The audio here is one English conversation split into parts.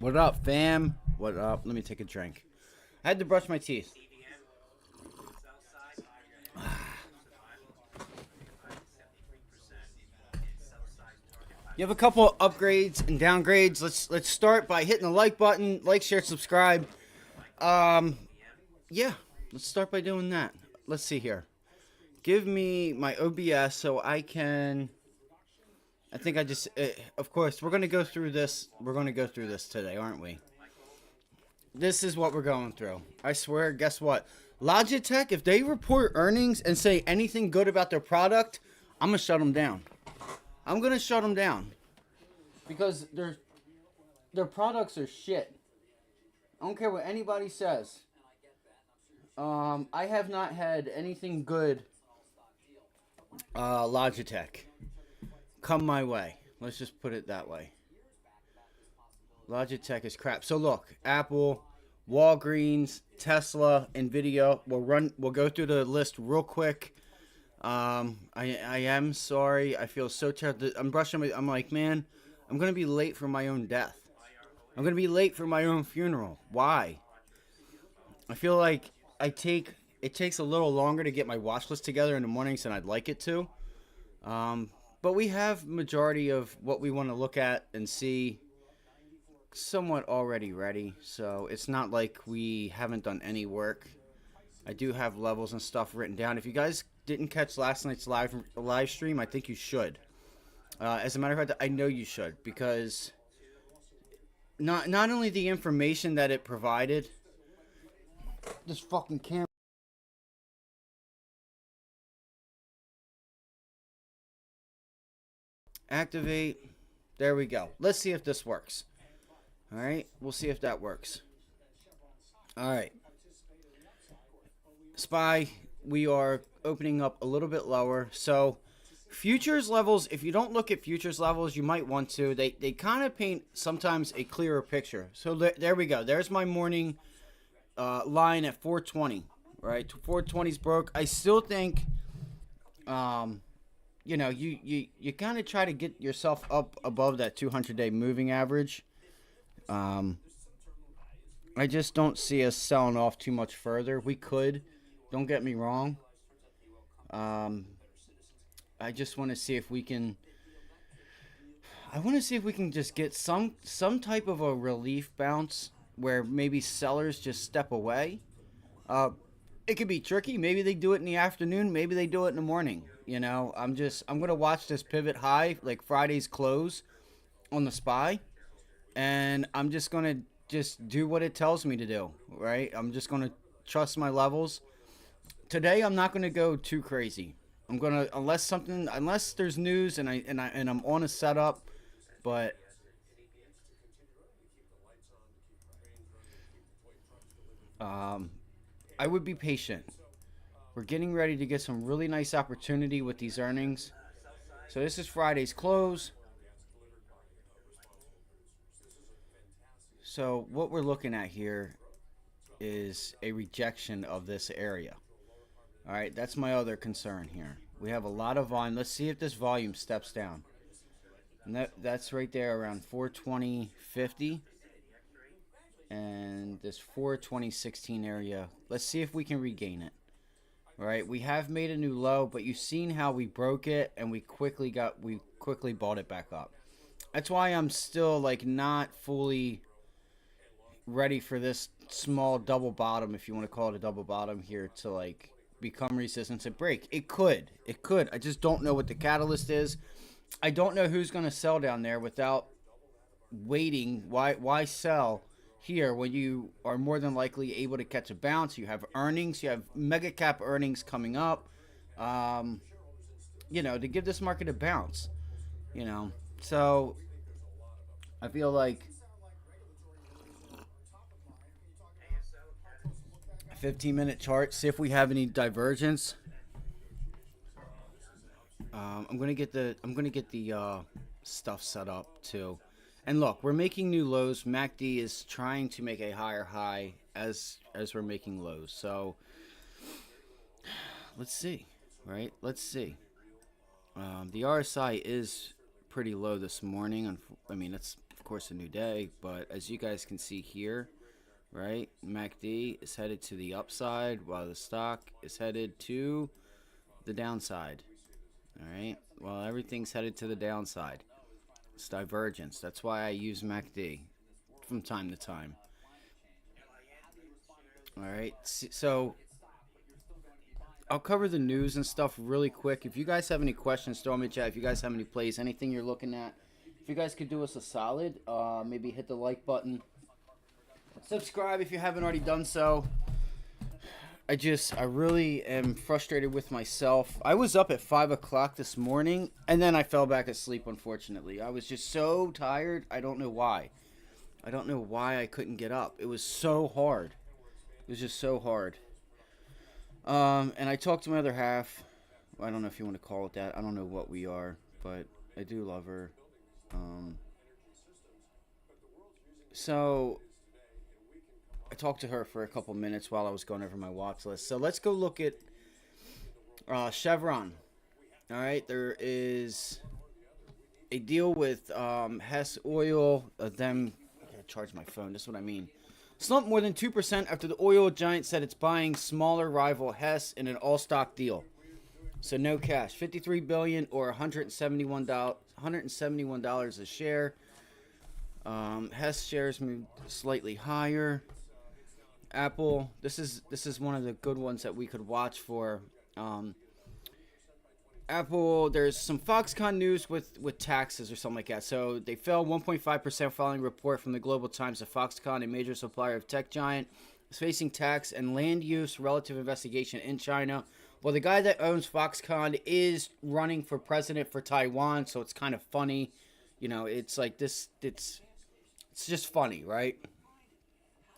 What up, fam? What up? Let me take a drink. I had to brush my teeth. You have a couple upgrades and downgrades. Let's start by hitting the like button, like, share, subscribe. Um, yeah, let's start by doing that. Let's see here. Give me my OBS so I can. I think I just. Of course, we're gonna go through this. We're gonna go through this today, aren't we? This is what we're going through. I swear. Guess what? Logitech, if they report earnings and say anything good about their product, I'm gonna shut them down. I'm gonna shut them down because their products are shit. I don't care what anybody says. I have not had anything good. Logitech, come my way. Let's just put it that way. Logitech is crap. So look, Apple, Walgreens, Tesla, Nvidia. We'll go through the list real quick. I am sorry. I feel so terrible. I'm brushing my. I'm like, man, I'm gonna be late for my own death. I'm gonna be late for my own funeral. Why? I feel like it takes a little longer to get my watch list together in the mornings than I'd like it to. But we have majority of what we want to look at and see somewhat already ready. So it's not like we haven't done any work. I do have levels and stuff written down. If you guys didn't catch last night's live stream, I think you should. As a matter of fact, I know you should, because not only the information that it provided. This fucking camera. Activate. There we go. Let's see if this works. All right, we'll see if that works. All right. SPY, we are opening up a little bit lower. So futures levels, if you don't look at futures levels, you might want to. They kind of paint sometimes a clearer picture. So there we go. There's my morning line at 420, right? 420's broke. I still think, you know, you kind of try to get yourself up above that 200-day moving average. I just don't see us selling off too much further. We could, don't get me wrong. I just want to see if we can. I want to see if we can just get some type of a relief bounce where maybe sellers just step away. It could be tricky. Maybe they do it in the afternoon. Maybe they do it in the morning. You know, I'm gonna watch this pivot high, like Friday's close on the SPY, and I'm just gonna do what it tells me to do. Right? I'm just gonna trust my levels. Today, I'm not gonna go too crazy. I'm gonna unless there's news and I'm on a setup, but I would be patient. We're getting ready to get some really nice opportunity with these earnings. So this is Friday's close. So what we're looking at here is a rejection of this area. All right, that's my other concern here. We have a lot of volume. Let's see if this volume steps down. And that's right there around 420.50. And this 420.16 area. Let's see if we can regain it. All right, we have made a new low, but you've seen how we broke it and we quickly bought it back up. That's why I'm still like not fully ready for this small double bottom, if you want to call it a double bottom here, to like become resistance and break. It could. I just don't know what the catalyst is. I don't know who's going to sell down there without waiting. Why sell here when you are more than likely able to catch a bounce? You have earnings. You have mega cap earnings coming up. You know, to give this market a bounce. You know, so I feel like 15-minute chart. See if we have any divergence. I'm gonna get the stuff set up too. And look, we're making new lows. MACD is trying to make a higher high as we're making lows. So let's see, right? Let's see. The RSI is pretty low this morning. I mean, it's of course, a new day. But as you guys can see here, right, MACD is headed to the upside while the stock is headed to the downside. All right, well, everything's headed to the downside. It's divergence. That's why I use MACD from time to time. All right, so I'll cover the news and stuff really quick. If you guys have any questions, throw them in chat. If you guys have any plays, anything you're looking at, if you guys could do us a solid, maybe hit the like button. Subscribe if you haven't already done so. I really am frustrated with myself. I was up at 5 o'clock this morning, and then I fell back asleep, unfortunately. I was just so tired. I don't know why. I don't know why I couldn't get up. It was so hard. It was just so hard. And I talked to my other half. I don't know if you want to call it that. I don't know what we are, but I do love her. So I talked to her for a couple minutes while I was going over my watch list. So let's go look at Chevron. All right, there is a deal with Hess Oil. I gotta charge my phone. That's what I mean. Slumped more than 2% after the oil giant said it's buying smaller rival Hess in an all-stock deal. So no cash. $53 billion or $171 a share. Hess shares moved slightly higher. Apple. This is one of the good ones that we could watch for. Apple, there's some Foxconn news with taxes or something like that. So they fell 1.5% following a report from the Global Times that Foxconn, a major supplier of tech giant, is facing tax and land use relative investigation in China. Well, the guy that owns Foxconn is running for president for Taiwan, so it's kind of funny. You know, it's like this. It's just funny, right?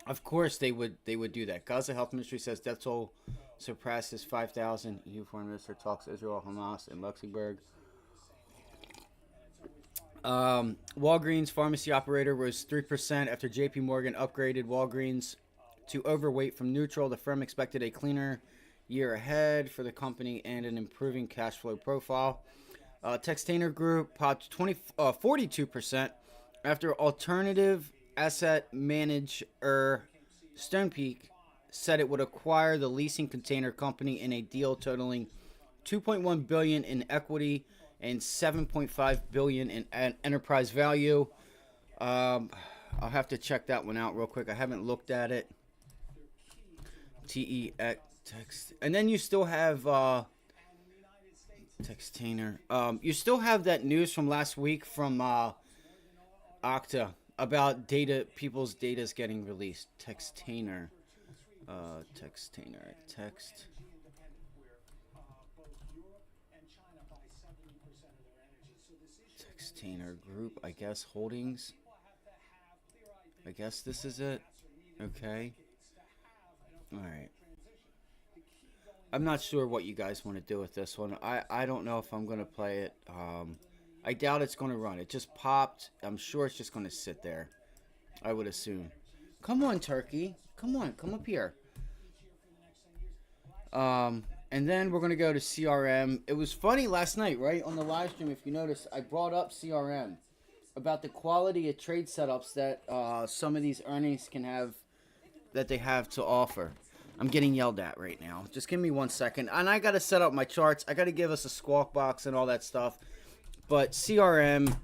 Of course they would do that. Gaza Health Ministry says death toll surpasses 5,000. EU Foreign Minister talks Israel, Hamas, and Luxembourg. Walgreens pharmacy operator rose 3% after JP Morgan upgraded Walgreens to overweight from neutral. The firm expected a cleaner year ahead for the company and an improving cash flow profile. Textainer Group popped 42% after alternative asset manager Stonepeak said it would acquire the leasing container company in a deal totaling $2.1 billion in equity and $7.5 billion in enterprise value. I'll have to check that one out real quick. I haven't looked at it. TEX text, and then you still have Textainer. You still have that news from last week from Okta about people's data is getting released. Textainer. Textainer Group, I guess, Holdings. I guess this is it. Okay. Alright. I'm not sure what you guys want to do with this one. I don't know if I'm going to play it. I doubt it's going to run. It just popped. I'm sure it's just going to sit there. I would assume. Come on, Turkey. Come on. Come up here. And then we're going to go to CRM. It was funny last night, right? On the live stream, if you notice, I brought up CRM about the quality of trade setups that some of these earnings can have, that they have to offer. I'm getting yelled at right now. Just give me 1 second. And I got to set up my charts. I got to give us a squawk box and all that stuff. But CRM...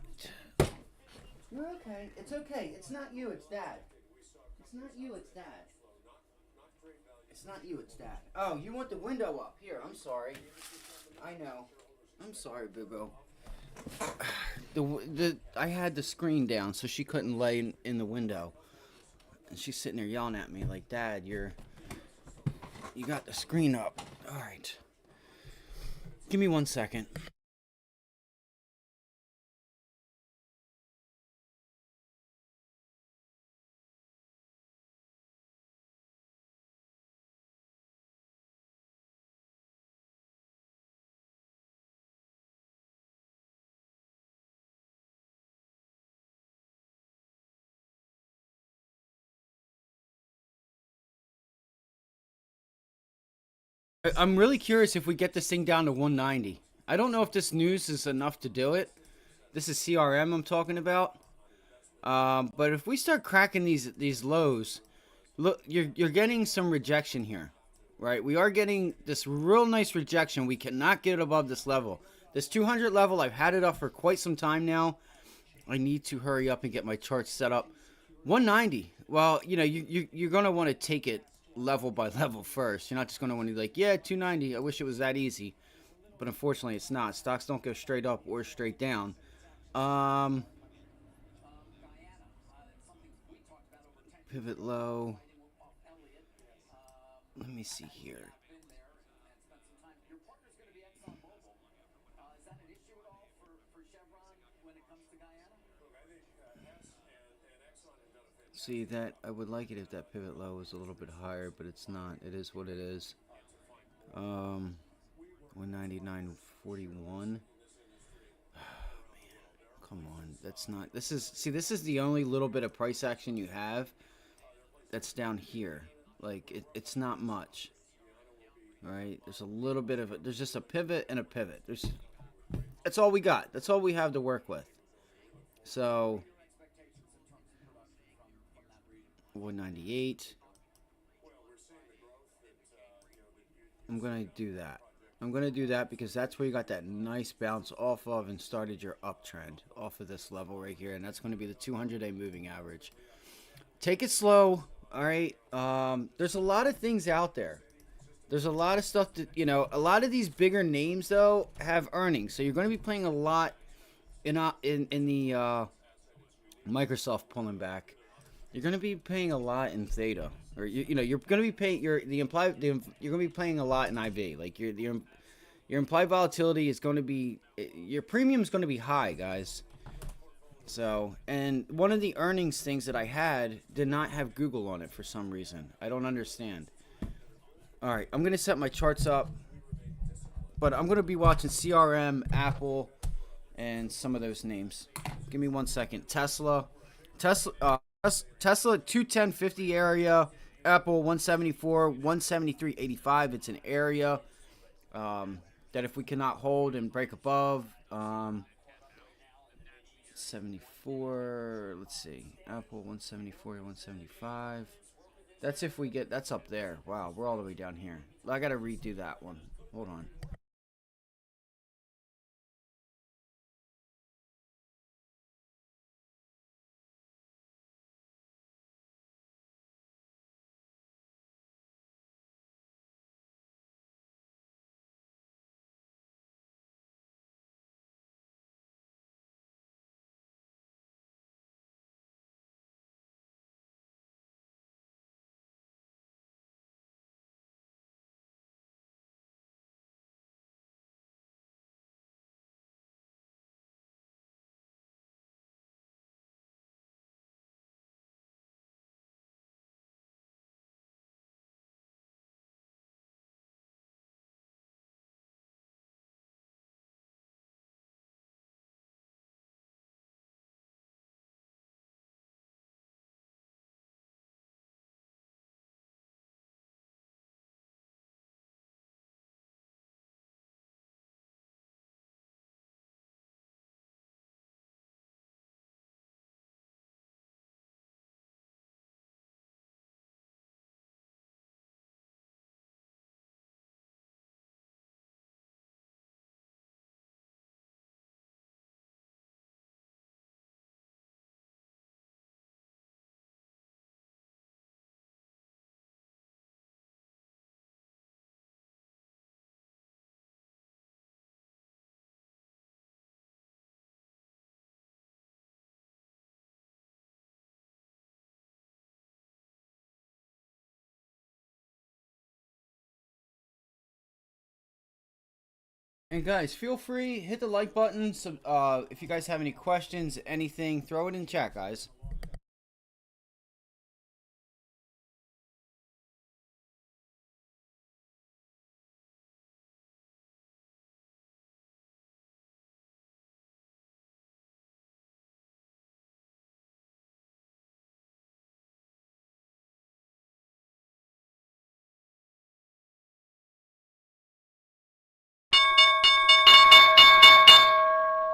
You're okay. It's okay. It's not you. It's Dad. It's not you. It's Dad. It's not you. It's Dad. Oh, you want the window up. Here, I'm sorry. I know. I'm sorry, Boo-Boo. I had the screen down so she couldn't lay in the window. And she's sitting there yelling at me like, Dad, you got the screen up. All right. Give me 1 second. I'm really curious if we get this thing down to 190. I don't know if this news is enough to do it. This is CRM I'm talking about. But if we start cracking these lows, look, you're getting some rejection here, right? We are getting this real nice rejection. We cannot get above this level. This 200 level, I've had it up for quite some time now. I need to hurry up and get my charts set up. 190. Well, you know, you're gonna want to take it level by level first. You're not just gonna want to be like, yeah, 290. I wish it was that easy, but unfortunately, it's not. Stocks don't go straight up or straight down. Um, Pivot low. Let me see here. See that I would like it if that pivot low was a little bit higher, but it's not. It is what it is. 199.41. Come on, that's not. This is the only little bit of price action you have. That's down here. Like it's not much. All right, there's a little bit of it. There's just a pivot and a pivot. That's all we got. That's all we have to work with. So 198. I'm gonna do that. I'm gonna do that because that's where you got that nice bounce off of and started your uptrend off of this level right here, and that's going to be the 200-day moving average. Take it slow. All right. There's a lot of things out there. There's a lot of stuff that, you know, a lot of these bigger names though have earnings, so you're going to be playing a lot in the Microsoft pulling back. You're going to be paying a lot in Theta, or you know, you're going to be paying you're going to be playing a lot in IV. Like your implied volatility is going to be, your premium is going to be high, guys. So, and one of the earnings things that I had did not have Google on it for some reason. I don't understand. All right, I'm going to set my charts up, but I'm going to be watching CRM, Apple, and some of those names. Give me 1 second. Tesla 210.50 area. Apple 174, 173.85. It's an area that if we cannot hold and break above, 74. Let's see. Apple 174 to 175. That's if we get. That's up there. Wow, we're all the way down here. I gotta redo that one. Hold on. And guys, feel free, hit the like button. So, if you guys have any questions, anything, throw it in chat, guys.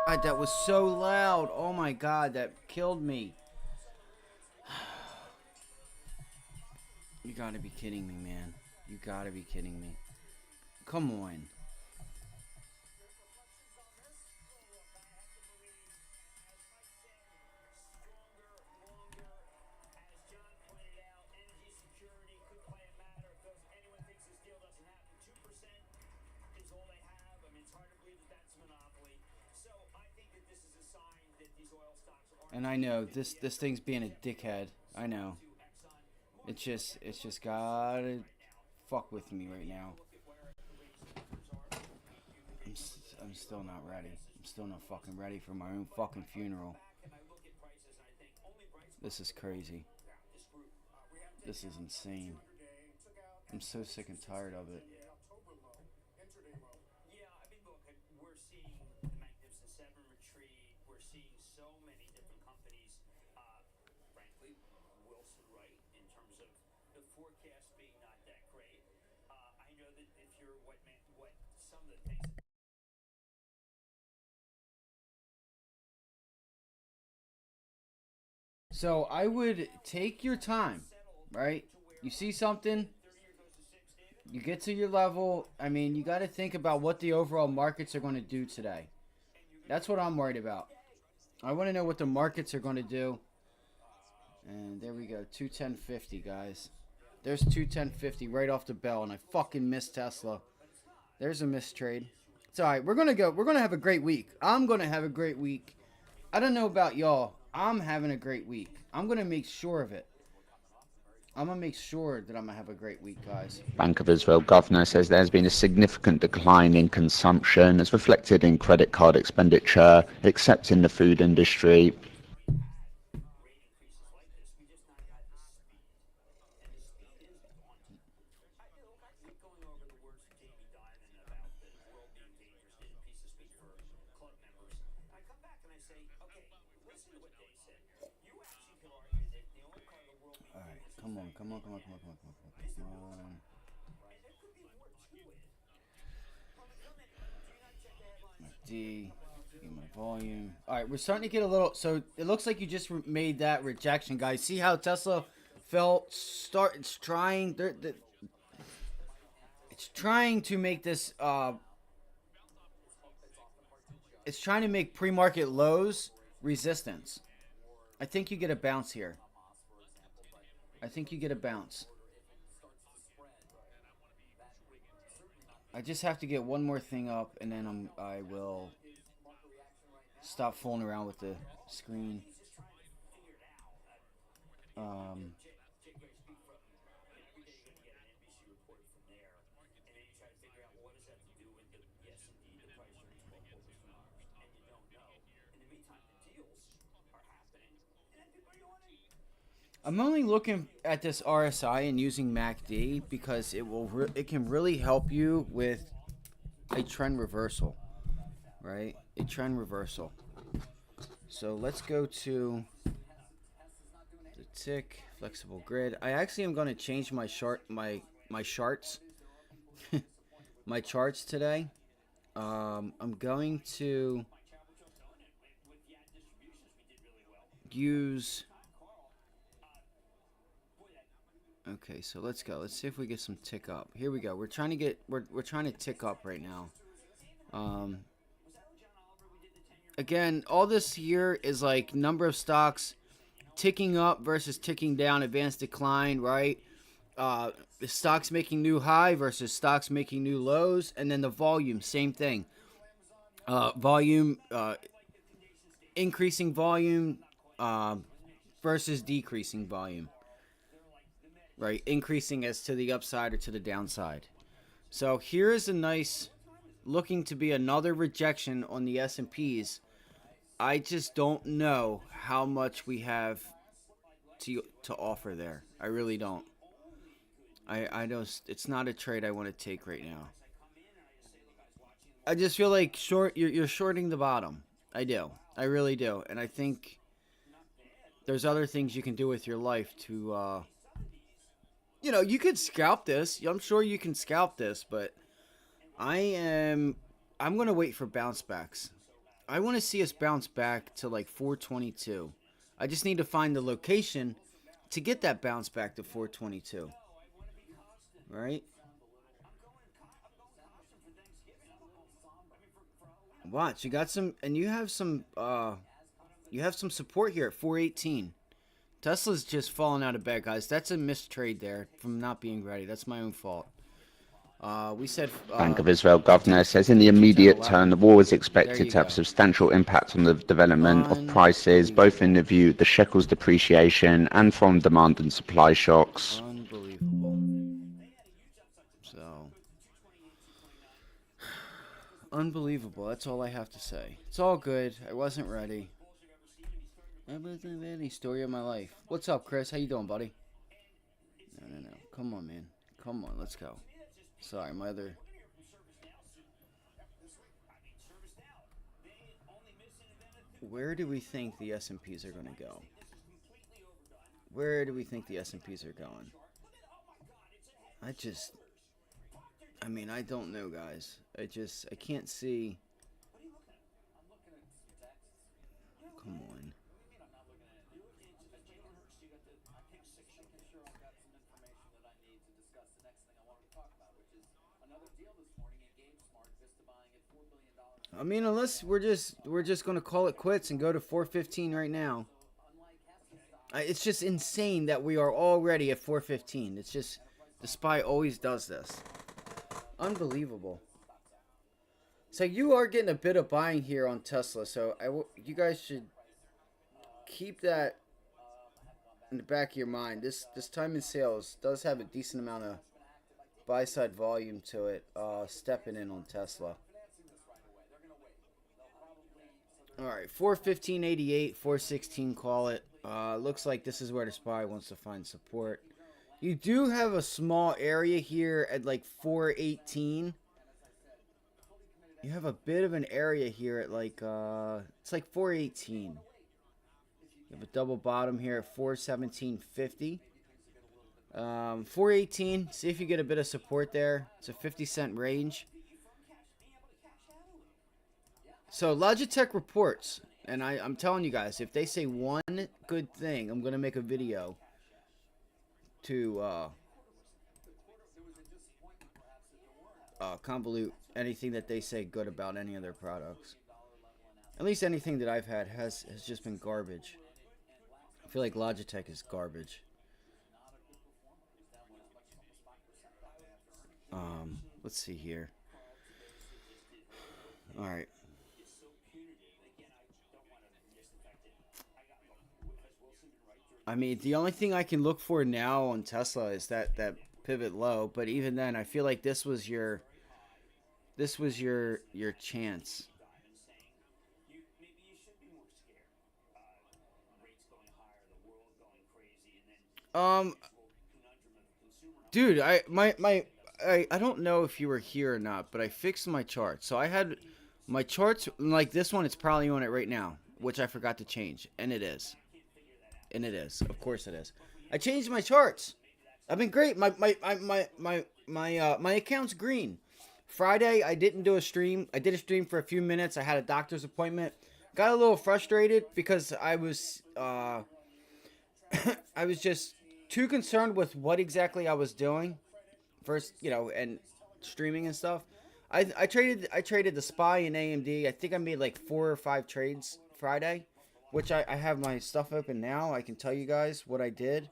God, that was so loud. Oh my God, that killed me. You gotta be kidding me, man. You gotta be kidding me. Come on. And I know this thing's being a dickhead. I know. It's just gotta fuck with me right now. I'm still not ready. I'm still not fucking ready for my own fucking funeral. This is crazy. This is insane. I'm so sick and tired of it. So I would take your time, right? You see something, you get to your level. I mean, you got to think about what the overall markets are going to do today. That's what I'm worried about. I want to know what the markets are going to do. And there we go, 210.50, guys. There's 210.50 right off the bell, and I fucking missed Tesla. There's a missed trade. It's all right. We're gonna have a great week. I'm gonna have a great week. I don't know about y'all. I'm having a great week. I'm gonna make sure of it. I'm gonna make sure that I'm gonna have a great week, guys. Bank of Israel governor says there's been a significant decline in consumption as reflected in credit card expenditure, except in the food industry. All right, come on. My D, get my volume. All right, we're starting to get a little. So it looks like you just made that rejection, guys. See how Tesla fell? It's trying. It's trying to make this. It's trying to make pre-market lows resistance. I think you get a bounce here. I think you get a bounce. I just have to get one more thing up, and then I will stop fooling around with the screen. I'm only looking at this RSI and using MACD because it can really help you with a trend reversal, right? A trend reversal. So let's go to the tick flexible grid. I actually am going to change my charts, my charts today. I'm going to use. Okay, so let's go. Let's see if we get some tick up. Here we go. We're trying to tick up right now. Again, all this here is like number of stocks ticking up versus ticking down, advanced decline, right? The stocks making new high versus stocks making new lows, and then the volume, same thing. Increasing volume versus decreasing volume. Right, increasing as to the upside or to the downside. So here is a nice, looking to be another rejection on the S&Ps. I just don't know how much we have to offer there. I really don't. I know it's not a trade I want to take right now. I just feel like you're shorting the bottom. I do. I really do. And I think there's other things you can do with your life to you could scalp this. I'm sure you can scalp this, but I'm going to wait for bounce backs. I want to see us bounce back to like 422. I just need to find the location to get that bounce back to 422. right? Watch, you got some, and you have some support here at 418. Tesla's just falling out of bed, guys. That's a missed trade there from not being ready. That's my own fault. We said Bank of Israel governor Tesla's says in the 10, immediate 11. term, the war is There expected you to have go. substantial impact on the development of prices, Unbelievable. both in the view of the shekel's depreciation and from demand and supply shocks. Unbelievable. So, unbelievable. That's all I have to say. It's all good. I wasn't ready. I wasn't ready. Story of my life. What's up, Chris? How you doing, buddy? No. Come on, man. Come on. Let's go. Sorry, my other... Where do we think the S&Ps are going to go? Where do we think the S&Ps are going? I don't know, guys. I can't see. Come on. Unless we're just gonna call it quits and go to 415 right now. It's just insane that we are already at 415. It's just the SPY always does this. Unbelievable. So you are getting a bit of buying here on Tesla. So you guys should keep that in the back of your mind. This time in sales does have a decent amount of buy side volume to it. Stepping in on Tesla. All right, 415.88, 416, call it. Looks like this is where the SPY wants to find support. You do have a small area here at like 418. You have a bit of an area here at like, it's like 418. You have a double bottom here at 417.50. 418, see if you get a bit of support there. It's a 50-cent range. So Logitech reports, and I'm telling you guys, if they say one good thing, I'm going to make a video to convolute anything that they say good about any of their products. At least anything that I've had has just been garbage. I feel like Logitech is garbage. Let's see here. All right. The only thing I can look for now on Tesla is that pivot low, but even then, I feel like this was your chance. Dude, I don't know if you were here or not, but I fixed my chart. So I had my charts like this one. It's probably on it right now, which I forgot to change, and it is. And it is. Of course it is. I changed my charts. I've been great. My account's green. Friday I didn't do a stream. I did a stream for a few minutes. I had a doctor's appointment. Got a little frustrated because I was I was just too concerned with what exactly I was doing. First, and streaming and stuff. I traded the SPY and AMD. I think I made like 4 or 5 trades Friday. Which I have my stuff open now. I can tell you guys what I did.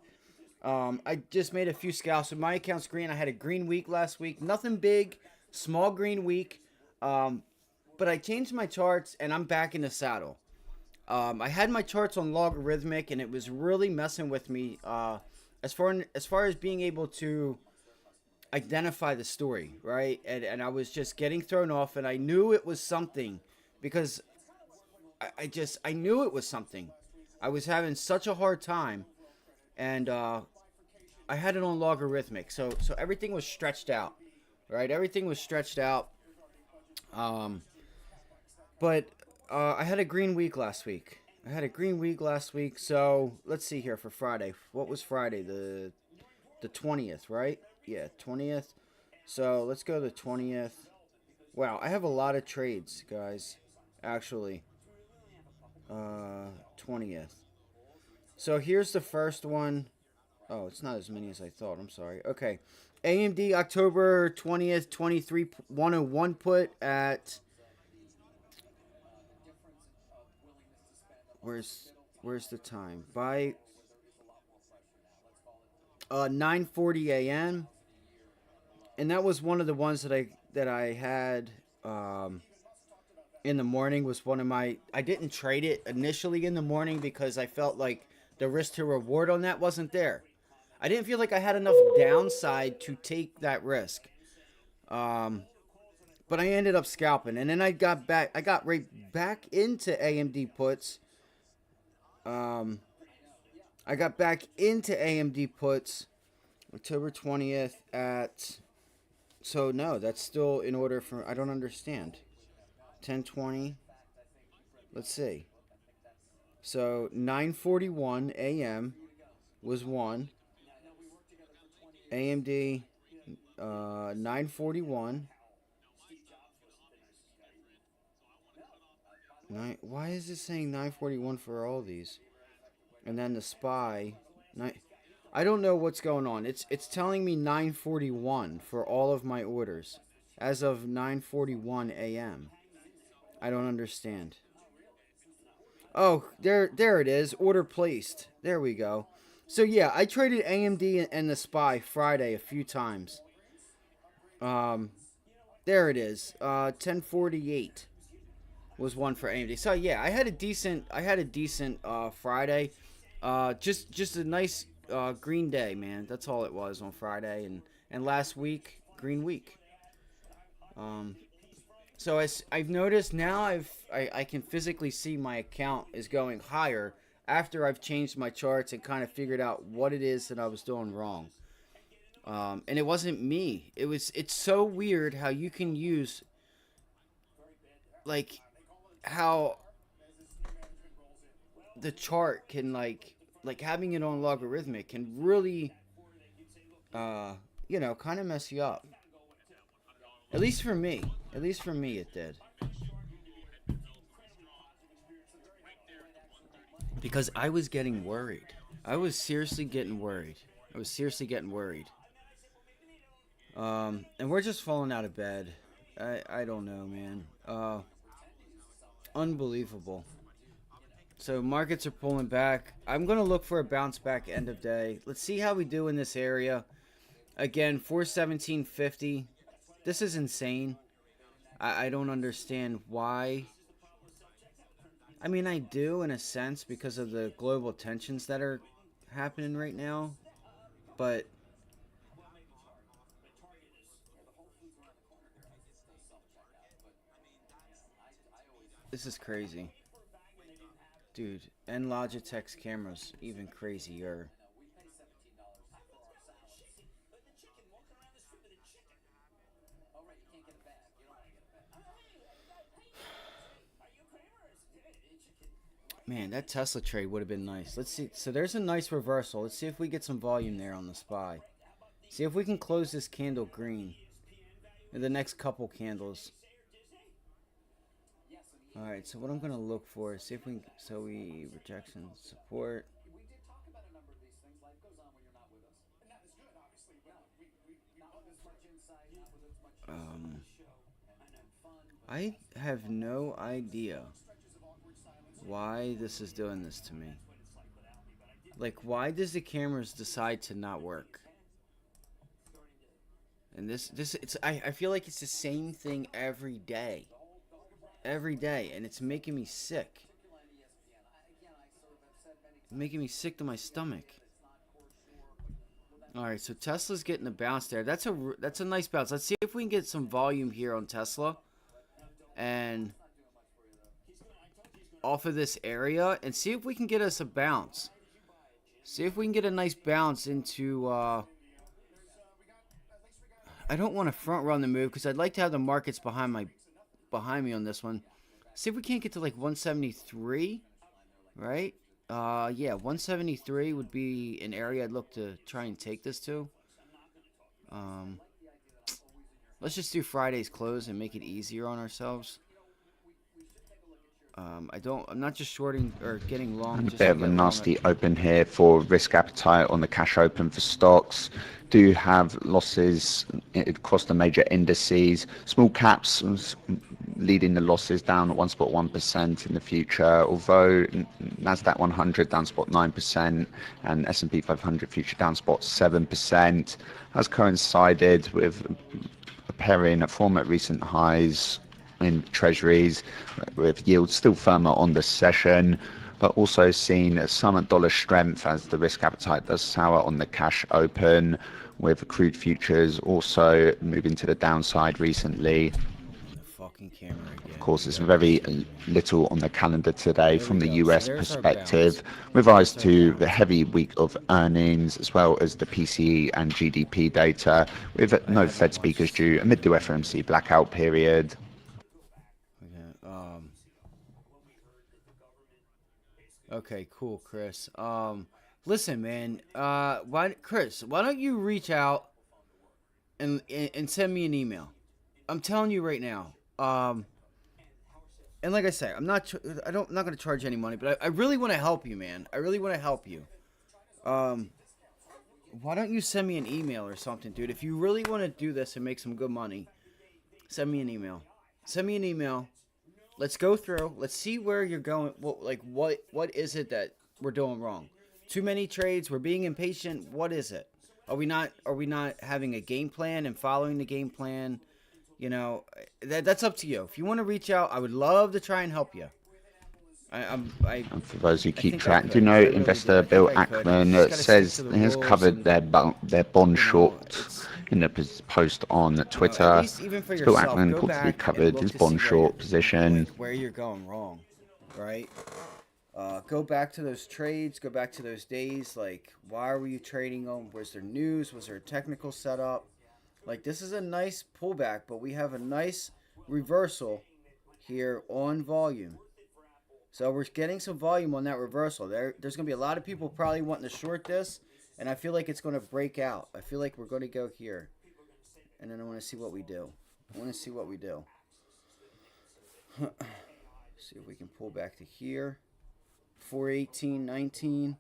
I just made a few scalps. So my account's green. I had a green week last week. Nothing big. Small green week. But I changed my charts, and I'm back in the saddle. I had my charts on logarithmic, and it was really messing with me as far as being able to identify the story, right? And I was just getting thrown off, and I knew it was something because I knew it was something. I was having such a hard time, and I had it on logarithmic, so everything was stretched out, right? Everything was stretched out. But I had a green week last week. So let's see here for Friday. What was Friday? The 20th, right? Yeah, 20th. So let's go to the 20th. Wow, I have a lot of trades, guys. Actually. 20th. So here's the first one. Oh, it's not as many as I thought. I'm sorry. Okay. AMD October 20th, 23 101 put at where's the time? By 9:40 a.m. And that was one of the ones that I had in the morning. Was one of my, I didn't trade it initially in the morning because I felt like the risk to reward on that wasn't there. I didn't feel like I had enough downside to take that risk. Um, but I ended up scalping, and then I got right back into AMD puts. Um, I got back into AMD puts October 20th at, so no, that's still in order for, I don't understand. 10:20. Let's see. So 9:41 a.m. was one. AMD 9:41. Why is it saying 9:41 for all these? And then the SPY, I don't know what's going on. It's telling me 9:41 for all of my orders as of 9:41 a.m. I don't understand. Oh, there it is. Order placed. There we go. So yeah, I traded AMD and the SPY Friday a few times. There it is. 1048 was one for AMD. So yeah, I had a decent Friday. Just a nice green day, man. That's all it was on Friday, and last week green week. So as I've noticed now, I can physically see my account is going higher after I've changed my charts and kind of figured out what it is that I was doing wrong. And it wasn't me. It's so weird how you can use, like, how the chart can, like having it on logarithmic can really kind of mess you up. At least for me. At least for me it did. Because I was getting worried. I was seriously getting worried. And we're just falling out of bed. I don't know, man. Unbelievable. So markets are pulling back. I'm going to look for a bounce back end of day. Let's see how we do in this area. Again, 417.50. This is insane. I don't understand why. I mean, I do in a sense because of the global tensions that are happening right now. But this is crazy. Dude, and Logitech's cameras even crazier. Man, that Tesla trade would have been nice. Let's see. So there's a nice reversal. Let's see if we get some volume there on the SPY. See if we can close this candle green in the next couple candles. Alright, so what I'm going to look for is see if we rejection, support. I have no idea why this is doing this to me. Like, why does the cameras decide to not work? And I feel like it's the same thing every day. Every day, and it's making me sick. Making me sick to my stomach. All right, so Tesla's getting a bounce there. That's a nice bounce. Let's see if we can get some volume here on Tesla, and off of this area, and see if we can get us a bounce. See if we can get a nice bounce into. I don't want to front run the move because I'd like to have the markets behind me on this one. See if we can't get to like 173, right? Yeah, 173 would be an area I'd look to try and take this to. Let's just do Friday's close and make it easier on ourselves. I'm not just shorting or getting long And a just bit to of a get long. nasty open here for risk appetite on the cash open for stocks. Do have losses across the major indices. Small caps leading the losses down at 1.1% in the future, although Nasdaq 100 down 0.9% and S&P 500 future down 0.7%, has coincided with a pairing at form at recent highs in treasuries, with yields still firmer on the session, but also seen some dollar strength as the risk appetite does sour on the cash open, with crude futures also moving to the downside recently. The fucking camera again. Of course, there's very little on the calendar today There from we the go. So US there's our bounce. perspective, with eyes There's our to the bounce. heavy week of earnings, as well as the PCE and GDP data, with no haven't Fed speakers watched due amid the FOMC blackout period. Okay. Okay. Cool, Chris. Listen, man. Chris? Why don't you reach out and send me an email? I'm telling you right now. And like I say, I'm not going to charge any money, but I really want to help you, man. I really want to help you. Why don't you send me an email or something, dude? If you really want to do this and make some good money, send me an email. Send me an email. Let's go through. Let's see where you're going. What is it that we're doing wrong? Too many trades. We're being impatient. What is it? Are we not having a game plan and following the game plan? You know, that's up to you. If you want to reach out, I would love to try and help you. And for those who keep think I track, could. do you know I really investor do. I Bill think I could. Ackman Just gotta stick says to the he has rules covered and, their bond you know, short it's in a post on Twitter. at least even for Bill yourself, Ackman go reportedly back and covered look his to bond see short position. where you're going wrong, right? Go back to those trades. Go back to those days. Like, why were you trading them? Was there news? Was there a technical setup? Like, this is a nice pullback, but we have a nice reversal here on volume. So we're getting some volume on that reversal. There's going to be a lot of people probably wanting to short this, and I feel like it's going to break out. I feel like we're going to go here, and then I want to see what we do. See if we can pull back to here. 418.19.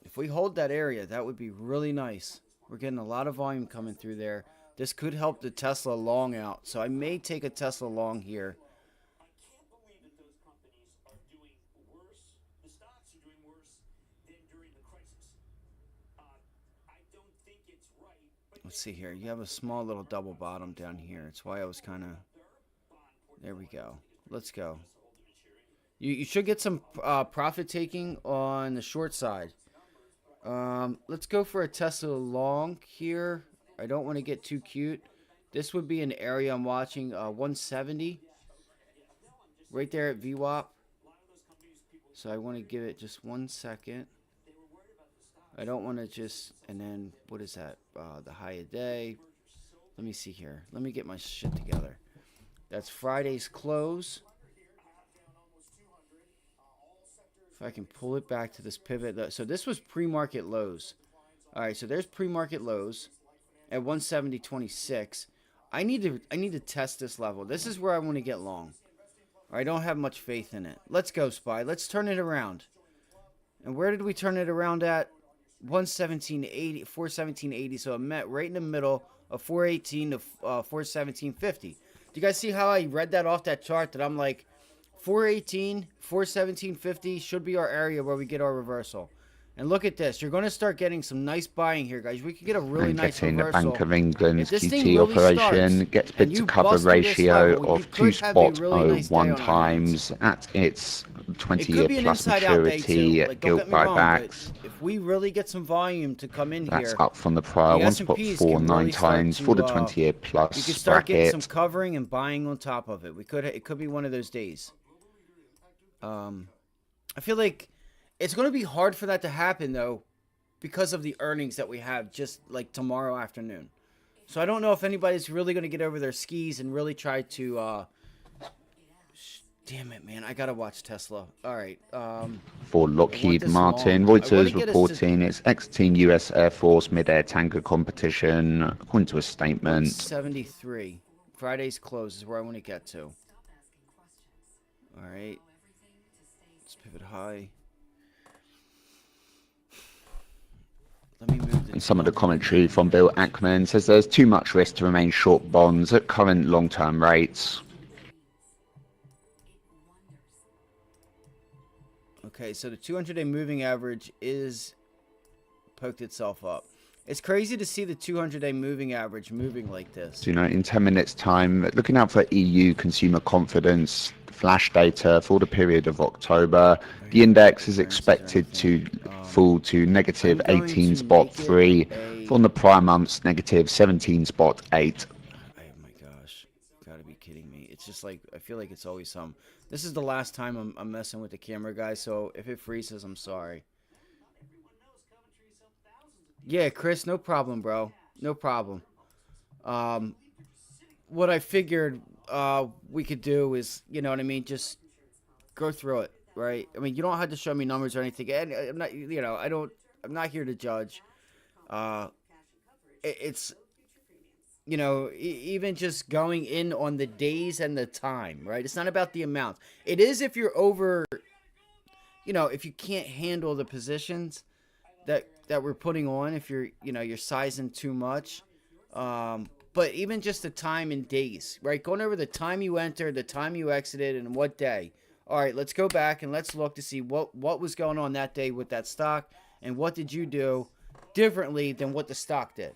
If we hold that area, that would be really nice. We're getting a lot of volume coming through there. This could help the Tesla long out. So I may take a Tesla long here. Let's see here. You have a small little double bottom down here. It's why I was kind of... There we go. Let's go. You should get some profit taking on the short side. Let's go for a Tesla long here. I don't want to get too cute. This would be an area I'm watching. 170. Right there at VWAP. So I want to give it just 1 second. I don't want to just... And then, what is that? The high a day. Let me see here. Let me get my shit together. That's Friday's close. If I can pull it back to this pivot. So this was pre-market lows. All right, so there's pre-market lows at 170.26. I need to test this level. This is where I want to get long. I don't have much faith in it. Let's go, SPY. Let's turn it around. And where did we turn it around at? 117.80, 417.80. So it met right in the middle of 418 to 417.50. Do you guys see how I read that off that chart? That I'm like, 418, 417.50 should be our area where we get our reversal. And look at this. You're going to start getting some nice buying here, guys. We could get a really nice Getting the reversal. Bank of England's If this thing QT really operation starts gets and bid to you cover bust through this ratio level, you of could have a really nice day on 2.01 our hands. times at its It 20-year could be an plus inside-out day maturity too. at Like, don't gilt get me wrong, buybacks. but if we really get some volume to come in That's here, up from the prior the S&Ps can 1.49 really start times to, for the 20-year you plus could start getting some bracket. covering and buying on top of it. It could be one of those days. I feel like it's going to be hard for that to happen though, because of the earnings that we have just like tomorrow afternoon. So I don't know if anybody's really going to get over their skis and really try to. Damn it, man! I gotta watch Tesla. All right. For Lockheed this Martin, long. I wanna Reuters get us to reporting its exiting U.S. Air Force mid-air tanker competition, according to a statement. 73. Friday's close is where I want to get to. All right. Let's pivot high. Let me move the And some of the 200. commentary from Bill Ackman says there's too much risk to remain short bonds at current long-term rates. Okay, so the 200-day moving average is poked itself up. It's crazy to see the 200-day moving average moving like this. So, in 10 minutes time, looking out for EU consumer confidence flash data for the period of October. The index is expected to fall to negative 18 spot 3 from the prior month's negative 17 spot 8. Oh my gosh, gotta be kidding me. It's just like, I feel like it's always some. This is the last time I'm messing with the camera, guys, so if it freezes, I'm sorry. Yeah, Chris, no problem, bro. No problem. What I figured we could do is, you know what I mean, just go through it, right? I mean, you don't have to show me numbers or anything. And I'm not, I'm not here to judge. It's, even just going in on the days and the time, right? It's not about the amount. It is if you're over, if you can't handle the positions that we're putting on, if you're sizing too much. But even just the time and days, right? Going over the time you entered, the time you exited, and what day. All right, let's go back and let's look to see what was going on that day with that stock, and what did you do differently than what the stock did.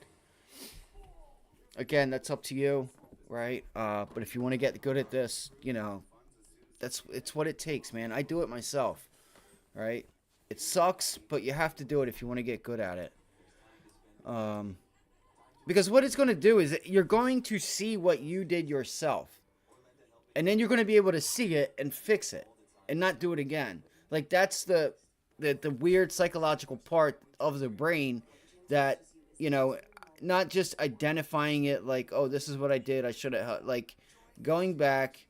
Again, that's up to you, right? But if you want to get good at this, it's what it takes, man. I do it myself, right? It sucks, but you have to do it if you want to get good at it. Because what it's going to do is you're going to see what you did yourself. And then you're going to be able to see it and fix it and not do it again. Like, that's the weird psychological part of the brain that, not just identifying it like, oh, this is what I did, I should have, like, going back,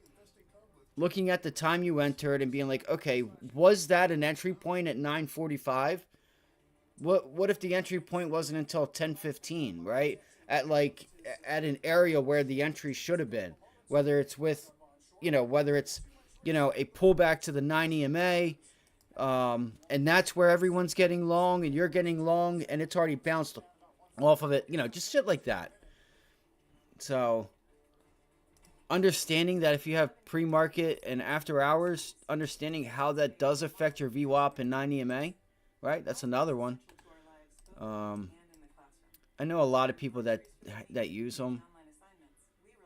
looking at the time you entered and being like, okay, was that an entry point at 9:45? What if the entry point wasn't until 10:15, right? At an area where the entry should have been, whether it's with, whether it's, a pullback to the 9 EMA, and that's where everyone's getting long and you're getting long and it's already bounced off of it, just shit like that. So, understanding that if you have pre-market and after hours, understanding how that does affect your VWAP and 9 EMA, right? That's another one. I know a lot of people that use them.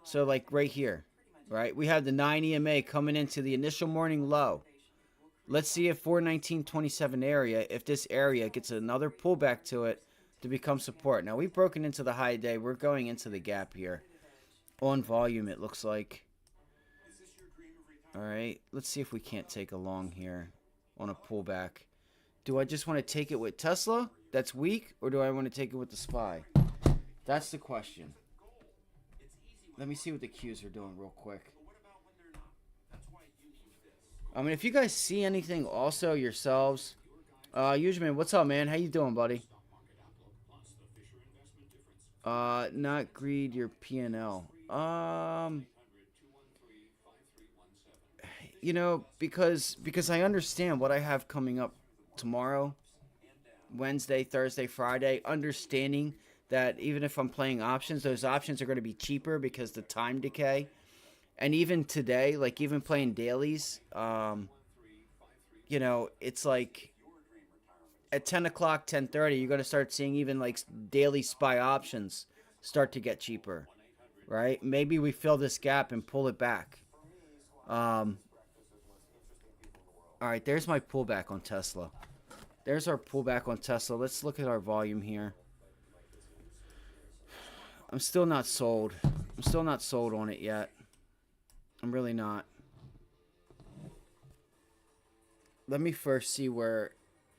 So, like right here, right? We have the 9 EMA coming into the initial morning low. Let's see if 419.27 area, if this area gets another pullback to it to become support. Now, we've broken into the high day. We're going into the gap here. On volume, it looks like. All right. Let's see if we can't take a long here on a pullback. Do I just want to take it with Tesla? That's weak. Or do I want to take it with the SPY? That's the question. Let me see what the Qs are doing real quick. I mean, if you guys see anything also yourselves. Usually, what's up, man? How you doing, buddy? Not greed your P&L. Because I understand what I have coming up tomorrow, Wednesday, Thursday, Friday, understanding that even if I'm playing options, those options are going to be cheaper because the time decay. And even today, like even playing dailies, it's like at 10 o'clock, 10:30, you're going to start seeing even like daily SPY options start to get cheaper, right? Maybe we fill this gap and pull it back. All right, there's my pullback on Tesla. There's our pullback on Tesla. Let's look at our volume here. I'm still not sold. I'm still not sold on it yet. I'm really not. Let me first see where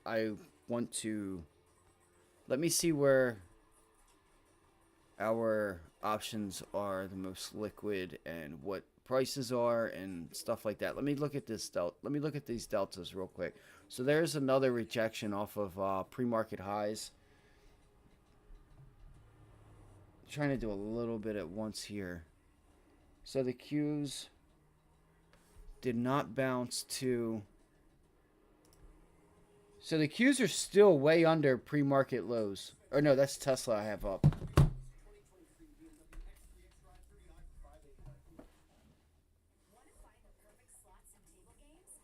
I want to... Let me see where our options are the most liquid and what prices are and stuff like that. Let me look at this Let me look at these deltas real quick. So there's another rejection off of pre-market highs. Trying to do a little bit at once here. So the Qs did not bounce to. So the Qs are still way under pre-market lows. Or no, that's Tesla I have up.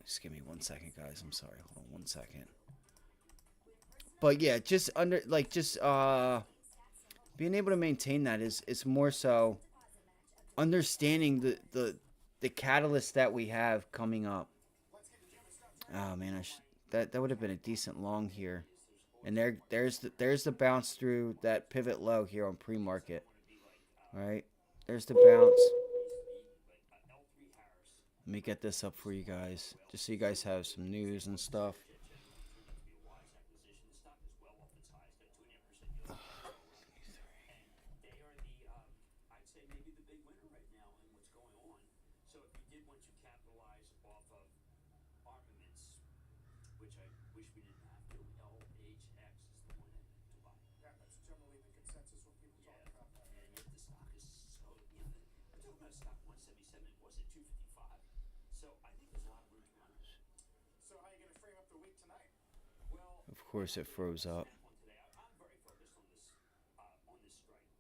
Just give me 1 second, guys. I'm sorry. Hold on 1 second. But yeah, just being able to maintain that is more so understanding the catalyst that we have coming up. Oh man, that would have been a decent long here. And there's the bounce through that pivot low here on pre-market. All right, there's the bounce. Let me get this up for you guys, just so you guys have some news and stuff. Of course it froze up.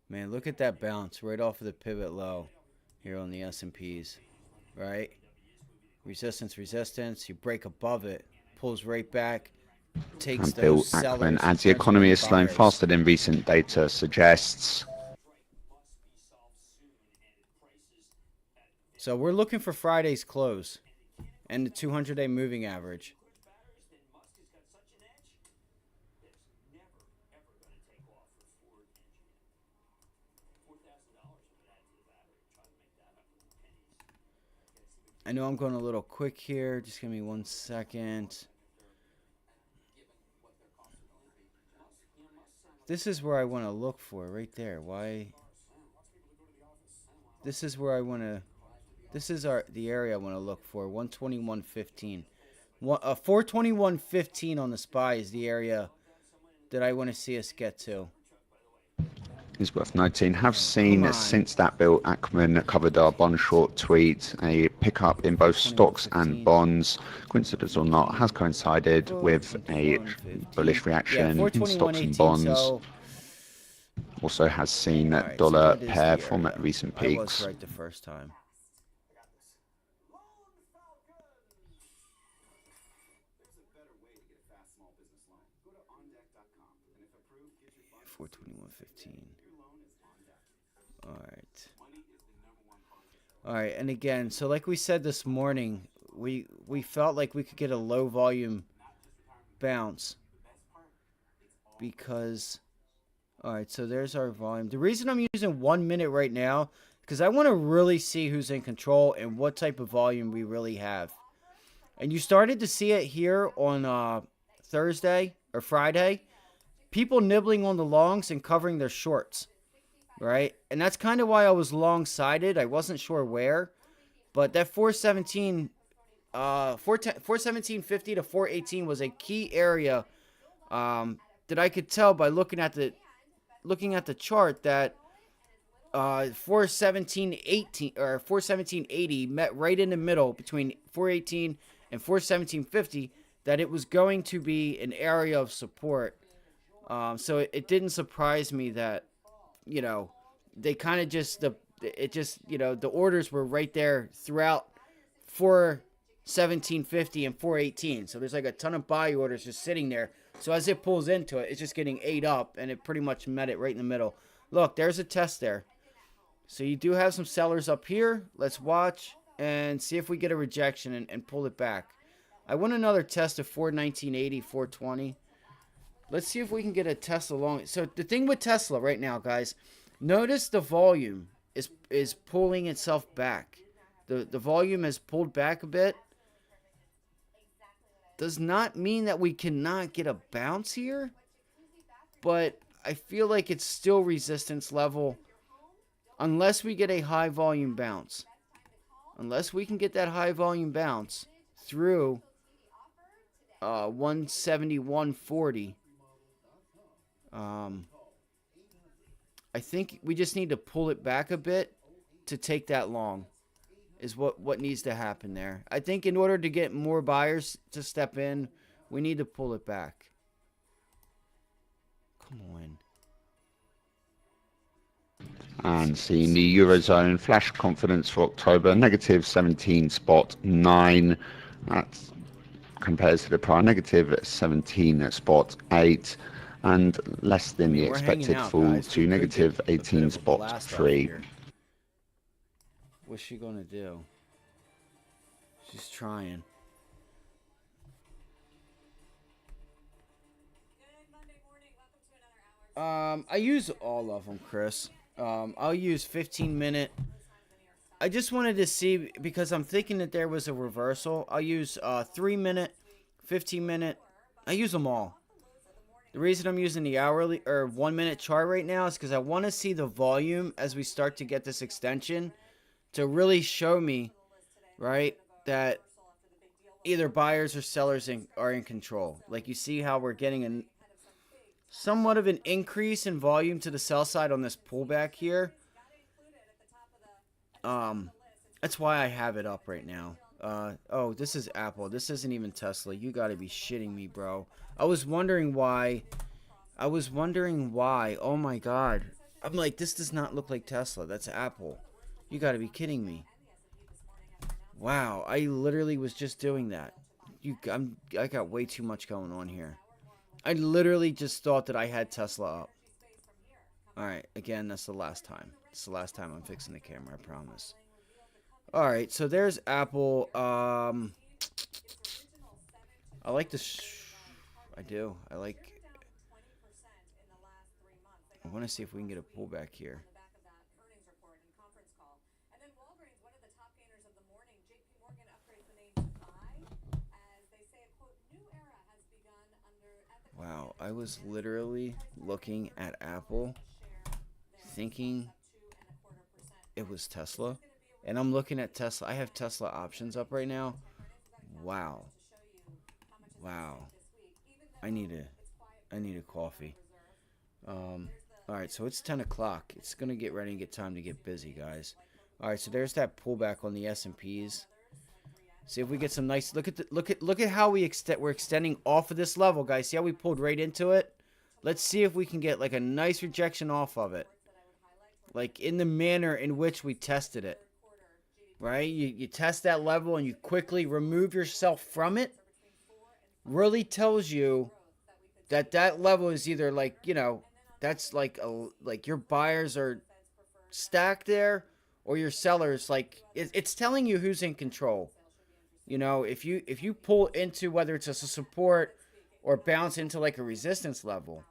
Man, look at that bounce right off of the pivot low here on the S&Ps, right? Resistance, resistance. You break above it, pulls right back, takes And Bill those sellers. Ackman adds the economy is slowing faster than recent data suggests. So we're looking for Friday's close and the 200-day moving average. I know I'm going a little quick here. Just give me 1 second. This is where I want to look for, right there. Why? This is where I want to. This is the area I want to look for. 121.15. 421.15 on the SPY is the area that I want to see us get to. It's worth noting, have seen since that Bill Ackman covered our bond short tweet, a pickup in both stocks and bonds, coincidence or not, has coincided with a bullish reaction in stocks and bonds. Also has seen that dollar pair from at recent peaks. I was right the first time. $421.15. All right, and again, so like we said this morning, we felt like we could get a low volume bounce because, all right, so there's our volume. The reason I'm using 1 minute right now, because I want to really see who's in control and what type of volume we really have. And you started to see it here on Thursday or Friday. People nibbling on the longs and covering their shorts, right? And that's kind of why I was long-sided. I wasn't sure where, but that 417.50 to 418 was a key area that I could tell by looking at the chart that 417.18 or 417.80 met right in the middle between 418 and 417.50, that it was going to be an area of support. So it didn't surprise me that, you know, they kind of just, the orders were right there throughout 417.50 and 418. So there's like a ton of buy orders just sitting there. So as it pulls into it, it's just getting ate up, and it pretty much met it right in the middle. Look, there's a test there. So you do have some sellers up here. Let's watch and see if we get a rejection and pull it back. I want another test of 419.80, 420. Let's see if we can get a Tesla long. So the thing with Tesla right now, guys, notice the volume is pulling itself back. The volume has pulled back a bit. Does not mean that we cannot get a bounce here, but I feel like it's still resistance level unless we get a high volume bounce. Unless we can get that high volume bounce through 171.40. I think we just need to pull it back a bit to take that long. is what needs to happen there. I think in order to get more buyers to step in, we need to pull it back. Come on. And seeing the Eurozone flash confidence for October, negative 17.9. That compares to the prior negative 17.8. And less than the We're hanging expected out, fall guys. to We could negative get a bit of a blast off 18.3. here. What's she gonna do? She's trying. I use all of them, Chris. I'll use 15-minute. I just wanted to see, because I'm thinking that there was a reversal. I'll use 3-minute, 15-minute. I use them all. The reason I'm using the hourly or 1-minute chart right now is because I want to see the volume as we start to get this extension to really show me, right, that either buyers or sellers are in control. Like, you see how we're getting somewhat of an increase in volume to the sell side on this pullback here. That's why I have it up right now. Oh, this is Apple. This isn't even Tesla. You got to be shitting me, bro. I was wondering why. Oh my God. I'm like, this does not look like Tesla. That's Apple. You got to be kidding me. Wow, I literally was just doing that. I got way too much going on here. I literally just thought that I had Tesla up. Alright, again, that's the last time. It's the last time I'm fixing the camera, I promise. Alright, so there's Apple. I like this. I do. I want to see if we can get a pullback here. Wow, I was literally looking at Apple thinking it was Tesla. And I'm looking at Tesla. I have Tesla options up right now. Wow. Wow. I need a coffee. Alright, so it's 10 o'clock. It's going to get ready and get time to get busy, guys. Alright, so there's that pullback on the S&Ps. See if we get some nice. Look at how we're extending off of this level, guys. See how we pulled right into it? Let's see if we can get like a nice rejection off of it, like in the manner in which we tested it. Right? You test that level and you quickly remove yourself from it. Really tells you that that level is either like, you know, that's like your buyers are stacked there, or your sellers, like it's telling you who's in control. You know, if you pull into, whether it's a support or bounce into like a resistance level,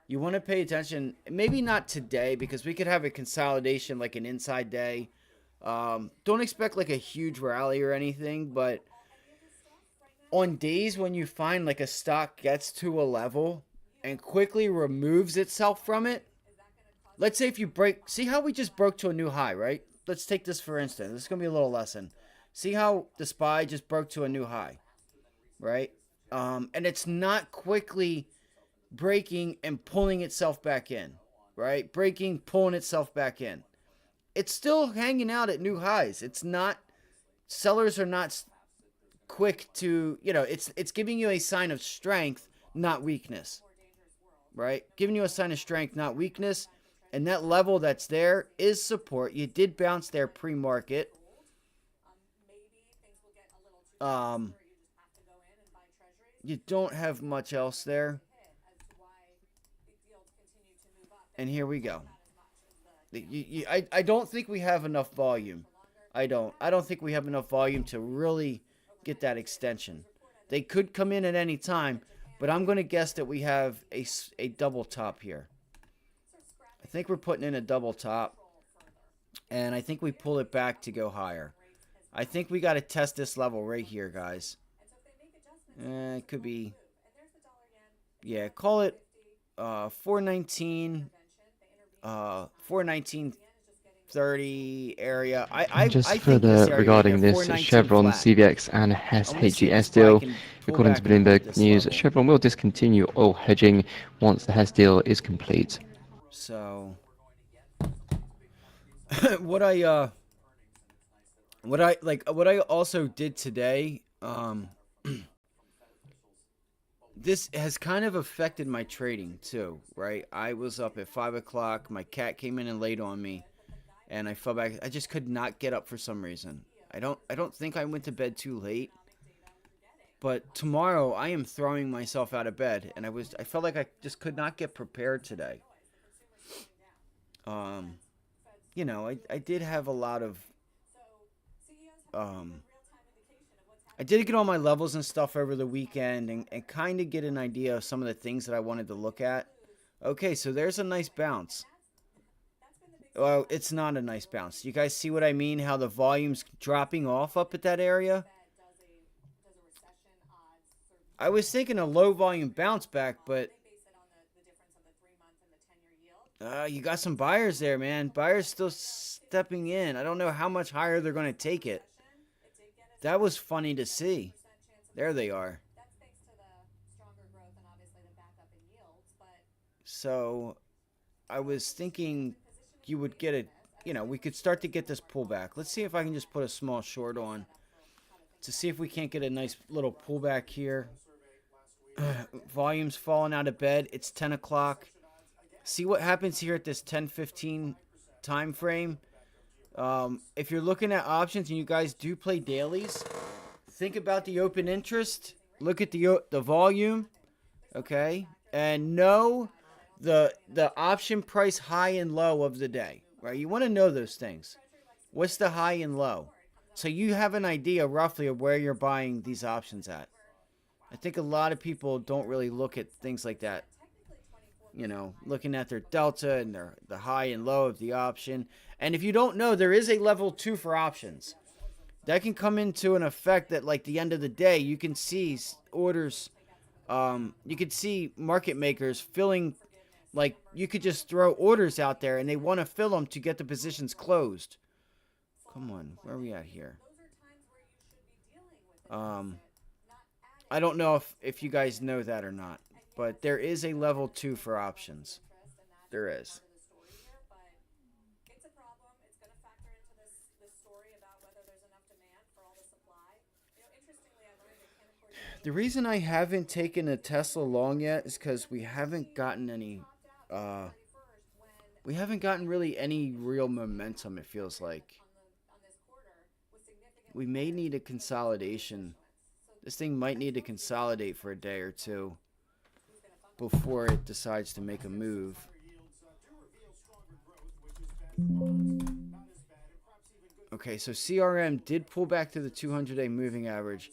you want to pay attention. Maybe not today, because we could have a consolidation, like an inside day. Don't expect like a huge rally or anything, but on days when you find like a stock gets to a level and quickly removes itself from it, let's say if you see how we just broke to a new high, right? Let's take this for instance. This is going to be a little lesson. See how the SPY just broke to a new high, right? And it's not quickly breaking and pulling itself back in, right? Breaking, pulling itself back in. It's still hanging out at new highs. It's not, sellers are not quick to, you know, it's giving you a sign of strength, not weakness, right? Giving you a sign of strength, not weakness. And that level that's there is support. You did bounce there pre-market. You don't have much else there. And here we go. I don't think we have enough volume. I don't think we have enough volume to really get that extension. They could come in at any time, but I'm going to guess that we have a double top here. I think we're putting in a double top, and I think we pull it back to go higher. I think we got to test this level right here, guys. It could be, yeah, call it 419, 419.30 area. Just I think further this area regarding here, this 419 Chevron, flat. CVX, and Hess I wanna see HGS this spike deal. and pull According to back and hold Bloomberg this News, level. Chevron will discontinue oil hedging once the Hess deal is complete. So, what I what I also did today, this has kind of affected my trading too, right? I was up at 5 o'clock. My cat came in and laid on me, and I fell back. I just could not get up for some reason. I don't think I went to bed too late, but tomorrow I am throwing myself out of bed, and I felt like I just could not get prepared today. Um, I did have a lot of um, I did get all my levels and stuff over the weekend and kind of get an idea of some of the things that I wanted to look at. Okay, so there's a nice bounce. Well, it's not a nice bounce. You guys see what I mean? How the volume's dropping off up at that area? I was thinking a low volume bounce back, but you got some buyers there, man. Buyers still stepping in. I don't know how much higher they're going to take it. That was funny to see. There they are. So I was thinking you would get it. We could start to get this pullback. Let's see if I can just put a small short on to see if we can't get a nice little pullback here. Volume's falling out of bed. It's 10 o'clock. See what happens here at this 10:15 time frame. If you're looking at options and you guys do play dailies, think about the open interest. Look at the volume, okay, and know the option price high and low of the day. Right? You want to know those things. What's the high and low? So you have an idea roughly of where you're buying these options at. I think a lot of people don't really look at things like that. Looking at their delta and the high and low of the option. And if you don't know, there is a level 2 for options. That can come into an effect that, like, the end of the day, you can see orders. You could see market makers filling, like, you could just throw orders out there and they want to fill them to get the positions closed. Come on, where are we at here? I don't know if you guys know that or not, but there is a level 2 for options. There is. The reason I haven't taken a Tesla long yet is because we haven't gotten any. We haven't gotten really any real momentum. It feels like we may need a consolidation. This thing might need to consolidate for a day or two before it decides to make a move. Okay, so CRM did pull back to the 200-day moving average.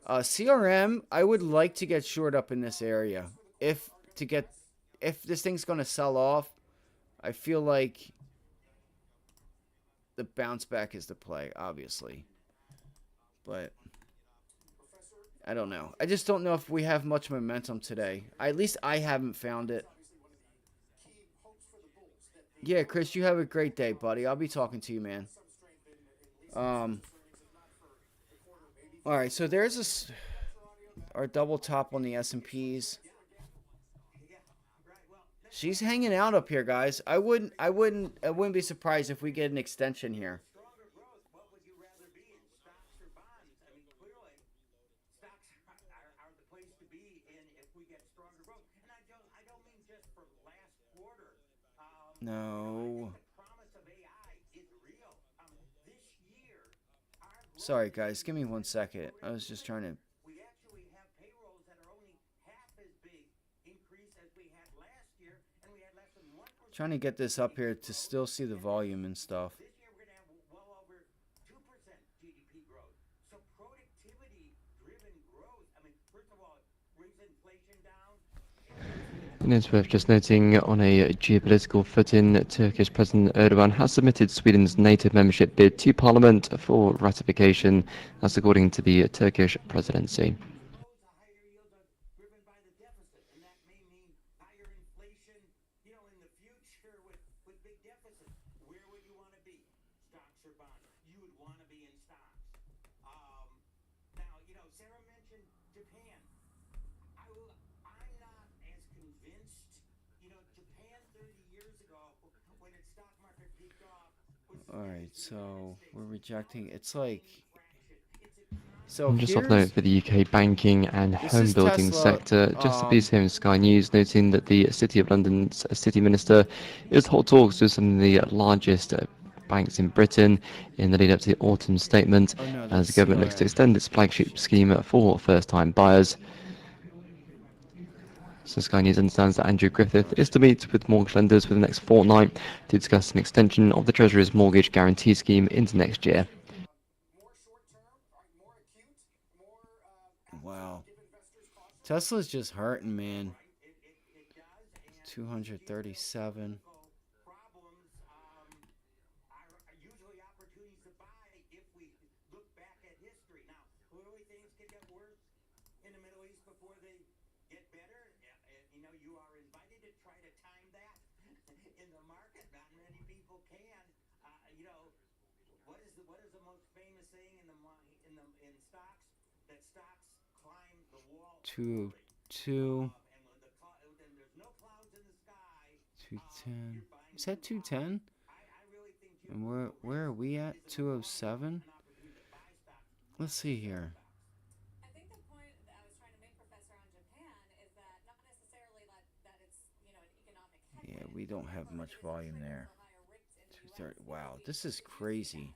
CRM, I would like to get short up in this area. If this thing's going to sell off, I feel like the bounce back is the play, obviously. But I don't know. I just don't know if we have much momentum today. At least I haven't found it. Yeah, Chris, you have a great day, buddy. I'll be talking to you, man. All right, so there's our double top on the S&Ps. She's hanging out up here, guys. I wouldn't be surprised if we get an extension here. No. Sorry, guys. Give me 1 second. I was just trying to... Trying to get this up here to still see the volume and stuff. And it's worth just noting on a geopolitical footing, Turkish President Erdogan has submitted Sweden's NATO membership bid to Parliament for ratification. That's according to the Turkish presidency. All right, so we're rejecting. It's like so. And just off note Here's for the UK banking and this home is building Tesla. sector, just a piece here in Sky News noting that the City of London's City Minister is hot talks with some of the largest banks in Britain in the lead up to the autumn statement, Oh no, as the that's government looks to CRM. extend its flagship scheme for first-time buyers. So Sky News understands that Andrew Griffith is to meet with mortgage lenders for the next fortnight to discuss an extension of the Treasury's mortgage guarantee scheme into next year. Wow, Tesla's just hurting, man. 237. Two, 210. Is that 210? And where are we at? 207. Let's see here. Yeah, we don't have much volume there. 230. Wow, this is crazy.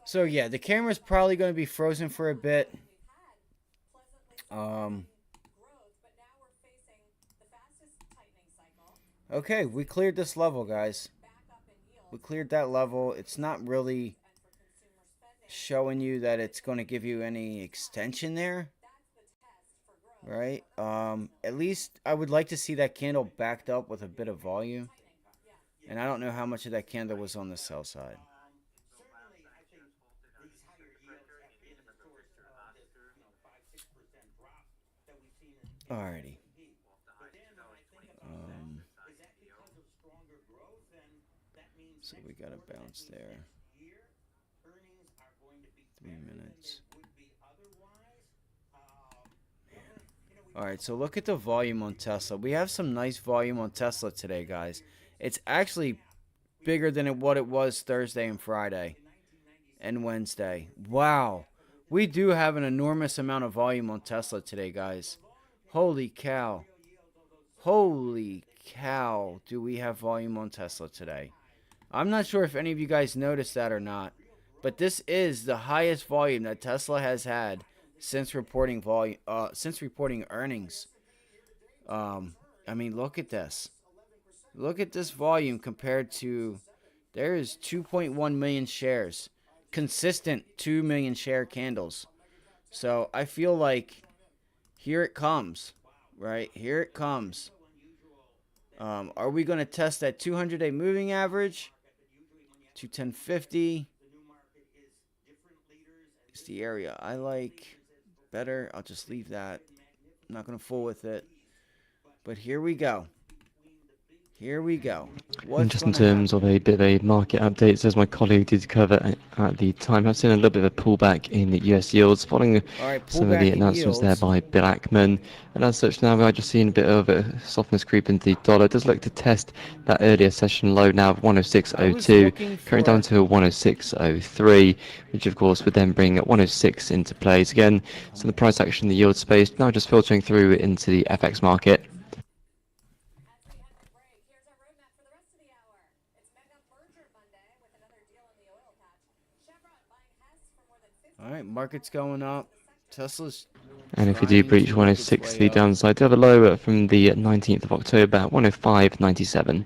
So yeah, the camera's probably going to be frozen for a bit. Okay, we cleared this level, guys. We cleared that level. It's not really showing you that it's going to give you any extension there, right? At least I would like to see that candle backed up with a bit of volume. And I don't know how much of that candle was on the sell side. Alrighty. So we got a bounce there. 3 minutes. Alright, so look at the volume on Tesla. We have some nice volume on Tesla today, guys. It's actually bigger than what it was Thursday and Friday and Wednesday. Wow. We do have an enormous amount of volume on Tesla today, guys. Holy cow. Holy cow, do we have volume on Tesla today. I'm not sure if any of you guys noticed that or not, but this is the highest volume that Tesla has had since reporting earnings. I mean, look at this. Look at this volume compared to, there is 2.1 million shares. Consistent 2 million share candles. So I feel like here it comes, right? Here it comes. Are we going to test that 200-day moving average? 210.50 is the area I like better. I'll just leave that. I'm not going to fool with it. But here we go. Here we go. What's And just in going to terms happen? of a bit of a market update, as my colleague did cover at the time, I've seen a little bit of a pullback in the US yields following All right, some of the pullback in announcements there yields. by Bill Ackman. And as such, now we're just seeing a bit of a softness creep into the dollar. It does look to test that earlier session low now of I was 106.02, looking currently down for... to 106.03, which of course would then bring 106 into place again. So the price action in the yield space now just filtering through into the FX market. All right, market's going up. Tesla's And if we do trying breach to make its 106 to way the up. downside, do have a low from the 19th of October at 105.97.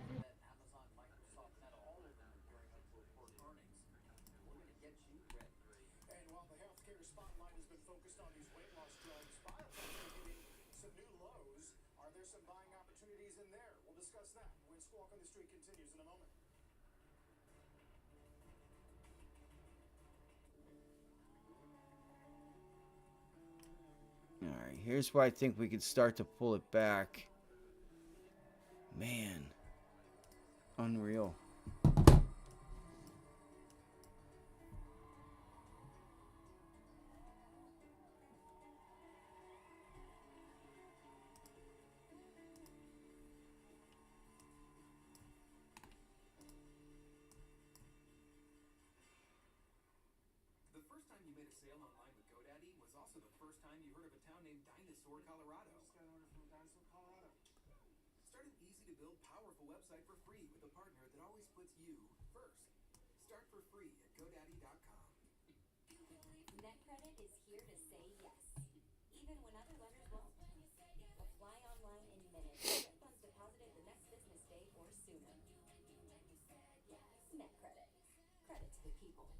All right, here's where I think we could start to pull it back. Man, unreal. sale online with GoDaddy was also the first time you heard of a town named Dinosaur, Colorado. Just got an order from Dinosaur, Colorado. Start an easy-to-build, powerful website for free with a partner that always puts you first. Start for free at GoDaddy.com. NetCredit is here to say yes, even when other lenders won't. Apply online in minutes. Get funds deposited the next business day or sooner. NetCredit. Credit to the people.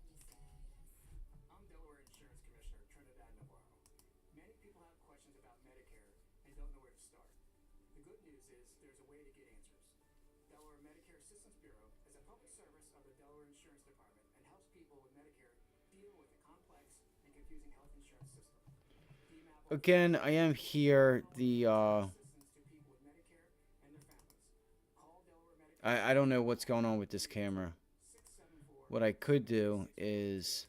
I'm Delaware Insurance Commissioner Trinidad Navarro. Many people have questions about Medicare and don't know where to start. The good news is there's a way to get answers. Delaware Medicare Assistance Bureau is a public service of the Delaware Insurance Department and helps people with Medicare deal with the complex and confusing health insurance system. Again, I am here. I don't know what's going on with this camera. What I could do is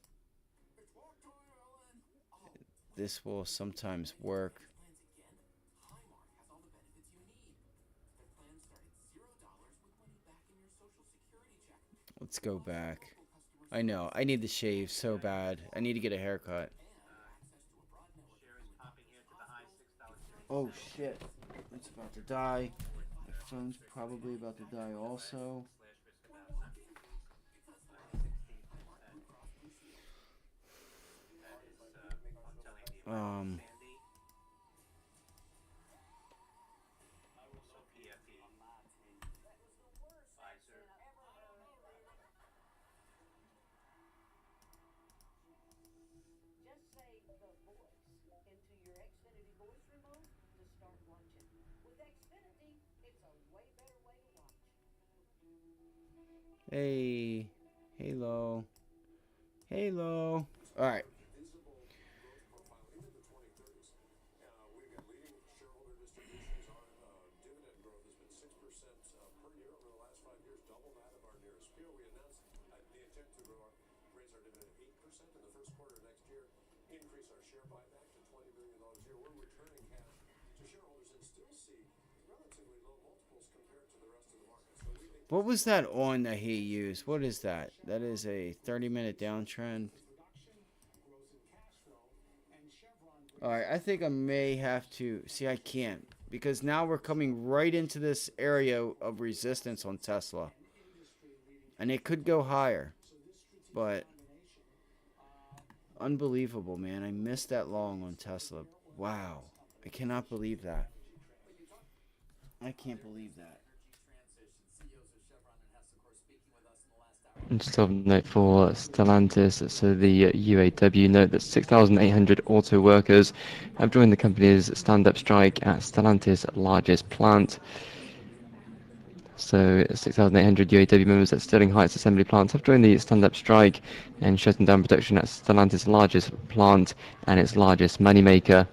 this will sometimes work. Let's go back. I know. I need to shave so bad. I need to get a haircut. Oh shit. It's about to die. My phone's probably about to die also. Just say the voice into your Xfinity voice remote to start watching. With Xfinity, it's a way better way to watch. Hey. Halo. Halo. Alright. What was that on that he used? What is that? That is a 30-minute downtrend. Alright, I think I may have to... See, I can't. Because now we're coming right into this area of resistance on Tesla. And it could go higher. But... unbelievable, man. I missed that long on Tesla. Wow. I cannot believe that. I can't believe that. Just a note for Stellantis. So the UAW note that 6,800 auto workers have joined the company's stand-up strike at Stellantis' largest plant. So 6,800 UAW members at Sterling Heights assembly plant have joined the stand-up strike and shutting down production at Stellantis' largest plant and its largest moneymaker.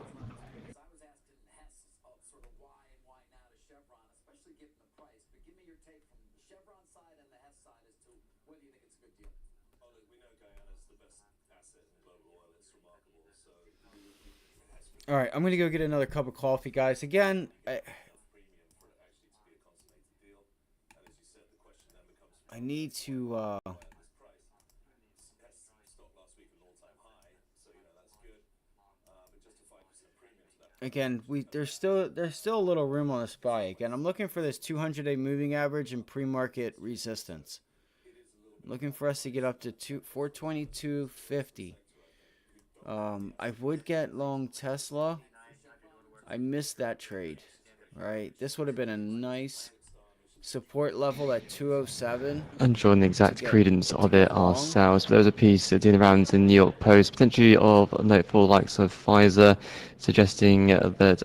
All right, I'm going to go get another cup of coffee, guys. Again, I need to again, there's still a little room on this buy. Again, I'm looking for this 200-day moving average and pre-market resistance. I'm looking for us to get up to 422.50. I would get long Tesla. I missed that trade. Right, this would have been a nice support level at 207. Unsure on the exact credence of it ourselves, but there was a piece doing the rounds in New York Post, potentially of note for likes of Pfizer, suggesting that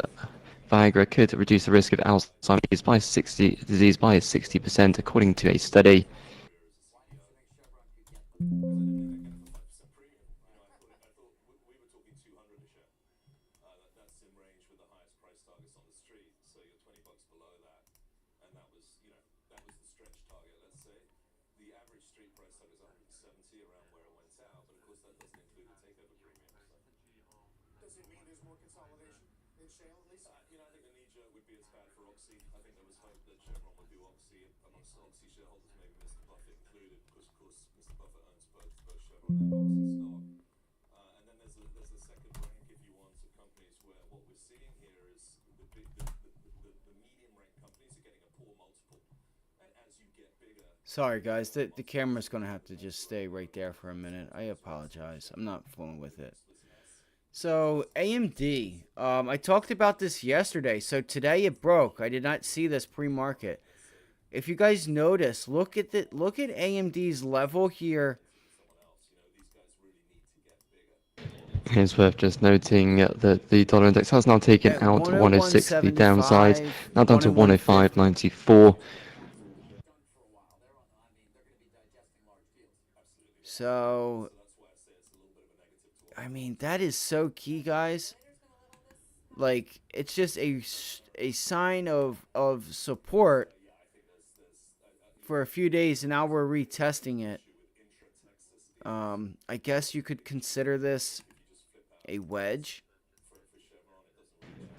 Viagra could reduce the risk of Alzheimer's disease by 60%, according to a study. Sorry, guys. The camera's going to have to just stay right there for a minute. I apologize. I'm not fooling with it. So, AMD. I talked about this yesterday. So, today it broke. I did not see this pre-market. If you guys notice, look at AMD's level here. It's worth just noting that the dollar index has now taken At out 106 for the downside, 101.75, now down to 101.50. 105.94. So, I mean, that is so key, guys. Like, it's just a sign of support for a few days, and now we're retesting it. I guess you could consider this a wedge.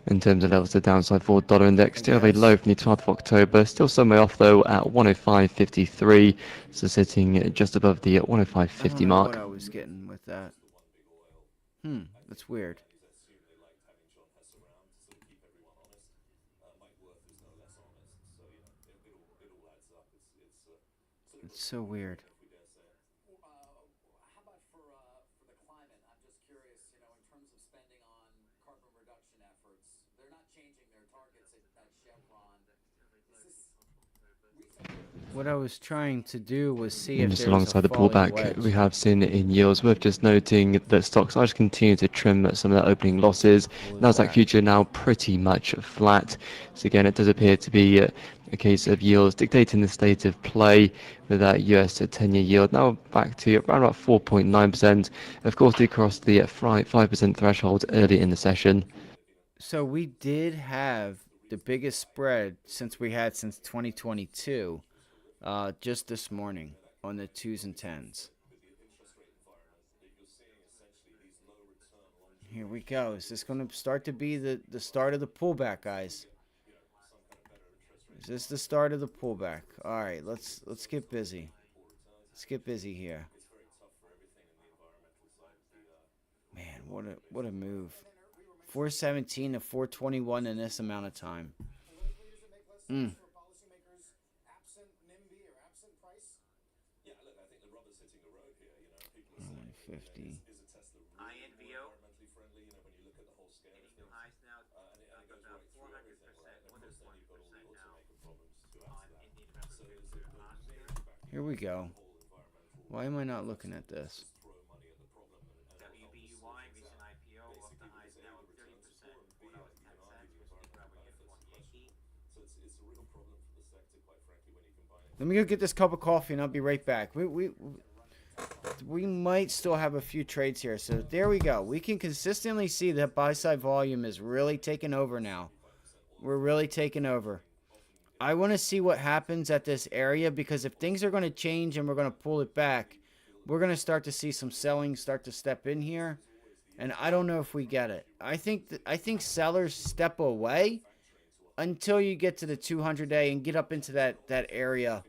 In terms of levels to downside for dollar index, still have a low from the 12th of October, still some way off though at 105.53, so sitting just above the I don't 105.50 know mark. what I was getting with that. That's weird. It's so weird. How about for the climate? I'm just curious, in terms of spending on carbon reduction efforts, they're not changing their targets at Chevron. What I was trying to do was see And if just there was alongside a the falling pullback wedge. we have seen in yields, worth just noting that stocks are just continuing to trim some of their opening losses. Nasdaq future now pretty much flat. So again, it does appear to be a case of yields dictating the state of play, with that US 10-year yield now back to around about 4.9%. Of course, we crossed the 5% threshold early in the session. So we did have the biggest spread since 2022, just this morning on the 2s and 10s. Here we go. Is this going to start to be the start of the pullback, guys? Is this the start of the pullback? All right, let's get busy. Let's get busy here. Man, what a move. 417 to 421 in this amount of time. Mm. 150. Here we go. Why am I not looking at this? Let me go get this cup of coffee and I'll be right back. We might still have a few trades here. So there we go. We can consistently see that buy side volume is really taking over now. We're really taking over. I want to see what happens at this area, because if things are going to change and we're going to pull it back, we're going to start to see some selling start to step in here. And I don't know if we get it. I think sellers step away until you get to the 200-day and get up into that area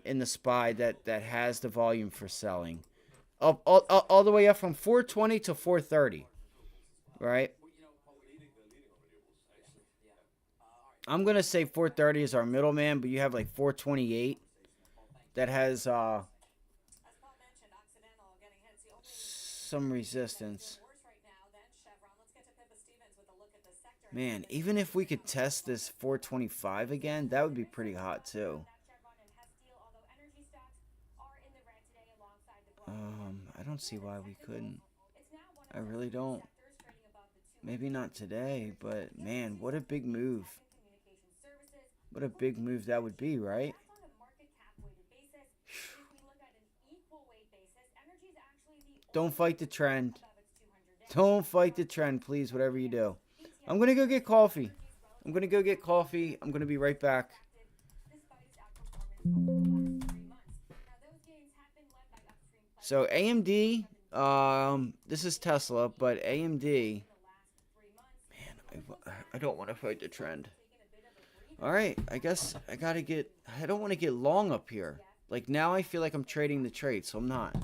in the SPY that has the volume for selling. All the way up from 420 to 430. Right? I'm going to say 430 is our middleman, but you have like 428 that has some resistance. Man, even if we could test this 425 again, that would be pretty hot too. I don't see why we couldn't. I really don't. Maybe not today, but man, what a big move. What a big move that would be, right? Don't fight the trend. Don't fight the trend, please, whatever you do. I'm going to go get coffee. I'm going to be right back. So AMD, this is Tesla, but AMD, man, I don't want to fight the trend. All right, I guess I don't want to get long up here. Like, now I feel like I'm trading the trade, so I'm not.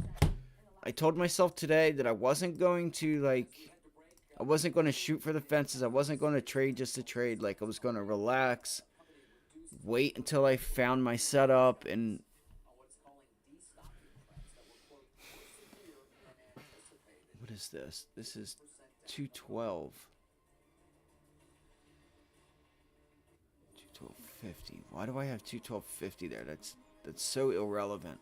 I told myself today that I wasn't going to, like, I wasn't going to shoot for the fences. I wasn't going to trade just to trade. Like, I was going to relax, wait until I found my setup, and what is this? This is 212. 212.50. Why do I have 212.50 there? That's so irrelevant.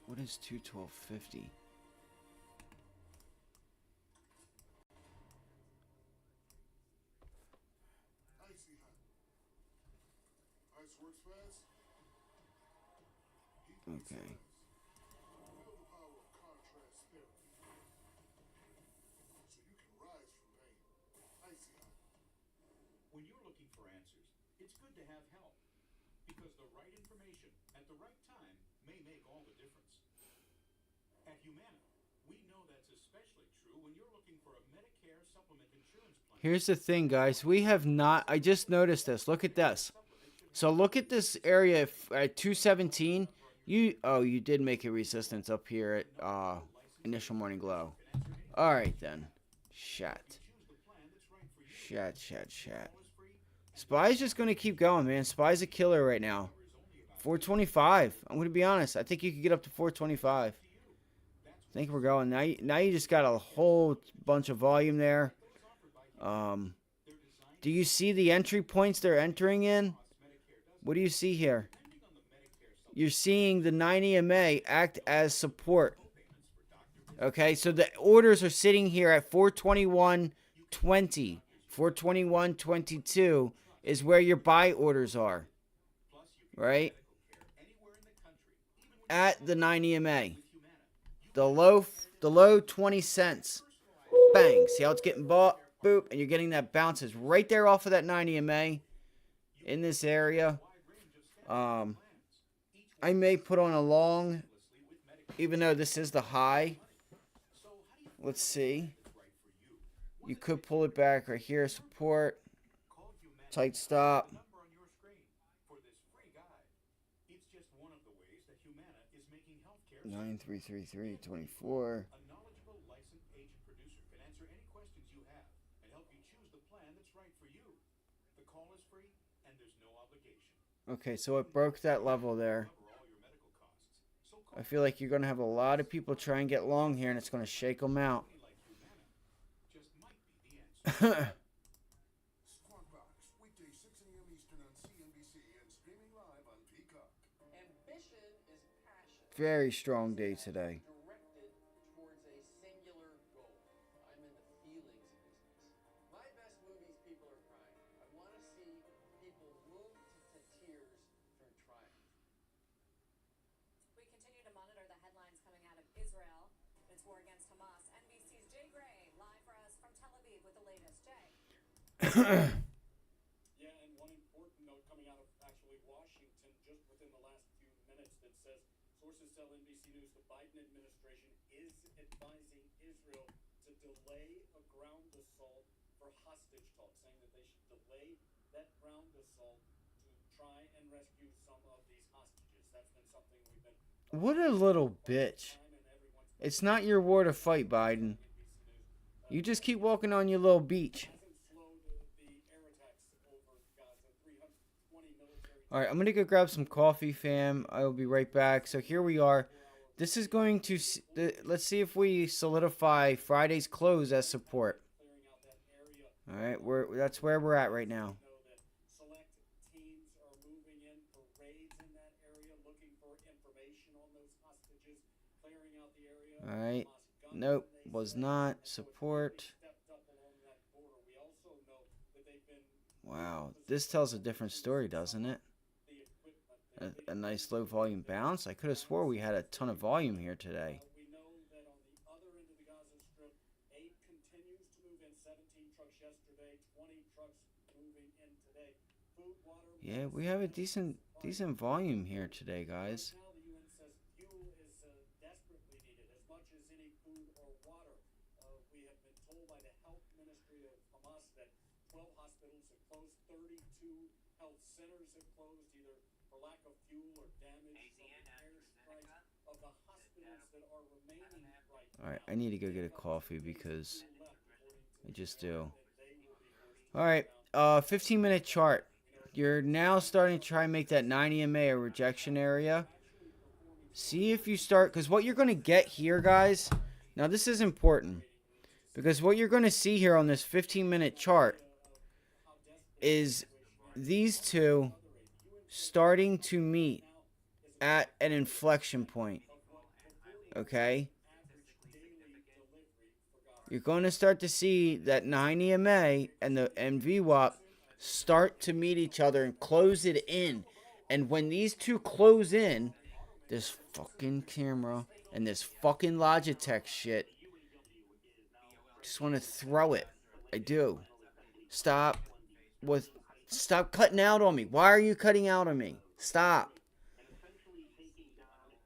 What is 212.50? Okay. When you're looking for answers, it's good to have help. Because the right information at the right time may make all the difference. At Humana, we know that's especially true when you're looking for a Medicare supplement insurance plan. Here's the thing, guys. We have not. I just noticed this. Look at this. So look at this area at 217. You did make a resistance up here at Initial Morning Glow. All right then. Shat. Spy's just gonna keep going, man. Spy's a killer right now. 425. I'm gonna be honest. I think you could get up to 425. I think we're going now. You just got a whole bunch of volume there. Do you see the entry points they're entering in? What do you see here? You're seeing the 9 EMA act as support. Okay, so the orders are sitting here at 421.20. 421.22 is where your buy orders are. Right? At the 9 EMA. The low 20 cents. Bang. See how it's getting bought? Boop. And you're getting that bounces right there off of that 9 EMA in this area. I may put on a long, even though this is the high. Let's see. You could pull it back right here. Support. Tight stop. 9333.24. Okay, so it broke that level there. I feel like you're going to have a lot of people try and get long here, and it's going to shake them out. Squawk Box, weekday 6 a.m. Eastern on CNBC and streaming live on Peacock. Ambition is passion. Very strong day today. Directed towards a singular goal. I'm in the feelings business. My best movies, people are crying. I want to see people moved to tears through triumph. We continue to monitor the headlines coming out of Israel and its war against Hamas. NBC's Jay Gray live for us from Tel Aviv with the latest. Jay. Yeah, and one important note coming out of actually Washington just within the last few minutes that says sources tell NBC News the Biden administration is advising Israel to delay a ground assault for hostage talks, saying that they should delay that ground assault to try and rescue some of these hostages. That's been something we've been What a little bitch. It's not your war to fight, Biden. You just keep walking on your little beach. All right, I'm going to go grab some coffee, fam. I will be right back. So here we are. This is going to... Let's see if we solidify Friday's close as support. All right, that's where we're at right now. All right. Nope, was not. Support. Wow, this tells a different story, doesn't it? A nice low volume bounce. I could have swore we had a ton of volume here today. We know that on the other end of the Gaza Strip, 8 continues to move in. 17 trucks yesterday, 20 trucks moving in today. Food, water. Yeah, we have a decent volume here today, guys. Now the UN says fuel is desperately needed, as much as any food or water. We have been told by the health ministry of Hamas that 12 hospitals have closed, 32 health centers have closed, either for lack of fuel or damage from an airstrike. A the hospitals that are remaining right All right, I need to go get a coffee because I just do. All right, 15-minute chart. You're now starting to try and make that 90 MA a rejection area. See if you start, because what you're going to get here, guys, now this is important, because what you're going to see here on this 15-minute chart is these two starting to meet at an inflection point. Okay? You're going to start to see that 90 MA and the VWAP start to meet each other and close it in. And when these two close in, this fucking camera and this fucking Logitech shit, just want to throw it. I do. Stop cutting out on me. Why are you cutting out on me? Stop.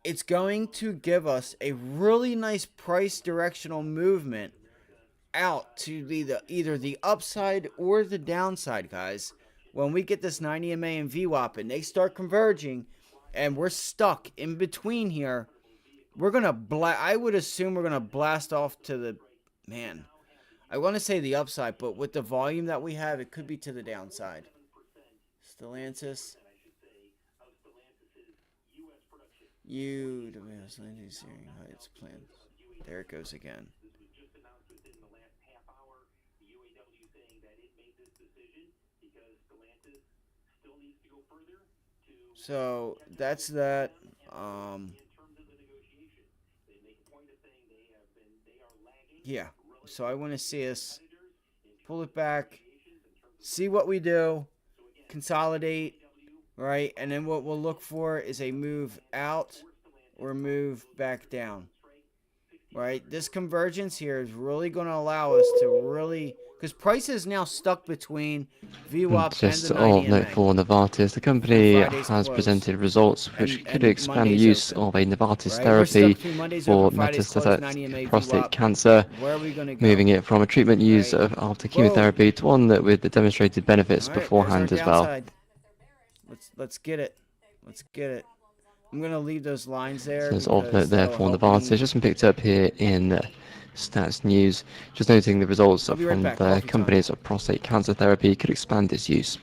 It's going to give us a really nice price directional movement out to be either the upside or the downside, guys. When we get this 90 MA and VWAP and they start converging and we're stuck in between here, we're going to I would assume we're going to blast off to the, man, I want to say the upside, but with the volume that we have, it could be to the downside. Stellantis. Heights plans. There it goes again. So that's that. Yeah. So I want to see us pull it back, see what we do, consolidate, right? And then what we'll look for is a move out or move back down, right? This convergence here is really going to allow us to really, because price is now stuck between VWAP Just and the of 90 note MA. for Novartis, the company Friday's has close. presented results which And could expand the Monday's use open. of a Novartis Right? We're stuck therapy between Monday's for open, Friday's closed, 90 MA metastatic prostate VWAP. cancer, Where are we going to go? moving it from a treatment use Right. after Whoa. chemotherapy to one that with the demonstrated benefits All right, there's beforehand our as well. downside. Let's get it. Let's get it. I'm gonna leave those lines there. So it's of because note there that'll for help Novartis. me. Just been picked up here in Stats News. Just noting the results I'll be right from back. the Coffee time. company's prostate cancer therapy could expand its use.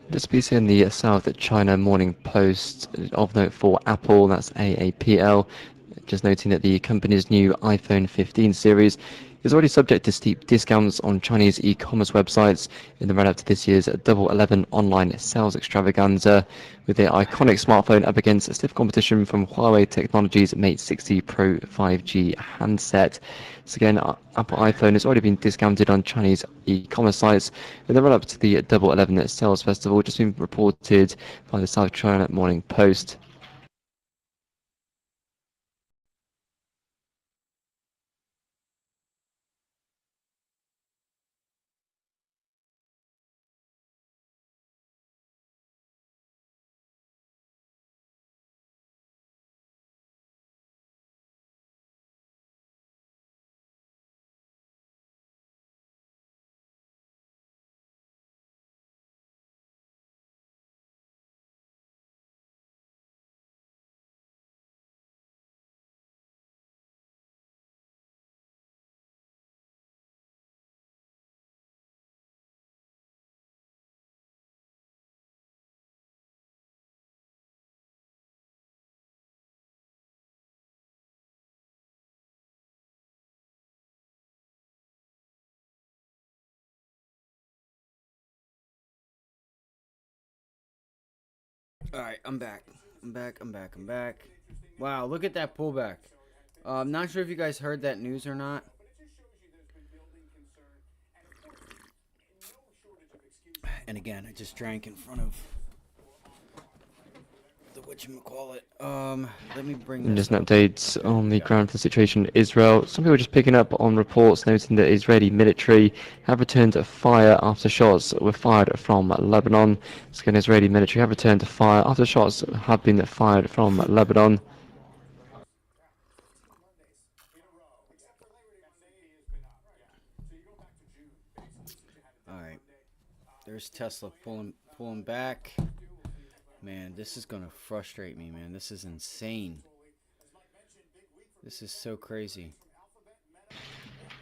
This piece in the South China Morning Post of note for Apple, that's AAPL, just noting that the company's new iPhone 15 series is already subject to steep discounts on Chinese e-commerce websites in the run-up to this year's Double 11 online sales extravaganza, with the iconic smartphone up against stiff competition from Huawei Technologies' Mate 60 Pro 5G handset. So again, Apple iPhone has already been discounted on Chinese e-commerce sites in the run-up to the Double 11 sales festival, just been reported by the South China Morning Post. All right, I'm back. I'm back. Wow, look at that pullback. I'm not sure if you guys heard that news or not. And again, I just drank in front of the whatchamacallit. Let me bring And this just an up. update on the ground for the situation in Israel. Some people are just picking up on reports noting that Israeli military have returned to fire after shots were fired from Lebanon. So again, Israeli military have returned to fire after shots have been fired from Lebanon. All right, there's Tesla pulling back. Man, this is gonna frustrate me, man. This is insane. This is so crazy.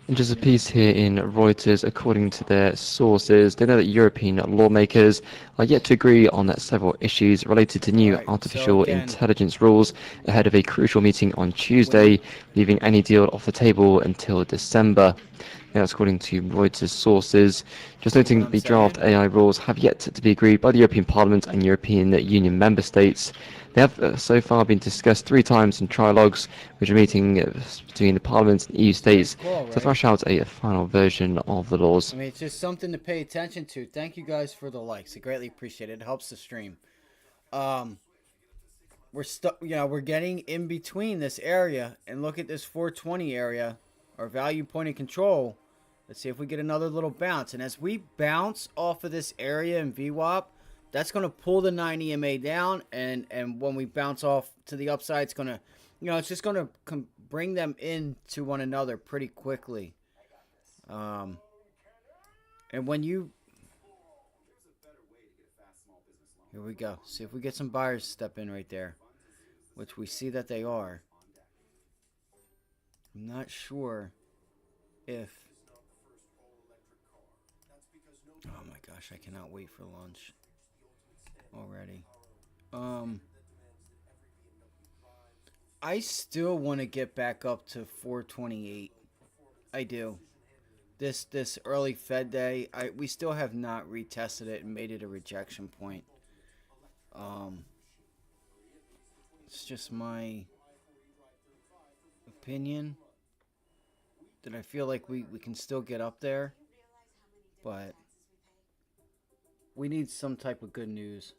And just a piece here in Reuters, according to their sources, they know that European lawmakers are yet to agree on several issues related to new Alright, so artificial again- intelligence rules ahead of a crucial meeting on Tuesday, leaving any deal off the table until December. That's according to Reuters sources. Just noting what that the I'm draft saying? AI rules have yet to be agreed by the European Parliament and European Union member states. They have so far been discussed 3 times in trilogues, which are meeting between the Parliament and EU states Cool, to right? thrash out a final version of the laws. I mean, it's just something to pay attention to. Thank you guys for the likes. I greatly appreciate it. It helps the stream. We're stuck. You know, we're getting in between this area, and look at this 420 area, our value point of control. Let's see if we get another little bounce. And as we bounce off of this area in VWAP, that's going to pull the 9 EMA down. And when we bounce off to the upside, it's going to, it's just going to bring them into one another pretty quickly. And when you, here we go. See if we get some buyers step in right there, which we see that they are. I'm not sure if, oh my gosh, I cannot wait for lunch already. I still want to get back up to 428. I do. This early Fed day, we still have not retested it and made it a rejection point. It's just my opinion that I feel like we can still get up there, but we need some type of good news.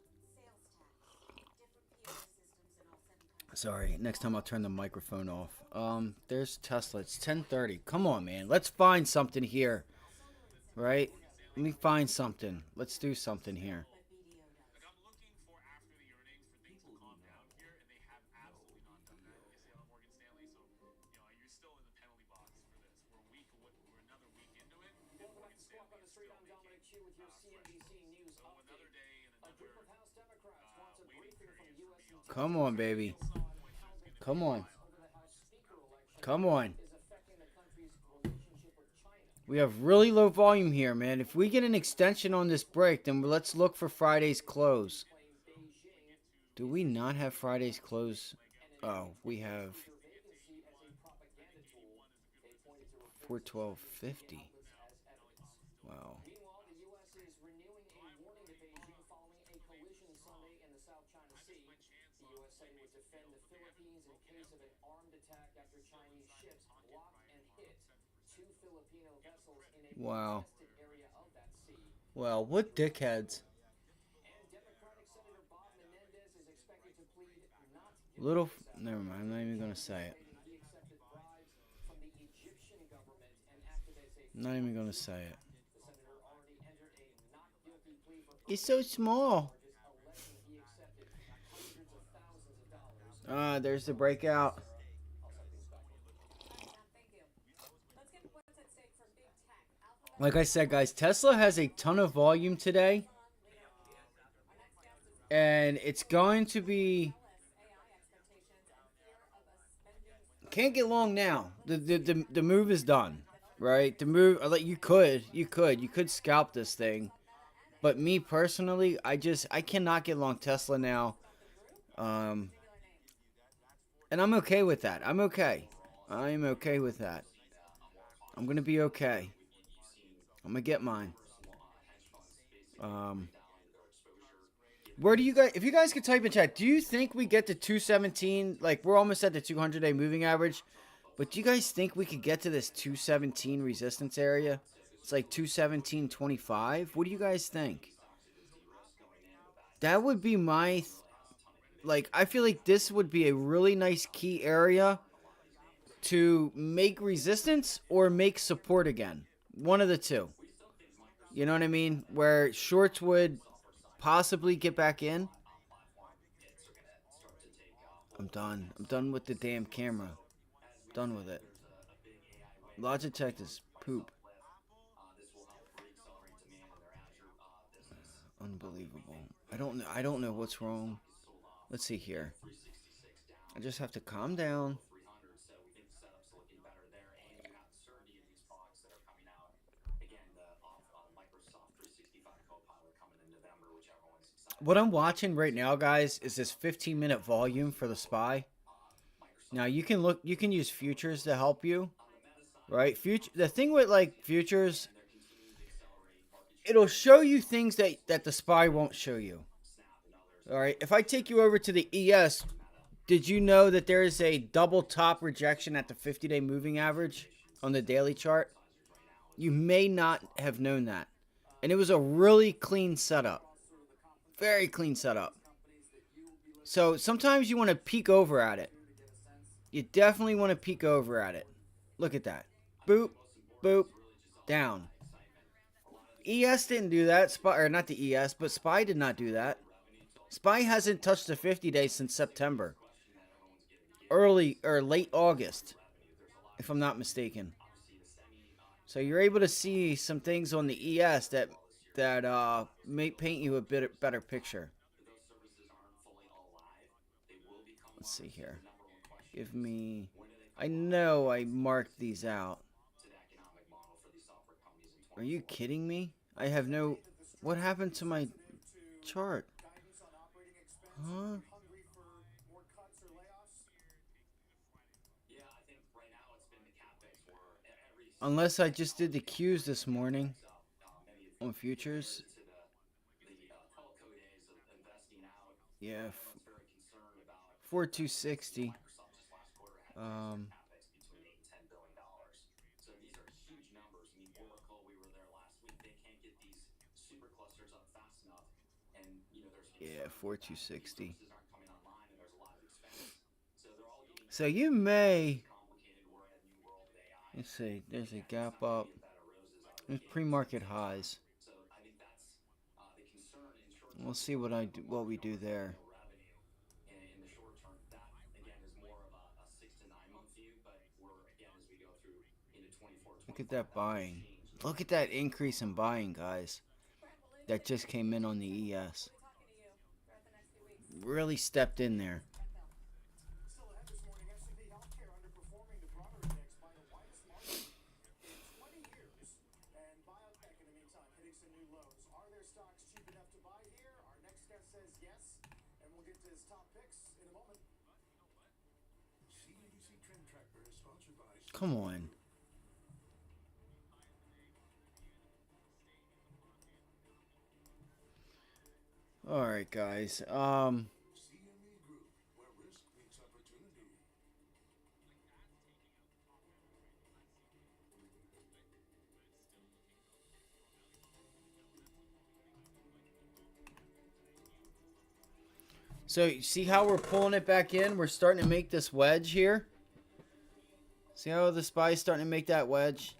Sorry, next time I'll turn the microphone off. There's Tesla. It's 10:30. Come on, man. Let's find something here. Right? Let me find something. Let's do something here. Come on, baby. Come on. Come on. We have really low volume here, man. If we get an extension on this break, then let's look for Friday's close. Do we not have Friday's close? Oh, we have 412.50. Wow. Wow. Well, what dickheads. Little, never mind, I'm not even going to say it. I'm not even going to say it. It's so small. There's the breakout. Like I said, guys, Tesla has a ton of volume today. And it's going to be... Can't get long now. The move is done. Right? The move... You could scalp this thing. But me personally, I cannot get long Tesla now. And I'm okay with that. I'm okay. I'm okay with that. I'm going to be okay. I'm going to get mine. Where do you guys, if you guys could type in chat, do you think we get to 217? Like, we're almost at the 200-day moving average, but do you guys think we could get to this 217 resistance area? It's like 217.25. What do you guys think? That would be my, like, I feel like this would be a really nice key area to make resistance or make support again. One of the two. You know what I mean? Where shorts would possibly get back in. I'm done. I'm done with the damn camera. Done with it. Logitech is poop. Unbelievable. I don't know what's wrong. Let's see here. I just have to calm down. What I'm watching right now, guys, is this 15-minute volume for the SPY. Now you can use futures to help you, right? The thing with like futures, it'll show you things that the SPY won't show you. All right, if I take you over to the ES, did you know that there is a double top rejection at the 50-day moving average on the daily chart? You may not have known that. And it was a really clean setup. Very clean setup. So sometimes you want to peek over at it. You definitely want to peek over at it. Look at that. Boop, boop, down. ES didn't do that. SPY, or not the ES, but SPY did not do that. SPY hasn't touched the 50 days since September. Early or late August, if I'm not mistaken. So you're able to see some things on the ES that may paint you a bit better picture. Let's see here. Give me... I know I marked these out. Are you kidding me? I have no... What happened to my chart? Huh? Unless I just did the Qs this morning on futures. Yeah. 4260. Yeah, 4260. So you may... Let's see. There's a gap up. There's pre-market highs. We'll see what we do there. Look at that buying. Look at that increase in buying, guys. That just came in on the ES. Really stepped in there. Come on. All right, guys. So, see how we're pulling it back in? We're starting to make this wedge here. See how the SPY's starting to make that wedge?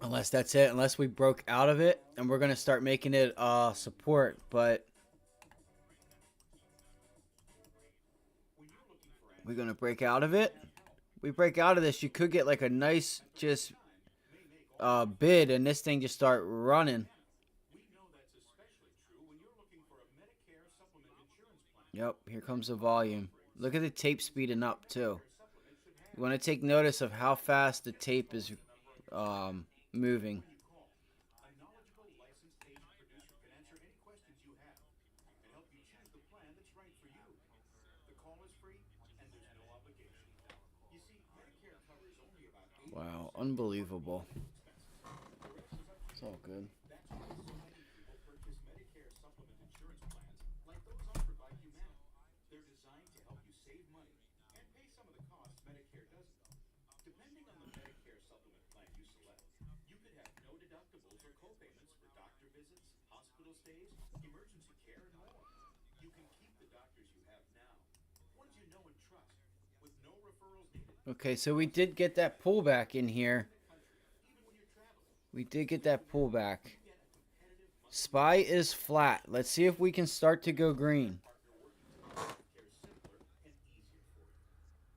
Unless that's it. Unless we broke out of it. And we're going to start making it support. But we're going to break out of it. We break out of this. You could get like a nice just bid. And this thing just start running. Yep, here comes the volume. Look at the tape speeding up, too. You want to take notice of how fast the tape is moving. Wow, unbelievable. all good. That's why so many people purchase Medicare supplement insurance plans like those offered by Humana. They're designed to help you save money and pay some of the costs Medicare doesn't. Depending on the Medicare supplement plan you select, you could have no deductibles or copayments for doctor visits, hospital stays, emergency care, and more. You can keep the doctors you have now, ones you know and trust, with no referrals needed. Okay, so we did get that pullback in here. We did get that pullback. SPY is flat. Let's see if we can start to go green.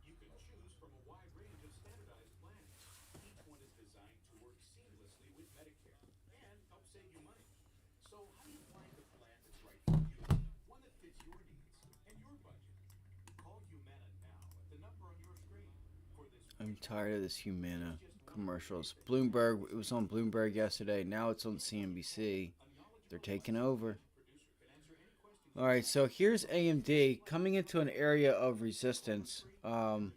You can choose from a wide range of standardized plans. Each one is designed to work seamlessly with Medicare and help save you money. So how do you find the plan that's right for you? One that fits your needs and your budget. Call Humana now at the number on your screen for this. I'm tired of this Humana commercials. Bloomberg, it was on Bloomberg yesterday. Now it's on CNBC. They're taking over. All right, so here's AMD coming into an area of resistance. I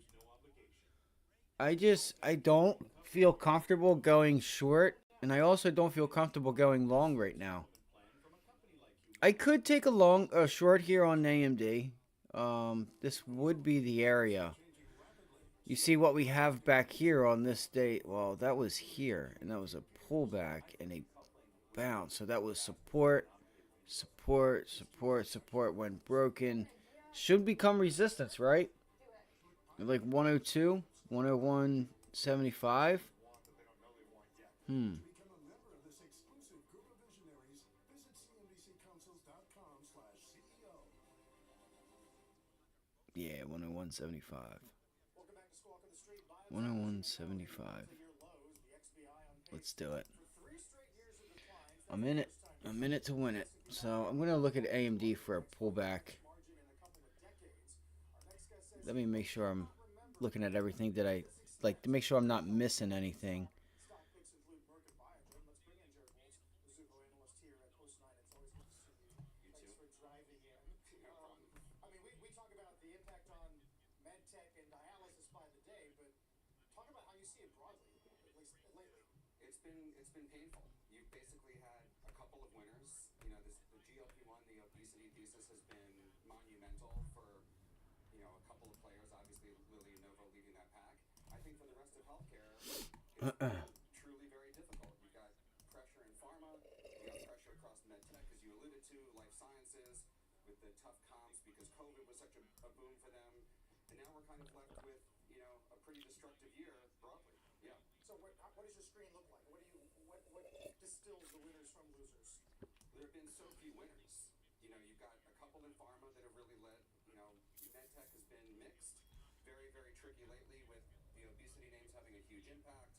don't feel comfortable going short, and I also don't feel comfortable going long right now. I could take a short here on AMD. This would be the area. You see what we have back here on this day. Well, that was here, and that was a pullback and a bounce. So that was support, support, support, support. When broken, should become resistance, right? Like 102, 101.75. Become a member of this exclusive group of visionaries. Visit cnbccouncils.com/CEO. Yeah, 101.75. 101.75. Let's do it. I'm in it. I'm in it to win it. So I'm going to look at AMD for a pullback. Let me make sure I'm looking at everything that I like to make sure I'm not missing anything. We talk about the impact on med tech and dialysis by the day, but talk about how you see it broadly, at least lately. It's been painful. You've basically had a couple of winners. You know, the GLP-1, the obesity thesis has been monumental for, you know, a couple of players. Obviously, Lilly and Novo leading that pack. I think for the rest of healthcare, it's truly very difficult. You've got pressure in pharma. You got pressure across med tech, as you alluded to, life sciences, with the tough comps because COVID was such a boom for them. And now we're kind of left with, you know, a pretty destructive year broadly. Yeah. So what does your screen look like? What distills the winners from losers? There have been so few winners. You know, you've got a couple in pharma that have really led. You know, medtech has been mixed, very, very tricky lately with the obesity names having a huge impact.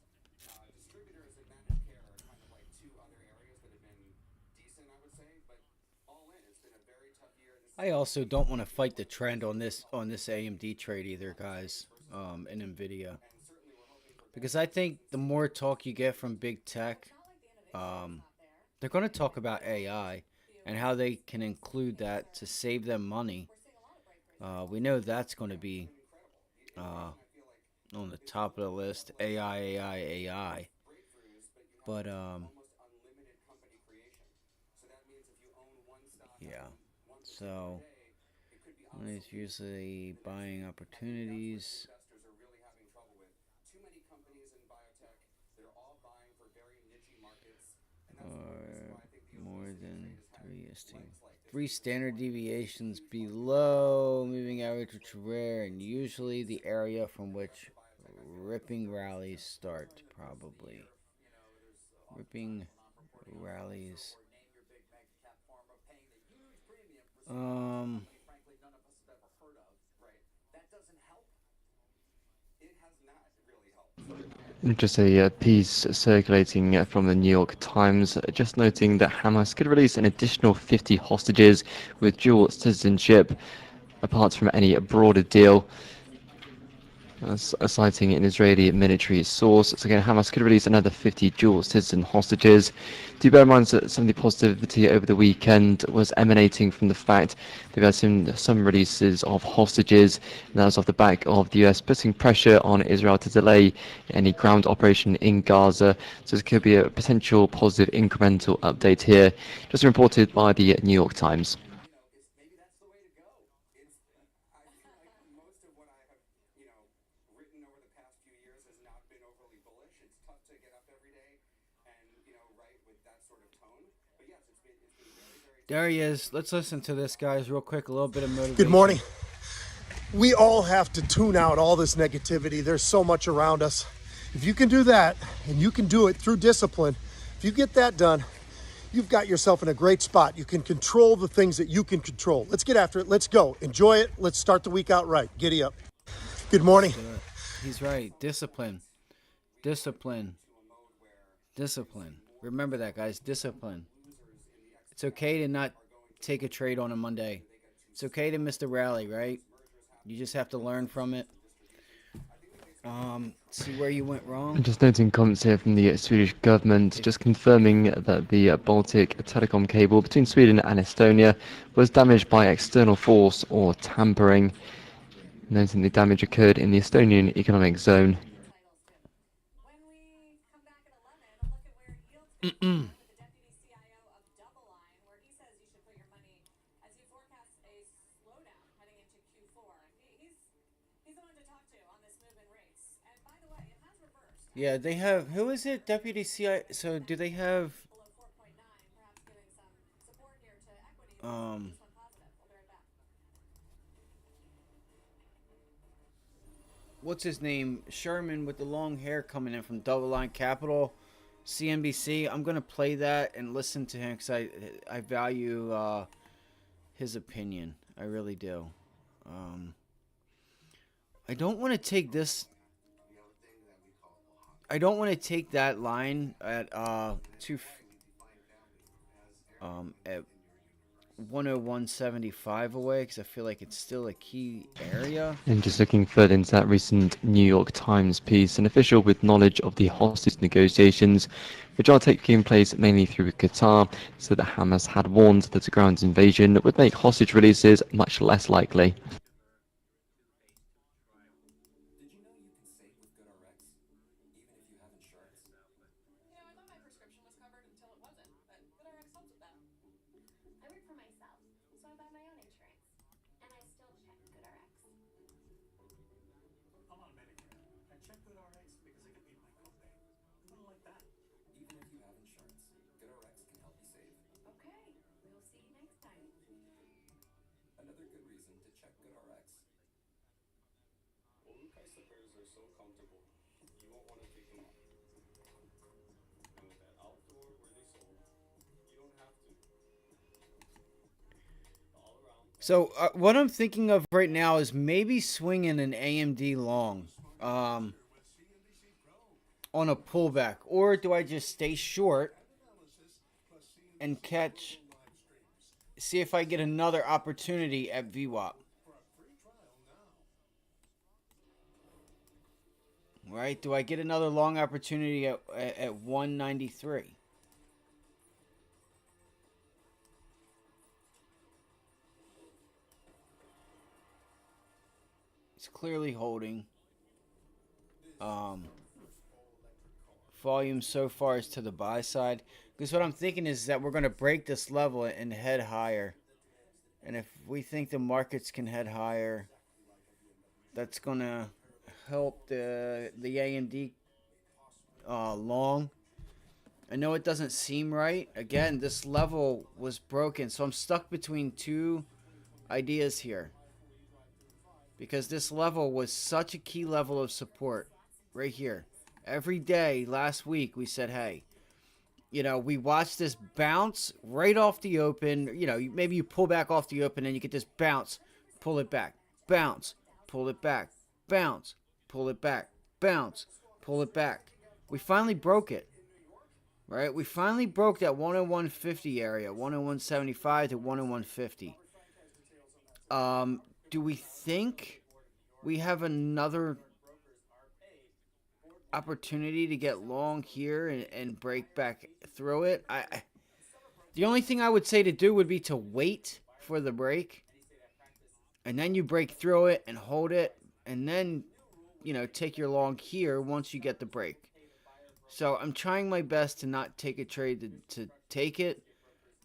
Distributors and managed care are kind of like two other areas that have been decent, I would say, but all in, it's been a very tough year. I also don't want to fight the trend on this AMD trade either, guys, in NVIDIA. Because I think the more talk you get from big tech, they're going to talk about AI and how they can include that to save them money. We know that's going to be on the top of the list, AI. But, yeah. So, it's usually buying opportunities. More than 3 standard deviations below moving average, which are rare, and usually the area from which ripping rallies start, probably. Ripping rallies. Just a piece circulating from the New York Times, just noting that Hamas could release an additional 50 hostages with dual citizenship, apart from any broader deal. Citing an Israeli military source. So again, Hamas could release another 50 dual citizen hostages. Do bear in mind that some of the positivity over the weekend was emanating from the fact they've had some releases of hostages, and that was off the back of the US putting pressure on Israel to delay any ground operation in Gaza. So this could be a potential positive incremental update here, just reported by the New York Times. Maybe that's the way to go. I feel like most of what I have, written over the past few years has not been overly bullish. It's tough to get up every day and, write with that sort of tone. But yes, it's been very, very. There he is. Let's listen to this, guys, real quick. A little bit of motivation. Good morning. We all have to tune out all this negativity. There's so much around us. If you can do that, and you can do it through discipline, if you get that done, you've got yourself in a great spot. You can control the things that you can control. Let's get after it. Let's go. Enjoy it. Let's start the week out right. Giddy up. Good morning. He's right. Discipline. Discipline. Discipline. Remember that, guys. Discipline. It's okay to not take a trade on a Monday. It's okay to miss the rally, right? You just have to learn from it. See where you went wrong. Just noting comments here from the Swedish government, just confirming that the Baltic telecom cable between Sweden and Estonia was damaged by external force or tampering. Noting the damage occurred in the Estonian economic zone. When we come back at 11, look at where yields with the deputy CIO of DoubleLine, where he says you should put your money as he forecasts a slowdown heading into Q4. He's the one to talk to on this move in rates. And by the way, it has reversed. Yeah, they have. Who is it? Deputy CI. So do they have? Below 4.9, perhaps giving some support here to equities. This one positive. We'll be right back. What's his name? Sherman with the long hair coming in from Double Line Capital, CNBC. I'm gonna play that and listen to him because I value his opinion. I really do. I don't want to take this. I don't want to take that line at at 101.75 away because I feel like it's still a key area. And just looking further into that recent New York Times piece, an official with knowledge of the hostage negotiations, which are taking place mainly through Qatar, said that Hamas had warned that a ground invasion would make hostage releases much less likely. Did you know you can save with GoodRx, even if you have insurance? I thought my prescription was covered until it wasn't, but GoodRx helps with that. I work for myself, so I buy my own insurance. And I still check GoodRx. I'm on Medicare. I check GoodRx because it can meet my copay. I'm gonna like that. Even if you have insurance, GoodRx can help you save. Okay, we'll see you next time. Another good reason to check GoodRx. Well, Kaiser bears are so comfortable. You won't want to take them off. And with that outdoor where they sold, you don't have to. All around. So what I'm thinking of right now is maybe swinging an AMD long on a pullback, or do I just stay short and catch? See if I get another opportunity at VWAP. Right? Do I get another long opportunity at 193? It's clearly holding. Volume so far is to the buy side. Because what I'm thinking is that we're going to break this level and head higher. And if we think the markets can head higher, that's going to help the AMD long. I know it doesn't seem right. Again, this level was broken. So I'm stuck between two ideas here. Because this level was such a key level of support right here. Every day last week we said, hey, we watched this bounce right off the open. Maybe you pull back off the open and you get this bounce, pull it back, bounce, pull it back, bounce, pull it back, bounce, pull it back. We finally broke it, right? We finally broke that 101.50 area, 101.75 to 101.50. Do we think we have another opportunity to get long here and break back through it. The only thing I would say to do would be to wait for the break, and then you break through it and hold it, and then, you know, take your long here once you get the break. So I'm trying my best to not take a trade to take it,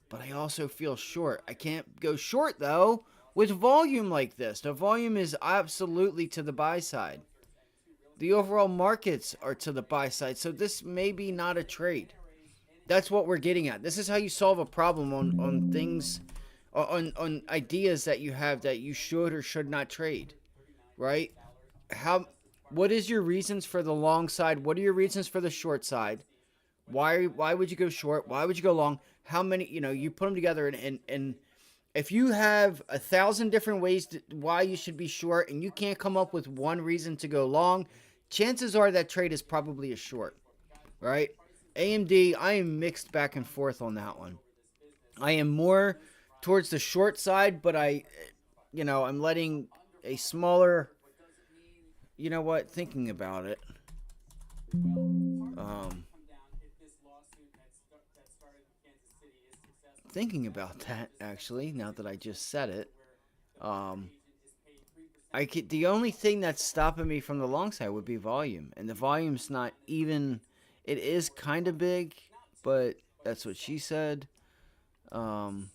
but I also feel short. I can't go short, though, with volume like this. The volume is absolutely to the buy side. The overall markets are to the buy side, so this may be not a trade. That's what we're getting at. This is how you solve a problem on things, on ideas that you have that you should or should not trade, right? What is your reasons for the long side? What are your reasons for the short side? Why would you go short? Why would you go long? How many, you know, you put them together, and if you have 1,000 different ways why you should be short and you can't come up with one reason to go long, chances are that trade is probably a short, right? AMD, I am mixed back and forth on that one. I am more towards the short side, but I'm letting a smaller, you know what, thinking about it. Thinking about that, actually, now that I just said it. The only thing that's stopping me from the long side would be volume. And the volume's not even, it is kind of big, but that's what she said. And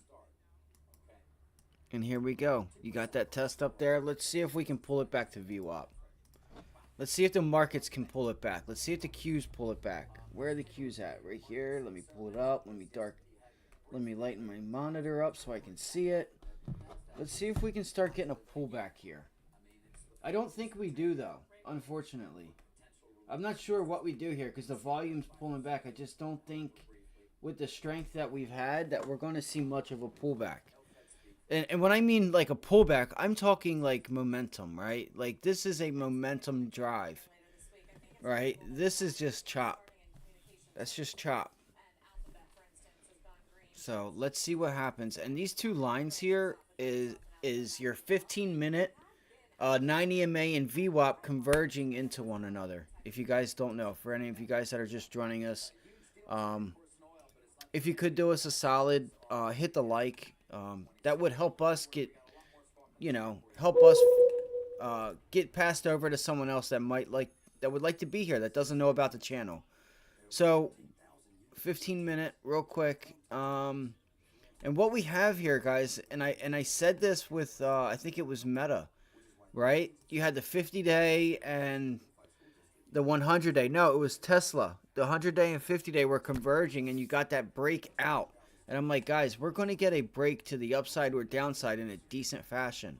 here we go. You got that test up there. Let's see if we can pull it back to VWAP. Let's see if the markets can pull it back. Let's see if the Qs pull it back. Where are the Qs at? Right here. Let me pull it up. Let me lighten my monitor up so I can see it. Let's see if we can start getting a pullback here. I don't think we do, though, unfortunately. I'm not sure what we do here because the volume's pulling back. I just don't think with the strength that we've had that we're going to see much of a pullback. And when I mean like a pullback, I'm talking like momentum, right? Like this is a momentum drive, right? This is just chop. That's just chop. So let's see what happens. And these two lines here is your 15-minute 9 EMA and VWAP converging into one another. If you guys don't know, for any of you guys that are just joining us, if you could do us a solid, hit the like. That would help us get, get passed over to someone else that would like to be here, that doesn't know about the channel. So 15-minute real quick. And what we have here, guys, and I said this with I think it was Meta, right? You had the 50-day and the 100-day. No, it was Tesla. The 100-day and 50-day were converging, and you got that break out. And I'm like, guys, we're going to get a break to the upside or downside in a decent fashion.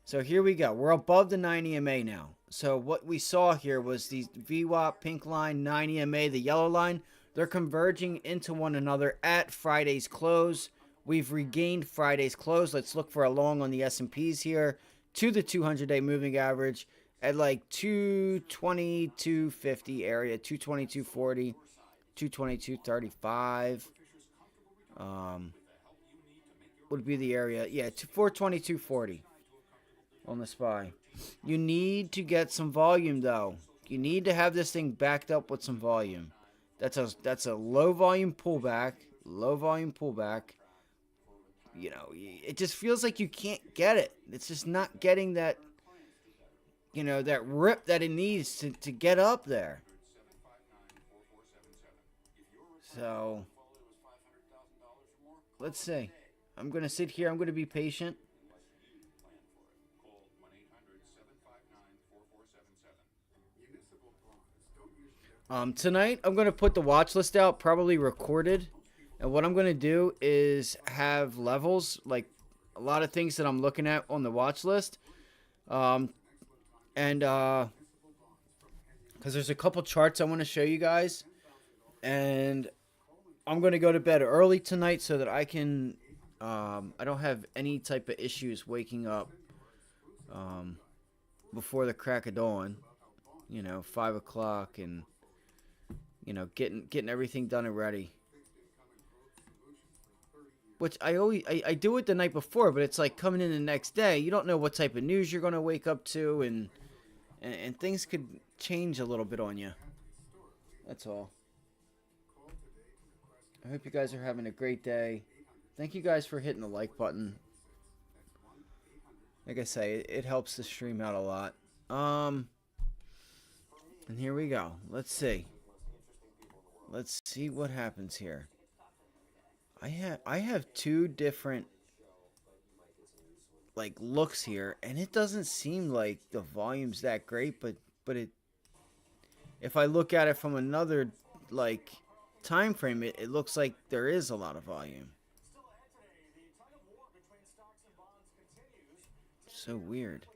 So here we go. We're above the 9 EMA now. So what we saw here was these VWAP, pink line, 9 EMA, the yellow line. They're converging into one another at Friday's close. We've regained Friday's close. Let's look for a long on the S&Ps here to the 200-day moving average at like 222.50 area, 222.40, 222.35. Would be the area. Yeah, 422.40 on the SPY. You need to get some volume, though. You need to have this thing backed up with some volume. That's a low volume pullback. Low volume pullback. You know, it just feels like you can't get it. It's just not getting that, that rip that it needs to get up there. So let's see. I'm going to sit here. I'm going to be patient. Tonight, I'm going to put the watch list out, probably recorded. And what I'm going to do is have levels, like a lot of things that I'm looking at on the watch list. Because there's a couple charts I want to show you guys. And I'm going to go to bed early tonight so that I can, I don't have any type of issues waking up before the crack of dawn, 5 o'clock, and, getting everything done and ready. Which I do it the night before, but it's like coming in the next day. You don't know what type of news you're going to wake up to, and things could change a little bit on you. That's all. I hope you guys are having a great day. Thank you guys for hitting the like button. Like I say, it helps the stream out a lot. And here we go. Let's see. Let's see what happens here. I have two different like looks here, and it doesn't seem like the volume's that great, but it, if I look at it from another like time frame, it looks like there is a lot of volume. So weird.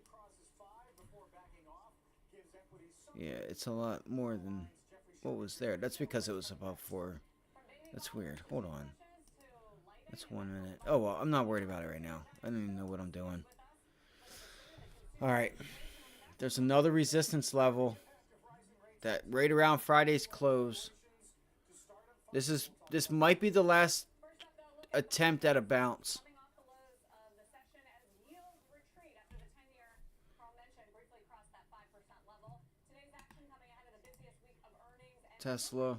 Yeah, it's a lot more than what was there. That's because it was above 4. That's weird. Hold on. That's 1 minute. Oh, well, I'm not worried about it right now. I don't even know what I'm doing. Alright. There's another resistance level that right around Friday's close. This might be the last attempt at a bounce. Tesla.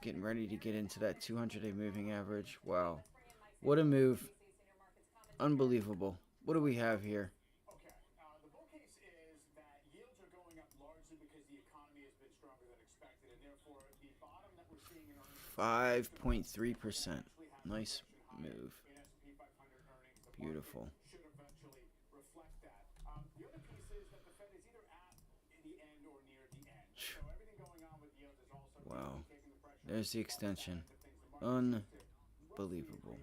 Getting ready to get into that 200-day moving average. Wow. What a move. Unbelievable. What do we have here? Okay, the bull case is that yields are going up largely because the economy has been stronger than expected, and therefore the bottom that we're seeing in earnings 5.3%. Nice move. in S&P 500 earnings, the Beautiful. should eventually reflect that. The other piece is that the Fed is either at the end or near the end. So everything going on with yields is also Wow. taking the pressure There's the extension. off the things. Unbelievable.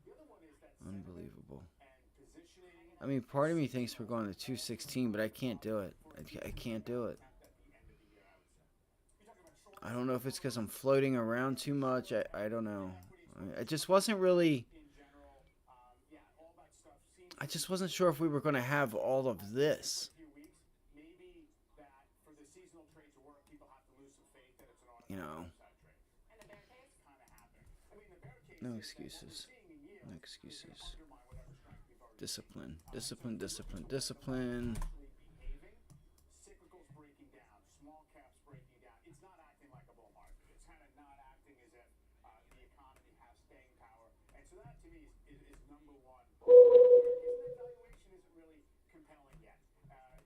The other one is that Unbelievable. and positioning I mean, part of me thinks we're going to 216, but I can't do it. I can't do it. I don't know if it's because I'm floating around too much. I don't know. I just wasn't really... I just wasn't sure if we were going to have all of this. maybe that for the seasonal trade to work, people have to lose some faith that it's an You know. kind of happening. I mean, the bear case No is that excuses. seeing in yields No excuses. undermine whatever strength we've already Discipline. Discipline, discipline, discipline. behaving. Cyclicals breaking down, small caps breaking down. It's not acting like a bull market. It's kind of not acting as if the economy has staying power. And so that to me is number one. That valuation isn't really compelling yet.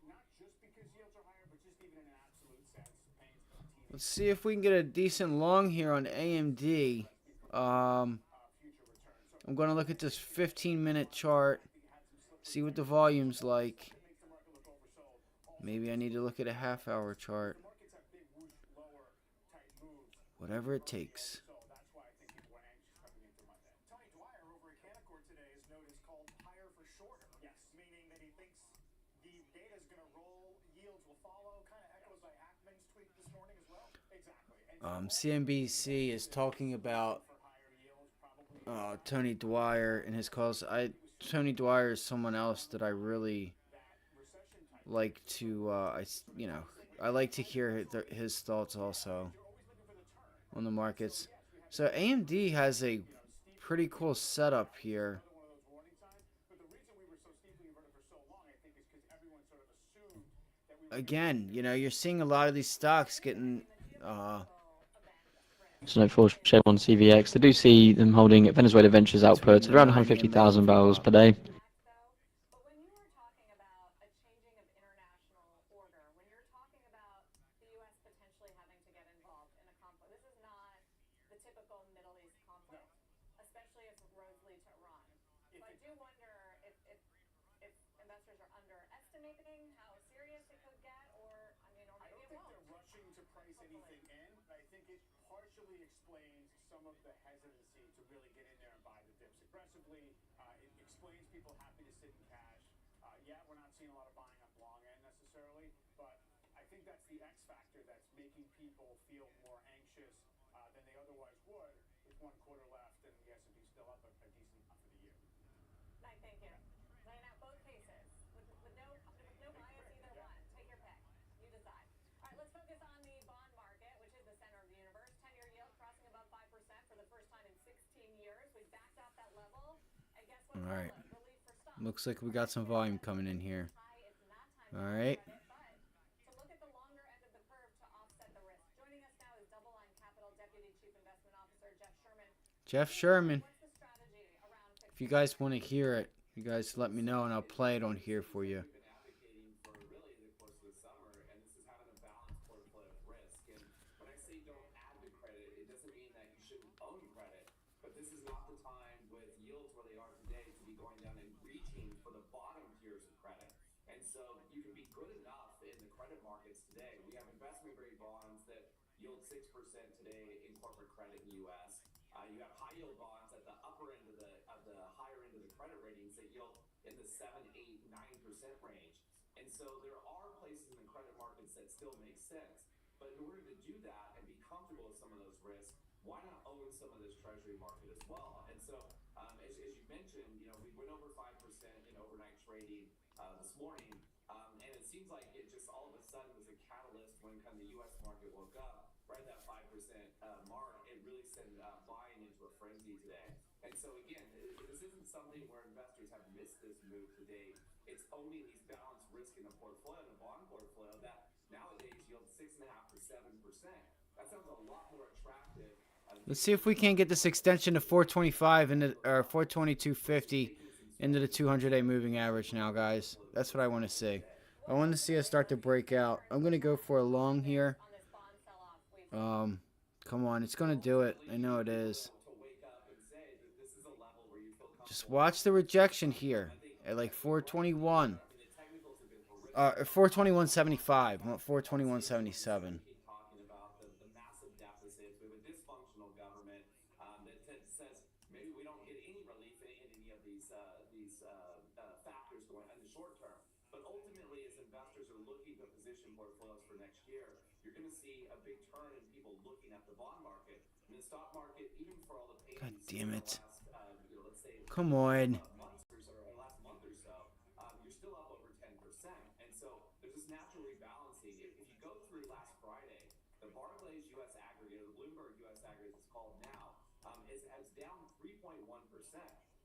Not just because yields are higher, but just even in an absolute sense. Let's see if we can get a decent long here on AMD. I'm going to look at this 15-minute chart, see what the volume's like. Maybe I need to look at a half-hour chart. Whatever it takes. Tony Dwyer over at Canaccord today has noted it's called higher for shorter. Yes. Meaning that he thinks the data is going to roll, yields will follow, kind of echoed by Ackman's tweet this morning as well. Exactly. And CNBC is talking about Tony Dwyer and his calls. Tony Dwyer is someone else that I really like to, I like to hear his thoughts also on the markets. So AMD has a pretty cool setup here. Again, you're seeing a lot of these stocks getting So no for share on CVX. They do see them holding Venezuela Ventures output at around 150,000 barrels per day. But when you are talking about a changing of international order, when you're talking about the U.S. potentially having to get involved in a conflict, this is not the typical Middle East conflict, especially if it roads lead to Iran. So I do wonder if investors are underestimating how serious it could get, or maybe it I don't won't. think they're rushing to price anything in. I think it partially explains some of the hesitancy to really get in there and buy the dips aggressively. It explains people happy to sit in cash. Yeah, we're not seeing a lot of buying up long end necessarily, but I think that's the X factor that's making people feel more anxious than they otherwise would with 1 quarter left and the S&P still up a decent amount for the year. Mike, thank you. Laying out both cases with no bias either one. Take your pick. You decide. All right, let's focus on the bond market, which is the center of the universe. 10-year yield crossing above 5% for the first time in 16 years. We backed off that level, and guess what? All right. Relief for stocks. Looks like we got some volume coming in here. High, it's not time All right. To look at the longer end of the curve to offset the risk. Joining us now is Double Line Capital Deputy Chief Investment Officer Jeff Sherman. Jeff Sherman. What's the strategy around If you guys want to hear it, you guys let me know and I'll play it on here for you. We've been advocating for really the course of the summer, and this is having a balanced portfolio of risk. And when I say don't add to credit, it doesn't mean that you shouldn't own credit, but this is not the time with yields where they are today to be going down and reaching for the bottom tiers of credit. And so you can be good enough in the credit markets today. We have investment grade bonds that yield 6% today in corporate credit in the U.S. You have high yield bonds at the upper end of the higher end of the credit ratings that yield in the 7, 8, 9% range. And so there are places in the credit markets that still make sense. But in order to do that and be comfortable with some of those risks, why not own some of this treasury market as well? And so, as you mentioned, we went over 5% in overnight trading this morning, and it seems like it just all of a sudden was a catalyst when kind of the U.S. market woke up, right at that 5% mark. It really sent buying into a frenzy today. And so again, this isn't something where investors have missed this move to date. It's owning these balanced risk in a portfolio, in a bond portfolio that nowadays yields 6.5 to 7%. That sounds a lot more attractive. Let's see if we can't get this extension to 425 into or 422.50 into the 200-day moving average now, guys. That's what I want to see. I want to see us start to break out. I'm going to go for a long here. Come on, it's going to do it. I know it is. Just watch the rejection here at like 421. 421.75. I want 421.77. Talking about the massive deficits. We have a dysfunctional government that says maybe we don't get any relief in any of these factors going in the short term. But ultimately, as investors are looking to position portfolios for next year, you're going to see a big turn in people looking at the bond market. And the stock market, even for all the pain God we've seen damn in it. the last, let's say, Come on. months or last month or so, you're still up over 10%. And so there's this natural rebalancing. If you go through last Friday, the Barclays U.S. aggregate, or the Bloomberg U.S. aggregate, it's called now, is down 3.1%.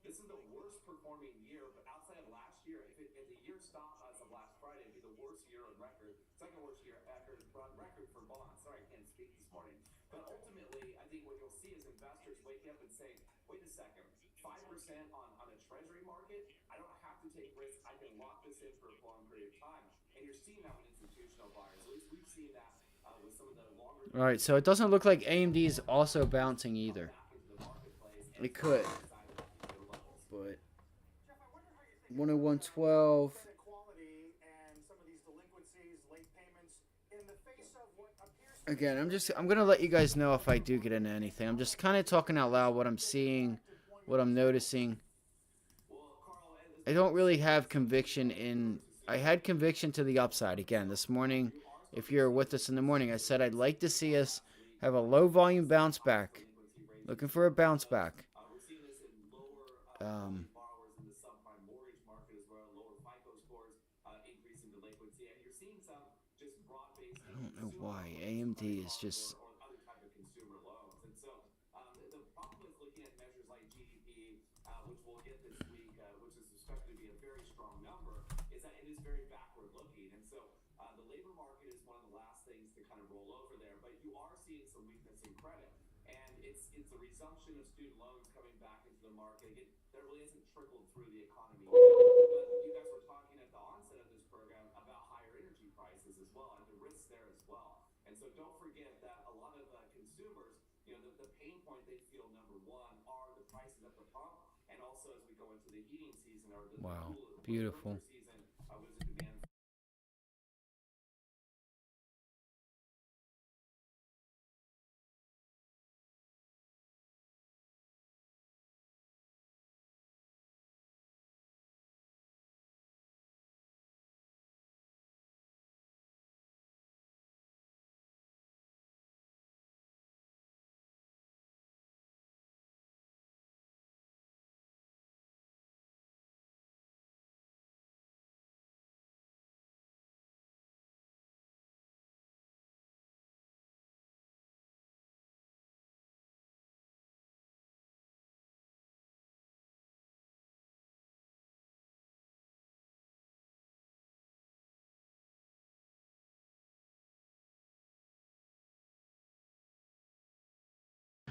This is the worst performing year, but outside of last year, if the year stopped as of last Friday, it'd be the worst year on record, second worst year on record for bonds. Sorry, I can't speak this morning. But ultimately, I think what you'll see is investors waking up and saying, wait a second, 5% on a treasury market, I don't have to take risks. I can lock this in for a long period of time. And you're seeing that with institutional buyers. At least we've seen that with some of the longer. All right, so it doesn't look like AMD is also bouncing either. It could, but 101.12. Credit quality and some of these delinquencies, late payments, in the face of what appears to Again, I'm gonna let you guys know if I do get into anything. I'm just kind of talking out loud what I'm seeing, what I'm noticing. I don't really have conviction in. I had conviction to the upside again this morning. If you're with us in the morning, I said I'd like to see us have a low volume bounce back. Looking for a bounce back. We're seeing this in lower borrowers in the subprime mortgage market as well, lower FICO scores, increasing delinquency, and you're seeing some just broad-based. I don't know why AMD is just. Or other type of consumer loans. And so the problem with looking at measures like GDP, which we'll get this week, which is expected to be a very strong number, is that it is very backward looking. And so the labor market is one of the last things to kind of roll over there, but you are seeing some weakness in credit. And it's the resumption of student loans coming back into the market. Again, that really hasn't trickled through the economy yet. But you guys were talking at the onset of this program about higher energy prices as well, and the risks there as well. And so don't forget that a lot of consumers, the pain point they feel, number one, are the prices at the pump, and also as we go into the heating season or the Wow, cooler beautiful. season,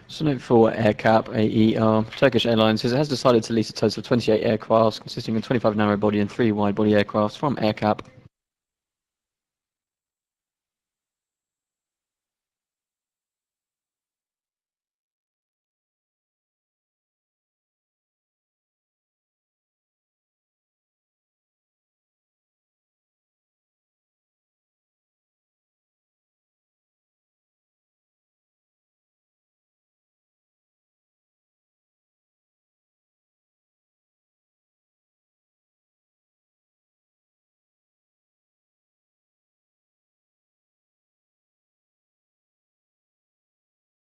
So note for AerCap, AER, Turkish Airlines has decided to lease a total of 28 aircraft, consisting of 25 narrow-body and 3 wide-body aircraft from AerCap.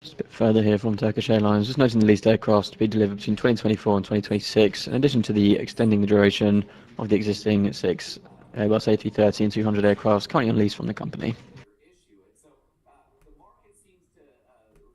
Just a bit further here from Turkish Airlines, just noting the leased aircraft to be delivered between 2024 and 2026, in addition to the extending the duration of the existing 6 Airbus A330 and 200 aircraft currently on lease from the company. issue. And so the market seems to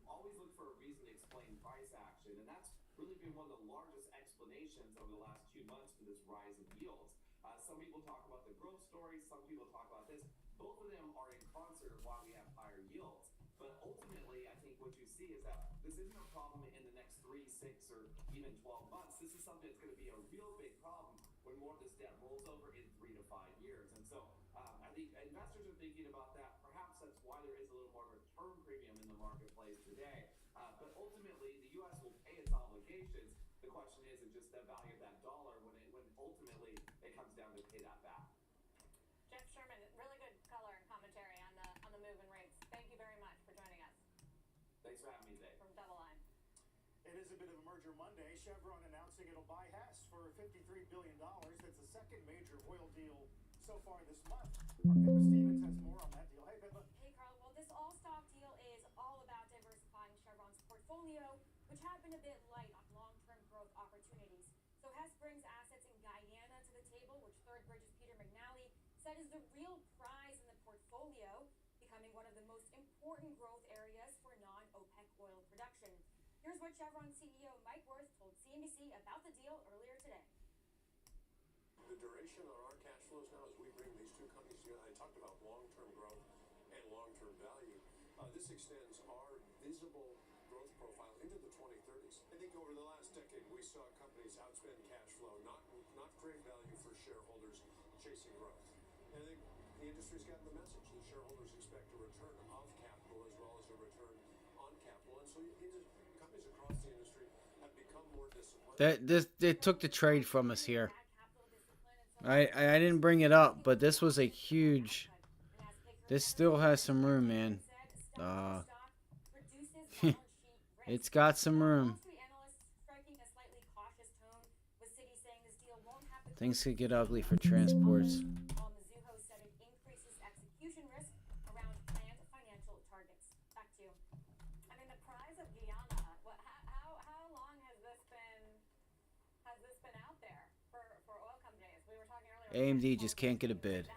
always look for a reason to explain price action, and that's really been one of the largest explanations over the last 2 months for this rise in yields. Some people talk about the growth story, some people talk about this. Both of them are in concert of why we have higher yields. But ultimately, I think what you see is that this isn't a problem in the next 3, 6, or even 12 months. This is something that's going to be a real big problem when more of this debt rolls over in 3 to 5 years. And so I think investors are thinking about that. Perhaps that's why there is a little more of a term premium in the marketplace today. But ultimately, the U.S. will pay its obligations. The question is just the value of that dollar when ultimately it comes down to pay that back. Jeff Sherman, really good color and commentary on the move in rates. Thank you very much for joining us. Thanks for having me today. From Double Line. It is a bit of a merger Monday. Chevron announcing it'll buy Hess for $53 billion. That's the second major oil deal so far this month. Pippa Stevens has more on that deal. Hey, Pippa. Hey, Carl. Well, this all-stock deal is all about diversifying Chevron's portfolio, which had been a bit light on long-term growth opportunities. So Hess brings assets in Guyana to the table, which Third Bridge's Peter McNally said is the real prize in the portfolio, becoming one of the most important growth areas for non-OPEC oil production. Here's what Chevron CEO Mike Wirth told CNBC about the deal earlier today. The duration on our cash flows now as we bring these two companies together, I talked about long-term growth and long-term value. This extends our visible growth profile into the 2030s. I think over the last decade, we saw companies outspend cash flow, not create value for shareholders chasing growth. And I think the industry's gotten the message. The shareholders expect a return of capital as well as a return on capital. And so companies across the industry have become more disciplined. They took the trade from us here. I didn't bring it up, but this was a huge. This still has some room, man. It's got some room. Things could get ugly for transports. Mizuho said it increases execution risk around planned financial targets. Back to you. I mean, the prize of Guyana. How long has this been out there for oil companies? We were talking earlier. AMD just can't get a bid.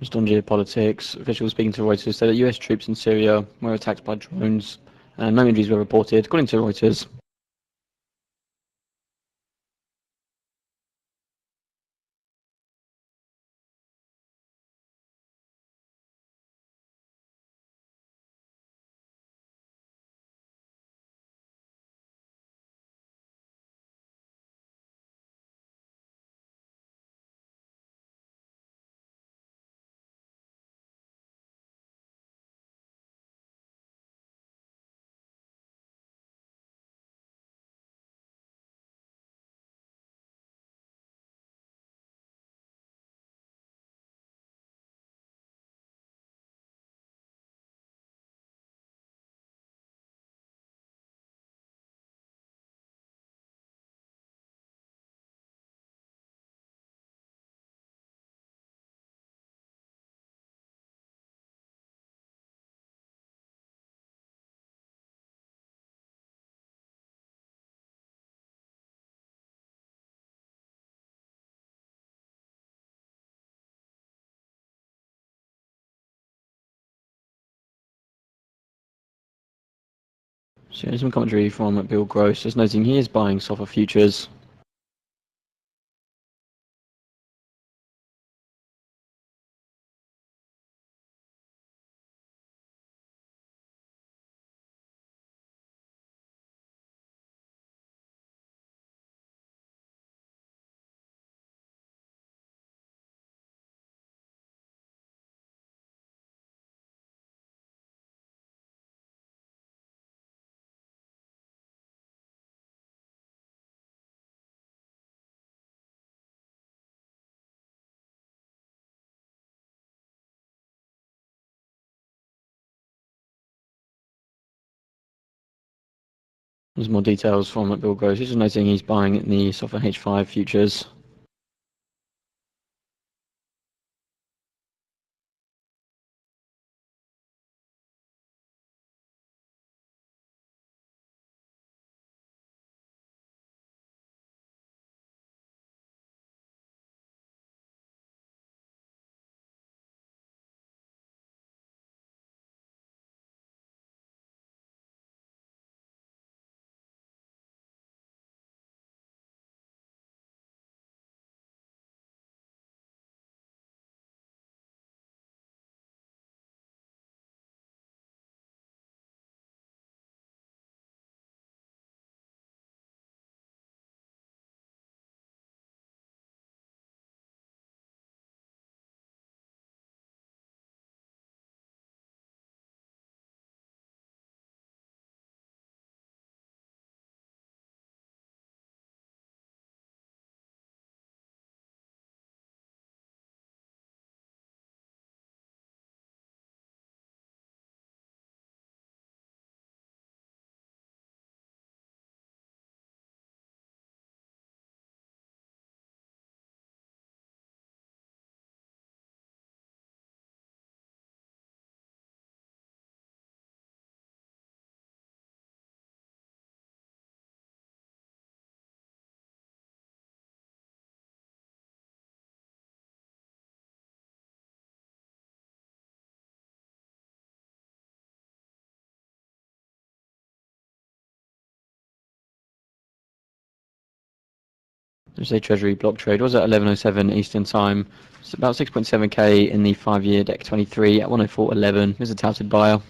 Just on geopolitics, officials speaking to Reuters said that US troops in Syria were attacked by drones and no injuries were reported, according to Reuters. So here's some commentary from Bill Gross, just noting he is buying SOFR futures. There's more details from Bill Gross, just noting he's buying the SOFR H5 futures. There's a Treasury block trade, was at 11:07 Eastern Time. It's about 6.7k in the 5-year Deck 23 at 104.11. There's a touted buyer.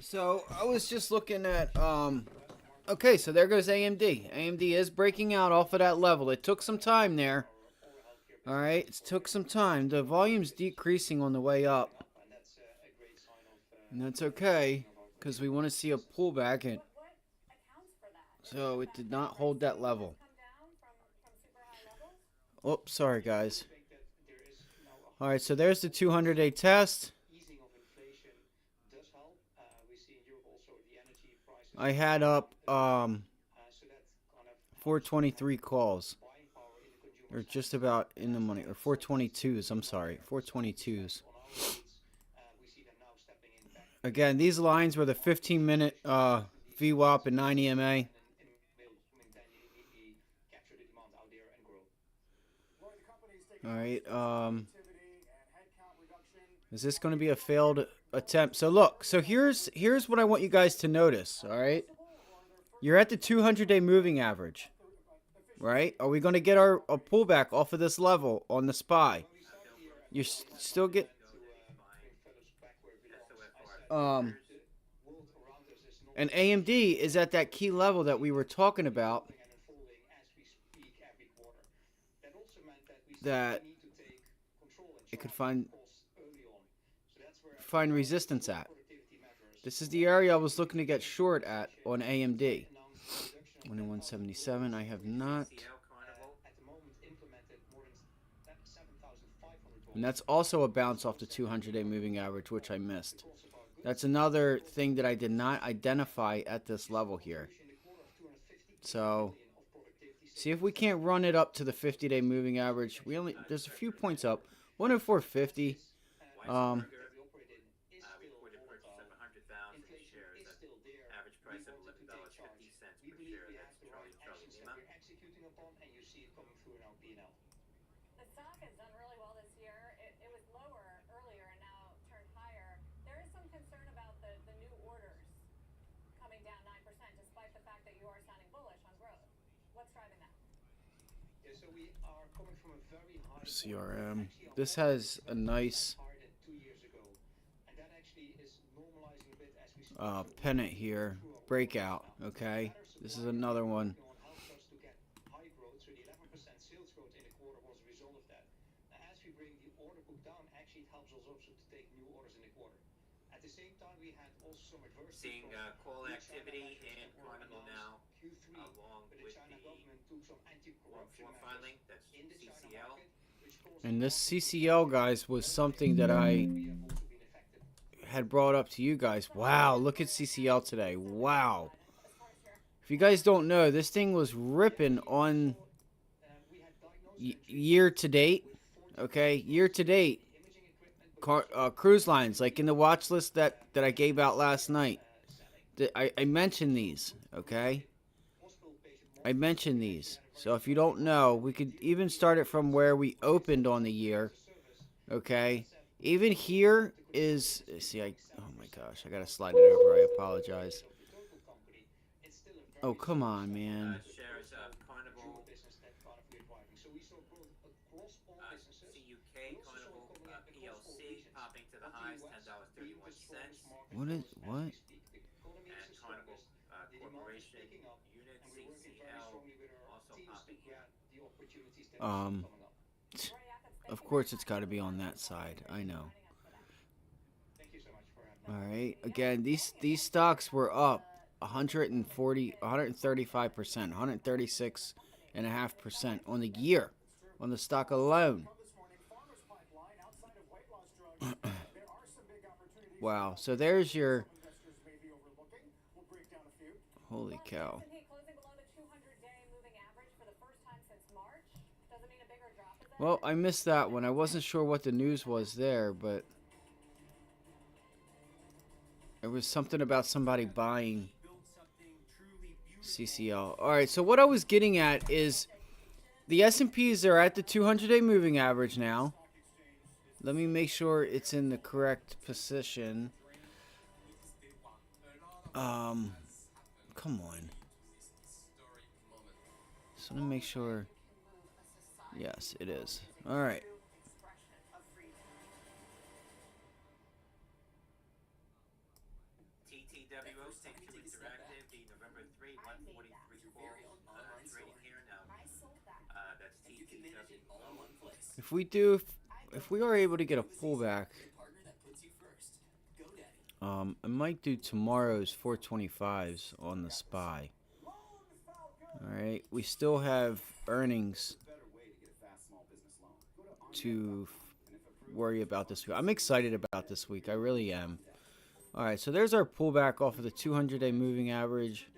So I was just looking at okay, so there goes AMD. AMD is breaking out off of that level. It took some time there. All right, it took some time. The volume's decreasing on the way up, and that's okay because we want to see a pullback. And so it did not hold that level. Oops, sorry guys. All right, so there's the 200-day test. I had up 423 calls, or just about in the money, or 422s. I'm sorry, 422s. Again, these lines were the 15-minute VWAP and 9 EMA. All right. Is this going to be a failed attempt? So look. So here's what I want you guys to notice. All right. You're at the 200-day moving average. Right? Are we going to get a pullback off of this level on the SPY? You still get and AMD is at that key level that we were talking about, that it could find resistance at. This is the area I was looking to get short at on AMD. 2177. I have not. And that's also a bounce off the 200-day moving average, which I missed. That's another thing that I did not identify at this level here. So, see if we can't run it up to the 50-day moving average. There's a few points up. 104.50. The stock has done really well this year. It was lower earlier and now turned higher. There is some concern about the new orders coming down 9%, despite the fact that you are sounding bullish on growth. What's driving that? Yeah, so we are coming from a very high CRM. This has a nice pennant here. Breakout. Okay. This is another one. Seeing call activity in Carnival now, along with the reform filing, that's CCL. And this CCL, guys, was something that I had brought up to you guys. Wow, look at CCL today. Wow. If you guys don't know, this thing was ripping on year to date. Okay, year to date. Cruise lines, like in the watch list that I gave out last night. I mentioned these, okay? I mentioned these. So if you don't know, we could even start it from where we opened on the year, okay? Even here is, see, oh my gosh, I gotta slide it over. I apologize. Oh, come on, man. Shares of Carnival, CUK Carnival PLC popping to the highs, $10.31. What? And Carnival Corporation Unit CCL also popping here. Of course it's got to be on that side. I know. All right. Again, these stocks were up 135%, 136.5% on the year, on the stock alone. Wow. So there's your. Holy cow. Well, I missed that one. I wasn't sure what the news was there, but there was something about somebody buying CCL. All right, so what I was getting at is the S&Ps are at the 200-day moving average now. Let me make sure it's in the correct position. Come on. Just want to make sure. Yes, it is. All right. WO Take Two Interactive, the November 3, 143 call trading here now. That's TTW. If we are able to get a pullback, I might do tomorrow's 425s on the SPY. All right, we still have earnings to worry about this week. I'm excited about this week. I really am. All right, so there's our pullback off of the 200-day moving average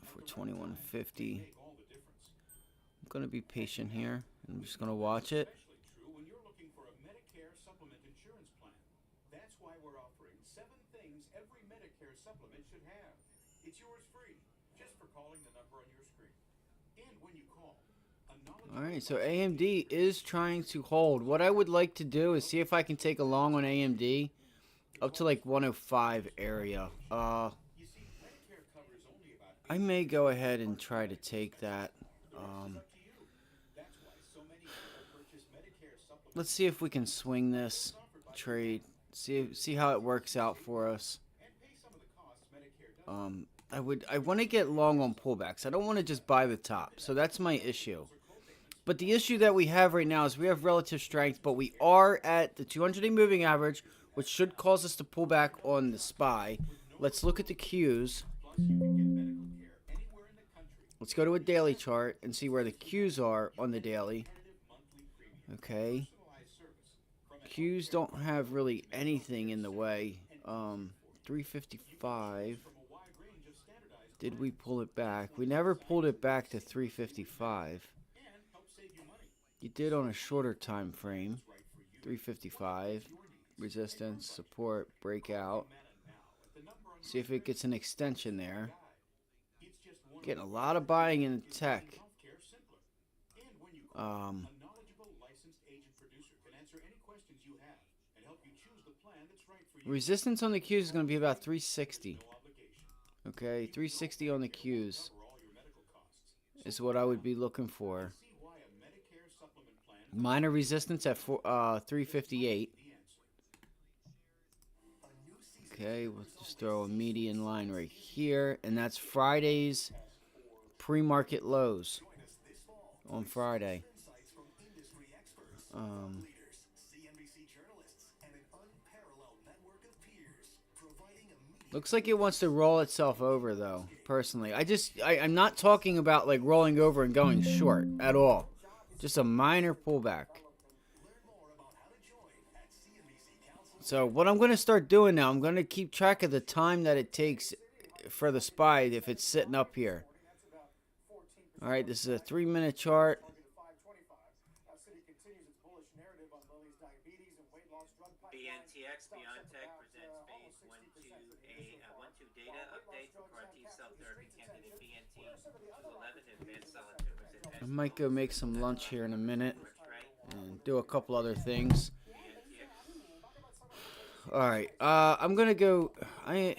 for 2150. I'm going to be patient here. I'm just going to watch it. When you're looking for a Medicare supplement insurance plan, that's why we're offering 7 things every Medicare supplement should have. It's yours free, just for calling the number on your screen. And when you call, all right, so AMD is trying to hold. What I would like to do is see if I can take a long on AMD up to like 105 area. I may go ahead and try to take that. Let's see if we can swing this trade. See how it works out for us. I want to get long on pullbacks. I don't want to just buy the top. So that's my issue. But the issue that we have right now is we have relative strength, but we are at the 200-day moving average, which should cause us to pull back on the SPY. Let's look at the Qs. Let's go to a daily chart and see where the Qs are on the daily. Okay. Qs don't have really anything in the way. 355. Did we pull it back? We never pulled it back to 355. You did on a shorter time frame. 355. Resistance, support, breakout. See if it gets an extension there. Getting a lot of buying in tech. Resistance on the Qs is going to be about 360. Okay, 360 on the Qs is what I would be looking for. Minor resistance at 358. Okay, we'll just throw a median line right here, and that's Friday's pre-market lows on Friday. Looks like it wants to roll itself over, though, personally. I'm not talking about, like, rolling over and going short at all. Just a minor pullback. So what I'm going to start doing now, I'm going to keep track of the time that it takes for the SPY if it's sitting up here. All right, this is a 3-minute chart. BNTX BioNTech presents phase 1-2 data update for CAR T-cell therapy candidate BNT211 advanced solid tumors. I might go make some lunch here in a minute and do a couple other things. All right, I'm gonna go. The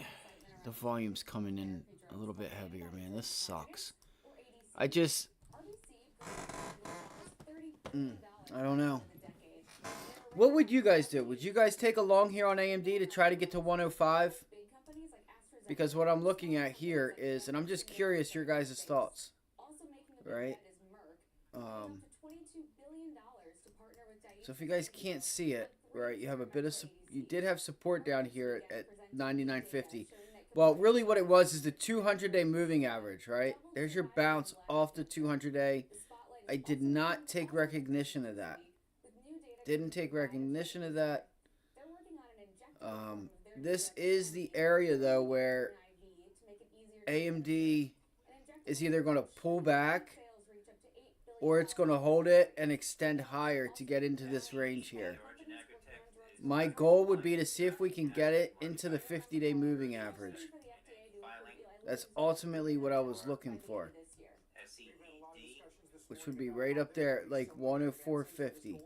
volume's coming in a little bit heavier, man. This sucks. I don't know. What would you guys do? Would you guys take a long here on AMD to try to get to 105? Because what I'm looking at here is, and I'm just curious your guys' thoughts, right? So if you guys can't see it, right, you have a bit of, you did have support down here at 99.50. Well, really what it was is the 200-day moving average, right? There's your bounce off the 200-day. I did not take recognition of that. Didn't take recognition of that. This is the area, though, where AMD is either going to pull back or it's going to hold it and extend higher to get into this range here. My goal would be to see if we can get it into the 50-day moving average. That's ultimately what I was looking for, which would be right up there, like 104.50.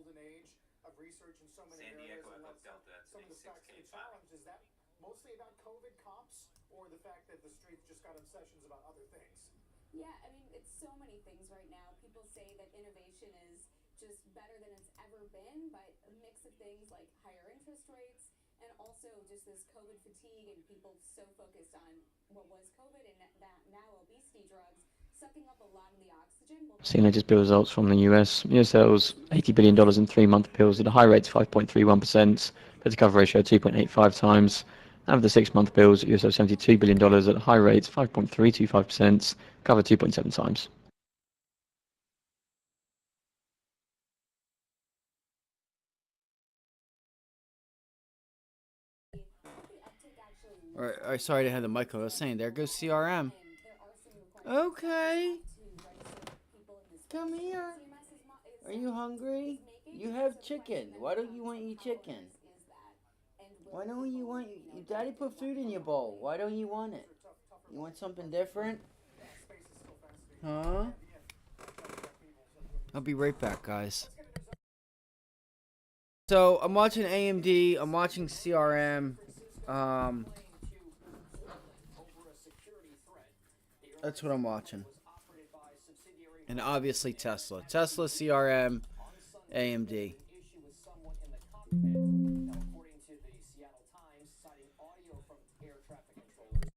Yeah, I mean, it's so many things right now. People say that innovation is just better than it's ever been, but a mix of things like higher interest rates and also just this COVID fatigue and people so focused on what was COVID and that now obesity drugs sucking up a lot of the oxygen. Seeing latest bill results from the US. US sells $80 billion in 3-month bills at a high rate of 5.31%, better to cover ratio 2.85 times. And for the 6-month bills, US sells $72 billion at a high rate 5.325%, cover 2.7 times. All right, sorry to have the mic on. I was saying, there goes CRM. Okay. Come here. Are you hungry? You have chicken. Why don't you want to eat chicken? Why don't you want... Daddy put food in your bowl. Why don't you want it? You want something different? Huh? I'll be right back, guys. So, I'm watching AMD. I'm watching CRM. That's what I'm watching. And obviously Tesla. Tesla, CRM, AMD. According to the Seattle Times, citing audio from air traffic controllers.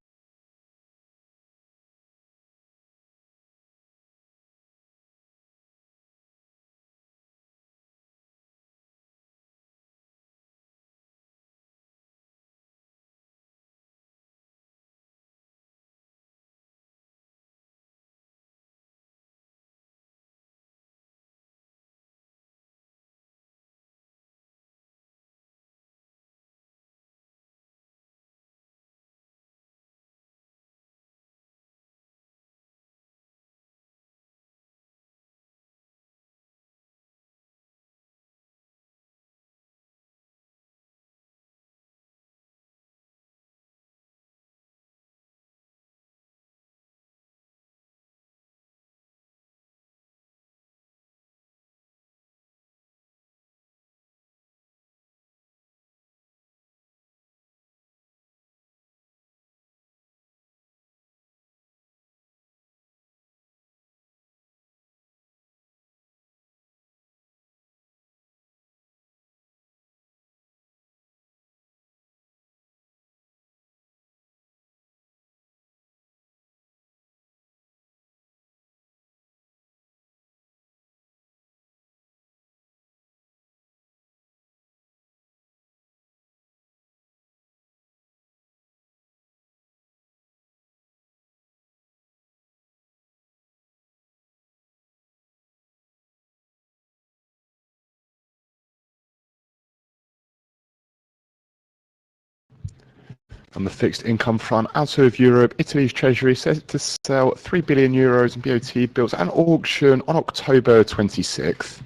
On the fixed income front, out of Europe, Italy's Treasury says to sell €3 billion in BOT bills at an auction on October 26th.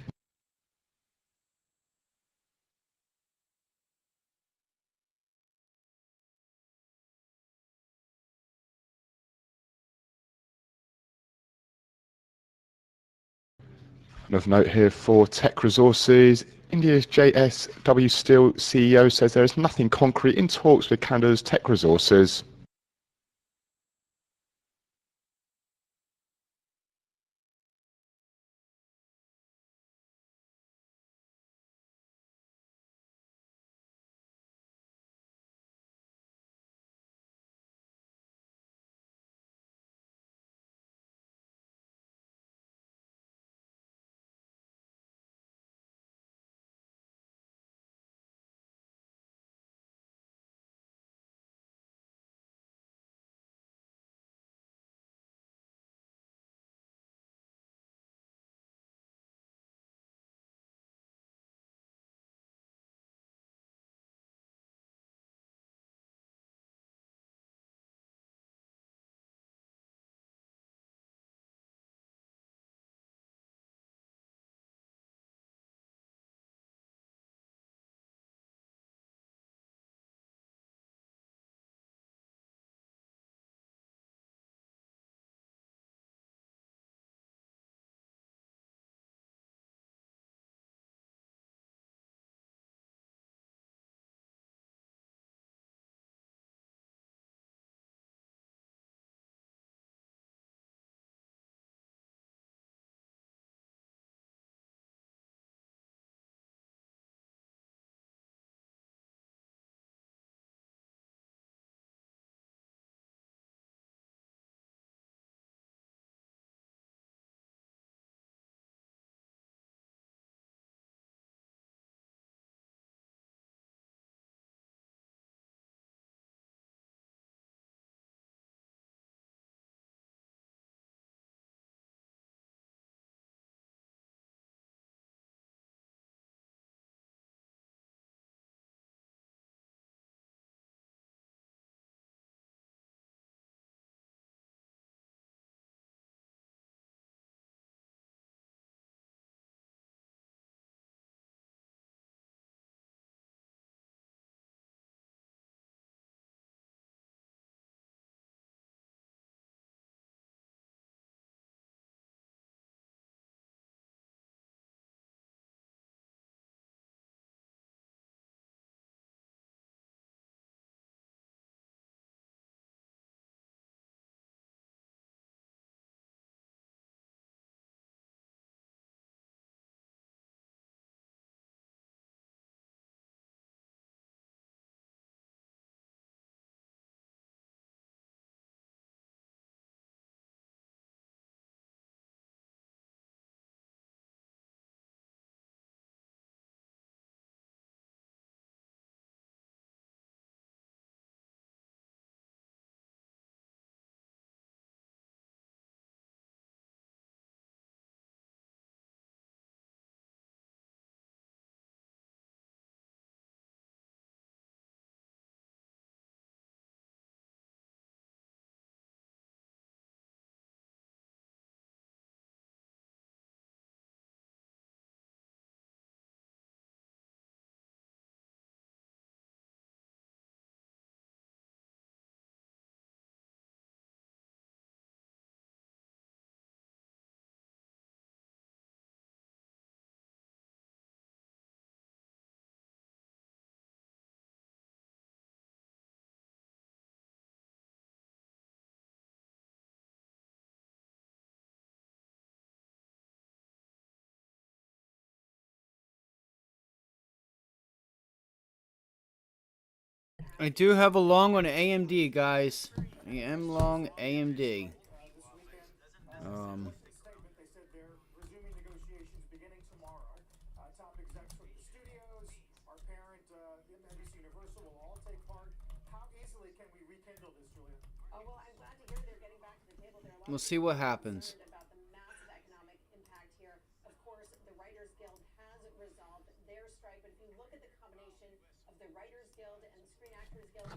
And of note here for Tech Resources, India's JSW Steel CEO says there is nothing concrete in talks with Canada's Tech Resources. I do have a long on AMD, guys. I am long AMD. Statement, they said they're resuming negotiations beginning tomorrow. Top execs from the studios, our parent, NBC Universal will all take part. How easily can we rekindle this, Julia? Oh, well, I'm glad to hear they're getting back to the table. There are a lot We'll of see people what happens. concerned about the massive economic impact here. Of course, the Writers Guild has resolved their strike, but if you look at the combination of the Writers Guild and the Screen Actors Guild,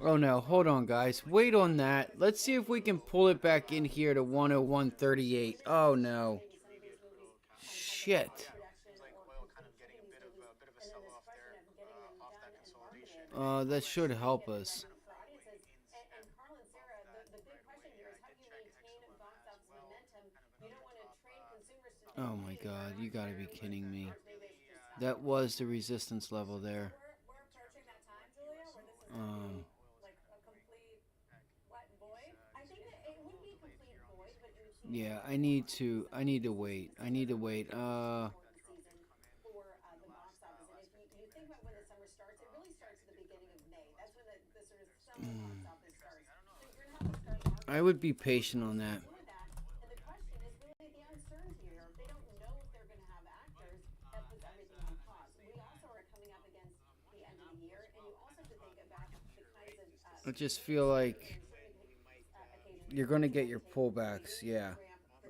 Oh no, hold on, guys. Wait on that. Let's see if we can pull it back in here to 101.38. Oh no. Shit. That should help us. for audiences. And Carl and Sarah, the big question here is how do you maintain box office momentum? You don't want to train consumers to Oh my god, you gotta be kidding me. That was the resistance level there. we're approaching that time, Julia, where this is going to be like a complete what void? I think that it wouldn't be a complete void, but it would seem Yeah, I need to wait. I need to wait. season for the box office. And if you think about when the summer starts, it really starts at the beginning of May. That's when the sort of summer box office starts. So you're going to have to start marketing I would be patient on that. for that. And the question is really the uncertainty here. If they don't know if they're going to have actors, that puts everything on pause. We also are coming up against the end of the year, and you also have to think about the kinds of I just feel like you're going to get your pullbacks. Yeah,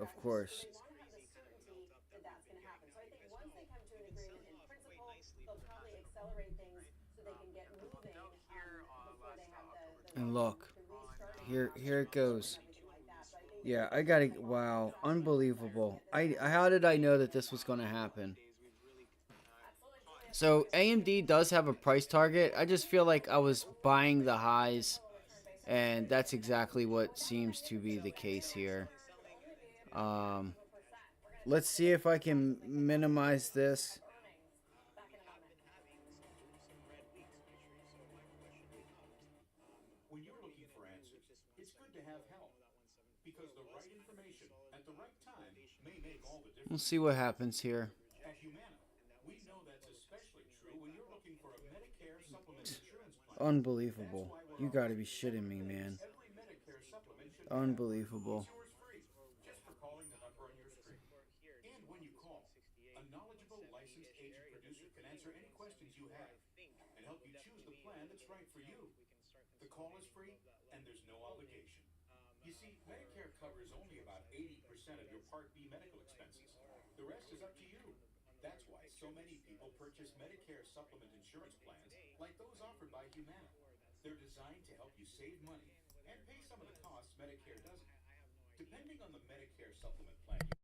of course. they want to have the certainty that that's going to happen. So I think once they come to an agreement in principle, they'll probably accelerate things so they can get moving before they have the And look, restart here it goes. everything like that. So I think Yeah, I gotta. Wow, unbelievable. How did I know that this was going to happen? So AMD does have a price target. I just feel like I was buying the highs, and that's exactly what seems to be the case here. Let's see if I can minimize this. When you're looking for answers, it's good to have help. Because the right information at the right time may make all the difference. We'll see what happens here. At Humana, we know that's especially true when you're looking for a Medicare supplement insurance plan. Unbelievable. You gotta be shitting me, man. Every Medicare supplement should Unbelievable. be yours free, just for calling the number on your screen. And when you call, a knowledgeable licensed agent producer can answer any questions you have and help you choose the plan that's right for you. The call is free and there's no obligation. You see, Medicare covers only about 80% of your Part B medical expenses. The rest is up to you. That's why so many people purchase Medicare supplement insurance plans like those offered by Humana. They're designed to help you save money and pay some of the costs Medicare doesn't. Depending on the Medicare supplement plan you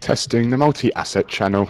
Testing the multi-asset channel.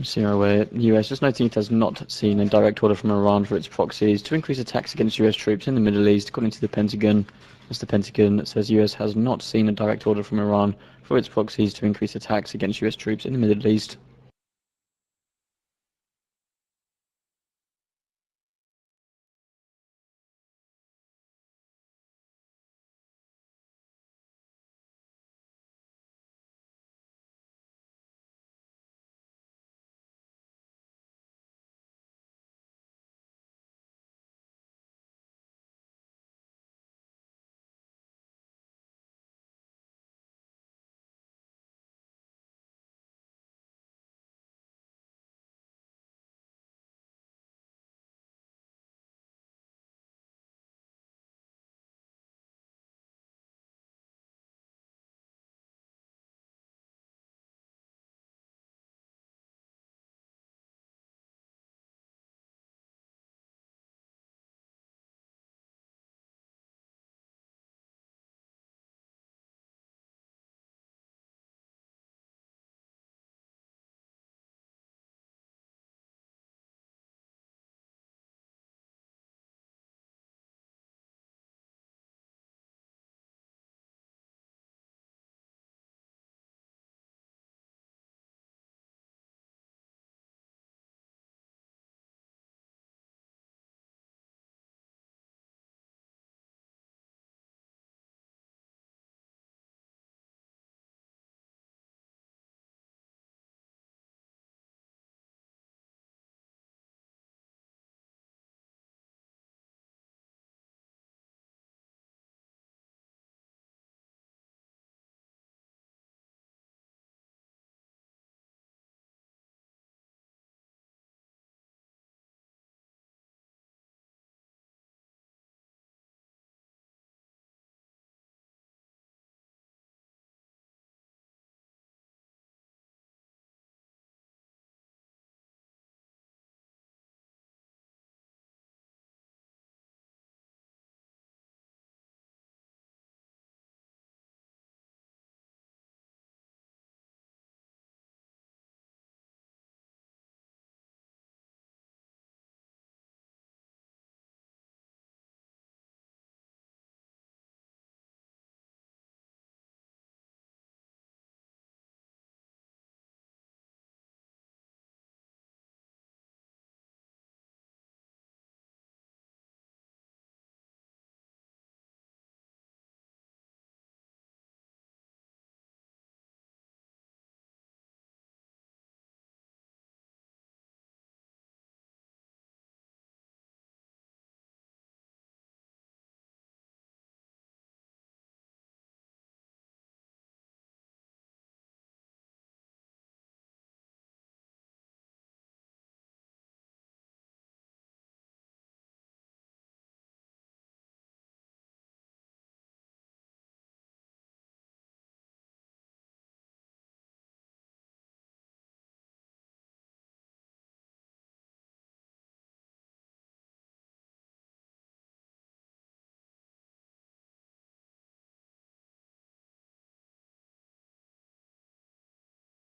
Zero away. US just noting it has not seen a direct order from Iran for its proxies to increase attacks against US troops in the Middle East, according to the Pentagon. As the Pentagon says, US has not seen a direct order from Iran for its proxies to increase attacks against US troops in the Middle East.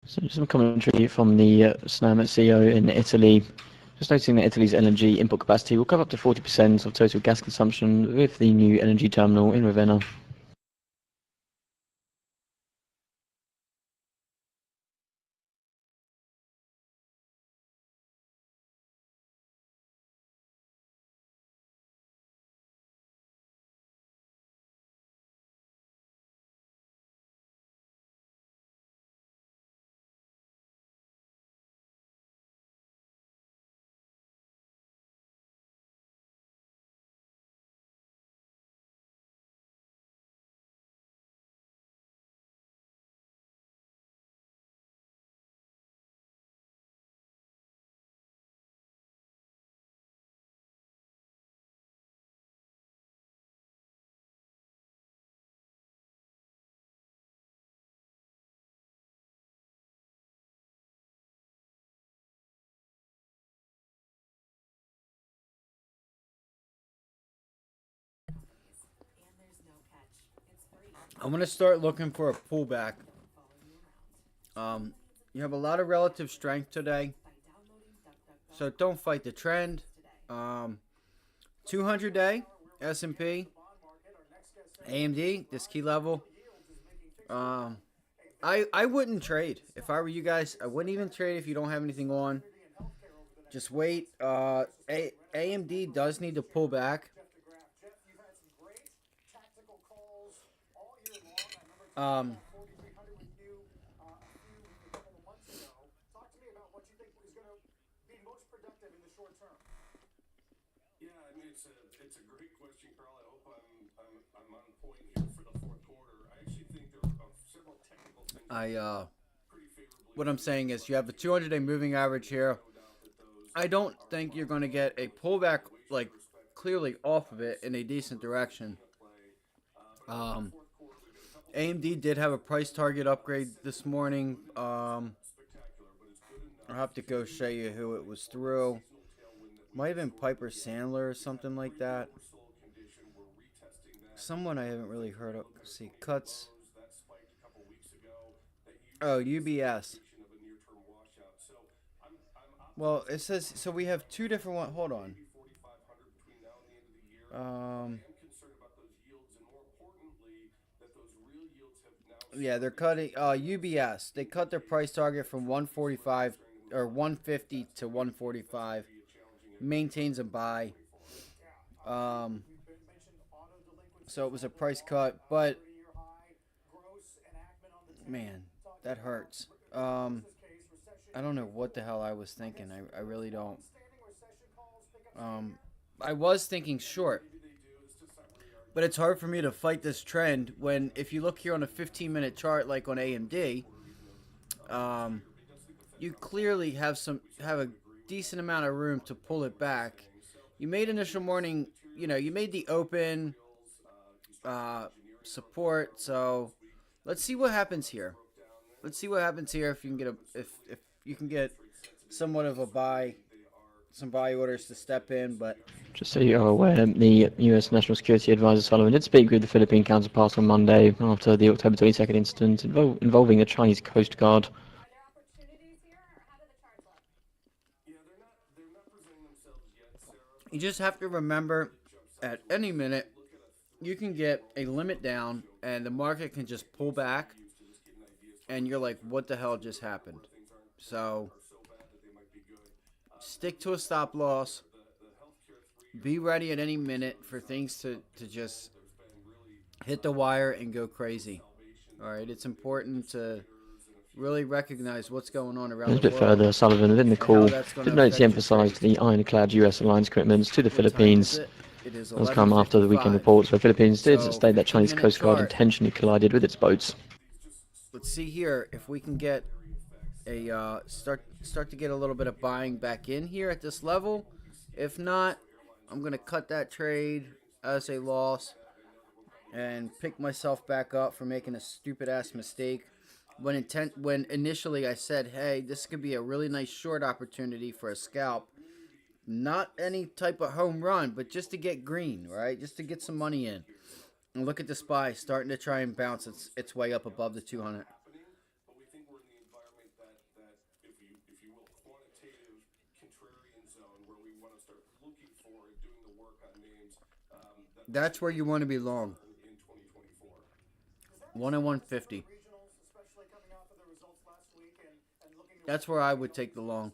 So some commentary from the Snam CEO in Italy. Just noticing that Italy's LNG import capacity will cover up to 40% of total gas consumption with the new LNG terminal in Ravenna. I'm gonna start looking for a pullback. You have a lot of relative strength today, so don't fight the trend. 200-day S&P, AMD, this key level. I wouldn't trade if I were you guys. I wouldn't even trade if you don't have anything on. Just wait. AMD does need to pull back. Yeah, I mean it's a great question, Carl. I hope I'm on point here for the fourth quarter. I actually think there are several technical things. What I'm saying is you have a 200-day moving average here. I don't think you're going to get a pullback like clearly off of it in a decent direction. AMD did have a price target upgrade this morning. I'll have to go show you who it was through. Might have been Piper Sandler or something like that. Someone I haven't really heard of. Let's see, cuts. Oh, UBS. Well, it says, so we have two different ones. Hold on. Yeah, they're cutting UBS. They cut their price target from 145 or 150 to 145. Maintains a buy. So it was a price cut, but man, that hurts. I don't know what the hell I was thinking. I really don't. I was thinking short. But it's hard for me to fight this trend when, if you look here on a 15-minute chart like on AMD, you clearly have a decent amount of room to pull it back. You made initial morning, you made the open support. So let's see what happens here. Let's see what happens here if you can get if you can get somewhat of a buy. Some buy orders to step in, but just so you are aware, the U.S. National Security Advisor Sullivan did speak with the Philippine counterpart on Monday after the October 22nd incident involving the Chinese Coast Guard. You just have to remember, at any minute, you can get a limit down, and the market can just pull back, and you're like, what the hell just happened? So stick to a stop loss. Be ready at any minute for things to just hit the wire and go crazy. All right, it's important to really recognize what's going on around the world. A bit further, Sullivan, within the call, did note he emphasised the ironclad US alliance commitments to the Philippines. Has come after the weekend reports where the Philippines did state that Chinese Coast Guard intentionally collided with its boats. Let's see here if we can get a start to get a little bit of buying back in here at this level. If not, I'm gonna cut that trade as a loss and pick myself back up for making a stupid ass mistake when initially I said, hey, this could be a really nice short opportunity for a scalp. Not any type of home run, but just to get green, right? Just to get some money in. And look at the SPY starting to try and bounce its way up above the 200. contrarian zone where we want to start looking for and doing the work on names that That's where you want to be long. in 2024. 1 and 150. Regionals, especially coming off of the results last week and looking to That's where I would take the long.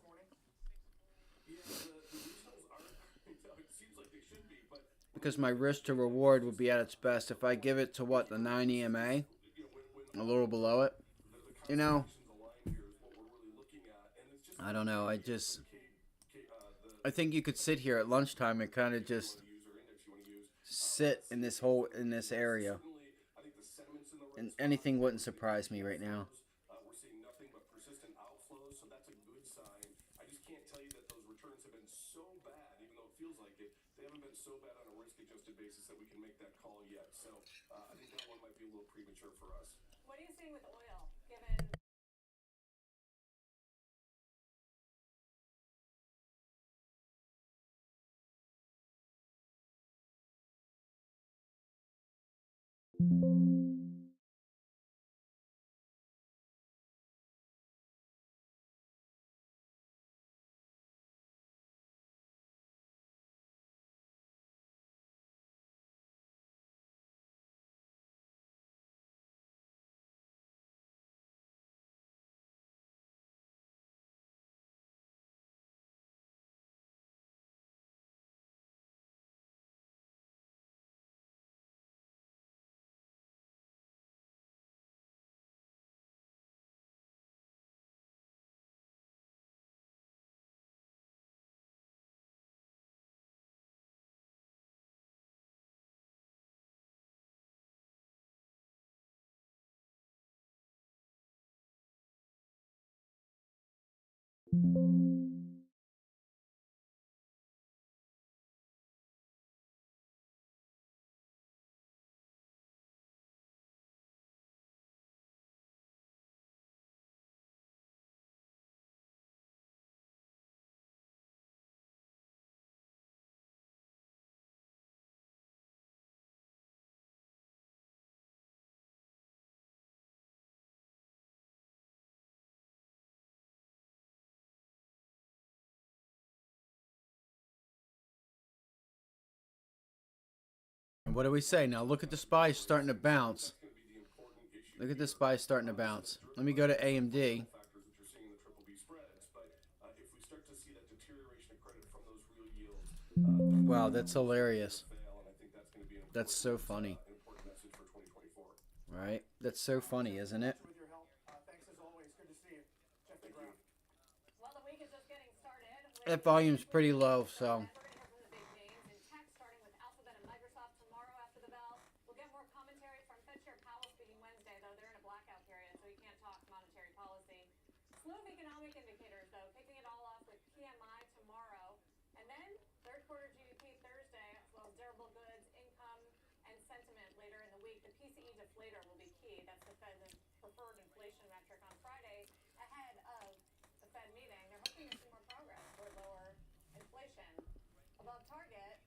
Yeah, the regionals are, it seems like they should be, but Because my risk to reward would be at its best if I give it to what, the 9 EMA, a little below it. You know, I don't know. I think you could sit here at lunchtime and kind of just sit in this area, and anything wouldn't surprise me right now. we're seeing nothing but persistent outflows, so that's a good sign. I just can't tell you that those returns have been so bad, even though it feels like it. They haven't been so bad on a risk-adjusted basis that we can make that call yet. So I think that one might be a little premature for us. What are you seeing with oil, given And what do we say now? Look at the SPY starting to bounce. Look at the SPY starting to bounce. Let me go to AMD. Factors that you're seeing in the triple B spreads, but if we start to see that deterioration of credit from those real yields, Wow, that's hilarious. fail, and I think that's going to be an That's so funny. important message for 2024. Right? That's so funny, isn't it? with your help. Thanks as always. Good to see you. Jeff DeGraff. well, the week is just getting started. That volume's pretty low, so. We're going to hear from the big names in tech, starting with Alphabet and Microsoft tomorrow after the bell. We'll get more commentary from Fed Chair Powell speaking Wednesday, though they're in a blackout period, so he can't talk monetary policy. Slew of economic indicators, though, kicking it all off with PMI tomorrow. And then third quarter GDP Thursday, as well as durable goods, income, and sentiment later in the week. The PCE deflator will be key. That's the Fed's preferred inflation metric on Friday ahead of the Fed meeting. They're hoping to see more progress toward lower inflation. Above target,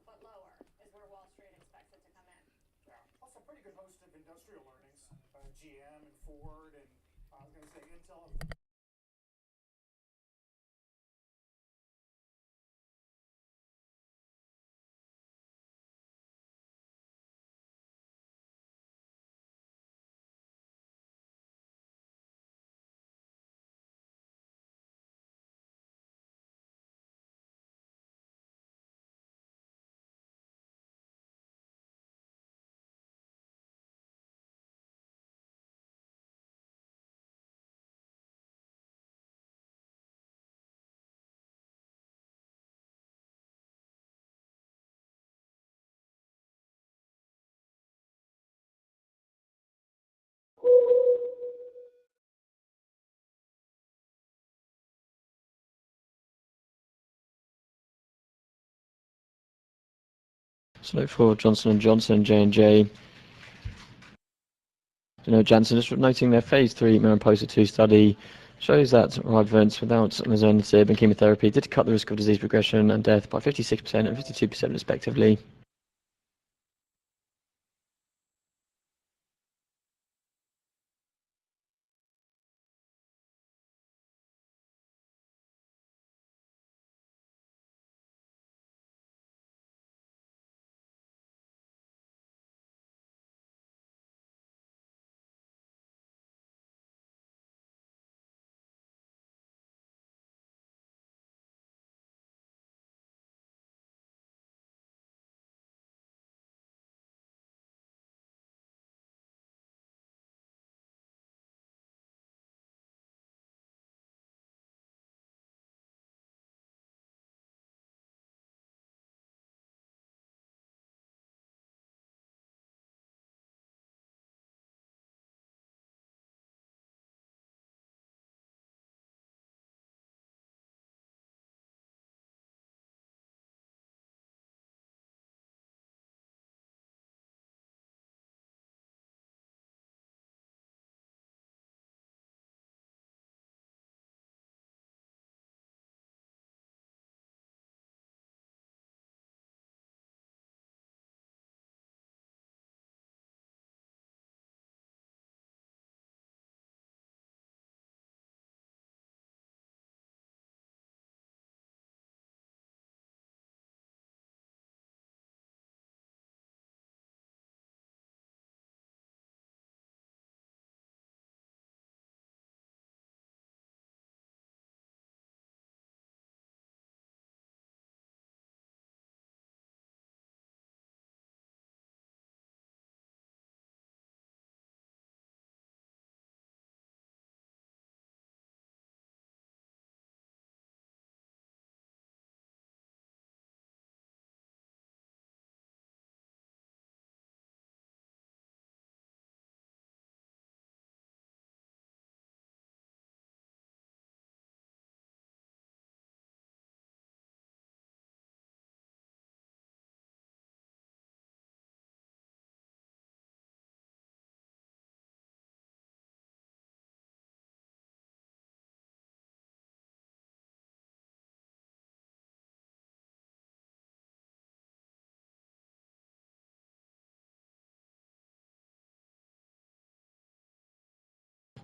but lower is where Wall Street expects it to come in. Yeah. Also, pretty good host of industrial earnings. GM and Ford and I was going to say Intel. So look for Johnson & Johnson, J&J. Janssen, just noting their phase 3 Mariposa 2 study shows that Rybrevant without lazertinib and chemotherapy did cut the risk of disease progression and death by 56% and 52% respectively.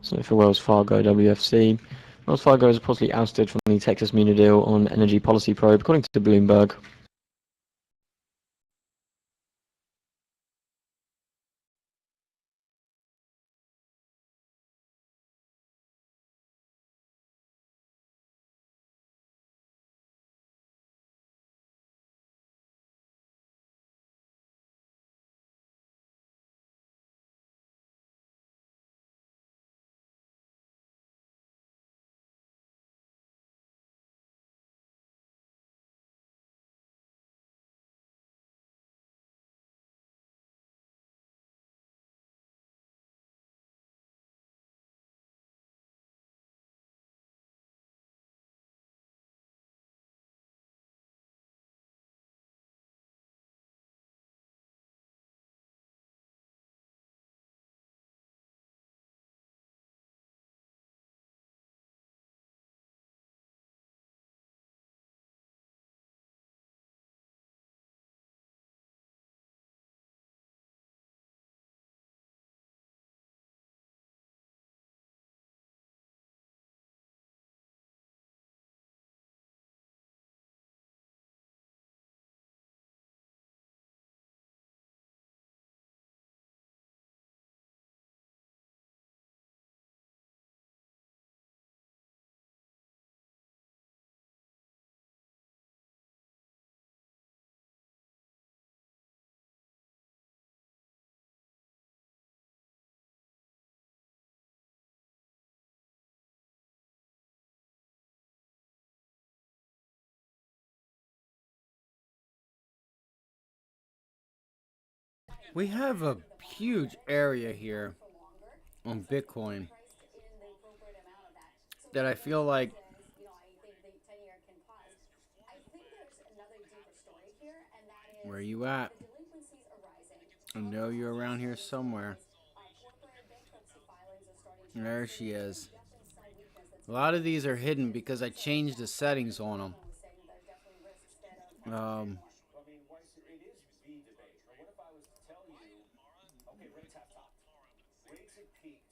So for Wells Fargo WFC, Wells Fargo is reportedly ousted from the Texas Muni deal on energy policy probe, according to Bloomberg. We have a huge area here on Bitcoin that I feel like where are you at? I know you're around here somewhere. There she is. A lot of these are hidden because I changed the settings on them. I mean, it is the debate. But what if I was to tell you, okay, rates have topped. Rates have peaked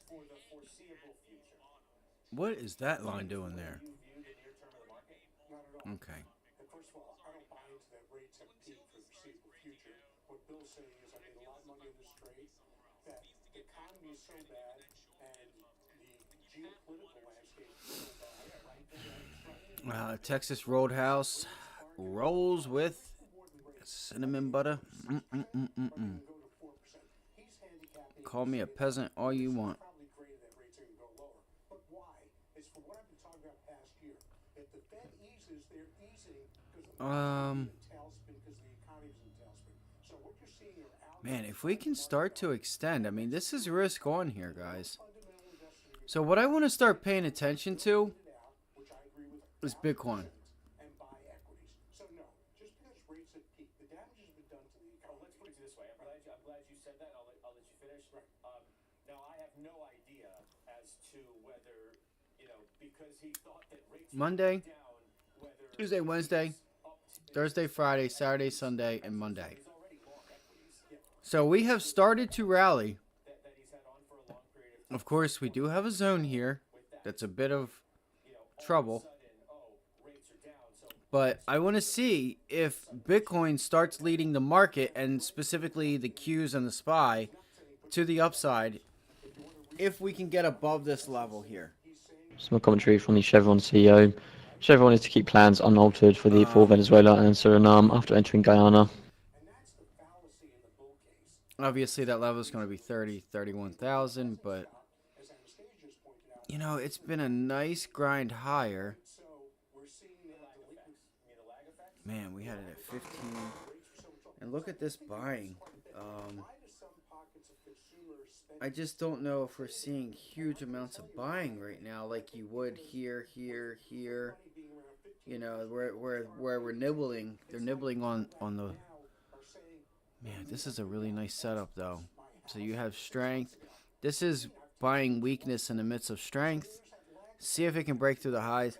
for the foreseeable future. What is that line doing there? You viewed a near term of the market? Not at all. Okay. And first of all, I don't buy into that rates have peaked for the foreseeable future. What Bill's saying is I made a lot of money in this trade, that the economy is so bad and the geopolitical landscape is so bad. Texas Roadhouse rolls with cinnamon butter. Call me a peasant all you want. Probably created that rates are going to go lower. But why? It's for what I've been talking about past year. If the Fed eases, they're easing because the tailspin, because the economy's in tailspin. So what you're seeing are Man, if we can start to extend, I mean, this is risk on here, guys. So what I want to start paying attention to is Bitcoin. and buy equities. So no, just because rates have peaked, the damage has been done to the economy. Let's put it this way. I'm glad you said that. I'll let you finish. Right. Now, I have no idea as to whether, because he thought that rates Monday, would go down, whether Tuesday, Wednesday, Thursday, Friday, Saturday, Sunday, and Monday. he's already long equities So we have started to rally. that he's had on for a long period of time. Of course, we do have a zone here that's a bit of trouble. Rates are down, so But I want to see if Bitcoin starts leading the market, and specifically the Qs and the SPY, to the upside, if we can get above this level here. Some more commentary from the Chevron CEO. Chevron is to keep plans unaltered for Venezuela and Suriname after entering Guyana. Obviously, that level is going to be 31,000, but it's been a nice grind higher. Man, we had it at 15. And look at this buying. I just don't know if we're seeing huge amounts of buying right now, like you would here. Where we're nibbling. They're nibbling on the. Man, this is a really nice setup, though. So you have strength. This is buying weakness in the midst of strength. See if it can break through the highs.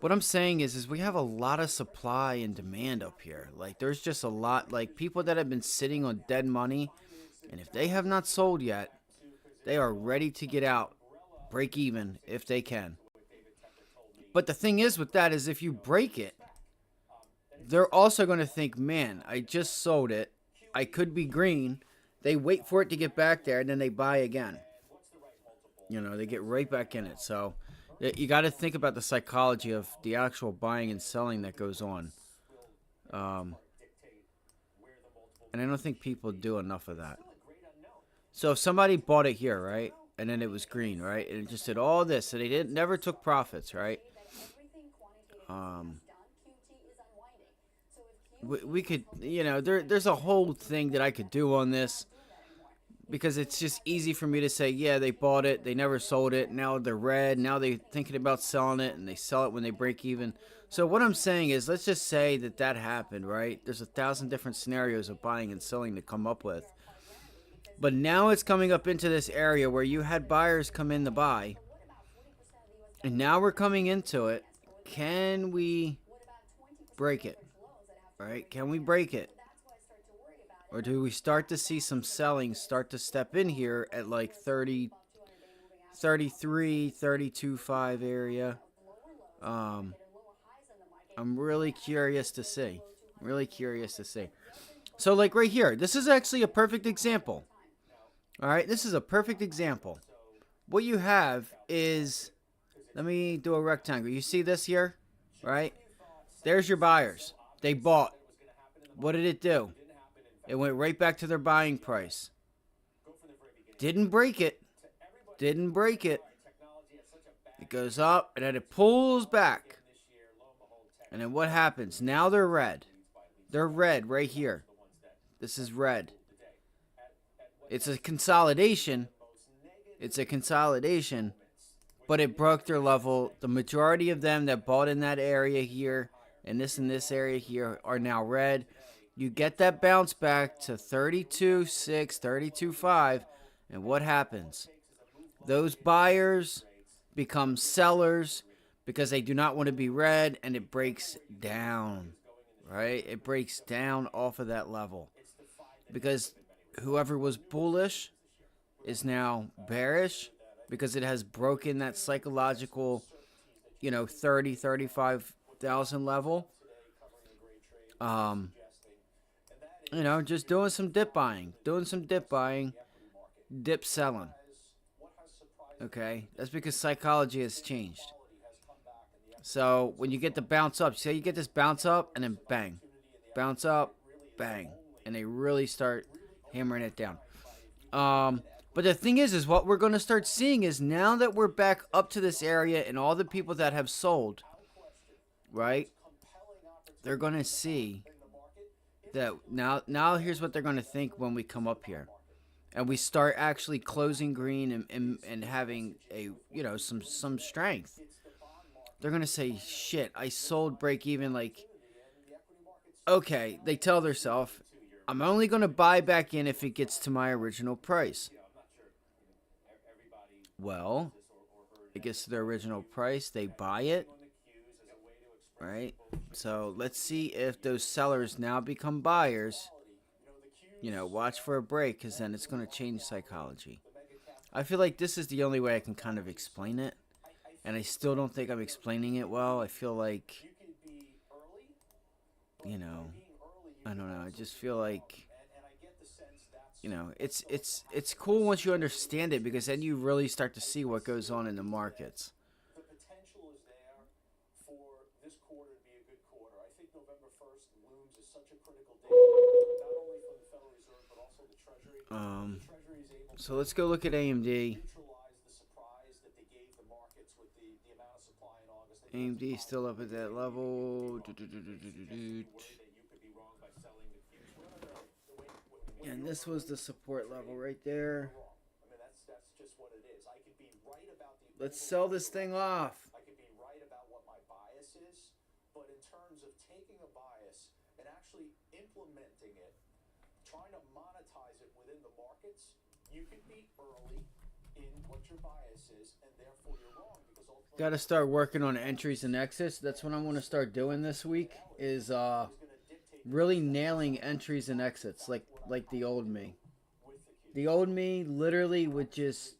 What I'm saying is we have a lot of supply and demand up here. Like, there's just a lot, like, people that have been sitting on dead money, and if they have not sold yet, They are ready to get out, break even if they can. But the thing is with that is if you break it, they're also going to think, man, I just sold it. I could be green. They wait for it to get back there, and then they buy again. You know, they get right back in it. So you got to think about the psychology of the actual buying and selling that goes on. And I don't think people do enough of that. So if somebody bought it here, right, and then it was green, right, and it just did all this, and they never took profits, right? We could, you know, there's a whole thing that I could do on this, because it's just easy for me to say, yeah, they bought it, they never sold it, now they're red, now they're thinking about selling it, and they sell it when they break even. So what I'm saying is, let's just say that happened, right? There's 1,000 different scenarios of buying and selling to come up with. But now it's coming up into this area where you had buyers come in to buy, and now we're coming into it. Can we break it? Right? Can we break it? Or do we start to see some selling start to step in here at like 30, 33, 32.5 area? I'm really curious to see. So like right here, this is actually a perfect example. All right, this is a perfect example. What you have is, let me do a rectangle. You see this here, right? There's your buyers. They bought. What did it do? It went right back to their buying price. Didn't break it. It goes up, and then it pulls back. And then what happens? Now they're red. They're red right here. This is red. It's a consolidation. But it broke their level. The majority of them that bought in that area here and this area here are now red. You get that bounce back to 32.6, 32.5, and what happens? Those buyers become sellers because they do not want to be red, and it breaks down, right? It breaks down off of that level because whoever was bullish is now bearish because it has broken that psychological, 30, 35,000 level. Just doing some dip buying, dip selling. Okay, that's because psychology has changed. So when you get the bounce up, say you get this bounce up and then bang, bounce up, bang, and they really start hammering it down. But the thing is what we're going to start seeing is now that we're back up to this area and all the people that have sold, right? They're going to see that now here's what they're going to think when we come up here. And we start actually closing green and having a, some strength. They're going to say, shit, I sold break even. Like, okay, they tell themselves, I'm only going to buy back in if it gets to my original price. Well, it gets to their original price. They buy it. Right? So let's see if those sellers now become buyers. Watch for a break, because then it's going to change psychology. I feel like this is the only way I can kind of explain it. And I still don't think I'm explaining it well. I feel like, I don't know. I just feel like, it's cool once you understand it, because then you really start to see what goes on in the markets. The potential is there for this quarter to be a good quarter. I think November 1st looms as such a critical date, not only for the Federal Reserve, but also the Treasury. The Treasury is able So let's go look at AMD. neutralize the surprise that they gave the markets with the amount of supply in August. AMD still up at that level. And this was the support level right there. I mean, that's just what it is. I could be right about the. Let's sell this thing off. I could be right about what my bias is, but in terms of taking a bias and actually implementing it, trying to monetize it within the markets, you could be early in what your bias is, and therefore you're wrong because ultimately. Got to start working on entries and exits. That's what I want to start doing this week. Is really nailing entries and exits like the old me. The old me literally would just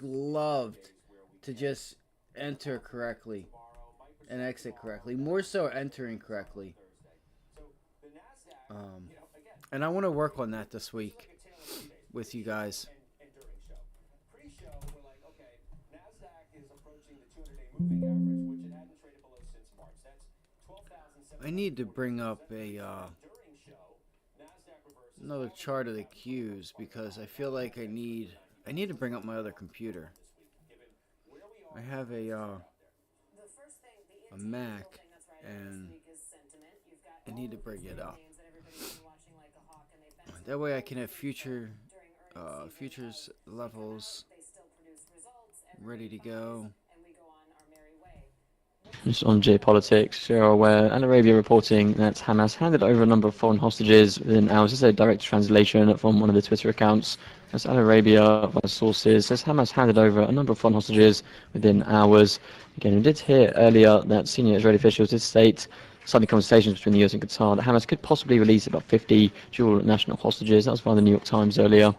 loved to just enter correctly and exit correctly. More so entering correctly. And I want to work on that this week with you guys. And during show. Pre-show, we're like, okay, NASDAQ is approaching the 200-day moving average, which it hadn't traded below since March. That's 12,700. I need to bring up a During show, NASDAQ reverses another chart of the Qs because I feel like I need to bring up my other computer. I have a Mac and I need to bring it up. That way I can have futures levels ready to go. Just on geopolitics, you're aware, Al Arabia reporting that Hamas handed over a number of foreign hostages within hours. This is a direct translation from one of the Twitter accounts. As Al Arabia, by sources, says Hamas handed over a number of foreign hostages within hours. Again, we did hear earlier that senior Israeli officials did state, citing conversations between the US and Qatar, that Hamas could possibly release about 50 dual national hostages. That was via the New York Times earlier.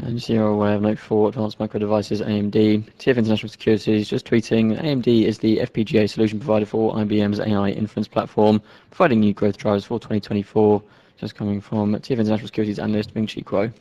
And just so you're aware of note 4, Advanced Micro Devices, AMD. TF International Securities just tweeting, AMD is the FPGA solution provider for IBM's AI inference platform, providing new growth drivers for 2024. Just coming from TF International Securities analyst Ming Chi Kuo.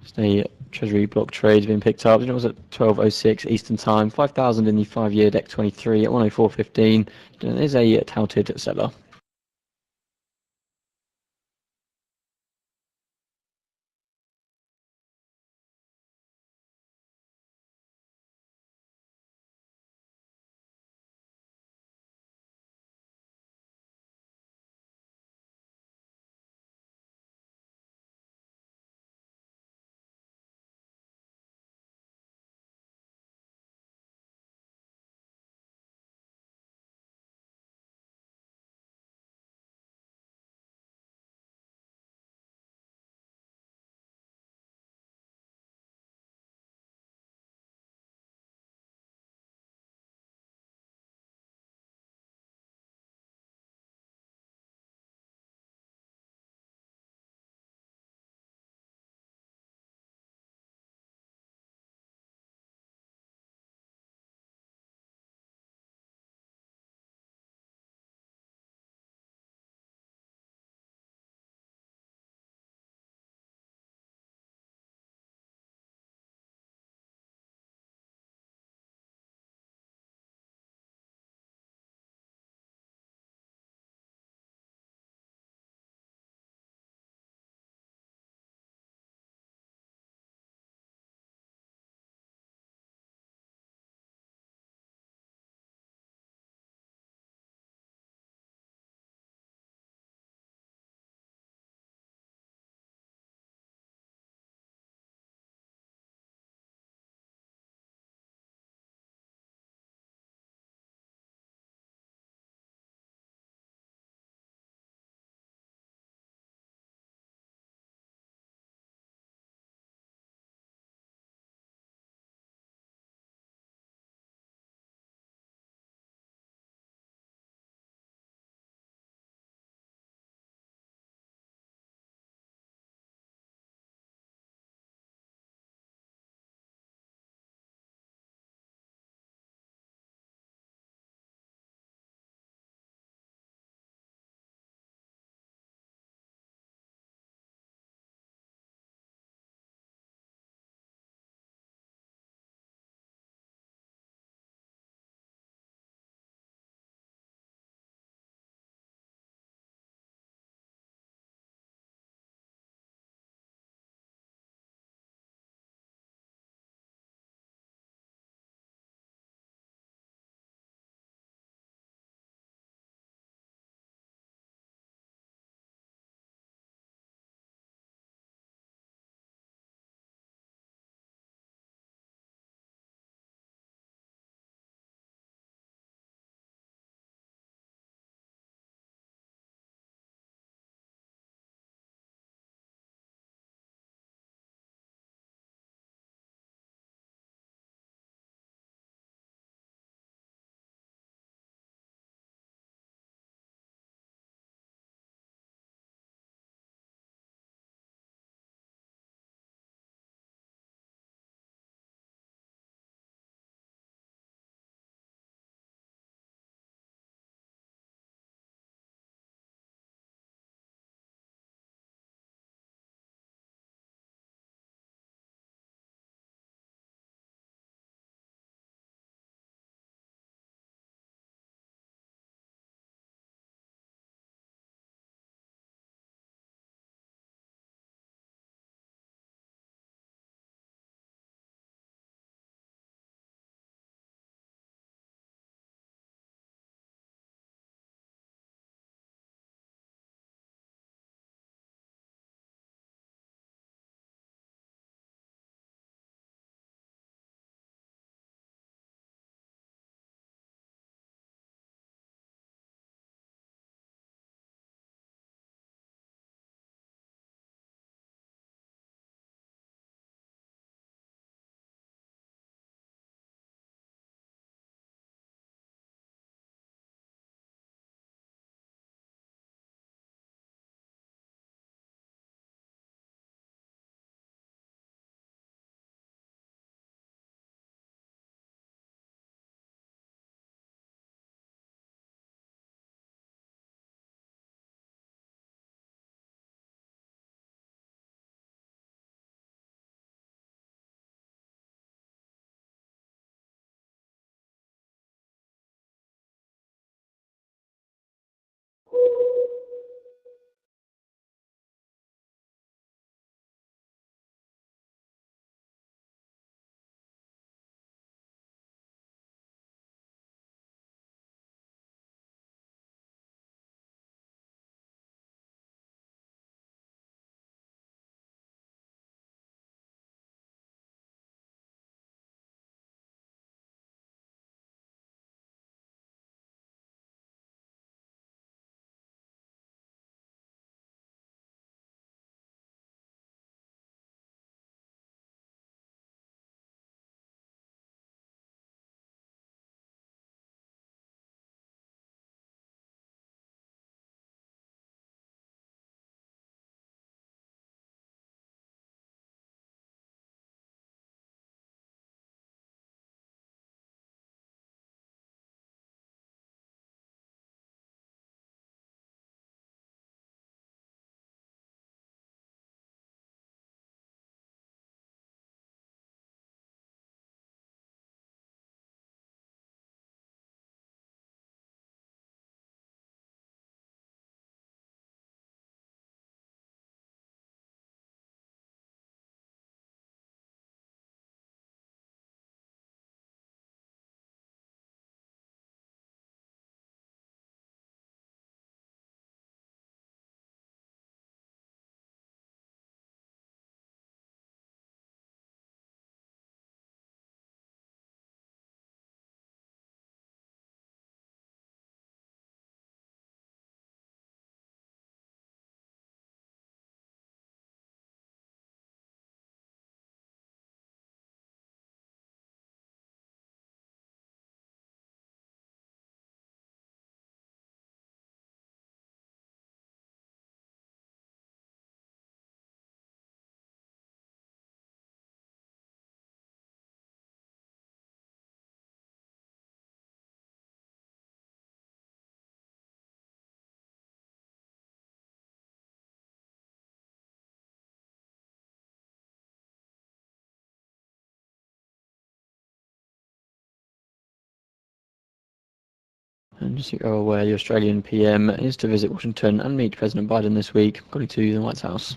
Just a Treasury block trade being picked up. It was at 12:06 Eastern Time. 5,000 in the 5-year DEC 23 at 104.15. It is a touted seller. And just so you're aware, the Australian PM is to visit Washington and meet President Biden this week, according to the White House.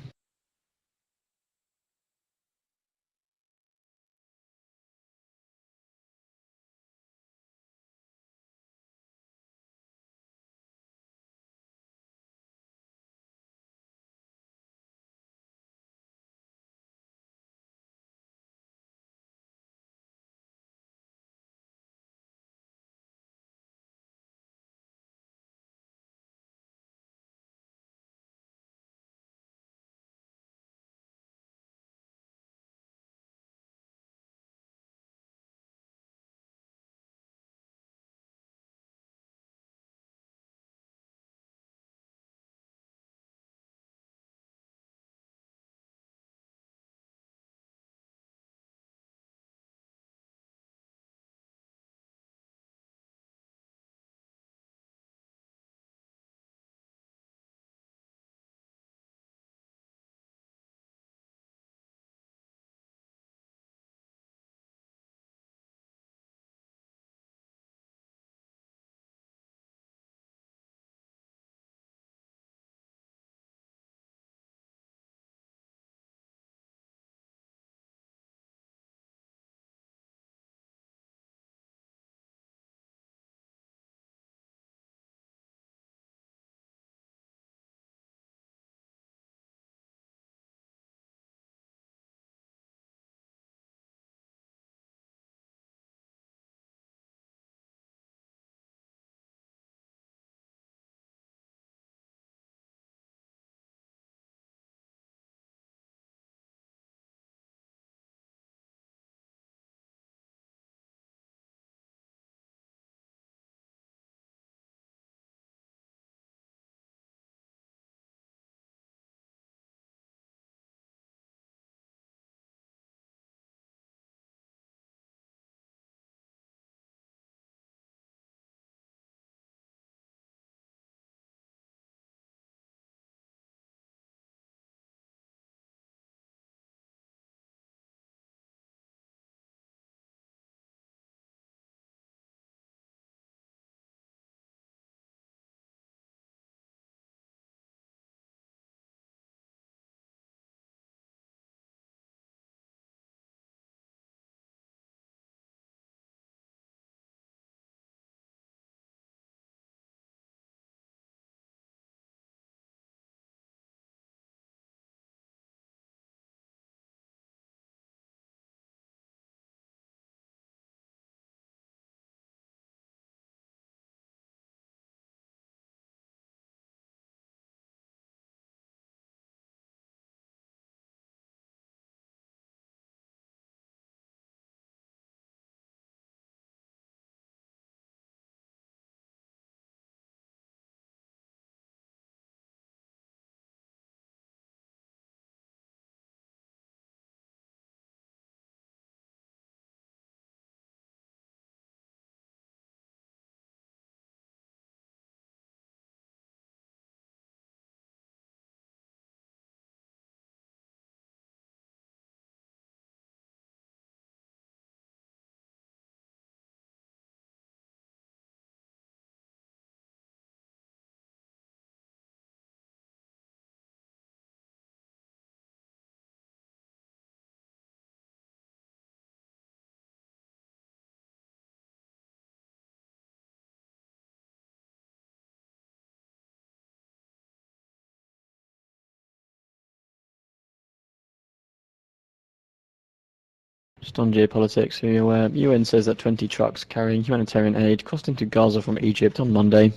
Just on geopolitics, so you're aware, UN says that 20 trucks carrying humanitarian aid crossed into Gaza from Egypt on Monday.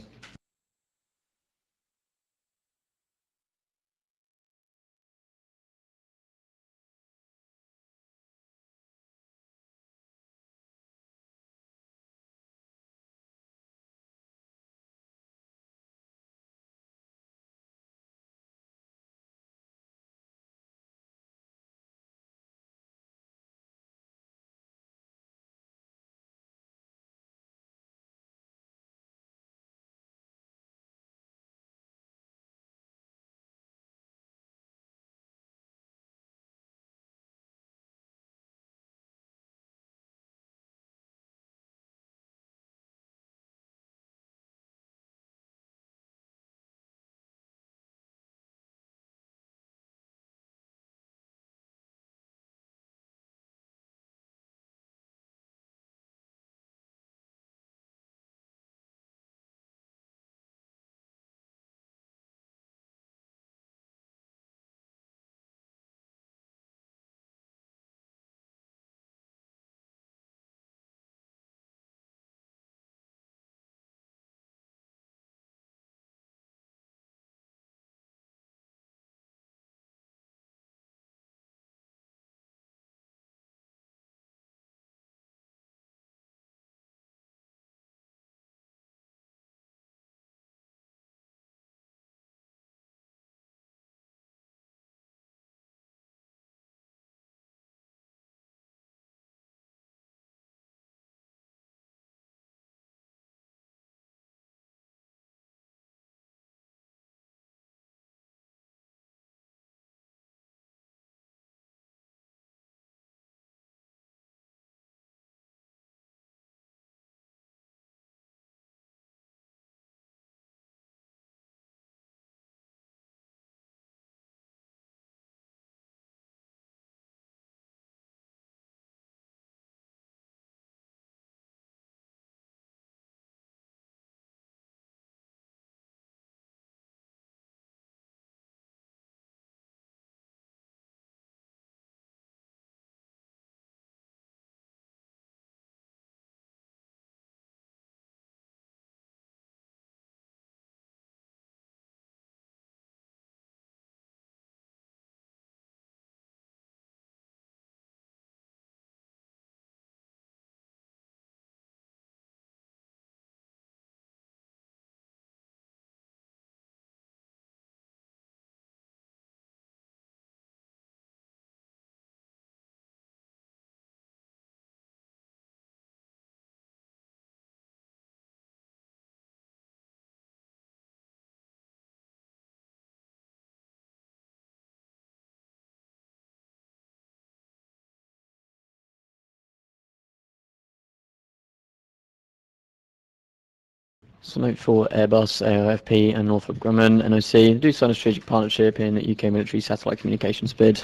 So note for Airbus, AOFP and Northrop Grumman, NOC, do sign a strategic partnership in the UK military satellite communications bid.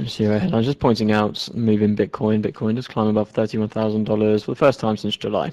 Zero head. I was just pointing out, moving Bitcoin. Bitcoin just climbed above $31,000 for the first time since July.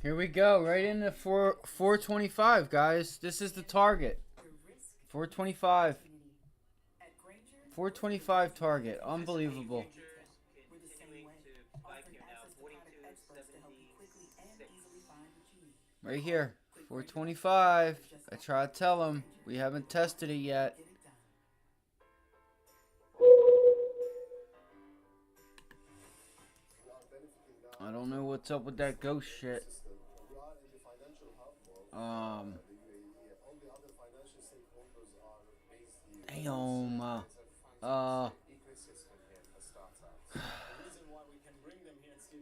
Here we go, right into 425, guys. This is the target. 425. 425 target. Unbelievable. Right here. 425. I try to tell them. We haven't tested it yet. I don't know what's up with that ghost shit. Damn.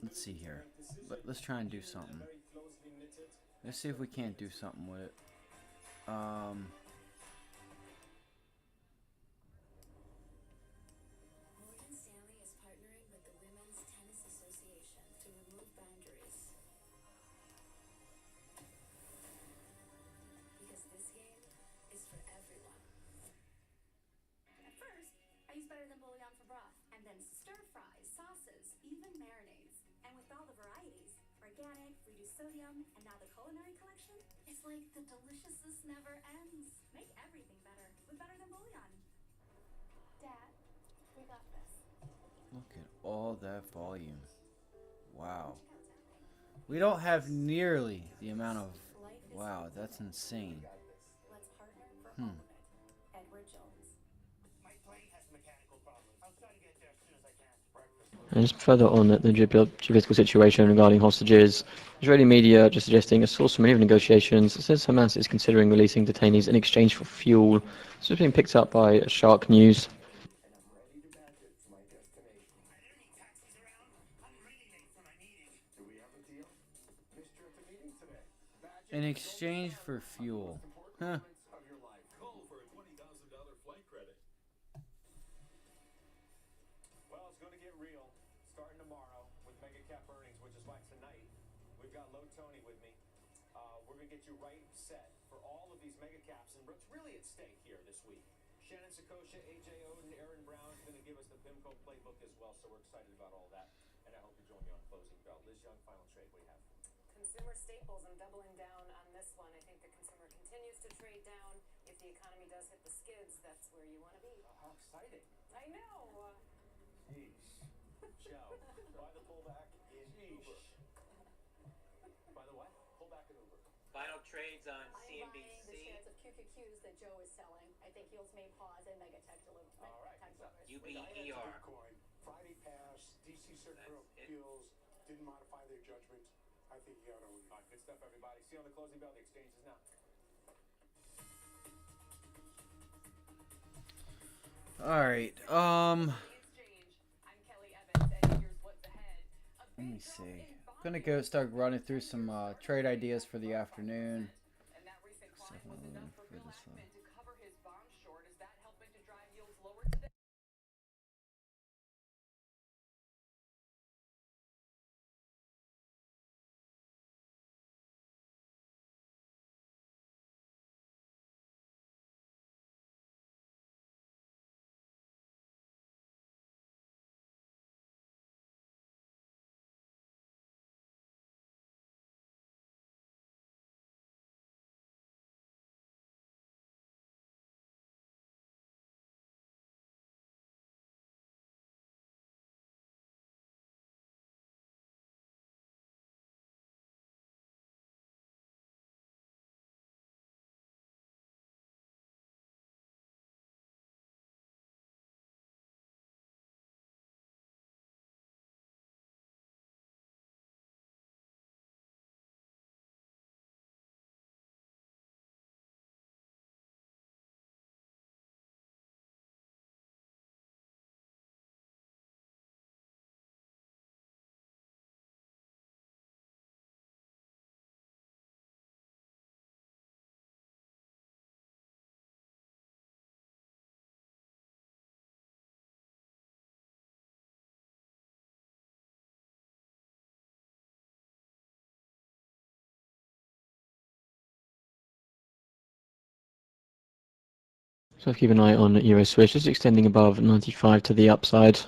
Let's see here. Let's try and do something. Let's see if we can't do something with it. Morgan Stanley is partnering with the Women's Tennis Association to remove boundaries. Because this game is for everyone. At first, I used better than bouillon for broth, and then stir fries, sauces, even marinades. And with all the varieties, organic, reduced sodium, and now the culinary collection, it's like the deliciousness never ends. Make everything better with better than bouillon. Dad, we got this. Look at all that volume. Wow. We don't have nearly the amount of... Wow, that's insane. Let's partner for all of it. Edward Jones. My plane has mechanical problems. I'll try to get there as soon as I can. And just further on the geopolitical situation regarding hostages, Israeli media just suggesting a source from any of the negotiations says Hamas is considering releasing detainees in exchange for fuel. This is being picked up by Shark News. In exchange for fuel. Huh. Well, it's going to get real starting tomorrow with mega cap earnings, which is why tonight we've got Low Tony with me. We're going to get you right set for all of these mega caps and what's really at stake here this week. Shannon Sakosha, AJ Oden, Aaron Brown is going to give us the PIMCO playbook as well, so we're excited about all that. And I hope you join me on Closing Bell. Liz Young, final trade. What do you have? Consumer staples. I'm doubling down on this one. I think the consumer continues to trade down. If the economy does hit the skids, that's where you want to be. How exciting. I know. Jeez. Joe, by the pullback in Uber. By the what? Pullback in Uber. Final trades on I'm buying the CNBC. shares of QQQs that Joe is selling. I think yields may pause and Megatech deliver. All right. UBER. Bitcoin, Friday pass, DC Circuit appeals, didn't modify their judgment. I think you got to own it. All right, good stuff, everybody. See you on the Closing Bell. The exchange is now. All right. Let me see. I'm gonna go start running through some trade ideas for the afternoon. So keep an eye on Euro Swiss, just extending above 95 to the upside.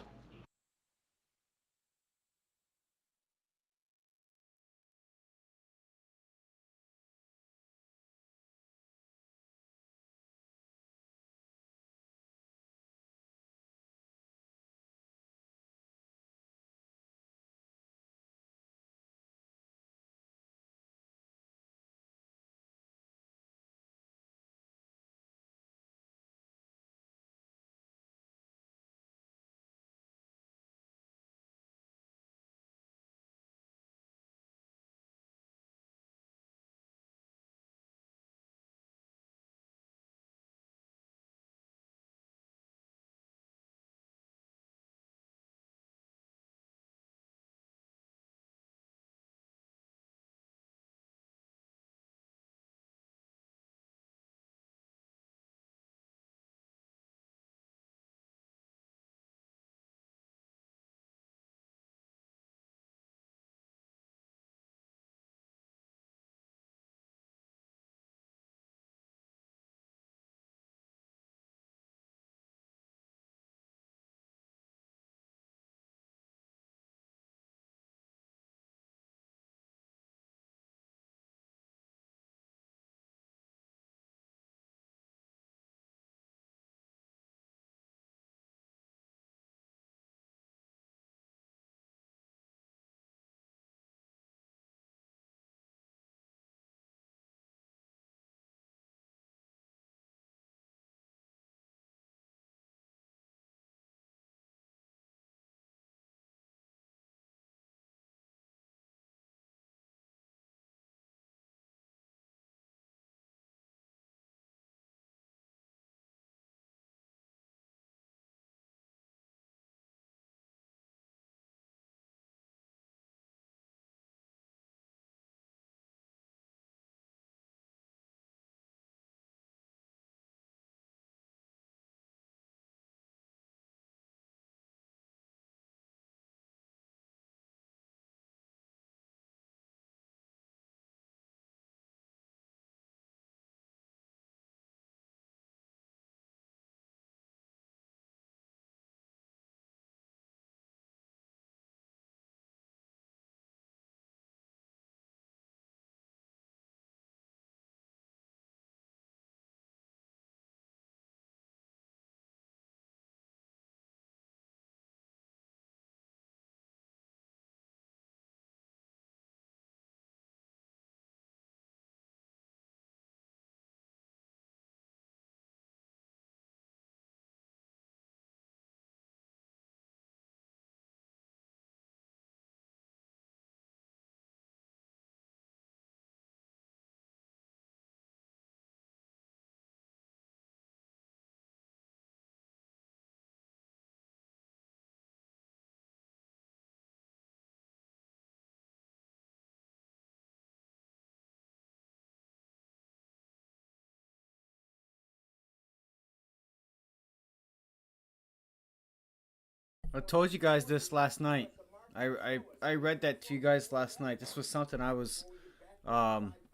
I told you guys this last night. I read that to you guys last night. This was something I was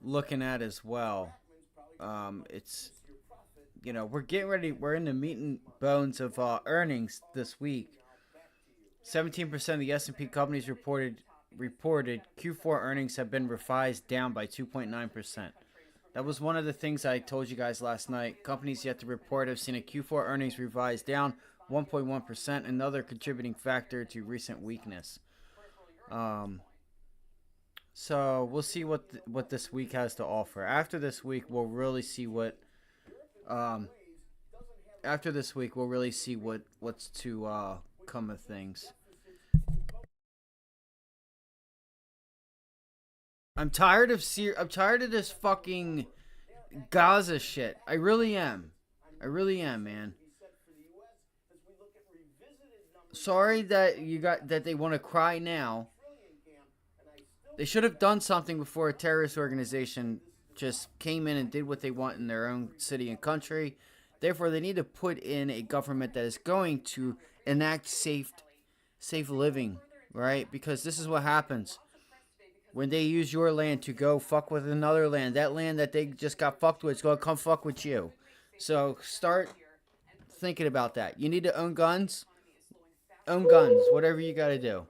looking at as well. It's, you know, we're getting ready. We're in the meat and bones of earnings this week. 17% of the S&P companies reported Q4 earnings have been revised down by 2.9%. That was one of the things I told you guys last night. Companies yet to report have seen a Q4 earnings revised down 1.1%, another contributing factor to recent weakness. So we'll see what this week has to offer. After this week, we'll really see what. After this week, we'll really see what's to come of things. I'm tired of this fucking Gaza shit. I really am. I really am, man. Sorry that they want to cry now. They should have done something before a terrorist organization just came in and did what they want in their own city and country. Therefore, they need to put in a government that is going to enact safe living, right? Because this is what happens when they use your land to go fuck with another land. That land that they just got fucked with is going to come fuck with you. So start thinking about that. You need to own guns. Own guns. Whatever you got to do.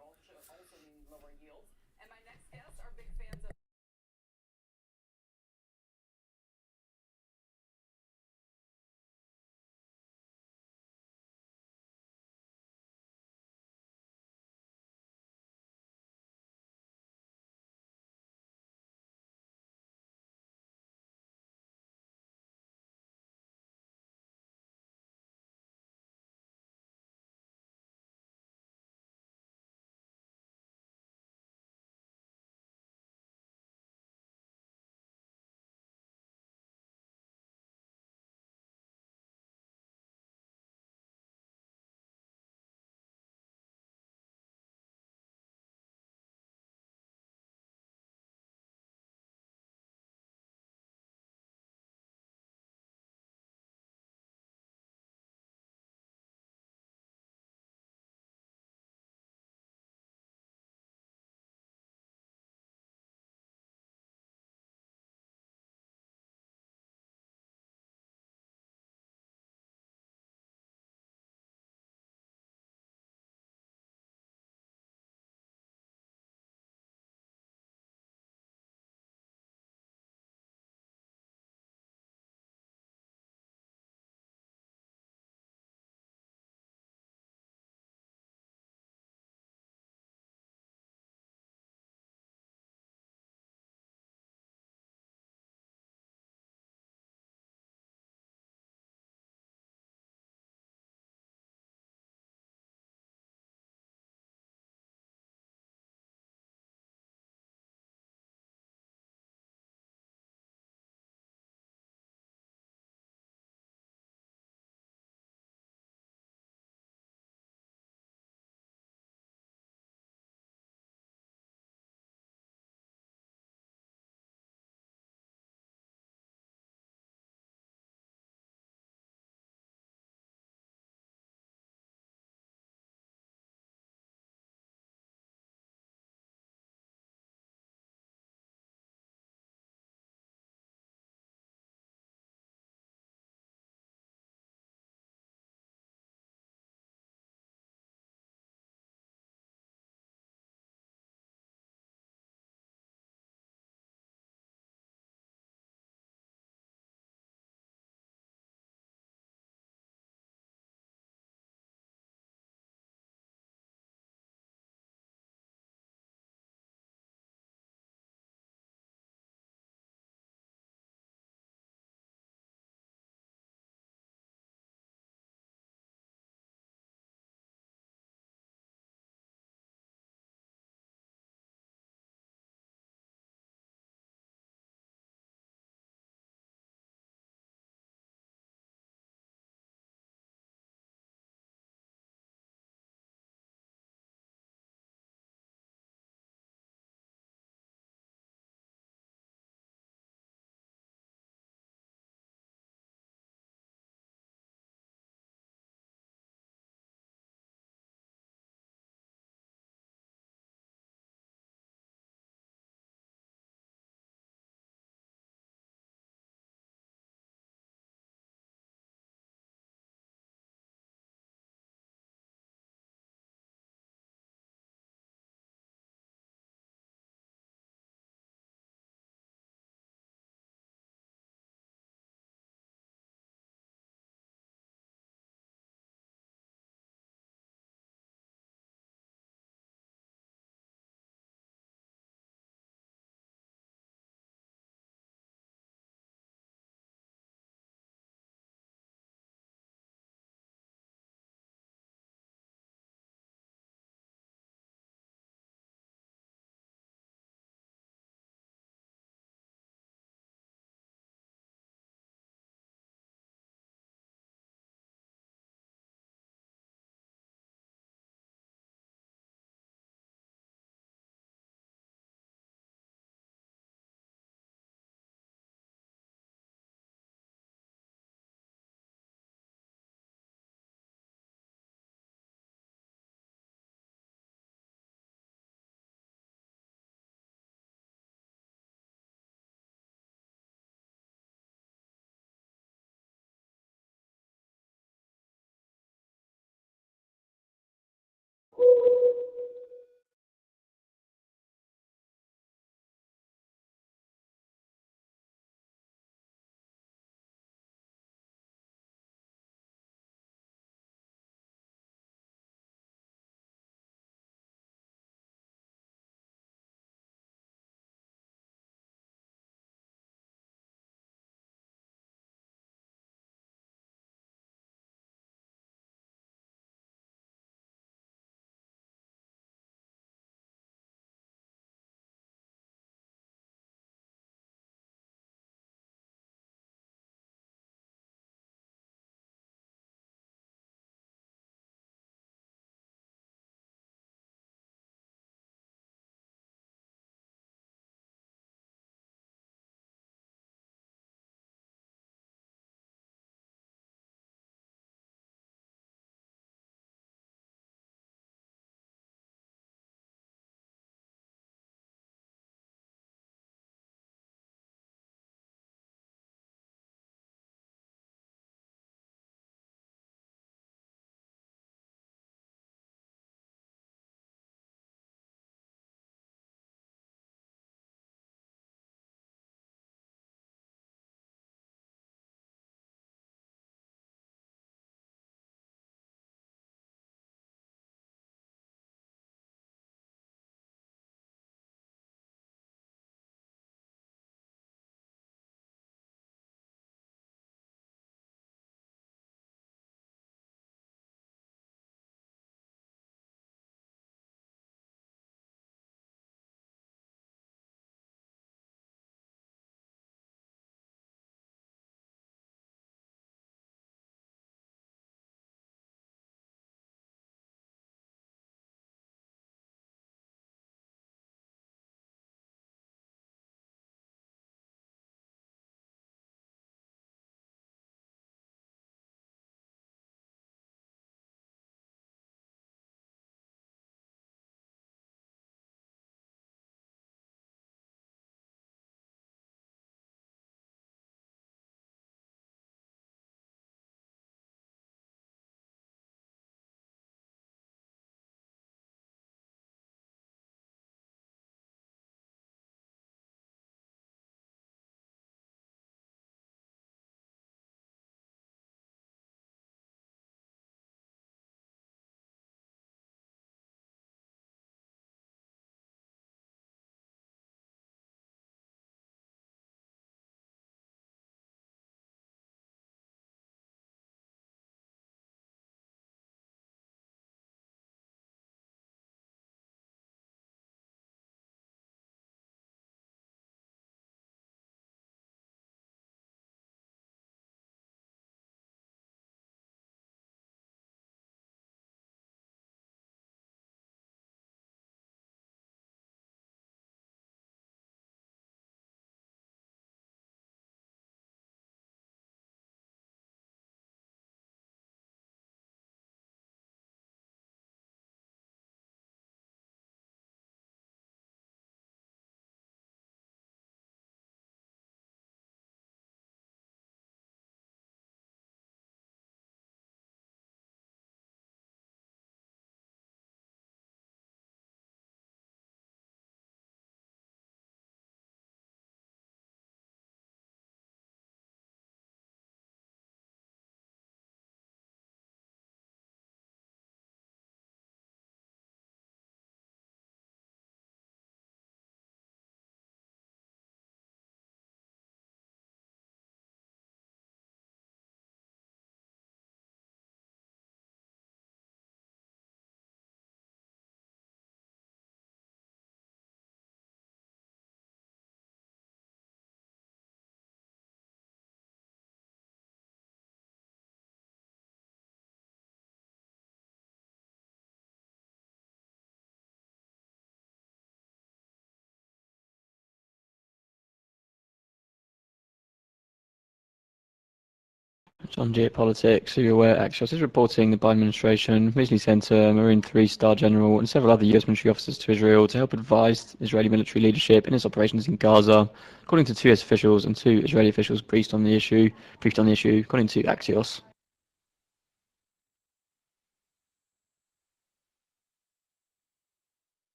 On geopolitics, so you're aware, Axios is reporting the Biden administration recently sent a Marine 3-star general and several other US military officers to Israel to help advise Israeli military leadership in its operations in Gaza. According to two US officials and two Israeli officials briefed on the issue, according to Axios.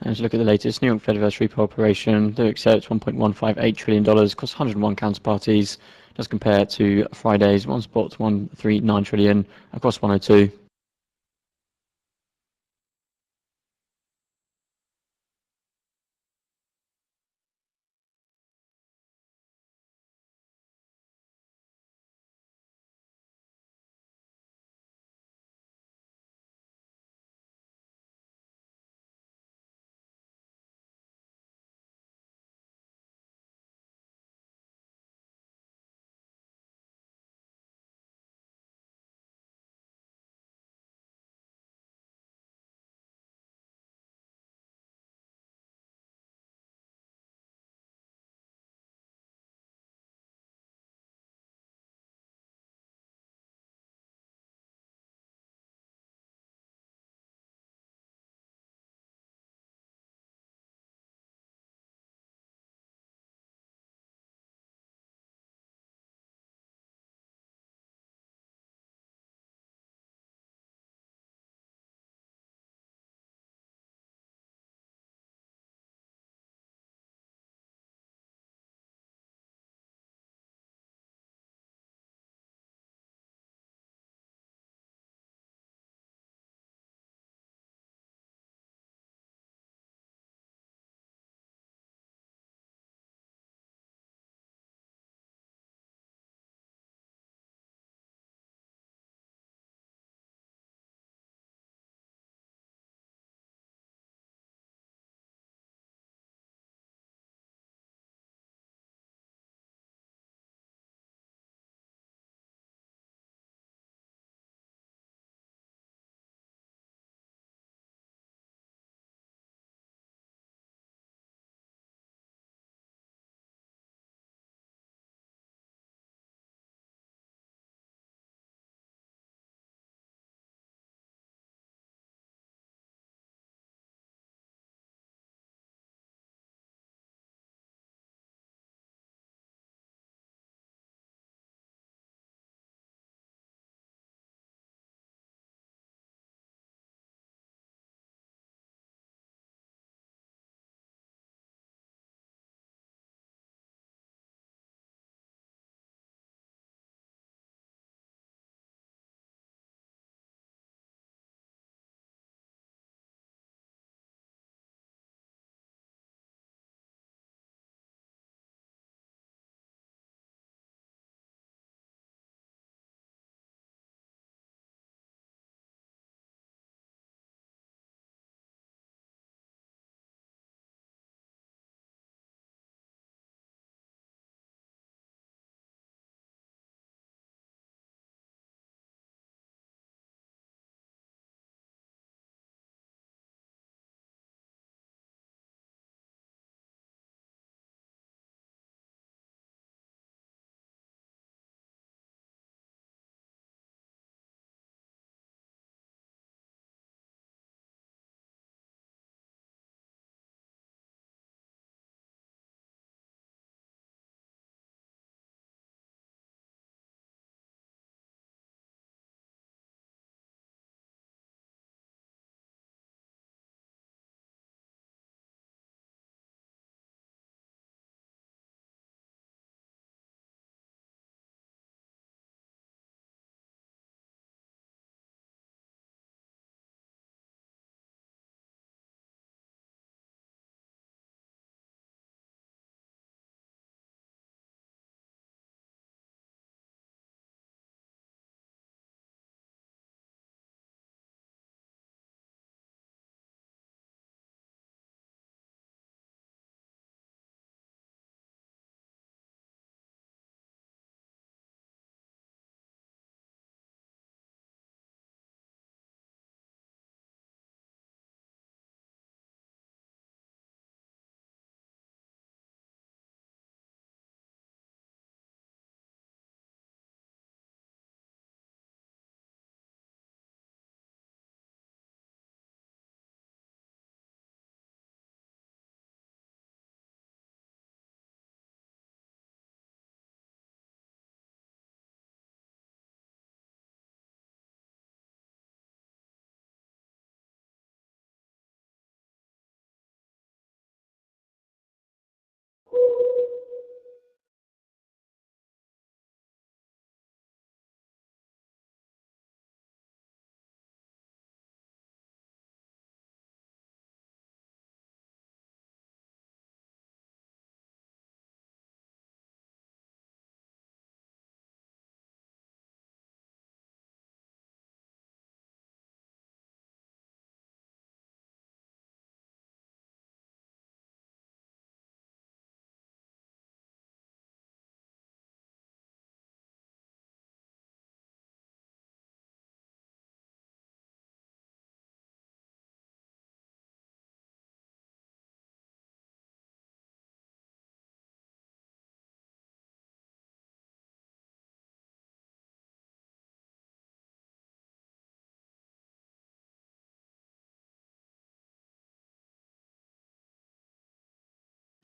And to look at the latest New York Fed reverse repo operation, they accept $1.158 trillion across 101 counterparties. Does compare to Friday's 1.139 trillion across 102.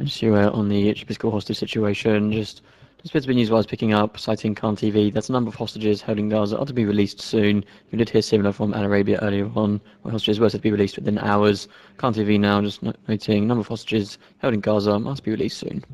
And Stuart, on the geopolitical hostage situation, just bits of news I was picking up, citing Khan TV, that a number of hostages held in Gaza are to be released soon. We did hear similar from Al Arabia earlier on, where hostages were to be released within hours. Khan TV now just noting a number of hostages held in Gaza are to be released soon.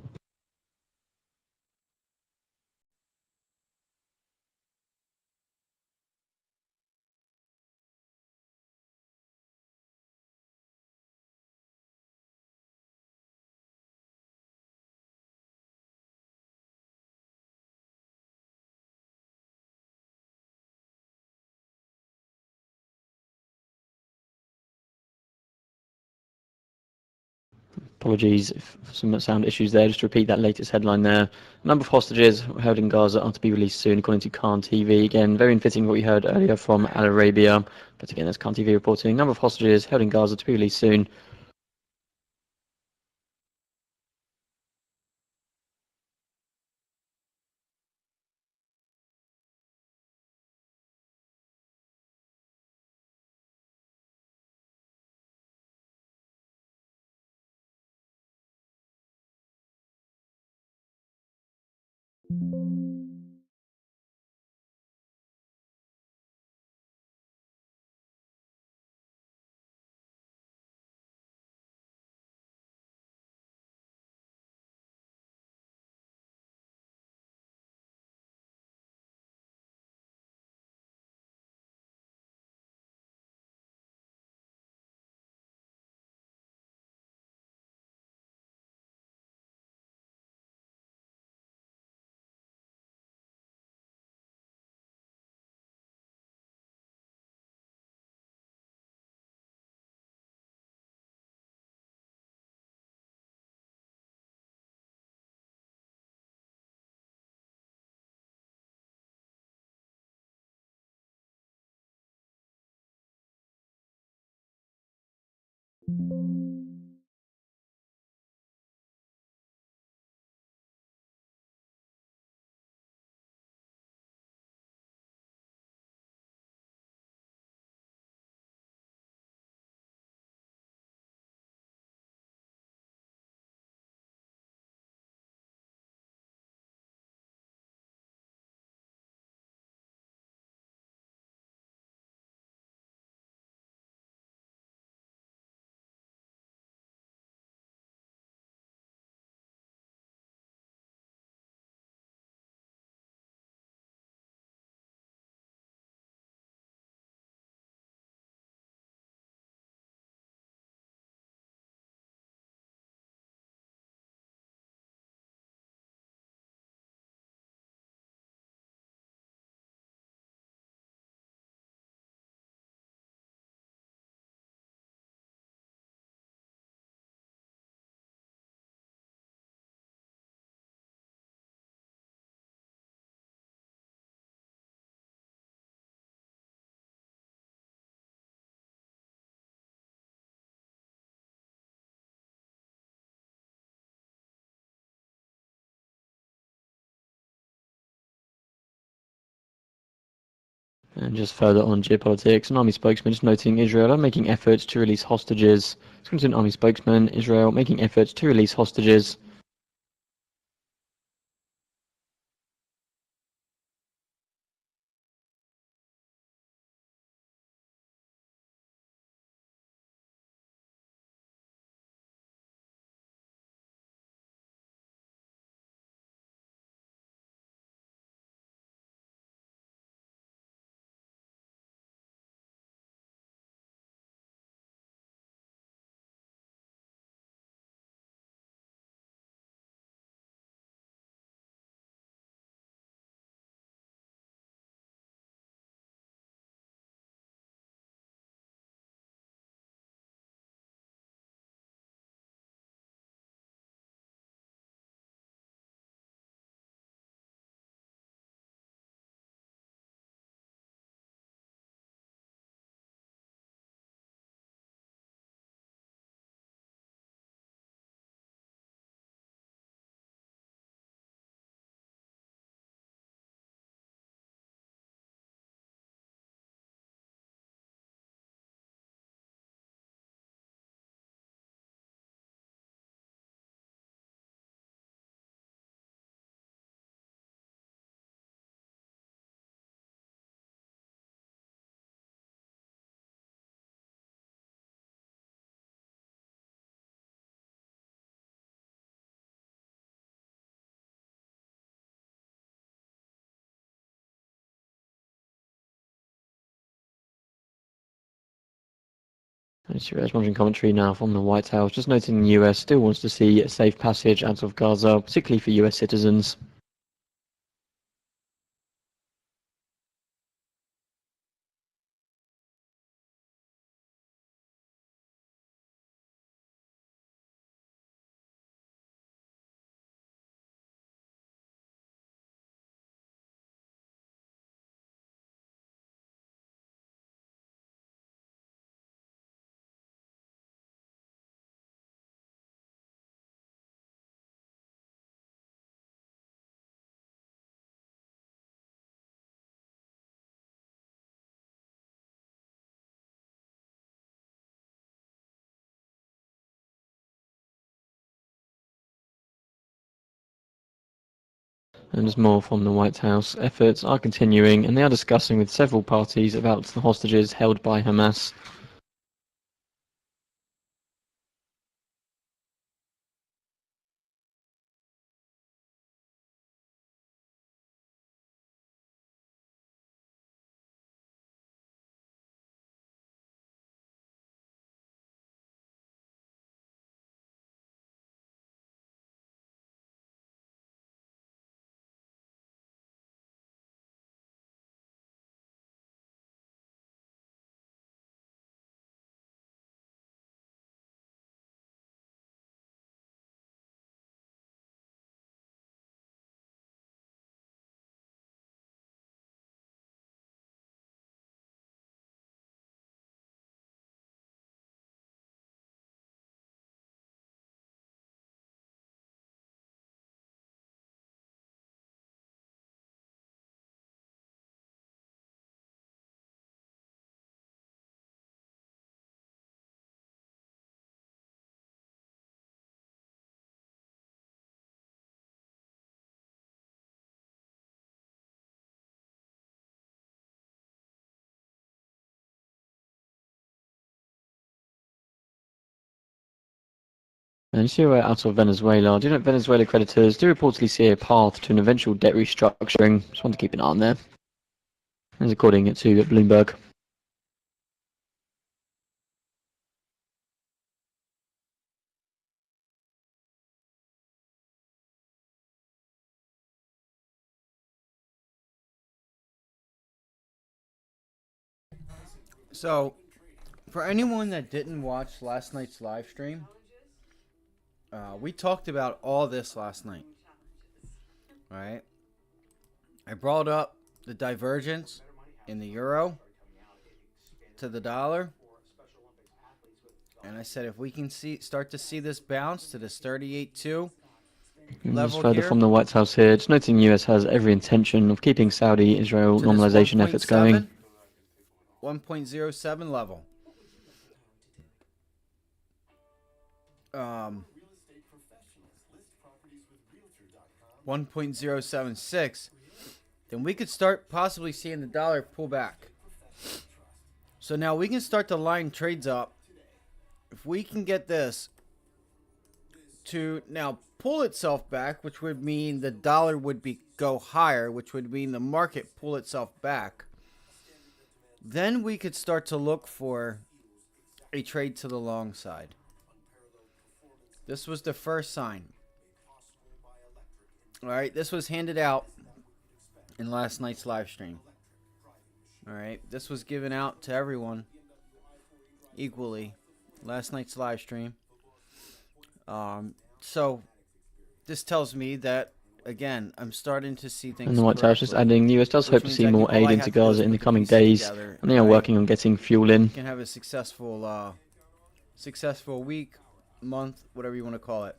Apologies for some sound issues there. Just to repeat that latest headline there. A number of hostages held in Gaza are to be released soon, according to Khan TV. Again, very unfitting what we heard earlier from Al Arabia. But again, that's Khan TV reporting. A number of hostages held in Gaza to be released soon. And just further on geopolitics, an army spokesman just noting Israel are making efforts to release hostages. According to an army spokesman, Israel making efforts to release hostages. It's your monitoring commentary now from the White House, just noting the US still wants to see a safe passage out of Gaza, particularly for US citizens. And there's more from the White House. Efforts are continuing, and they are discussing with several parties about the hostages held by Hamas. And you see we're out of Venezuela. Do you know Venezuela creditors do reportedly see a path to an eventual debt restructuring? Just want to keep an eye on there. As according to Bloomberg. So, for anyone that didn't watch last night's live stream, we talked about all this last night. Right? I brought up the divergence in the euro to the dollar. And I said if we can start to see this bounce to this 38.2 level Further here, from the White House here, just noting the US has every intention of keeping Saudi-Israel to this normalization efforts going. 1.07 level. 1.076, then we could start possibly seeing the dollar pull back. So now we can start to line trades up. If we can get this to now pull itself back, which would mean the dollar would go higher, which would mean the market pull itself back, then we could start to look for a trade to the long side. This was the first sign. Alright, this was handed out in last night's live stream. Alright, this was given out to everyone equally. Last night's live stream. So, this tells me that, again, I'm starting to see things. And the White House just adding, the US does hope to see more aid into Gaza in the coming days, and they are working on getting fuel in. You can have a successful week, month, whatever you want to call it.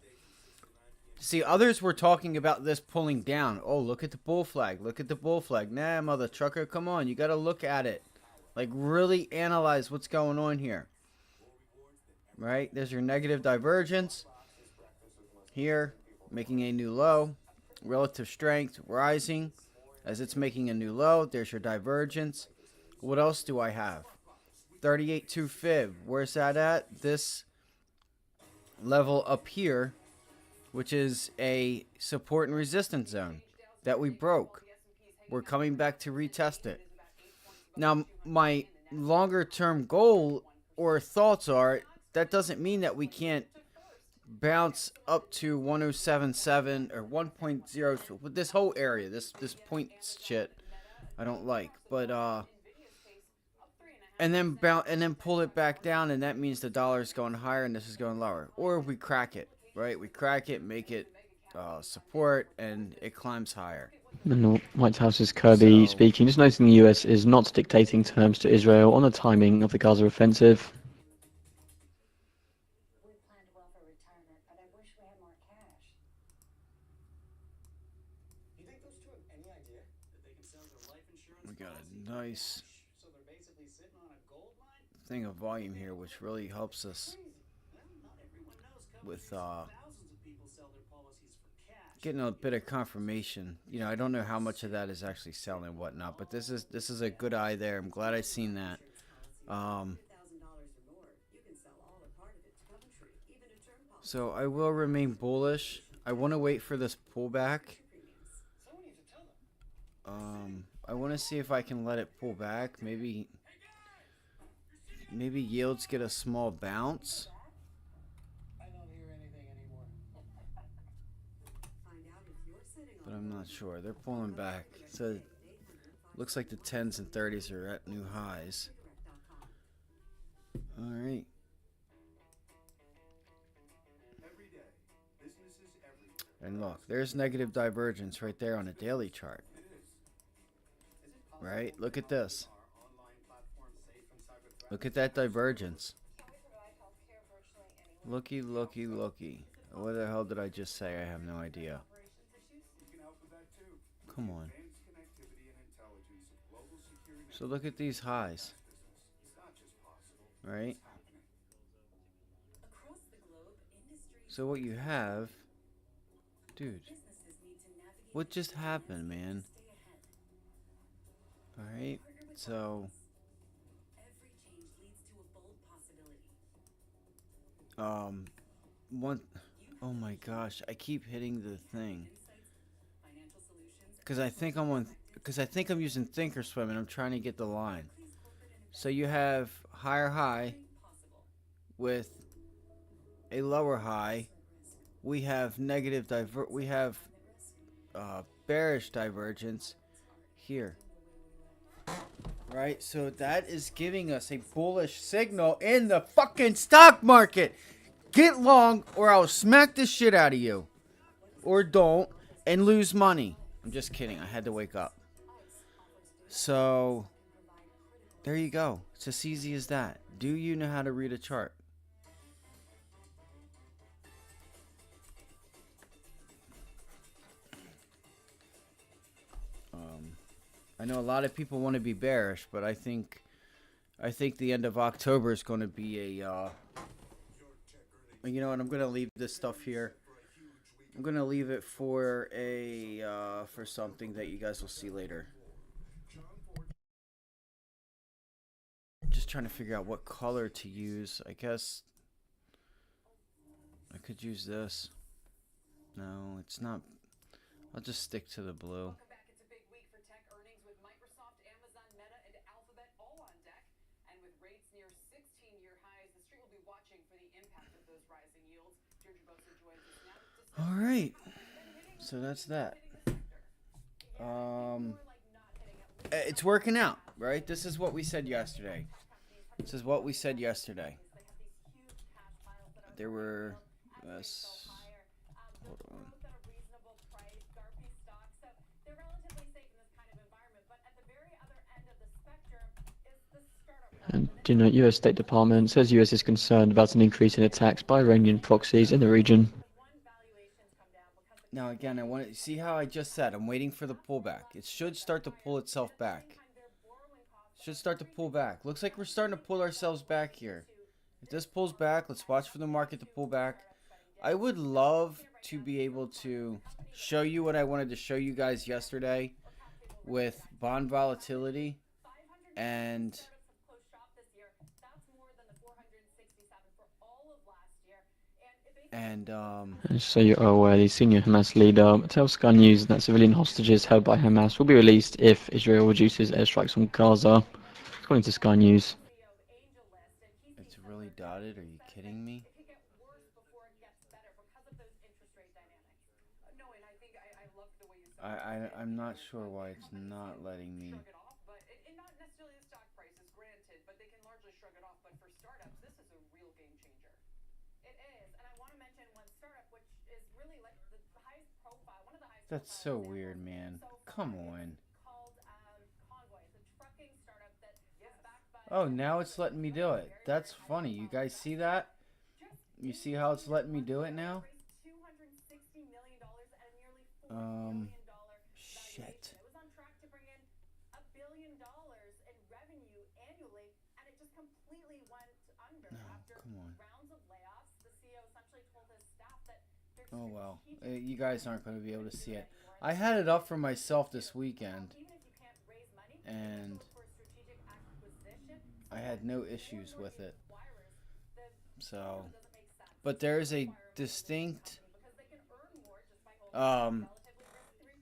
See, others were talking about this pulling down. Oh, look at the bull flag. Look at the bull flag. Nah, mother trucker, come on. You got to look at it. Like, really analyze what's going on here. Right? There's your negative divergence. Here, making a new low. Relative strength rising as it's making a new low. There's your divergence. What else do I have? 38.2 fib. Where's that at? This level up here, which is a support and resistance zone that we broke. We're coming back to retest it. Now, my longer term goal or thoughts are, that doesn't mean that we can't bounce up to 107.7 or 1.0 with this whole area. This point shit I don't like, but and then pull it back down, and that means the dollar's going higher and this is going lower. Or we crack it, right? We crack it, make it support, and it climbs higher. And the White House's Kirby speaking, just noting the US is not dictating terms to Israel on the timing of the Gaza offensive. We got a nice thing of volume here, which really helps us with getting a bit of confirmation. You know, I don't know how much of that is actually selling and whatnot, but this is a good eye there. I'm glad I seen that. So I will remain bullish. I want to wait for this pullback. I want to see if I can let it pull back. Maybe yields get a small bounce. But I'm not sure. They're pulling back. So looks like the 10s and 30s are at new highs. All right. And look, there's negative divergence right there on a daily chart. Right? Look at this. Look at that divergence. Looky, looky, looky. What the hell did I just say? I have no idea. Come on. So look at these highs. Right? So what you have... Dude. What just happened, man? Alright, so... Oh my gosh, I keep hitting the thing. Because I think I'm using Thinkorswim and I'm trying to get the line. So you have higher high with a lower high. We have bearish divergence here. Right? So that is giving us a bullish signal in the fucking stock market. Get long or I'll smack the shit out of you. Or don't and lose money. I'm just kidding. I had to wake up. So there you go. It's as easy as that. Do you know how to read a chart? I know a lot of people want to be bearish, but I think the end of October is going to be a you know what, I'm going to leave this stuff here. I'm going to leave it for for something that you guys will see later. I'm just trying to figure out what color to use. I guess I could use this. No, it's not. I'll just stick to the blue. All right, so that's that. It's working out, right? This is what we said yesterday. There were, hold on. And you know, U.S. State Department says U.S. is concerned about an increase in attacks by Iranian proxies in the region. Now again, I want to see how I just said. I'm waiting for the pullback. It should start to pull itself back. Looks like we're starting to pull ourselves back here. If this pulls back, let's watch for the market to pull back. I would love to be able to show you what I wanted to show you guys yesterday with bond volatility and So you're aware, the senior Hamas leader tells Sky News that civilian hostages held by Hamas will be released if Israel reduces airstrikes on Gaza, according to Sky News. No, and I think I love the way you said I'm not sure why it's not letting me. shrug it off, but and not necessarily the stock prices, granted, but they can largely shrug it off. But for startups, this is a real game changer. It is, and I want to mention one startup, which is really like the highest profile, one of the highest That's so weird, man. Come on. called Convoy. It's a trucking startup that is backed by. Oh, now it's letting me do it. That's funny. You guys see that? You see how it's letting me do it now? $260 million at a nearly $4 billion Shit. It was on track to bring in $1 billion in revenue annually, and it just completely went under after rounds of layoffs. The CEO essentially told his staff that their Oh well, you guys aren't going to be able to see it. I had it up for myself this weekend, and I had no issues with it. So, but there's a distinct,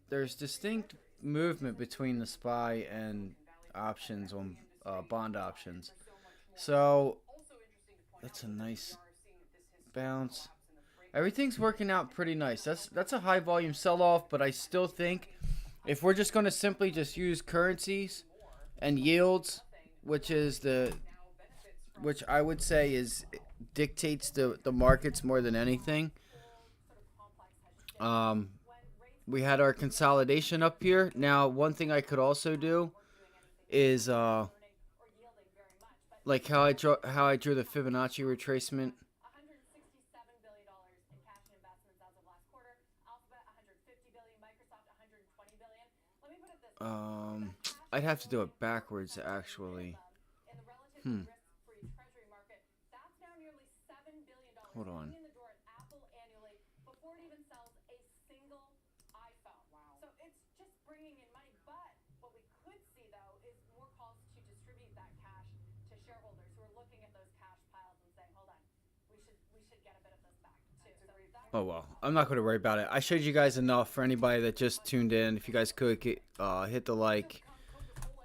there's distinct movement between the SPY and options on bond options. So that's a nice bounce. Everything's working out pretty nice. That's a high volume sell off, but I still think if we're just going to simply just use currencies and yields, which I would say dictates the markets more than anything. We had our consolidation up here. Now, one thing I could also do is like how I drew the Fibonacci retracement. I'd have to do it backwards, actually. Hold on. So it's just bringing in money. But what we could see, though, is more calls to distribute that cash to shareholders who are looking at those cash piles and saying, hold on, we should get a bit of this back, too. Oh, well, I'm not going to worry about it. I showed you guys enough for anybody that just tuned in. If you guys could hit the like.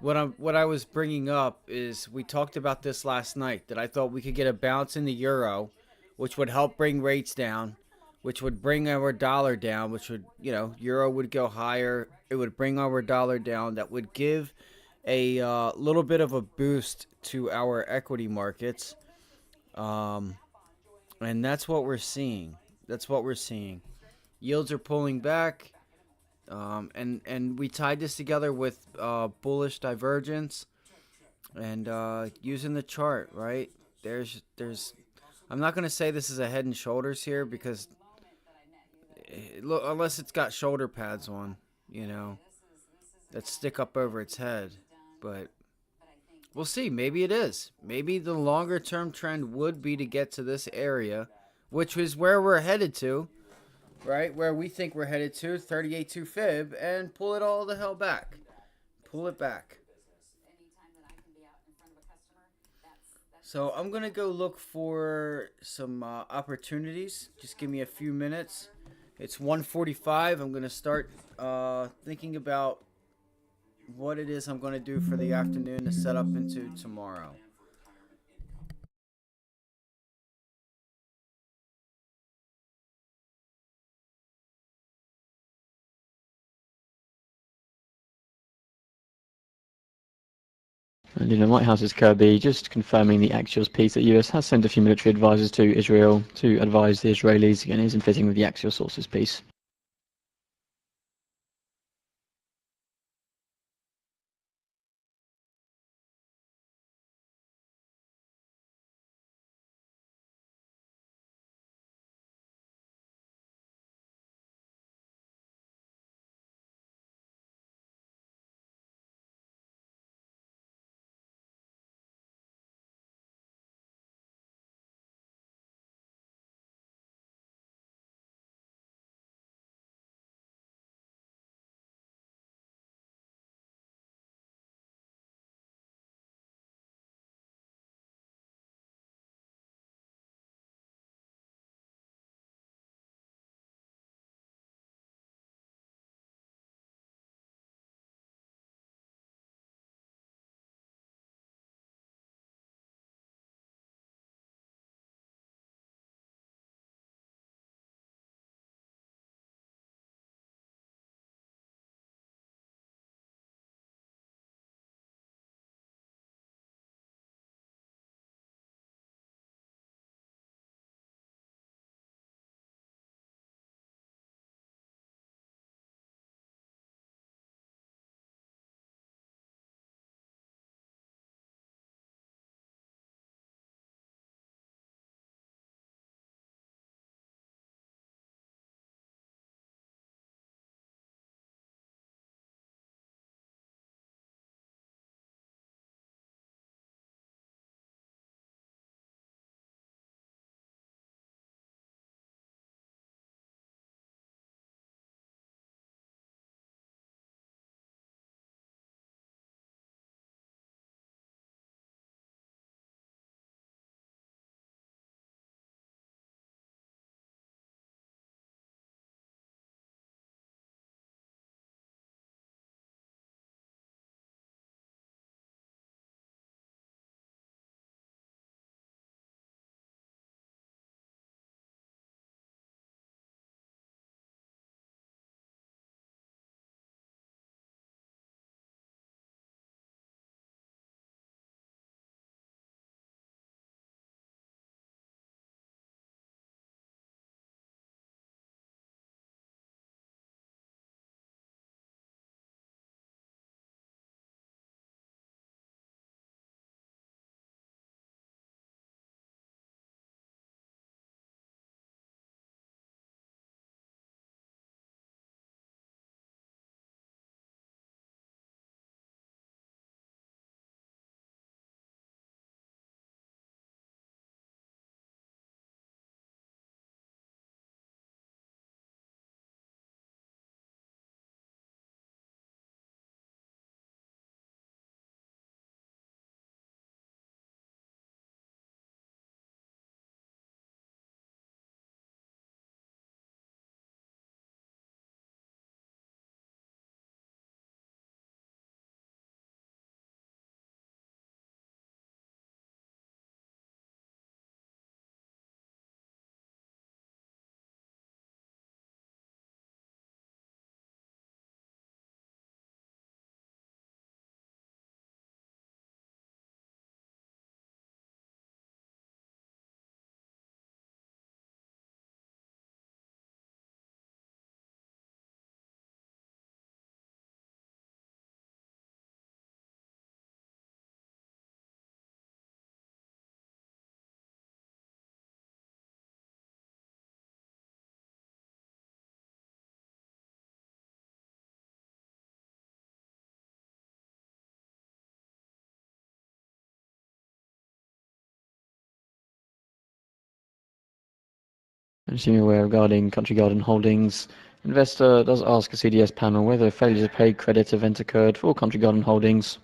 What I was bringing up is we talked about this last night, that I thought we could get a bounce in the euro, which would help bring rates down, which would bring our dollar down, which would, euro would go higher. It would bring our dollar down. That would give a little bit of a boost to our equity markets. And that's what we're seeing. Yields are pulling back. And we tied this together with bullish divergence and using the chart, right? There's I'm not going to say this is a head and shoulders here because unless it's got shoulder pads on, that stick up over its head. But we'll see. Maybe it is. Maybe the longer term trend would be to get to this area, which is where we're headed to. Right, where we think we're headed to, 38.2 fib, and pull it all the hell back. Pull it back. So I'm going to go look for some opportunities. Just give me a few minutes. It's 1:45. I'm going to start thinking about what it is I'm going to do for the afternoon to set up into tomorrow. And in the White House's Kirby just confirming the Axios piece that the US has sent a few military advisors to Israel to advise the Israelis. Again, isn't fitting with the Axios sources piece. And assuming aware regarding Country Garden Holdings, investor does ask a CDS panel whether failure to pay credit event occurred for Country Garden Holdings.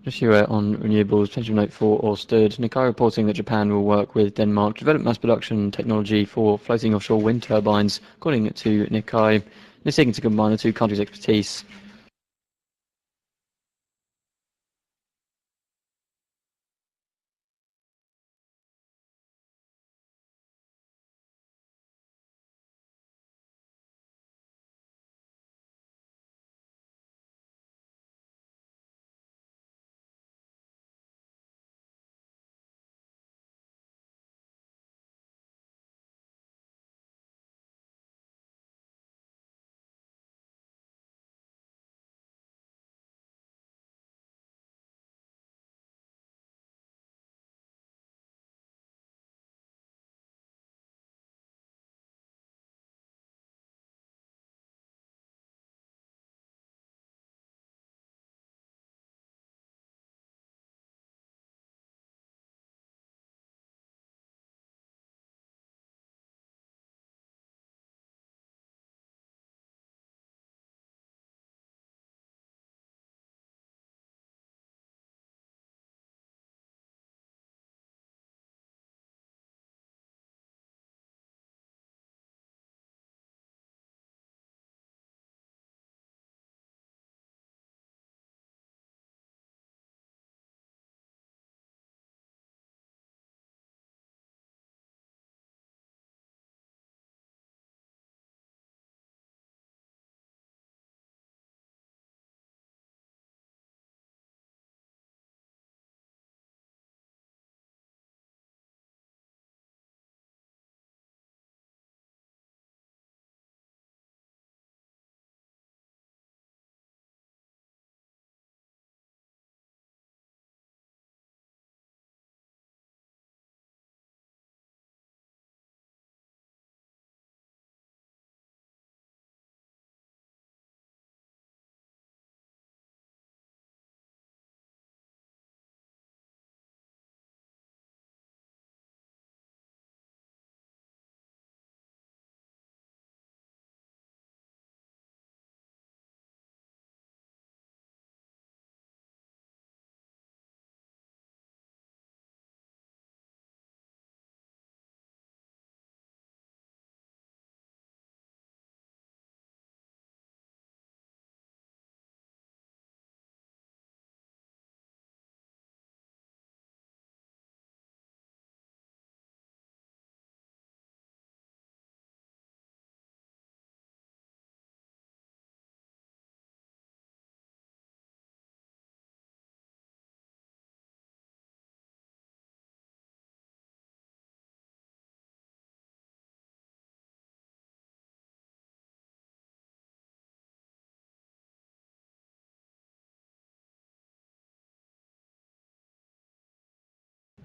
Just here on renewables, potential note for Ørsted. Nikkei reporting that Japan will work with Denmark to develop mass production technology for floating offshore wind turbines, according to Nikkei. They're seeking to combine the two countries' expertise.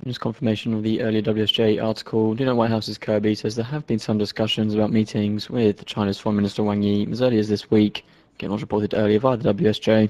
Just confirmation of the earlier WSJ article. Do you know White House's Kirby says there have been some discussions about meetings with China's Foreign Minister Wang Yi as early as this week. Again, was reported earlier via the WSJ.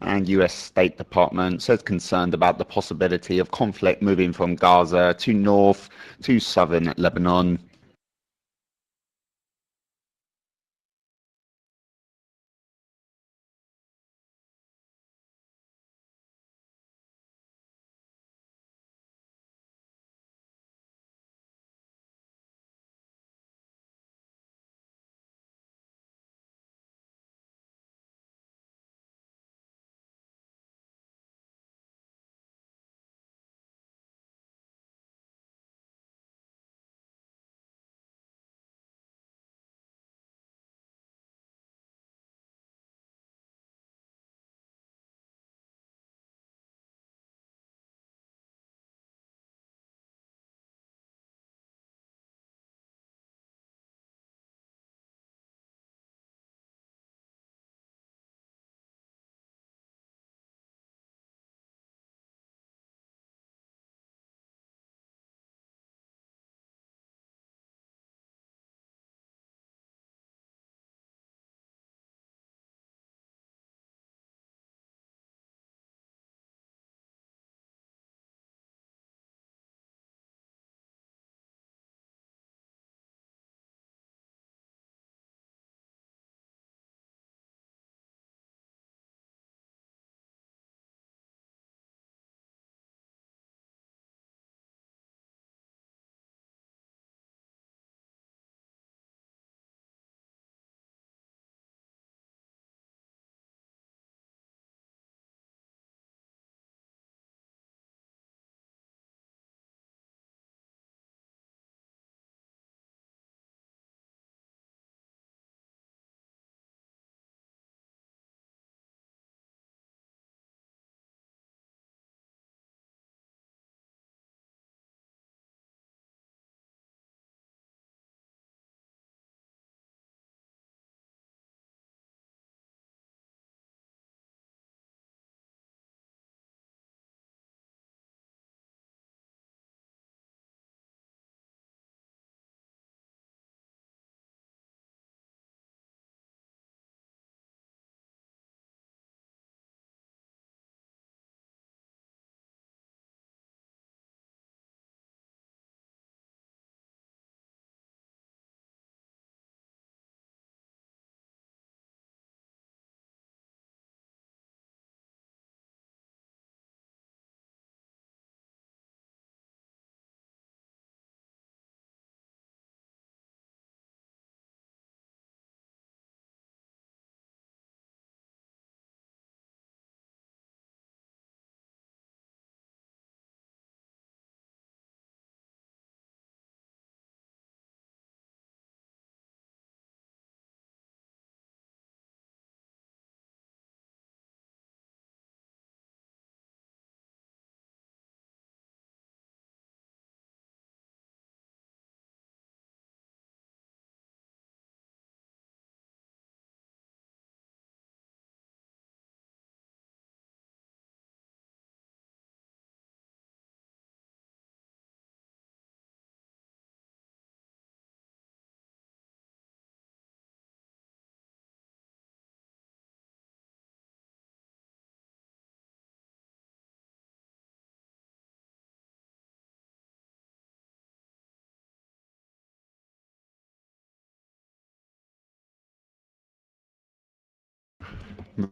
And US State Department says concerned about the possibility of conflict moving from Gaza to north to southern Lebanon.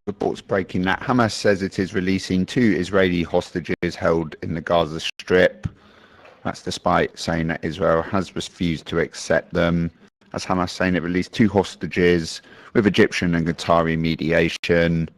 Reports breaking that Hamas says it is releasing 2 Israeli hostages held in the Gaza Strip. That's despite saying that Israel has refused to accept them. As Hamas saying it released 2 hostages with Egyptian and Qatari mediation.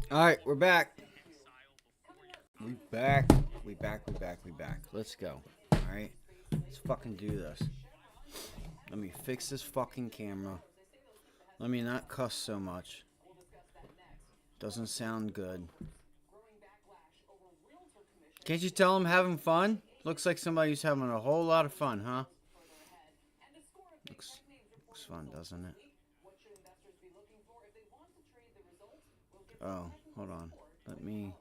All right, we're back. We back. Let's go. All right, let's fucking do this. Let me fix this fucking camera. Let me not cuss so much. Doesn't sound good. Can't you tell I'm having fun? Looks like somebody's having a whole lot of fun, huh? Looks fun, doesn't it? Oh, hold on. Let me...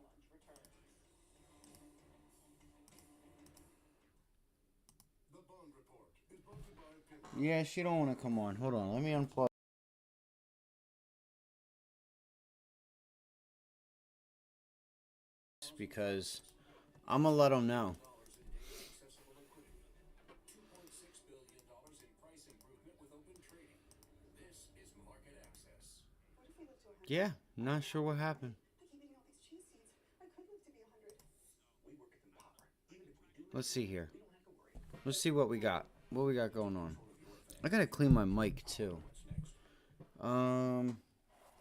Yeah, she don't want to come on. Hold on, let me unplug. Because I'm gonna let them know. Yeah, not sure what happened. Let's see here. Let's see what we got. What we got going on. I gotta clean my mic too.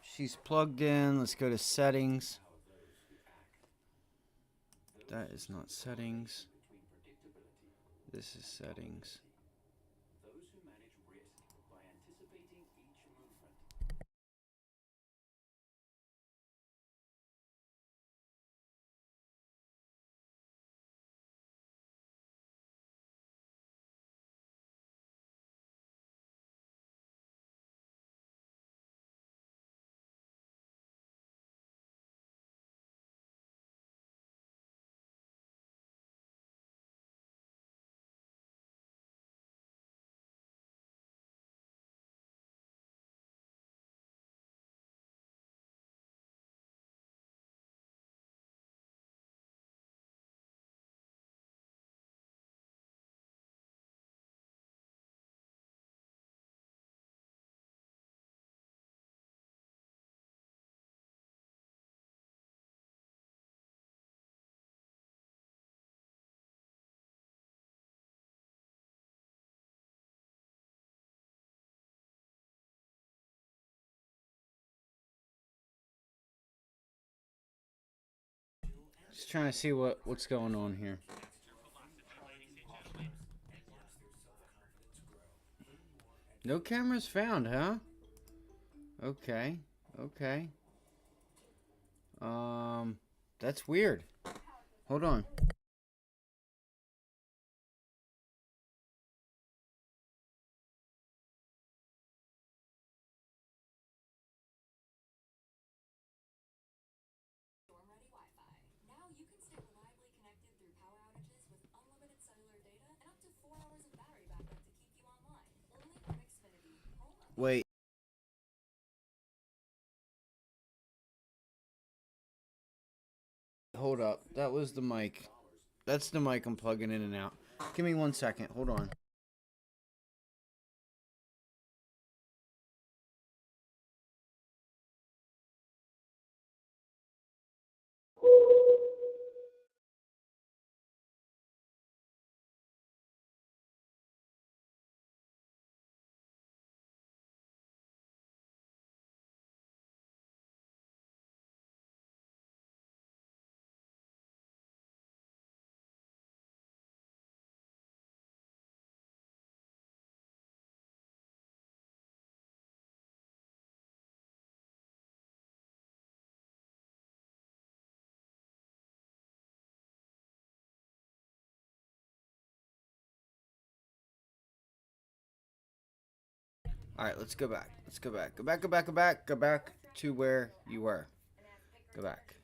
She's plugged in. Let's go to settings. That is not settings. This is settings. Just trying to see what's going on here. No cameras found, huh? Okay. Okay. That's weird. Hold on. Storm-ready Wi-Fi. Now you can stay reliably connected through power outages with unlimited cellular data and up to 4 hours of battery backup to keep you online. Only from Xfinity. Wait. Hold up. That was the mic. That's the mic I'm plugging in and out. Give me 1 second. Hold on. All right, let's go back. Let's go back. Go back, go back, go back. Go back to where you were. Go back.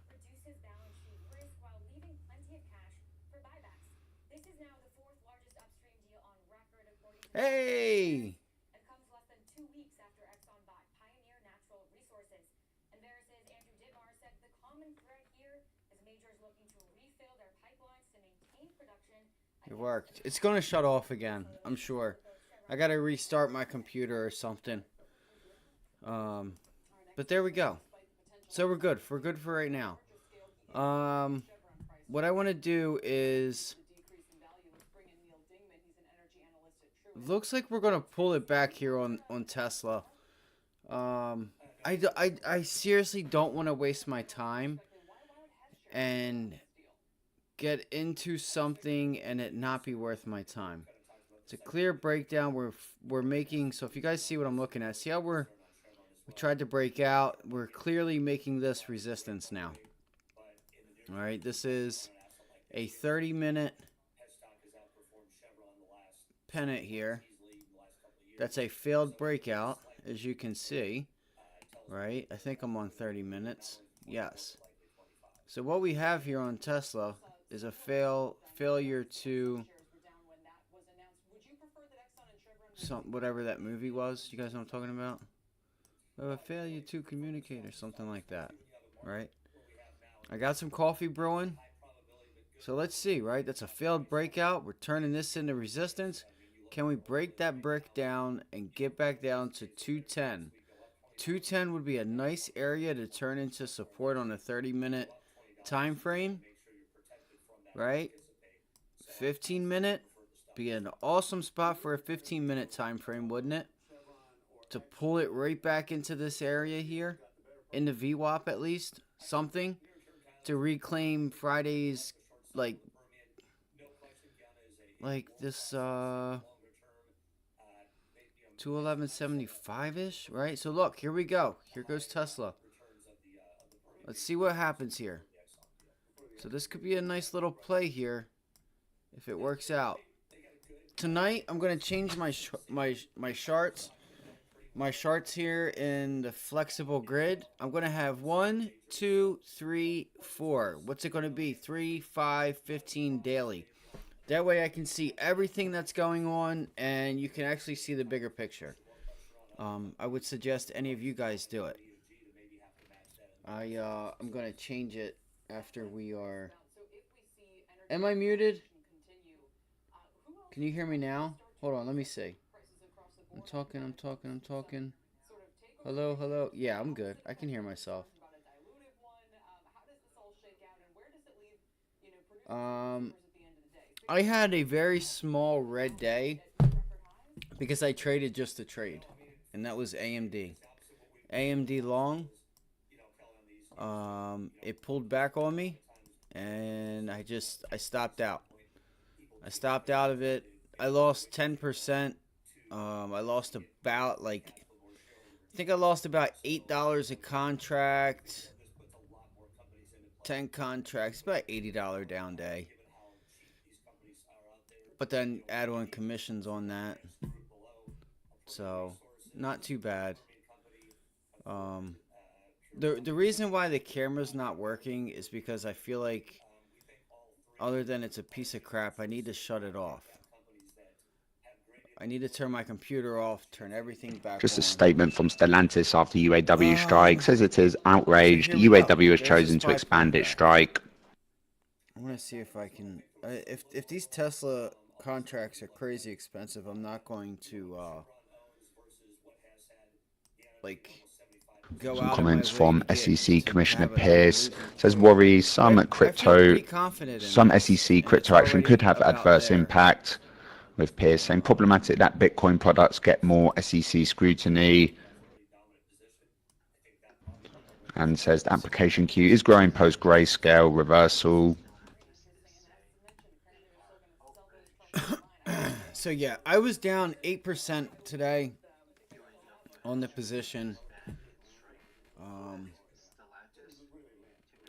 Reduces balance sheet risk while leaving plenty of cash for buybacks. This is now the 4th largest upstream deal on record according to Hey! and comes less than 2 weeks after Exxon bought Pioneer Natural Resources. And Veris's Andrew Dittmar said the common thread here is majors looking to refill their pipelines to maintain production. It worked. It's going to shut off again, I'm sure. I got to restart my computer or something. But there we go. So we're good. We're good for right now. What I want to do is... Looks like we're going to pull it back here on Tesla. I seriously don't want to waste my time and get into something and it not be worth my time. It's a clear breakdown we're making. So if you guys see what I'm looking at, see how we tried to break out. We're clearly making this resistance now. All right, this is a 30-minute pennant here. That's a failed breakout, as you can see. Right, I think I'm on 30 minutes. Yes. So what we have here on Tesla is a failure to whatever that movie was. You guys know what I'm talking about? A failure to communicate or something like that, right? I got some coffee brewing. So let's see, right? That's a failed breakout. We're turning this into resistance. Can we break that brick down and get back down to 210? 210 would be a nice area to turn into support on a 30-minute time frame, right? 15-minute be an awesome spot for a 15-minute time frame, wouldn't it? To pull it right back into this area here, in the VWAP at least, something to reclaim Friday's like this 211.75-ish, right? So look, here we go. Here goes Tesla. Let's see what happens here. So this could be a nice little play here if it works out. Tonight I'm going to change my charts. My charts here in the flexible grid. I'm going to have 1, 2, 3, 4. What's it going to be? 3, 5, 15 daily. That way I can see everything that's going on and you can actually see the bigger picture. I would suggest any of you guys do it. I'm going to change it after we are... Am I muted? Can you hear me now? Hold on, let me see. I'm talking. Hello. Yeah, I'm good. I can hear myself. I had a very small red day because I traded just to trade, and that was AMD. AMD long. It pulled back on me, and I stopped out. I stopped out of it. I lost 10%. I lost about I think I lost about $8 a contract. 10 contracts, about $80 down day. But then add on commissions on that. So, not too bad. The reason why the camera's not working is because I feel like, other than it's a piece of crap, I need to shut it off. I need to turn my computer off, turn everything back Just on. a statement from Stellantis after UAW strike says it is outraged. UAW has chosen to expand its strike. I want to see if I can. If these Tesla contracts are crazy expensive, I'm not going to go Some out comments of my way from to get SEC Commissioner have it Pierce unbelievable. says worries some I feel crypto, pretty confident in some this, SEC and crypto it's action already could have about adverse there. impact. With Pierce saying problematic that Bitcoin products get more SEC scrutiny, and says the application queue is growing post grayscale reversal. So yeah, I was down 8% today on the position.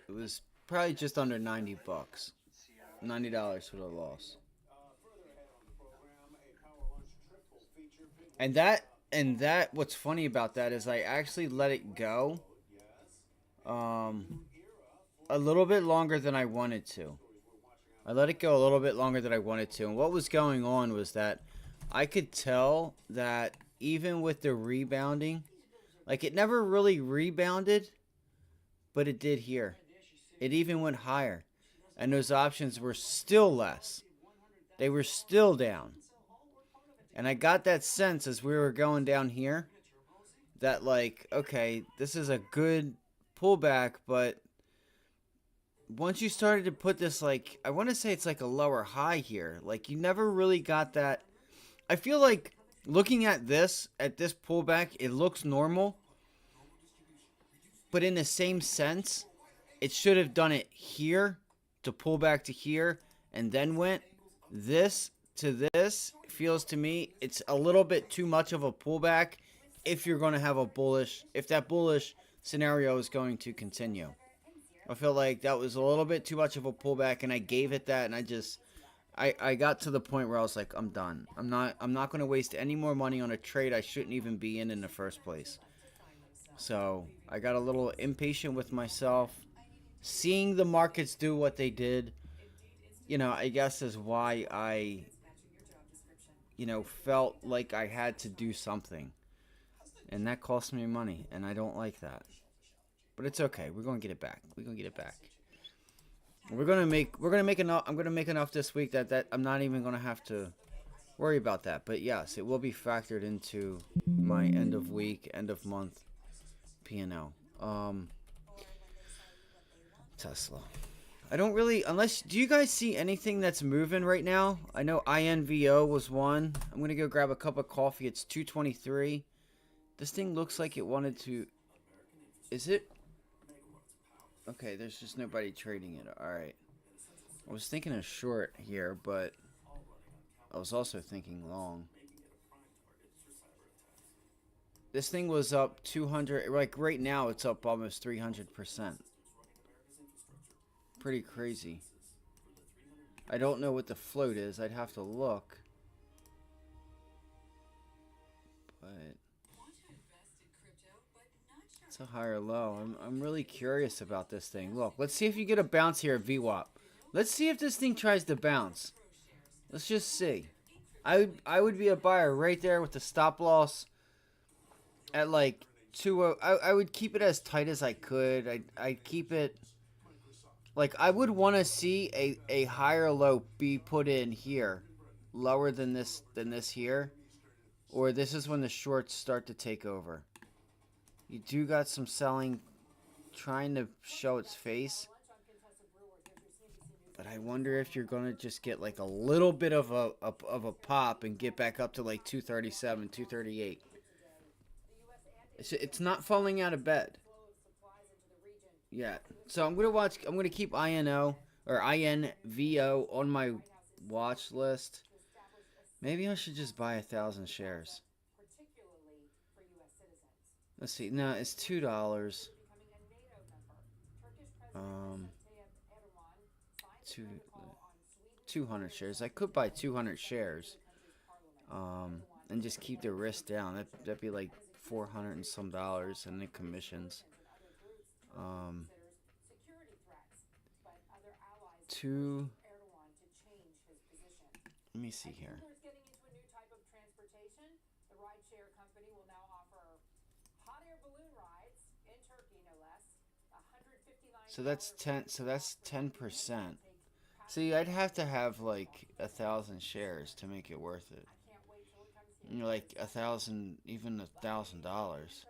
It was probably just under $90. $90 for the loss. And that what's funny about that is I actually let it go a little bit longer than I wanted to. I let it go a little bit longer than I wanted to. And what was going on was that I could tell that even with the rebounding, like it never really rebounded, but it did here. It even went higher. And those options were still less. They were still down. And I got that sense as we were going down here that like, okay, this is a good pullback, but once you started to put this like, I want to say it's like a lower high here. Like you never really got that. I feel like looking at this pullback, it looks normal. but in the same sense, it should have done it here to pull back to here and then went. This to this feels to me it's a little bit too much of a pullback if you're going to have a bullish, if that bullish scenario is going to continue. I feel like that was a little bit too much of a pullback, and I gave it that, and I got to the point where I was like, I'm done. I'm not going to waste any more money on a trade I shouldn't even be in the first place. So I got a little impatient with myself. Seeing the markets do what they did, you know, I guess is why I, you know, felt like I had to do something. And that cost me money, and I don't like that. But it's okay. We're going to get it back. We're going to get it back. We're going to make enough. I'm going to make enough this week that I'm not even going to have to worry about that. But yes, it will be factored into my end of week, end of month P&L. Tesla. I don't really, unless, do you guys see anything that's moving right now? I know INVO was one. I'm going to go grab a cup of coffee. It's 2:23. This thing looks like it wanted to, is it? Okay, there's just nobody trading it. Alright. I was thinking a short here, but I was also thinking long. This thing was up 200, like right now it's up almost 300%. Pretty crazy. I don't know what the float is. I'd have to look. But it's a higher low. I'm really curious about this thing. Look, let's see if you get a bounce here at VWAP. Let's see if this thing tries to bounce. Let's just see. I would be a buyer right there with the stop loss at like 2. I would keep it as tight as I could. I'd keep it like I would want to see a higher low be put in here, lower than this here, or this is when the shorts start to take over. You do got some selling trying to show its face. But I wonder if you're going to just get like a little bit of a pop and get back up to like 237, 238. It's not falling out of bed yet. So I'm going to keep INVO on my watch list. Maybe I should just buy 1,000 shares. Let's see. No, it's $2. 200 shares. I could buy 200 shares. And just keep the risk down. That'd be like $400 and some dollars and the commissions. Let me see here. So that's 10. So that's 10%. See, I'd have to have like 1,000 shares to make it worth it. You know, like 1,000, even $1,000.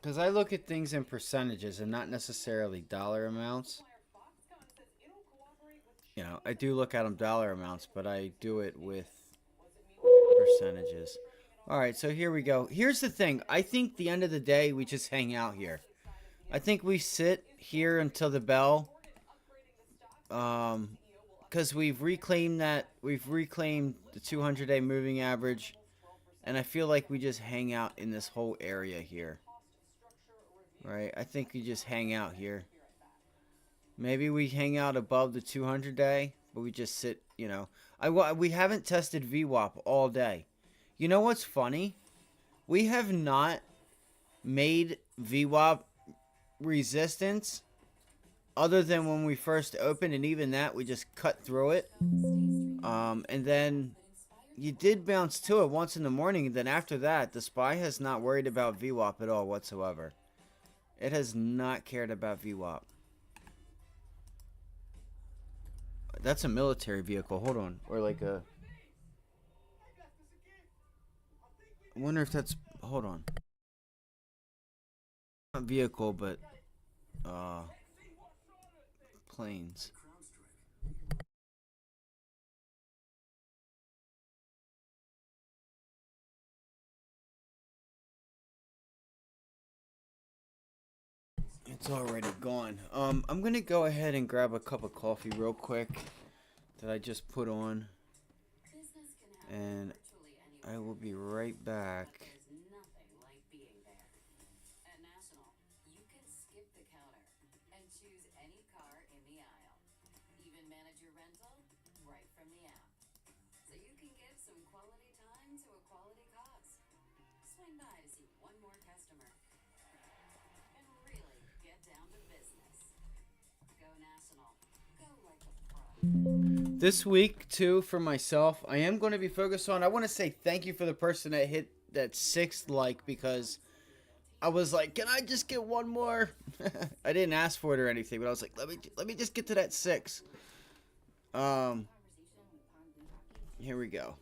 Because I look at things in percentages and not necessarily dollar amounts. You know, I do look at them dollar amounts, but I do it with percentages. Alright, so here we go. Here's the thing. I think the end of the day, we just hang out here. I think we sit here until the bell. Because we've reclaimed the 200-day moving average. And I feel like we just hang out in this whole area here. Right? I think we just hang out here. Maybe we hang out above the 200-day, but we just sit, you know. We haven't tested VWAP all day. You know what's funny? We have not made VWAP resistance other than when we first opened, and even that, we just cut through it. And then you did bounce to it once in the morning, and then after that, the SPY has not worried about VWAP at all whatsoever. It has not cared about VWAP. That's a military vehicle. Hold on. Or like a... I wonder if that's... Hold on. Not vehicle, but... planes. It's already gone. I'm gonna go ahead and grab a cup of coffee real quick that I just put on, and I will be right back. Nothing like being there. At National, you can skip the counter and choose any car in the aisle. Even manage your rental right from the app. So you can give some quality time to a quality cause. Swing by to see one more customer. And really get down to business. Go National. Go like a pro. This week, too, for myself, I am going to be focused on. I want to say thank you for the person that hit that 6th like, because I was like, can I just get one more? I didn't ask for it or anything, but I was like, let me just get to that 6. Here we go.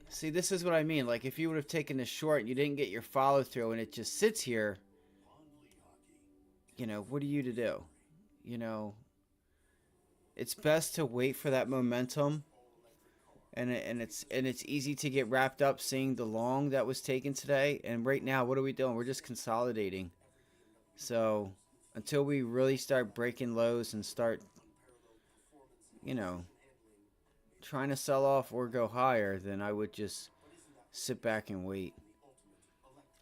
See, this is what I mean. Like, if you would have taken this short and you didn't get your follow through and it just sits here, you know, what are you to do? You know, it's best to wait for that momentum, and it's easy to get wrapped up seeing the long that was taken today. And right now, what are we doing? We're just consolidating. So until we really start breaking lows and start, you know, trying to sell off or go higher, then I would just sit back and wait.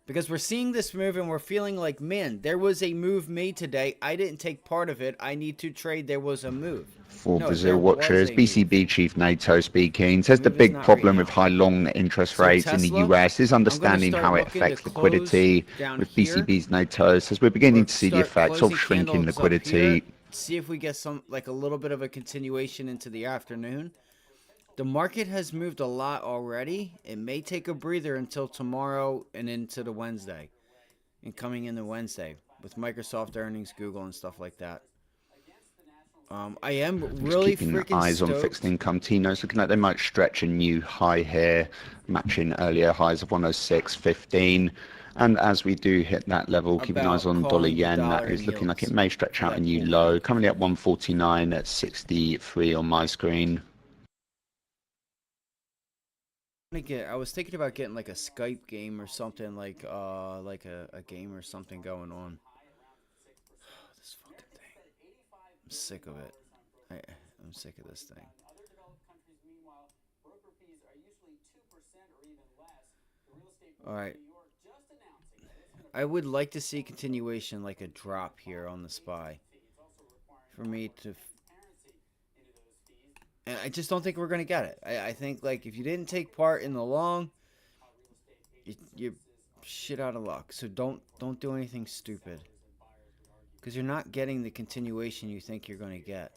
Because we're seeing this move and we're feeling like, man, there was a move made today. I didn't take part of it. I need to trade. There was a move. For No, Brazil there was watchers, a BCB Chief NATO speaking, says the Move is big not problem right with now. high long interest So rates in the Tesla, US is I'm gonna understanding start how it looking to affects close liquidity. down With here, BCB's NATO, says we're beginning or to see the start effects of closing shrinking candles up here. liquidity. See if we get some, like a little bit of a continuation into the afternoon. The market has moved a lot already. It may take a breather until tomorrow and into the Wednesday. And coming into Wednesday with Microsoft earnings, Google, and stuff like that. I am Just really keeping freaking eyes on stoked. fixed income T-notes, looking like they might stretch a new high here, matching earlier highs of 106.15. And as we do hit that level, keeping eyes About on dollar calling the yen, dollar that is and looking like it yields may stretch for out a that new pullback. low, currently at 149 at 63 on my screen. I was thinking about getting like a Skype game or something, like a game or something going on. This fucking thing. I'm sick of it. I'm sick of this thing. Other developed countries, meanwhile, broker fees are usually 2% or even less. The real estate All board right. in New York just announcing that it's going to I would like to see continuation, like a drop here on the SPY, for me to. And I just don't think we're gonna get it. I think like if you didn't take part in the long, you're shit out of luck. So don't do anything stupid, because you're not getting the continuation you think you're gonna get.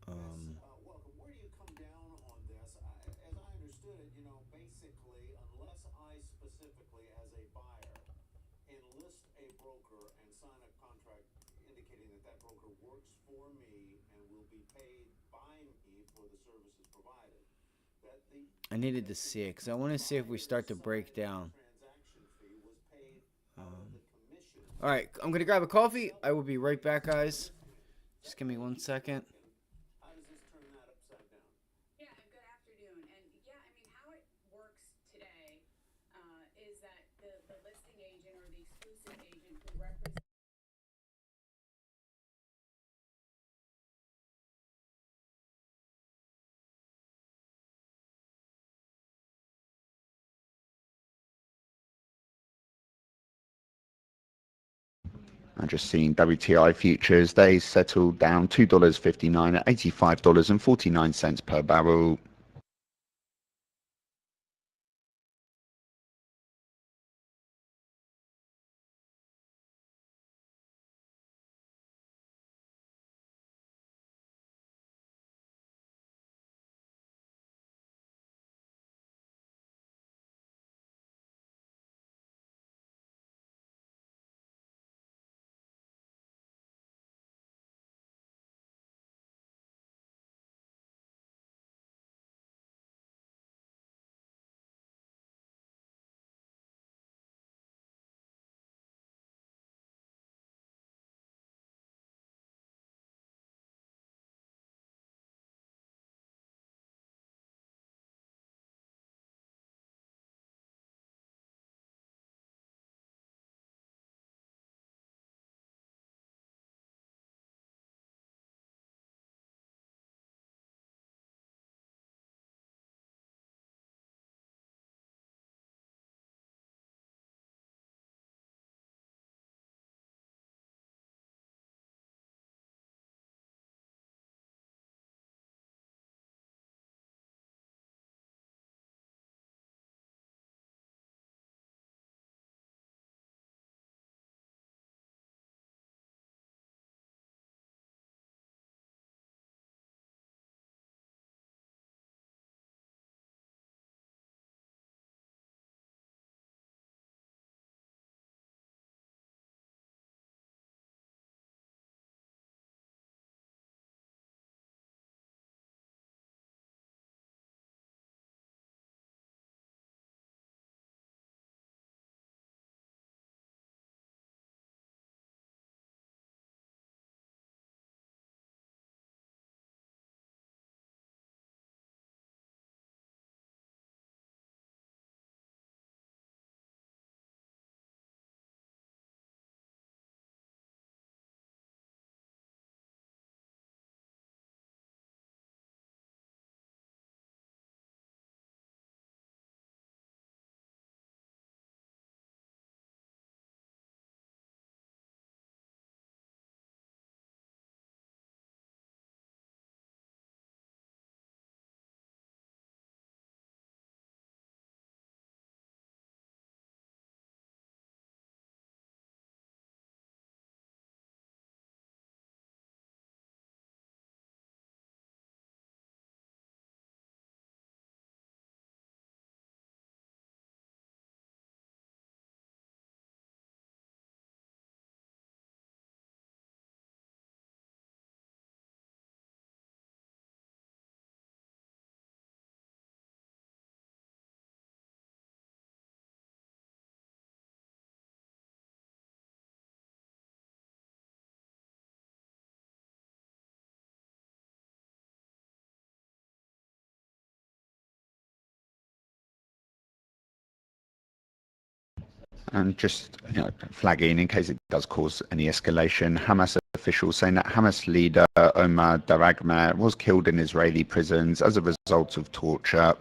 Welcome. Where do you come down on this? As I understood it, you know, basically, unless I specifically, as a buyer, enlist a broker and sign a contract indicating that that broker works for me and will be paid by me for the services provided, that the I needed to see it because I want to see if we start to break down. All right, I'm gonna grab a coffee. I will be right back, guys. Just give me 1 second. Yeah, good afternoon. And yeah, I mean, how it works today is that the listing agent or the exclusive agent who represents I just seen WTI futures. They settled down $2.59 at $85.49 per barrel. And just flagging in case it does cause any escalation, Hamas officials saying that Hamas leader Omar Daragma was killed in Israeli prisons as a result of torture.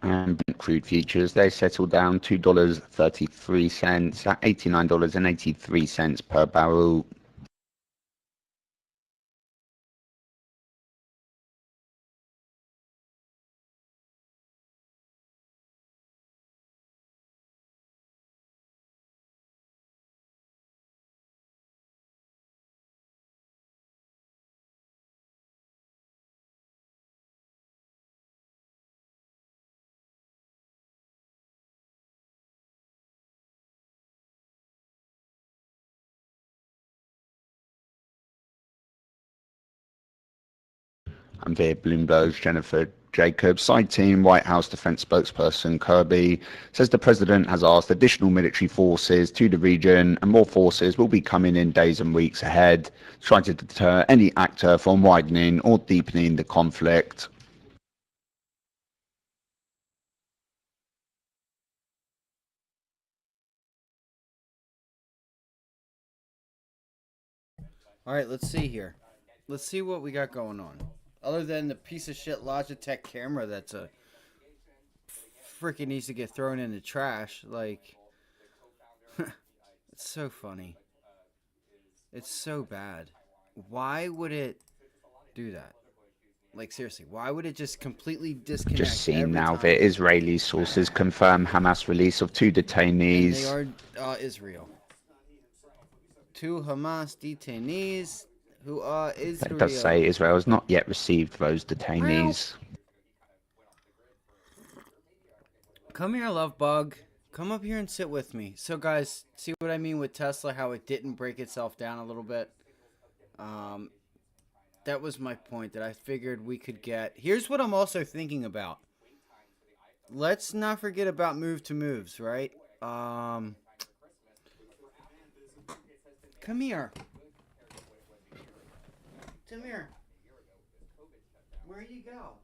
And Brent crude futures, they settled down $2.33 at $89.83 per barrel. And via Bloomberg's Jennifer Jacobs, citing White House defense spokesperson Kirby, says the president has asked additional military forces to the region, and more forces will be coming in days and weeks ahead, trying to deter any actor from widening or deepening the conflict. All right, let's see here. Let's see what we got going on. Other than the piece of shit Logitech camera that's a freaking needs to get thrown in the trash. Like, it's so funny. It's so bad. Why would it do that? Like, seriously, why would it just completely disconnect? Just seen every now time? that Israeli sources confirm Hamas release of 2 detainees. And they are Israel. 2 Hamas detainees who are Israel. It does say Israel has not yet received those detainees. Come here, love bug. Come up here and sit with me. So, guys, see what I mean with Tesla? How it didn't break itself down a little bit. That was my point. That I figured we could get. Here's what I'm also thinking about. Let's not forget about move to moves, right? Come here. Come here. Where you go?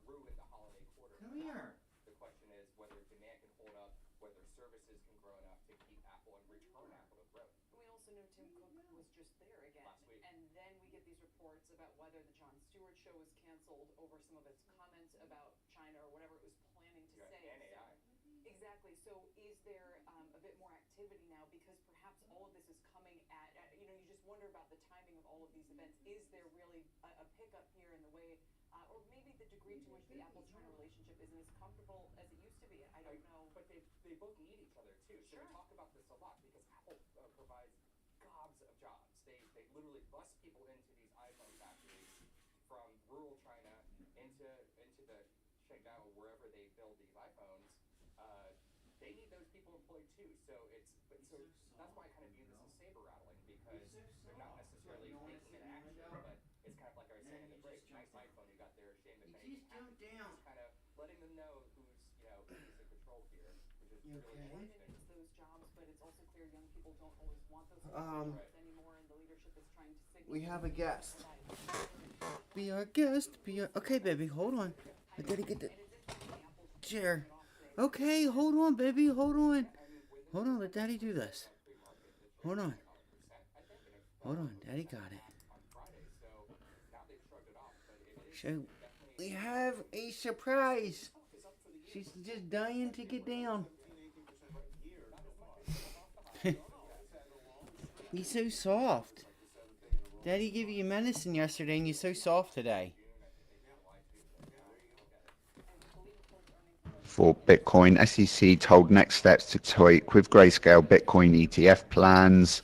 Come here. The question is whether demand can hold up, whether services can grow enough to keep Apple and return Apple to growth. We also know Tim Cook was just there again. Last week. And then we get these reports about whether the Jon Stewart show was canceled over some of its comments about China or whatever it was planning to say. And AI. Exactly. So is there a bit more activity now because perhaps all of this is coming at, you just wonder about the timing of all of these events. Is there really a pickup here in the way, or maybe the degree to which the Apple-China relationship isn't as comfortable as it used to be? I don't know. But they both need each other too. So we talk about this a lot because Apple provides gobs of jobs. They literally bus people into these iPhone factories from rural China into the Shanghai or wherever they build these iPhones. They need those people employed too. So that's why I kind of view this as saber rattling because they're not necessarily taking an action, but it's kind of like I was saying in the break. Nice iPhone you got there. Shame that they it's kind of letting them know who's in control here, which is really interesting. It's those jobs, but it's also clear young people don't always want those jobs anymore, and the leadership is trying to signal. We have a guest. Be our guest. Okay, baby, hold on. I gotta get the chair. Okay, hold on, baby, hold on. Hold on, let Daddy do this. Hold on. Hold on, Daddy got it. So, we have a surprise. She's just dying to get down. You're so soft. Daddy gave you medicine yesterday and you're so soft today. For Bitcoin, SEC told next steps to tweak with Grayscale Bitcoin ETF plans,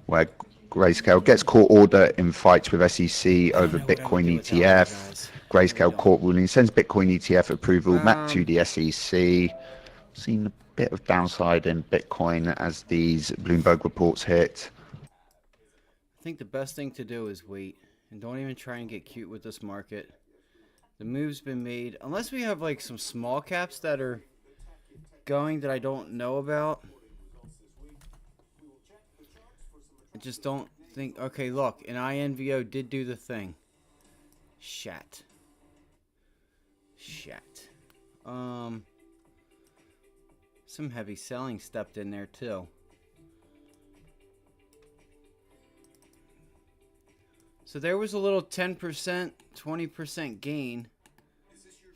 where Grayscale gets court order in fights with SEC over Bitcoin ETF. Grayscale court ruling sends Bitcoin ETF approval back to the SEC. Seen a bit of downside in Bitcoin as these Bloomberg reports hit. I think the best thing to do is wait and don't even try and get cute with this market. The move's been made. Unless we have like some small caps that are going that I don't know about. I just don't think. Okay, look. And INVO did do the thing. Shat. Some heavy selling stepped in there too. So there was a little 10%, 20% gain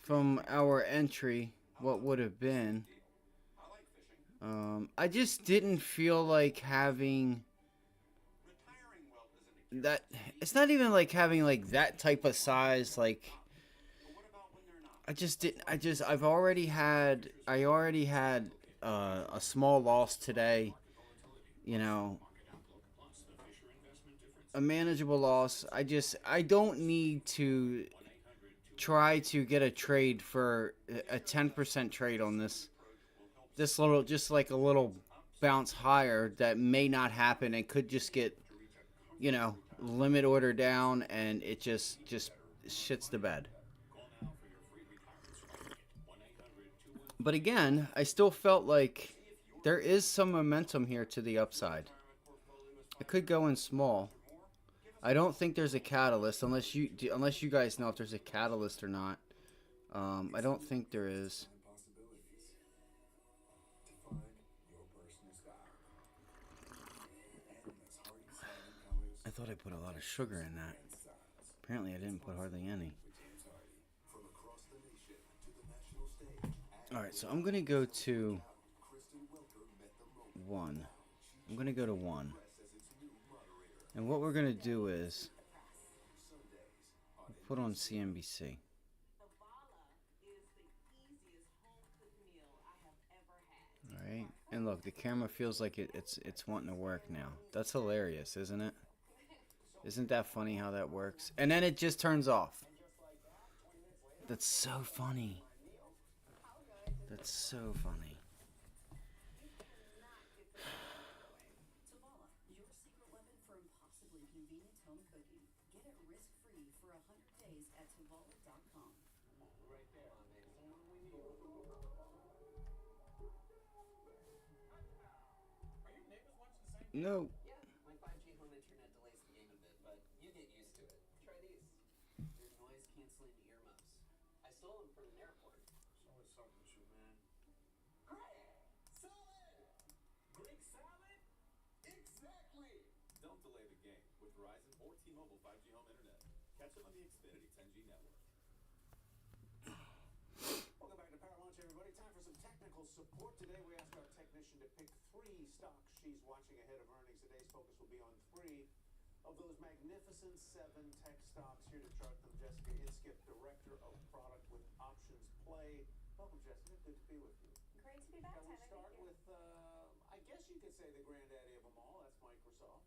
from our entry. what would have been. I just didn't feel like having that. It's not even like having like that type of size. Like, I just didn't. I've already had. I already had a small loss today. You know, a manageable loss. I don't need to try to get a trade for a 10% trade on this little, just like a little bounce higher that may not happen and could just get, you know, limit order down, and it just shits the bed. But again, I still felt like there is some momentum here to the upside. I could go in small. I don't think there's a catalyst unless you guys know if there's a catalyst or not. I don't think there is. I thought I put a lot of sugar in that. Apparently I didn't put hardly any. Alright, so I'm going to go to 1. I'm going to go to 1. And what we're going to do is put on CNBC. Alright, and look, the camera feels like it's wanting to work now. That's hilarious, isn't it? Isn't that funny how that works? And then it just turns off. That's so funny. That's so funny. No. Yeah, my 5G home internet delays the game a bit, but you get used to it. Try these. They're noise-canceling earmuffs. I stole them from an airport. It's always something with you, man. Greek salad? Exactly! Don't delay the game with Verizon or T-Mobile 5G home internet. Catch up on the Xfinity 10G network. Welcome back to Power Lunch, everybody. Time for some technical support. Today we asked our technician to pick 3 stocks she's watching ahead of earnings. Today's focus will be on 3 of those magnificent 7 tech stocks. Here to chart them, Jessica Inskip, Director of Product with Options Play. Welcome, Jessica. Good to be with you. Great to be back, Shall we Tyler. start Thank you. with, I guess you could say the granddaddy of them all. That's Microsoft.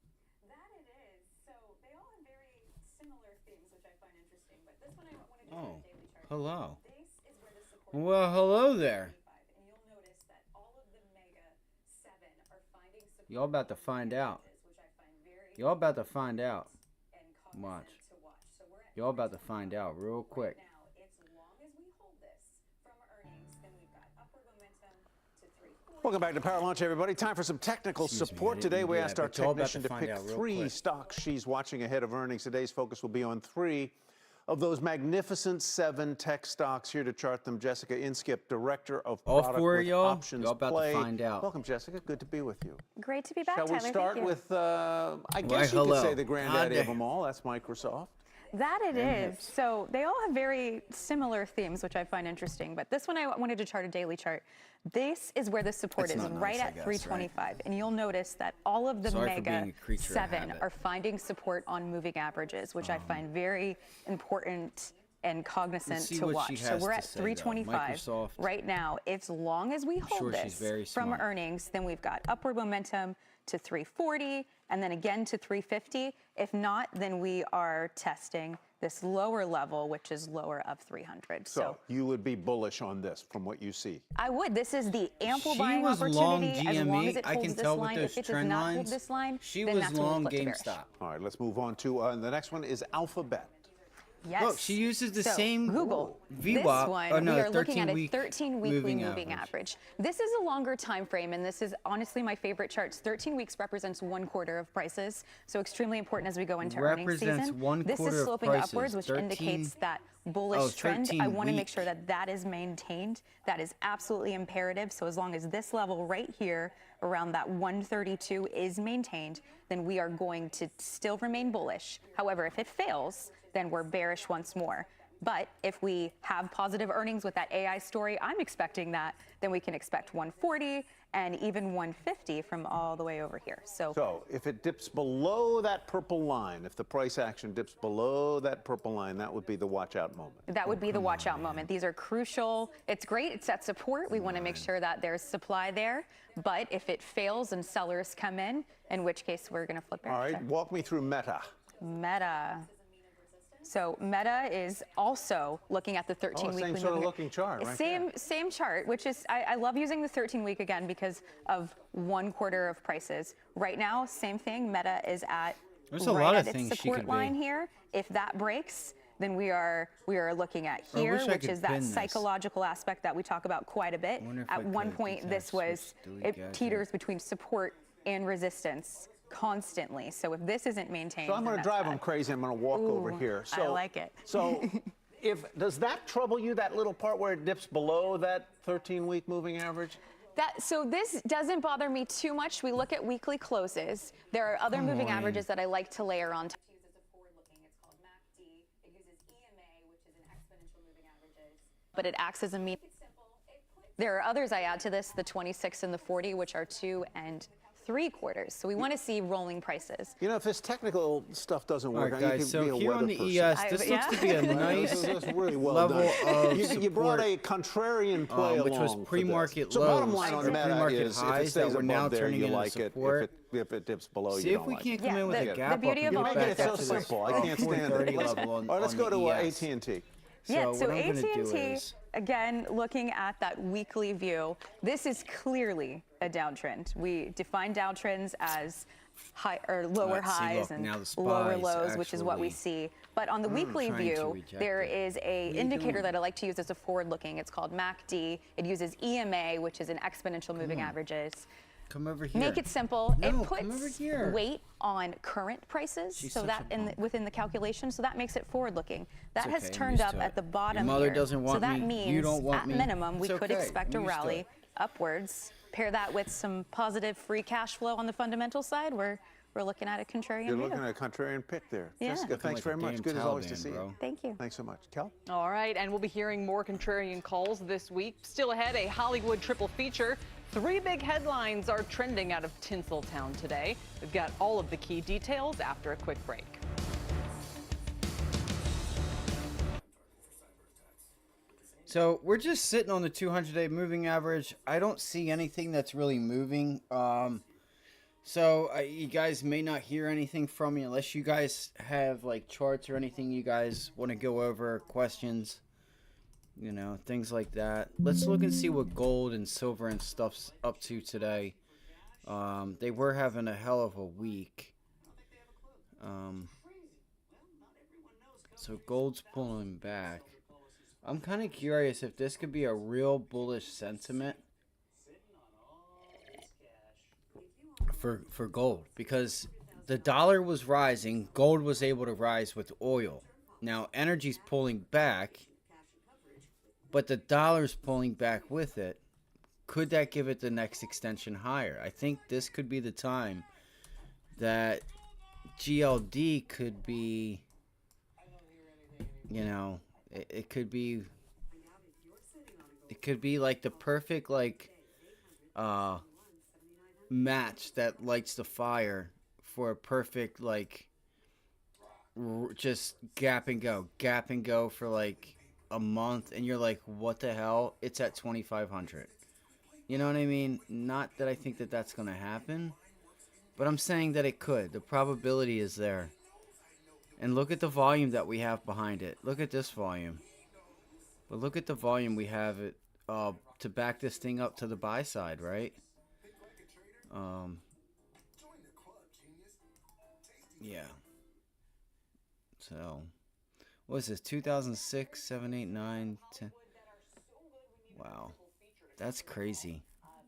That it is. So they all have very similar themes, which I find interesting. But this one I wanted to do Oh, a daily chart. hello. This is where the support. Well, hello there. And you'll notice that all of the mega 7 are finding support. Y'all about to find out. Which I find very Y'all about to find out. and Watch. cognizant to watch. So we're at Y'all about to find out real quick. now. It's long as we hold this from earnings, then we've got upward momentum to 340. Welcome back to Power Lunch, everybody. Time for some technical Excuse me, support. I didn't Today do we that, asked our but y'all about technician to to find pick out real 3 quick. stocks she's watching ahead of earnings. Today's focus will be on 3 of those magnificent 7 tech stocks. Here to chart them, Jessica Inskip, Director of All Product 4 of with y'all? Options Y'all about to Play. find out. Welcome, Jessica. Good to be with you. Great to be back, Shall we Tyler. start Thank you. with, I Why, guess you hello. could say the granddaddy of Goddamn. them all. That's Microsoft. That it And is. So they all have very similar themes, which I find interesting. But this one I wanted to chart a daily chart. This is where the support It's is, not nice, right I at guess, 325. And you'll notice that all of the Sorry for being mega a creature of 7 habit. are finding support on moving averages, which I find very important and cognizant Let's see to what she watch. So has we're to at say, though. 325 Microsoft. right now. As long as we hold sure she's this very from smart. earnings, then we've got upward momentum to 340 and then again to 350. If not, then we are testing this lower level, which is lower of 300. So you would be bullish on this from what you see. I would. This is the ample She buying was long opportunity as long GME. as it I holds can this tell with line. those If it does trend not hold lines. this line, She then was that's when we long flip to bearish. GameStop. All right, let's move on to the next one is Alphabet. Yes. Look, she uses the So, same Google. VWAP. This one, oh, no, we are looking at a 13-week 13 weekly moving average. average. This is a longer time frame, and this is honestly my favorite charts. 13 weeks represents 1/4 of prices, so extremely important as we go into earnings Represents season. 1/4 This is of sloping prices. upwards, which 13 indicates that bullish Oh, trend. 13 I want to make week. sure that that is maintained. That is absolutely imperative. So as long as this level right here, around that 132 is maintained, then we are going to still remain bullish. However, if it fails, then we're bearish once more. But if we have positive earnings with that AI story, I'm expecting that, then we can expect 140 and even 150 from all the way over here. So if it dips below that purple line, if the price action dips below that purple line, that would be the watch out moment. That would be the watch out moment. These are crucial. It's great. It's at support. We want to make sure that there's supply there. But if it fails and sellers come in which case we're going to flip it. All right, walk me through Meta. Meta. So Meta is also looking at the 13-weekly same sort of looking chart, right? Same chart, which is, I love using the 13-week again because of 1 quarter of prices. Right now, same thing. Meta is at There's a right lot at of things its she support could line be. here. If that breaks, then we are looking at I here, wish I which could is that pin this. psychological aspect that we talk about quite a bit. Wonder if I At one could. point, Can this I was switch delete it gadget? teeters between support and resistance constantly. So if this isn't maintained, So I'm going then to that's drive bad. them crazy. I'm going to walk over here. I like it. So does that trouble you, that little part where it dips below that 13-week moving average? So this doesn't bother me too much. We look at weekly closes. There are other Come moving on. averages that I like to layer on top. But it acts as a mean. There are others I add to this, the 26 and the 40, which are 2 3/4. So we want to see rolling prices. You know, if this technical stuff doesn't work, All right, you guys, can so be a here weather on the person. ES, this looks to be a nice This is really well level done. of You brought support, a contrarian play which was along for pre-market this. So bottom lows line on or Meta pre-market is, if it highs that stays we're now above there, turning you into like it. support. If it dips below, See you if don't we like can't it. come in with a gap the beauty up of and all get this back so up to simple. I this, can't stand it. 430 level on All right, let's on go the to ES. AT&T. Yeah, what so I'm gonna do AT&T, is- again, looking at that weekly view, this is clearly a downtrend. We define downtrends as high or lower Let's see, highs look, and now the lower SPY's lows, which is what we actually- see. But on the weekly trying to view, reject there it. is a What are you indicator doing? that I like to use as a forward looking. It's called MACD. It uses EMA, which is an exponential moving on. averages. Come over here. Make it simple. No, it come over puts here. weight on current prices, She's so such that a within the calculation, so that makes it forward-looking. That It's has okay, I'm turned used up to at it. the bottom Your mother here. doesn't want so that me, means you don't want at me. minimum we It's could okay, expect a I'm used to rally it. upwards. Pair that with some positive free cash flow on the fundamental side. We're looking at a contrarian You're view. looking at a contrarian pick there. Yeah. Jessica, Looking thanks like very a much. damn Good as always to Taliban, see bro. you. Thank you. Thanks so much. Kel? All right, and we'll be hearing more contrarian calls this week. Still ahead, a Hollywood triple feature. 3 big headlines are trending out of Tinseltown today. We've got all of the key details after a quick break. So we're just sitting on the 200-day moving average. I don't see anything that's really moving. So you guys may not hear anything from me unless you guys have like charts or anything you guys want to go over, questions, you know, things like that. Let's look and see what gold and silver and stuff's up to today. They were having a hell of a week. So gold's pulling back. I'm kind of curious if this could be a real bullish sentiment for gold, because the dollar was rising, gold was able to rise with oil. Now energy's pulling back, but the dollar's pulling back with it. Could that give it the next extension higher? I think this could be the time that GLD could be, you know, it could be like the perfect like match that lights the fire for a perfect like just gap and go for like a month, and you're like, what the hell, it's at 2,500. You know what I mean? Not that I think that that's gonna happen, but I'm saying that it could. The probability is there. And look at the volume that we have behind it. Look at this volume. But look at the volume we have it to back this thing up to the buy side, right? Yeah. So, what is this? 2006, 7, 8, 9, 10. Wow. That's crazy.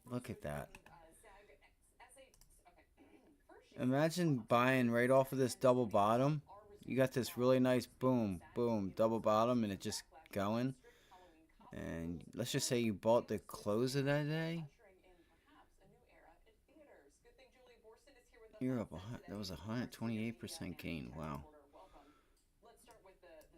Look at that. Imagine buying right off of this double bottom. You got this really nice boom, boom, double bottom, and it just going. And let's just say you bought the close of that day. You're up. That was a 128% gain. Wow.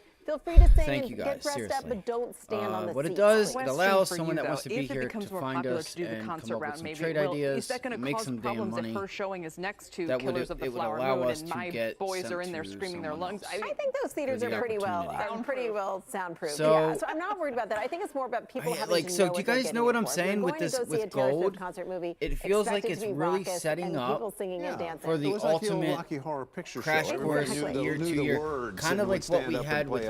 time, feel free to sing Thank and you get guys, dressed up, seriously. but don't stand on the What it seats. does, it Question allows for someone you, that wants to though. be If it here becomes to more find popular us to do the and concert come up with route, some maybe trade it will. ideas, Is that going to make cause some damn problems money. if her showing is next to That would- Killers of the it would Flower allow Moon us and to my get boys sent are in there to screaming their someone lungs? else. I think those theaters the are pretty opportunity. well soundproof. So- yeah, so I'm not worried about that. I think it's more about people having like, to so know do you what they're guys getting know what in I'm for. If saying you're with going to this go see with a Taylor Swift Gold? concert movie, It feels expect like it to it's be really raucous setting and up people singing and dancing. for the It was like the old ultimate Rocky Horror Picture crash Show. course Everybody year knew to the year, words kind and of would like what stand we up and had play with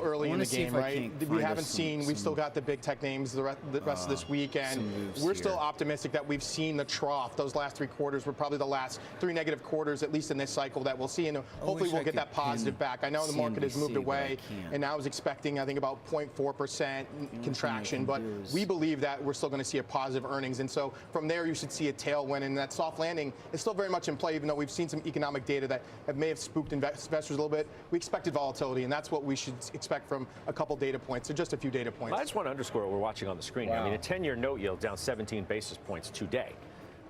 still early in wanna the see if game, I right? can't We find haven't us seen. We've still got the big tech names the rest of this week, and some moves we're still here. optimistic that we've seen the trough. Those last 3 quarters were probably the last 3 negative quarters, at least in this cycle, that we'll see, and hopefully wish we'll I get that could pin positive back. I know the market has moved CNBC, but I away, can't. and I was expecting, I think, about 0.4% contraction, can but do is- we believe that we're still going to see a positive earnings, and so from there you should see a tailwind, and that soft landing is still very much in play, even though we've seen some economic data that may have spooked investors a little bit. We expected volatility, and that's what we should expect from a couple data points, or just a few data points. I just want to underscore what we're watching on the screen here. I mean, a 10-year note yield down 17 basis points today.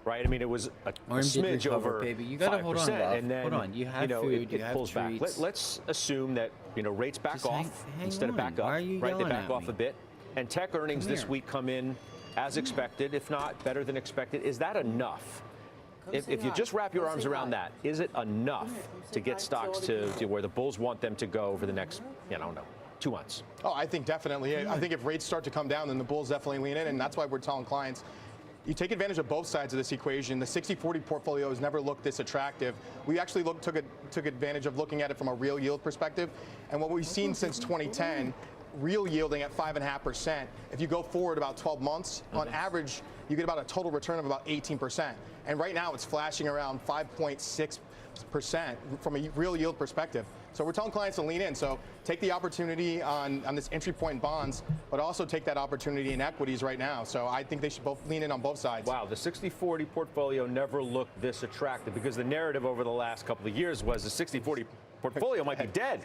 Right, I mean, it was a smidge recover, over baby. You gotta 5%, hold on, love. and then Hold on. You have know, food, it you have pulls back. treats. Let's assume that rates back Just off hang instead of back on. up. Why are you right, they yelling back at off me? a bit, and tech earnings Come this here. week come in as expected, if not better than expected. Is that enough? If you just wrap your arms around that, is it enough to get stocks to where the bulls want them to go over the next, I don't know, 2 months? Oh, I think definitely. I think if rates start to come down, then the bulls definitely lean in, and that's why we're telling clients, you take advantage of both sides of this equation. The 60-40 portfolio has never looked this attractive. We actually took advantage of looking at it from a real yield perspective, and what we've seen since 2010, real yielding at 5.5%. If you go forward about 12 months, on average, you get about a total return of about 18%. And right now it's flashing around 5.6% from a real yield perspective. So we're telling clients to lean in. So take the opportunity on this entry point in bonds, but also take that opportunity in equities right now. So I think they should both lean in on both sides. Wow, the 60-40 portfolio never looked this attractive because the narrative over the last couple of years was the 60-40 portfolio might be dead.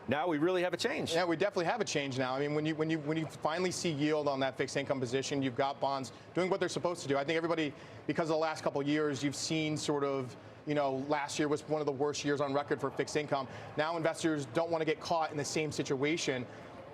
Now we really have a change. Yeah, we definitely have a change now. I mean, when you finally see yield on that fixed income position, you've got bonds doing what they're supposed to do. I think everybody, because of the last couple of years, you've seen sort of, you know, last year was one of the worst years on record for fixed income. Now investors don't want to get caught in the same situation.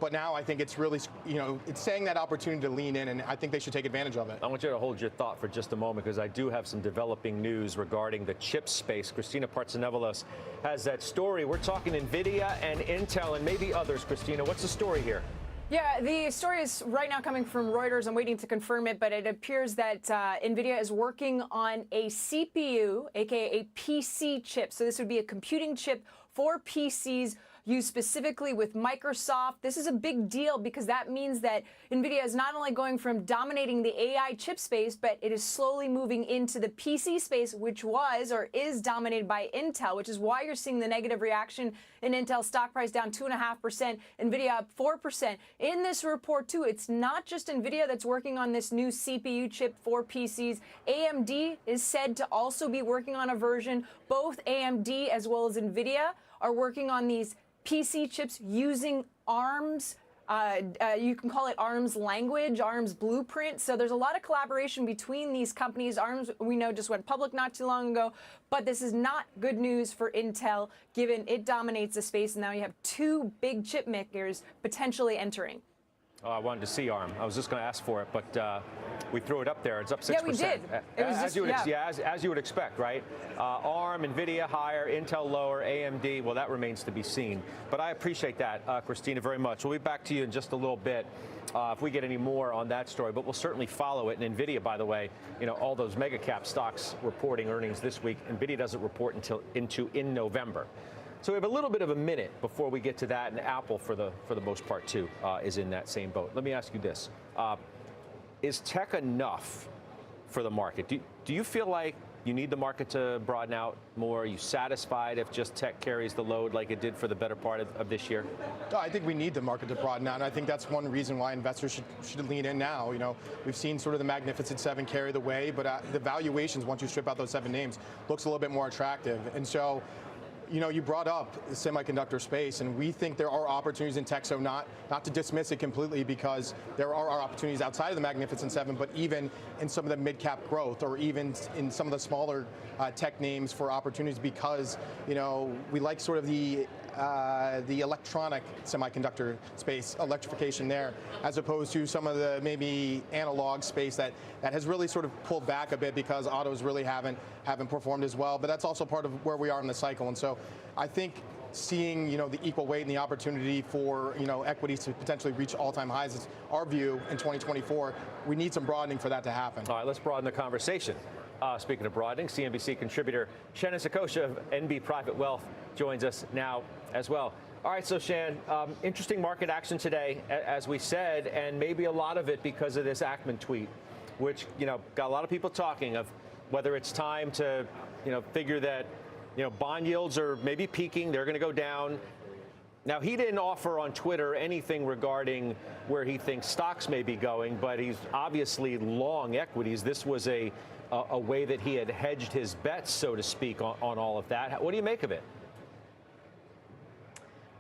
But now I think it's really, you know, it's saying that opportunity to lean in, and I think they should take advantage of it. I want you to hold your thought for just a moment because I do have some developing news regarding the chip space. Christina Partsenevelos has that story. We're talking NVIDIA and Intel and maybe others. Christina, what's the story here? Yeah, the story is right now coming from Reuters. I'm waiting to confirm it, but it appears that NVIDIA is working on a CPU, aka a PC chip. So this would be a computing chip for PCs used specifically with Microsoft. This is a big deal because that means that NVIDIA is not only going from dominating the AI chip space, but it is slowly moving into the PC space, which was or is dominated by Intel, which is why you're seeing the negative reaction in Intel stock price down 2.5%, NVIDIA up 4%. In this report, too, it's not just NVIDIA that's working on this new CPU chip for PCs. AMD is said to also be working on a version. Both AMD as well as NVIDIA are working on these PC chips using ARMS. You can call it ARMS language, ARMS blueprint. So there's a lot of collaboration between these companies. ARMS, we know, just went public not too long ago. But this is not good news for Intel, given it dominates the space. And now you have two big chip makers potentially entering. Oh, I wanted to see ARM. I was just going to ask for it, but we threw it up there. It's up 6%. Yeah, we did. It was as you would expect, right? ARM, NVIDIA higher, Intel lower, AMD, well, that remains to be seen. But I appreciate that, Christina, very much. We'll be back to you in just a little bit if we get any more on that story, but we'll certainly follow it. And NVIDIA, by the way, you know, all those mega cap stocks reporting earnings this week. NVIDIA doesn't report until in November. So we have a little bit of a minute before we get to that, and Apple, for the most part, too, is in that same boat. Let me ask you this. Is tech enough for the market? Do you feel like you need the market to broaden out more? Are you satisfied if just tech carries the load like it did for the better part of this year? No, I think we need the market to broaden out, and I think that's one reason why investors should lean in now. You know, we've seen sort of the Magnificent Seven carry the way, but the valuations, once you strip out those 7 names, looks a little bit more attractive. And so, you know, you brought up the semiconductor space, and we think there are opportunities in tech, so not to dismiss it completely, because there are opportunities outside of the Magnificent Seven, but even in some of the mid-cap growth, or even in some of the smaller tech names for opportunities, because, you know, we like sort of the electronic semiconductor space, electrification there, as opposed to some of the maybe analog space that has really sort of pulled back a bit because autos really haven't performed as well. But that's also part of where we are in the cycle. And so I think seeing, you know, the equal weight and the opportunity for, you know, equities to potentially reach all-time highs is our view in 2024. We need some broadening for that to happen. All right, let's broaden the conversation. Speaking of broadening, CNBC contributor Shannon Saccocia of NB Private Wealth joins us now as well. All right, so Shan, interesting market action today, as we said, and maybe a lot of it because of this Ackman tweet, which, you know, got a lot of people talking of whether it's time to, you know, figure that, you know, bond yields are maybe peaking, they're going to go down. Now, he didn't offer on Twitter anything regarding where he thinks stocks may be going, but he's obviously long equities. This was a way that he had hedged his bets, so to speak, on all of that. What do you make of it?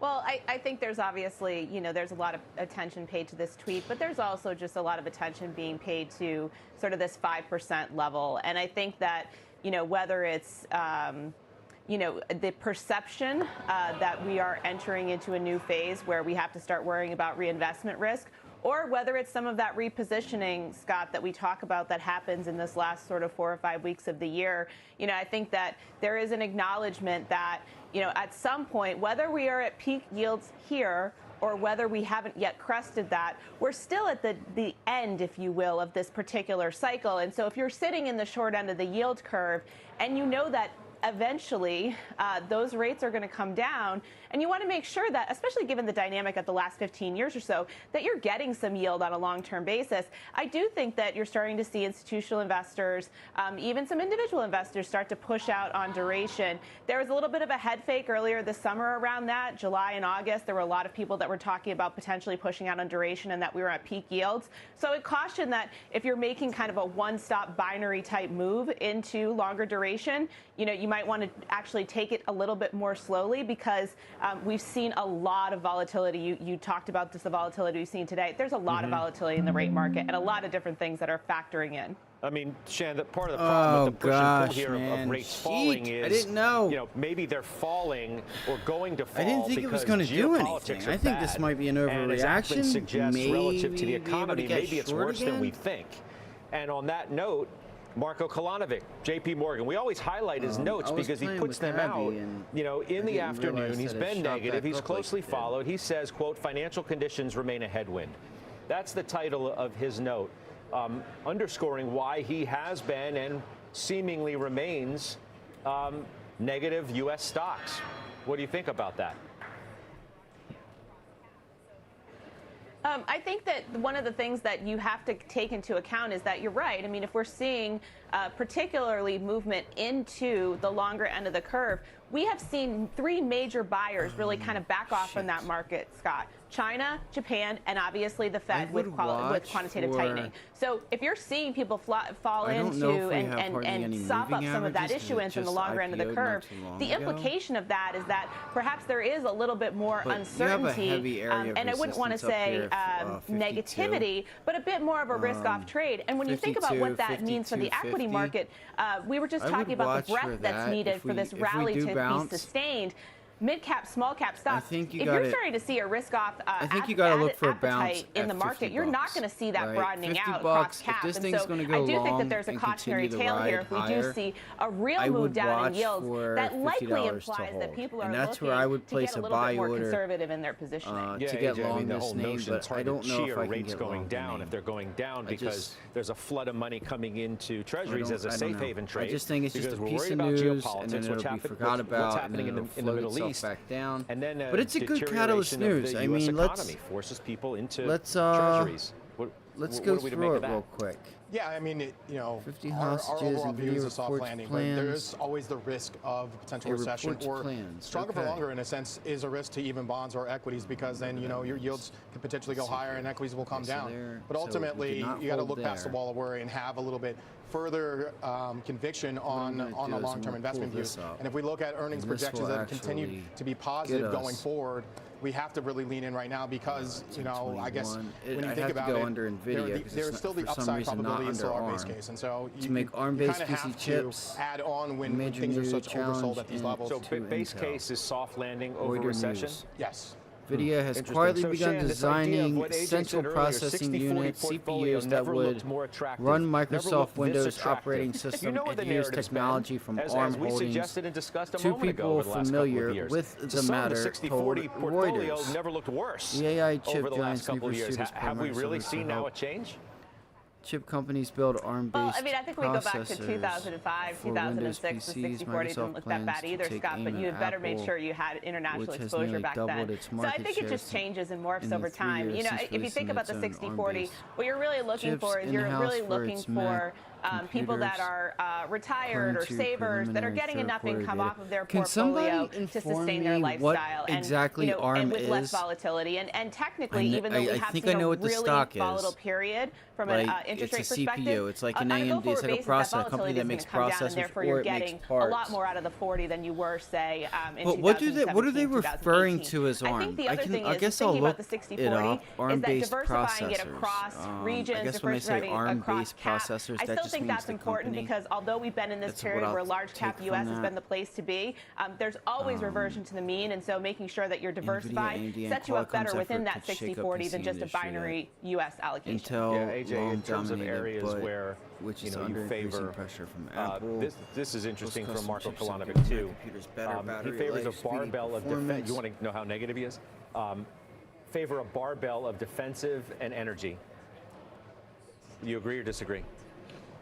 Well, I think there's obviously, you know, there's a lot of attention paid to this tweet, but there's also just a lot of attention being paid to sort of this 5% level. And I think that, you know, whether it's, you know, the perception that we are entering into a new phase where we have to start worrying about reinvestment risk, or whether it's some of that repositioning, Scott, that we talk about that happens in this last sort of 4 or 5 weeks of the year. You know, I think that there is an acknowledgement that, you know, at some point, whether we are at peak yields here or whether we haven't yet crested that, we're still at the end, if you will, of this particular cycle. And so if you're sitting in the short end of the yield curve and you know that eventually those rates are going to come down. And you want to make sure that, especially given the dynamic of the last 15 years or so, that you're getting some yield on a long-term basis. I do think that you're starting to see institutional investors, even some individual investors, start to push out on duration. There was a little bit of a head fake earlier this summer around that. July and August, there were a lot of people that were talking about potentially pushing out on duration and that we were at peak yields. So I caution that if you're making kind of a one-stop binary type move into longer duration, you might want to actually take it a little bit more slowly, because we've seen a lot of volatility. You talked about just the volatility we've seen today. There's a lot of volatility in the rate market and a lot of different things that are factoring in. I mean, Shan, part of the problem with the push and pull here man. of rates falling is, I didn't know. Maybe they're falling or going to fall. I didn't think it was going to do anything. I think this might be an overreaction. And as suggests, maybe relative to the economy, maybe it's worse again? than we think. And on that note, Marko Kolanovic, J.P. Morgan. We always highlight his notes because he puts them out, in the afternoon. He's been negative. He's closely followed. He says, quote, financial conditions remain a headwind. That's the title of his note, underscoring why he has been and seemingly remains negative U.S. stocks. What do you think about that? I think that one of the things that you have to take into account is that you're right. I mean, if we're seeing particularly movement into the longer end of the curve, we have seen three major buyers really kind of back off from that market, Scott. China, Japan, and obviously the Fed with quantitative tightening. So if you're seeing people fall into and sop up some of that issuance in the longer end of the curve, the implication of that is that perhaps there is a little bit more uncertainty, and I wouldn't want to say negativity, but a bit more of a risk-off trade. And when you think about what that means for the equity market, we were just talking about the breadth that's needed for this rally to be sustained. Mid-cap, small-cap stocks, if you're starting to see a risk-off appetite in the market, you're not going to see that broadening out across caps. And so I do think that there's a cautionary tale here. If we do see a real move down in yields, that likely implies that people are looking to get a little bit more conservative in their positioning. Yeah, AJ, I mean, the whole notion it's hard to cheer rates going down if they're going down because there's a flood of money coming into treasuries as a safe haven trade. I just think it's just a piece of news, and then it'll be forgot about, and then it'll float itself back down. And then, but it's a good catalyst news. I mean, let's forces people into treasuries. Let's go through it real quick. Yeah, I mean, 50 our hostages overall and view is a soft reports landing, plans. but there's always the risk of potential recession or stronger for longer, in a sense, is a risk to even bonds or equities, because then your yields could potentially go higher and equities will come down. But ultimately, you got to look past the wall of worry and have a little bit further conviction on a long-term investment view. And if we look at earnings projections that continue to be positive going forward, we have to really lean in right now because, I guess when you think about it, there's still the upside probability is still our base case. And so you kind of have to add on when things are such oversold at these levels. So base case is soft landing over recession? Yes. NVIDIA has quietly begun designing central processing units, CPUs that would run Microsoft Windows operating system. It hears technology from ARM Holdings. Two people familiar with the matter told Reuters. Never looked worse the AI chip over the last giants couple of years. Have we really seen now a help change? Chip companies build ARM-based Well, I mean, I think we go back to processors 2005, for 2006. The Windows 6040 PCs. didn't look that bad either, Scott, but you had better make sure you had international exposure back then. So I think it just changes and morphs over time. If you think about the 6040, what you're really looking for is you're really looking for people that are retired or savers that are getting enough income off of their portfolio to sustain their lifestyle and with less volatility. And technically, even though we have seen a really volatile period from an interest rate perspective, it's like an AMD, it's like a processor company that makes processors, therefore you're getting a lot more out of the 40 than you were, say, in 2017, what are they referring to as ARM? I think the other thing is guess I'll thinking about look the 6040 is that diversifying it processors. across regions, I guess when they say diversifying across ARM-based cap. processors, I that still just think means that's the important company. because although we've been in this That's period what where I'll large cap take US from has that. been the place to be, there's always reversion to the mean, and so making sure that you're diversified AMD, and sets you up better Qualcomm's within effort that could shake up 60-40 than PC just a industry binary US allocation. Intel AJ, in terms of dominated, areas but where which is you under increasing favor pressure from Apple. This is interesting from custom Marko chips that Kolanovic give too. computers better He battery favors life, a speedy barbell of performance. defense. You want to know how negative he is? Favor a barbell of defensive and energy. You agree or disagree?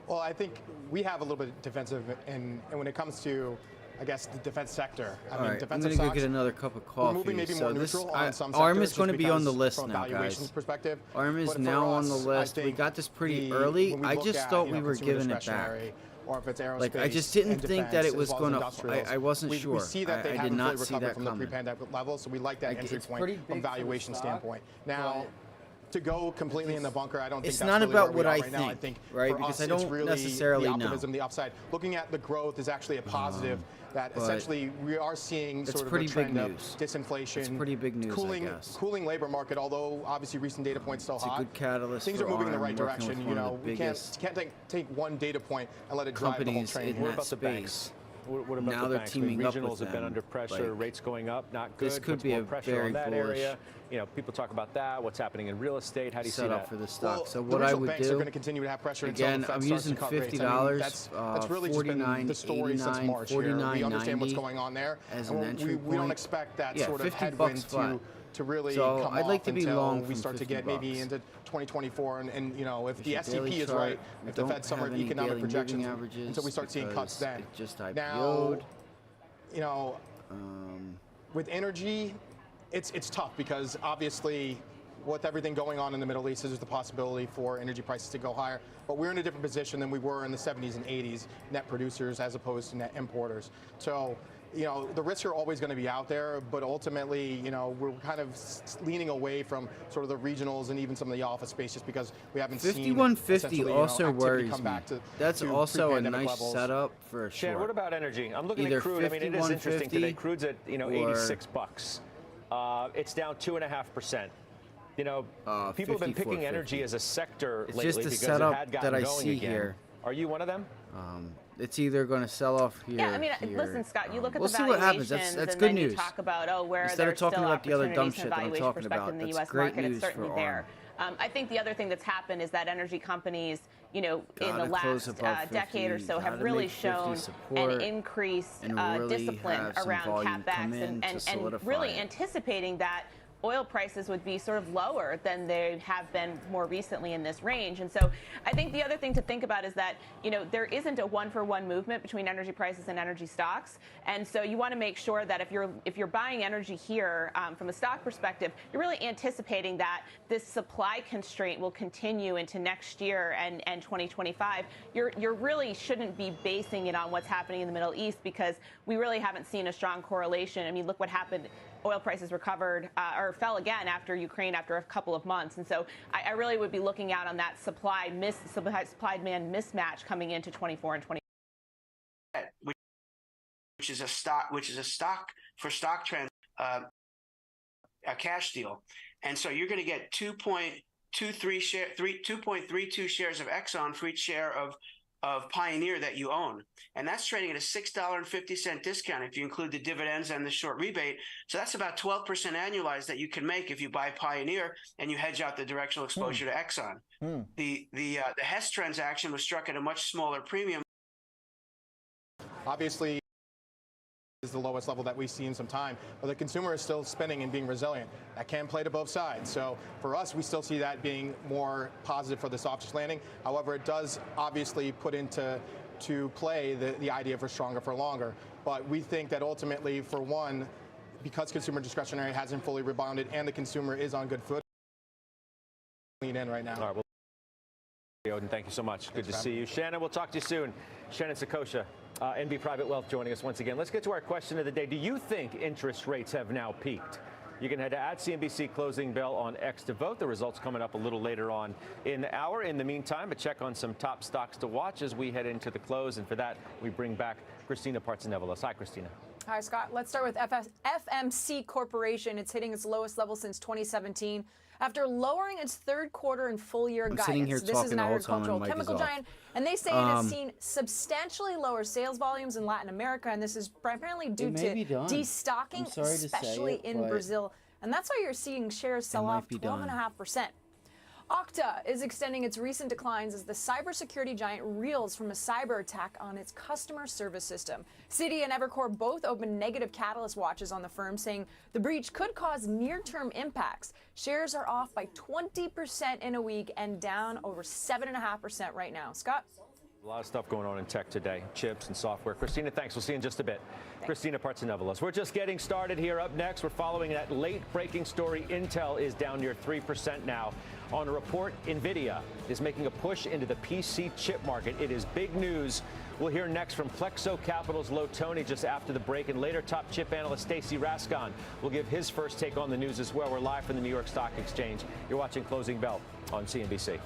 Well, I think we have a little bit defensive, and when it comes to I guess, the defense sector. I All mean, right, I'm defensive gonna go stocks, get another cup of we're coffee. moving maybe so more this, neutral on some ARM sectors is going to just be on the because list from a now, valuations guys. perspective. ARM is But for now on us, the I list. We think got this pretty the- early. when we I look just at, thought you we know, were consumer giving it back. discretionary, or if it's aerospace Like, I just didn't and think that defense, it was as well as going to. industrials, I wasn't we sure. see that they I did haven't not fully see recovered that from the coming. pre-pandemic levels, so we like that Like, entry it's point pretty from big for the valuation stock, standpoint. Now, to go completely in the bunker, I don't think It's that's not really about where we what are I right now. I think, think right? for Because us, I don't it's really necessarily the know. optimism, the upside. Looking at the growth is actually a positive. That but essentially we are seeing it's sort of a pretty big trend of news. disinflation. It's pretty big news, I cooling, guess. cooling labor market. Although obviously recent data points still It's hot. a good catalyst Things for are moving in the ARM, right working direction. with You one of know, the we can't take one data point and let it drive the whole companies train. in What that about the banks? space. What about Now the they're banks? I mean, teaming up regionals with have been them. under pressure, Like, rates going up, not good. this could puts be more a pressure very on that bullish area. You know, people talk about that. What's happening in real estate? How do you see setup that? for the stock. Well, So the what I regional would banks are do, going to continue to have pressure again, until the Fed I'm starts to using cut rates. I mean, $50, that's really just been the story since March here. We understand what's $49.90 going on there, as and an entry we don't point. expect that Yeah, sort of 50 headwind bucks flat. to really So come I'd like off to be until long we from start to 50 get maybe bucks. into 2024, and you know, if If the your SCP daily is chart, right, we if the don't Fed summer have any economic daily moving projections, averages until we start seeing cuts because then. it just Now, IPO'd. you know, with energy, it's tough because obviously with everything going on in the Middle East, there's the possibility for energy prices to go higher. But we're in a different position than we were in the 70s and 80s, net producers as opposed to net importers. So, you know, the risks are always going to be out there, but ultimately, you know, we're kind of leaning away from sort of the regionals and even some of the office space just because we haven't seen 5150 also activity worries come me. back to That's to also a pre-pandemic nice levels. setup for a Shan, short. what about energy? I'm looking Either at crude. I mean, it is interesting 51.50 today. Crude's at, you know, or- 86 bucks. It's down 2.5%. You know, people have been picking 54.50. energy as a sector It's lately just the because setup it had that gotten I going see again. here. Are you one of them? It's either going to sell off here. Yeah, I mean, here. listen, Scott, you look at We'll the see what valuations, happens. That's and good then news. you talk about, where Instead of there's talking still about the other dumb opportunities from shit a that I'm valuation talking perspective about. in the That's U.S. great market. It's news certainly for there. I think the other thing that's happened is that energy companies, you know, in the Gotta close last above decade or 50, so have gotta really make 50 shown support, an increased and really discipline have some around volume come capex in to and solidify really it. anticipating that oil prices would be sort of lower than they have been more recently in this range. And so I think the other thing to think about is that, you know, there isn't a one-for-one movement between energy prices and energy stocks. And so you want to make sure that if you're buying energy here from a stock perspective, you're really anticipating that this supply constraint will continue into next year and 2025. You're really shouldn't be basing it on what's happening in the Middle East because we really haven't seen a strong correlation. I mean, look what happened. Oil prices recovered or fell again after Ukraine after a couple of months. And so I really would be looking out on that supply-demand mismatch coming into 24 and 25. Which is a stock for stock trend, a cash deal. And so you're going to get 2.32 shares of Exxon for each share of Pioneer that you own. And that's trading at a $6.50 discount if you include the dividends and the short rebate. So that's about 12% annualized that you can make if you buy Pioneer and you hedge out the directional exposure to Exxon. The Hess transaction was struck at a much smaller premium. Obviously, is the lowest level that we've seen in some time, but the consumer is still spending and being resilient. That can play to both sides. So for us, we still see that being more positive for the soft landing. However, it does obviously put into play the idea for stronger for longer. But we think that ultimately, for one, because consumer discretionary hasn't fully rebounded and the consumer is on good foot, lean in right now. All right, well, Odin, thank you so much. Good to see you. Shannon, we'll talk to you soon. Shannon Saccocia, NB Private Wealth, joining us once again. Let's get to our question of the day. Do you think interest rates have now peaked? You can head to @CNBC Closing Bell on X to vote. The results coming up a little later on in the hour. In the meantime, a check on some top stocks to watch as we head into the close. And for that, we bring back Christina Partsinevelos. Hi, Christina. Hi, Scott. Let's start with FMC Corporation. It's hitting its lowest level since 2017 after lowering its third quarter and full year guidance. Sitting here This talking is an the whole time and agricultural mic is chemical off. giant, and they say it has seen substantially lower sales volumes in Latin America, and this is primarily due may to be done. destocking, I'm sorry to say especially it, in but Brazil. And that's why you're seeing shares sell might off be done. 12.5%. Okta is extending its recent declines as the cybersecurity giant reels from a cyber attack on its customer service system. Citi and Evercore both opened negative catalyst watches on the firm, saying the breach could cause near-term impacts. Shares are off by 20% in a week and down over 7.5% right now. Scott? A lot of stuff going on in tech today, chips and software. Christina, thanks. We'll see you in just a bit. Christina Partsinevelos. We're just getting started here. Up next, we're following that late-breaking story. Intel is down near 3% now. On a report, NVIDIA is making a push into the PC chip market. It is big news. We'll hear next from Plexo Capital's Lo Tony just after the break, and later top chip analyst Stacy Rasgon will give his first take on the news as well. We're live from the New York Stock Exchange. You're watching Closing Bell on CNBC.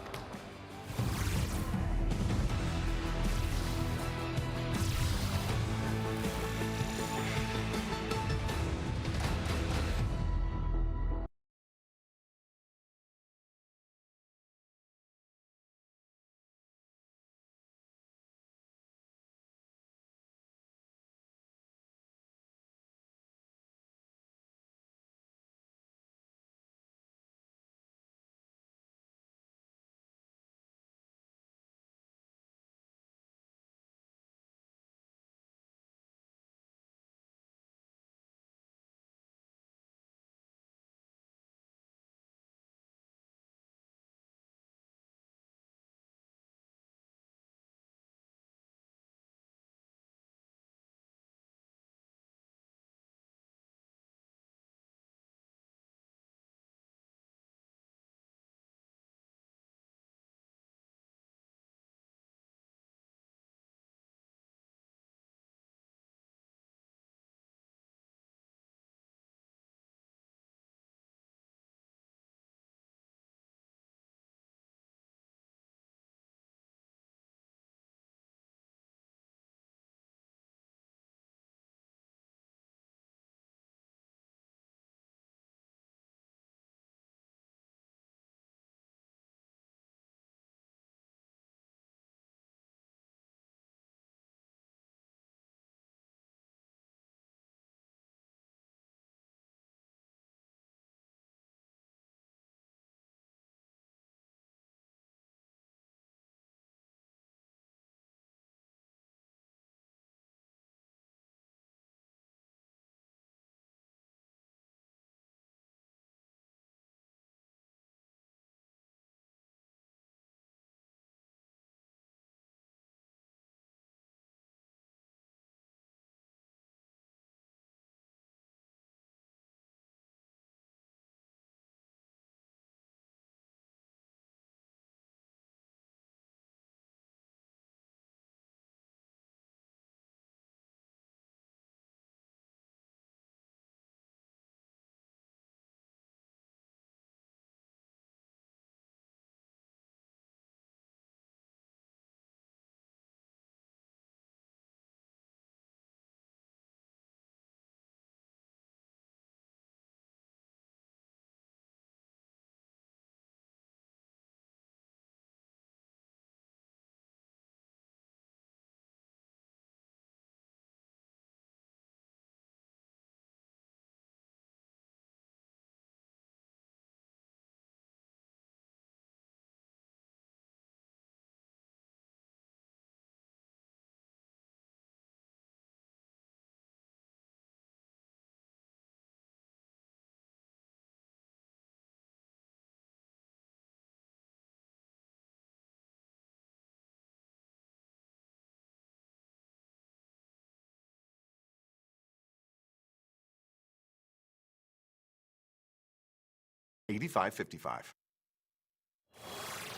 $85.55.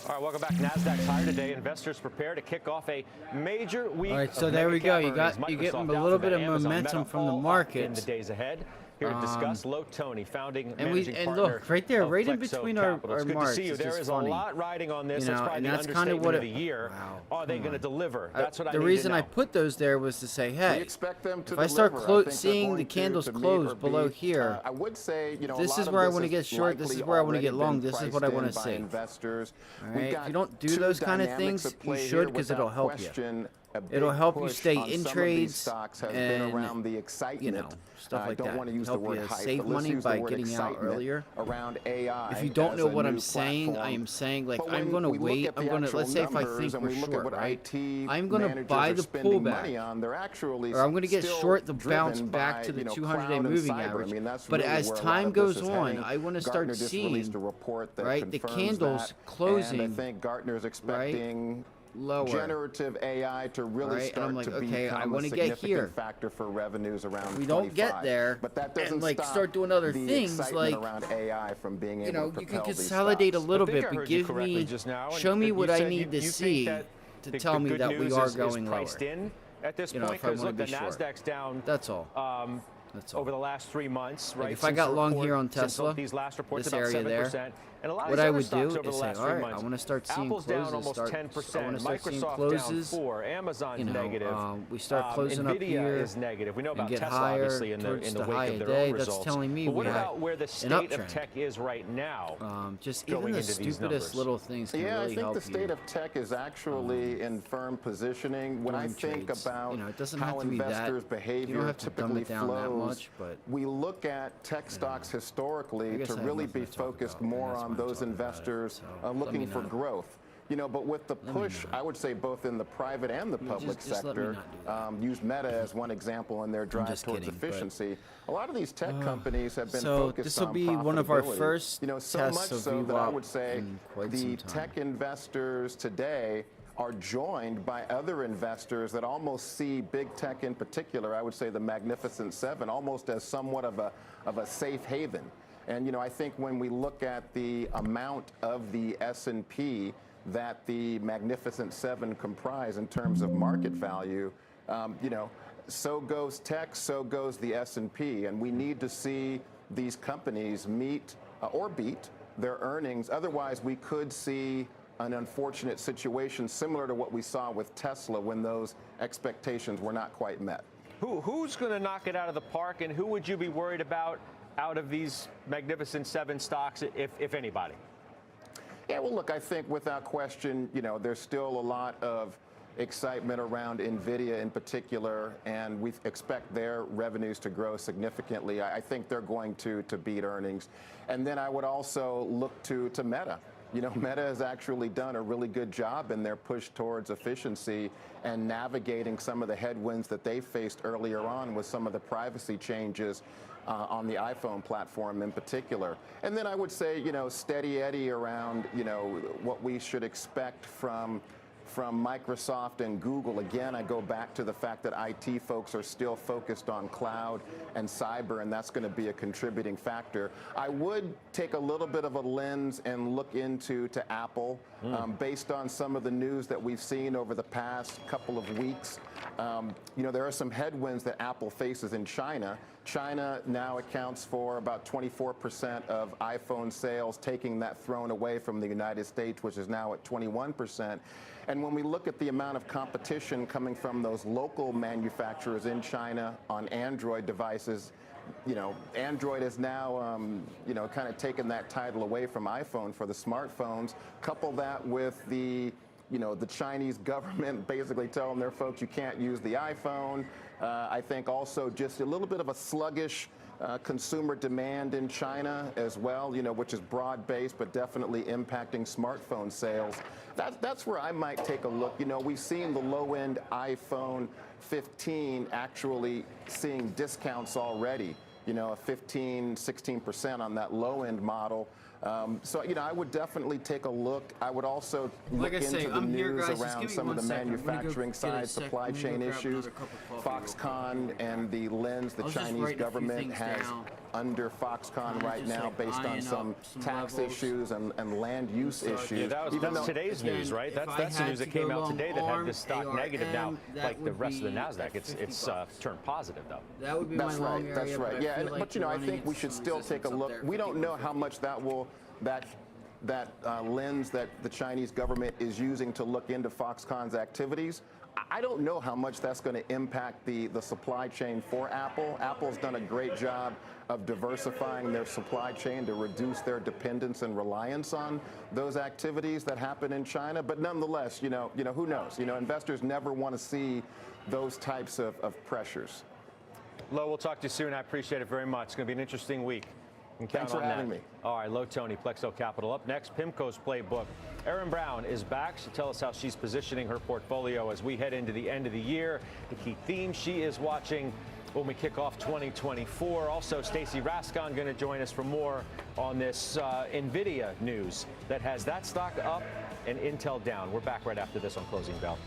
All right, welcome back. Nasdaq's higher today. Investors prepare to kick off a major week. All right, so of there we go. mega cap You get a earnings. little bit of Microsoft, Amazon, momentum Meta, from the all up market. in the days ahead. Here to discuss, Lo Tony, founding and we managing and partner look right there, of right in Plexo between Capital. our It's good marks. to see you. It's There just is funny. a lot riding on this. You That's know, probably and the that's kind of understatement what of the year. Are they going to deliver? That's what I the need reason to know. I put those there was to say, hey, expect them to if I start deliver. I think they're seeing the going candles to meet close or below beat. here, I would say, you know, this a lot is of where I this want to is get short. This is likely where I want to already get long. been This is what I priced want in to by see. investors. All We've right? got If you don't do two those kind of dynamics things, at play you here should because it'll without help you. question. A It'll big help you push stay on in some of trades these stocks has been and, around the excitement. stuff I like don't that. want to use Help the word you hype, save but let's money use the by word getting out excitement earlier. around AI. If you don't as know a what I'm new saying, I platform. am saying like But I'm when going to we look wait. at the I'm going to actual let's say if I numbers think and we're we look at short, what right? IT I'm going to managers buy are the spending pullback, money on, they're actually or I'm going to get still short the bounce driven back by, to the you know, 200-day cloud and moving cyber. average. I mean, that's But really as where a lot time of this goes is on, heading. I want to Gartner start just seeing released a report that right the confirms candles that, closing. and I think Gartner's expecting lower. generative AI to really Right? And start I'm like, to okay, I become a wanna get significant here. factor for revenues around We don't get 25. there, But that doesn't and, like, stop start doing other the things, excitement like, around AI from being able you know, to you can propel these consolidate a stocks. little I think bit, I but heard you give correctly me, just now, and- show me and what you I said need you to think see that to the tell me good that we news are is going lower. priced in at this You know, point? if I Because wanna look, the be short. Nasdaq's down. That's all. That's over the last 3 months, Like, right? if I since got the long report- here on since Tesla, these last reports, this about area there, 7%, and a lot of what these I other would stocks do over is the say, last all 3 right, months. I want to start seeing Apple's closes. down almost I 10%. want to start seeing Microsoft closes. down 4%. Amazon's you know, negative. we start closing up Nvidia here is negative. We know and about get Tesla, higher obviously, in the towards the wake high of of their day. own That's results. telling me But what we had about where the an state of uptrend. tech is right now? Just going even the into these stupidest numbers? little things can Yeah, really I think help the state you. of tech is actually in firm positioning. When I during think trades. about You know, it doesn't how have to be that- investors' you behavior don't have to dumb typically it down that flows, much, but, we look at tech stocks I historically guess to I have really nothing be to talk focused about, and more that's on why I'm those talking about it. investors So, let looking me for not. growth. You know, but with the Let me push, not. I would say both in the private and the You public just let me sector, not do use Meta as one example in their drive just towards kidding, but- efficiency. A lot of these tech companies have been So focused this will on be one of our profitability. first you know, so tests much of so that I VWAP would say in quite the some time. tech investors today are joined by other investors that almost see big tech in particular, I would say the Magnificent Seven, almost as somewhat of a safe haven. And, you know, I think when we look at the amount of the S&P that the Magnificent Seven comprise in terms of market value, you know, so goes tech, so goes the S&P. And we need to see these companies meet or beat their earnings. Otherwise, we could see an unfortunate situation similar to what we saw with Tesla when those expectations were not quite met. Who's going to knock it out of the park, and who would you be worried about out of these Magnificent Seven stocks, if anybody? Yeah, well, look, I think without question, you know, there's still a lot of excitement around NVIDIA in particular, and we expect their revenues to grow significantly. I think they're going to beat earnings. And then I would also look to Meta. You know, Meta has actually done a really good job in their push towards efficiency and navigating some of the headwinds that they faced earlier on with some of the privacy changes on the iPhone platform in particular. And then I would say, you know, steady Eddie around, you know, what we should expect from Microsoft and Google. Again, I go back to the fact that IT folks are still focused on cloud and cyber, and that's going to be a contributing factor. I would take a little bit of a lens and look into Apple, based on some of the news that we've seen over the past couple of weeks. You know, there are some headwinds that Apple faces in China. China now accounts for about 24% of iPhone sales, taking that throne away from the United States, which is now at 21%. And when we look at the amount of competition coming from those local manufacturers in China on Android devices, you know, Android has now, you know, kind of taken that title away from iPhone for the smartphones. Couple that with the, you know, the Chinese government basically telling their folks you can't use the iPhone. I think also just a little bit of a sluggish consumer demand in China as well, you know, which is broad-based but definitely impacting smartphone sales. That's where I might take a look. You know, we've seen the low-end iPhone 15 actually seeing discounts already, you know, 15, 16% on that low-end model. So, you know, I would definitely take a look. I would also look into the news around some of the manufacturing side supply chain issues. Foxconn and the lens the Chinese government has under Foxconn right now based on some tax issues and land use issues. Yeah, that's today's news, right? That's the news that came out today that had this stock negative now. Like the rest of the NASDAQ, it's turned positive, though. That would be That's my right. long area, That's right. Yeah, but you know, I think we should still take a look. We don't know how much that lens that the Chinese government is using to look into Foxconn's activities. I don't know how much that's going to impact the supply chain for Apple. Apple's done a great job of diversifying their supply chain to reduce their dependence and reliance on those activities that happen in China. But nonetheless, you know, who knows? You know, investors never want to see those types of pressures. Lo, we'll talk to you soon. I appreciate it very much. It's going to be an interesting week. And count Thanks for on having that. me. All right, Lo Tony, Plexo Capital. Up next, PIMCO's playbook. Erin Brown is back. She'll tell us how she's positioning her portfolio as we head into the end of the year, the key themes she is watching when we kick off 2024. Also, Stacey Rascon going to join us for more on this NVIDIA news that has that stock up and Intel down. We're back right after this on Closing Bell.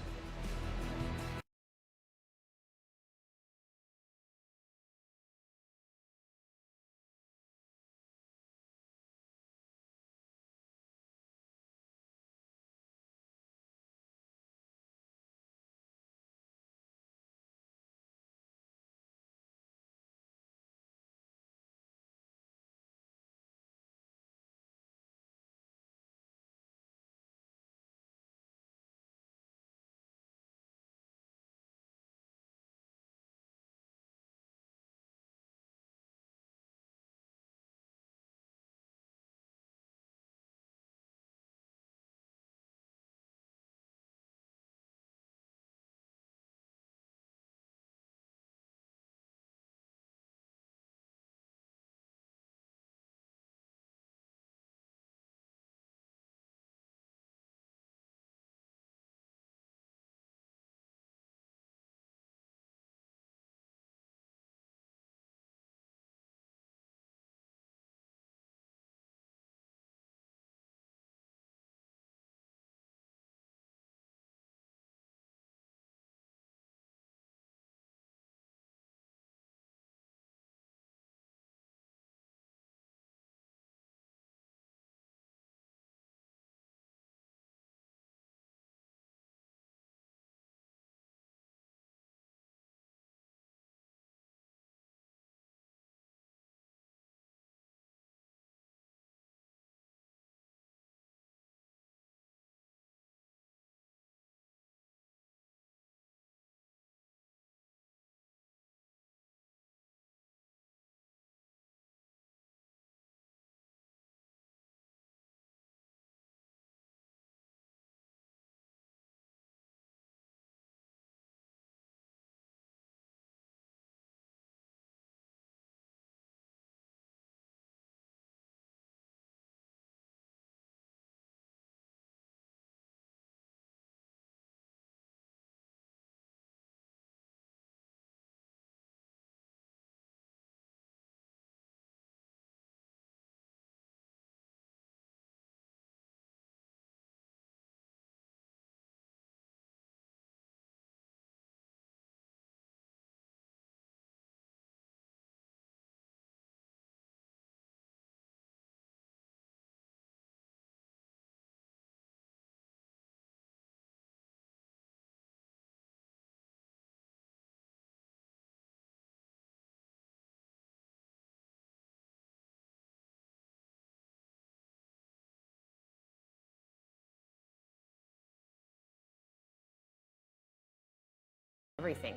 Everything.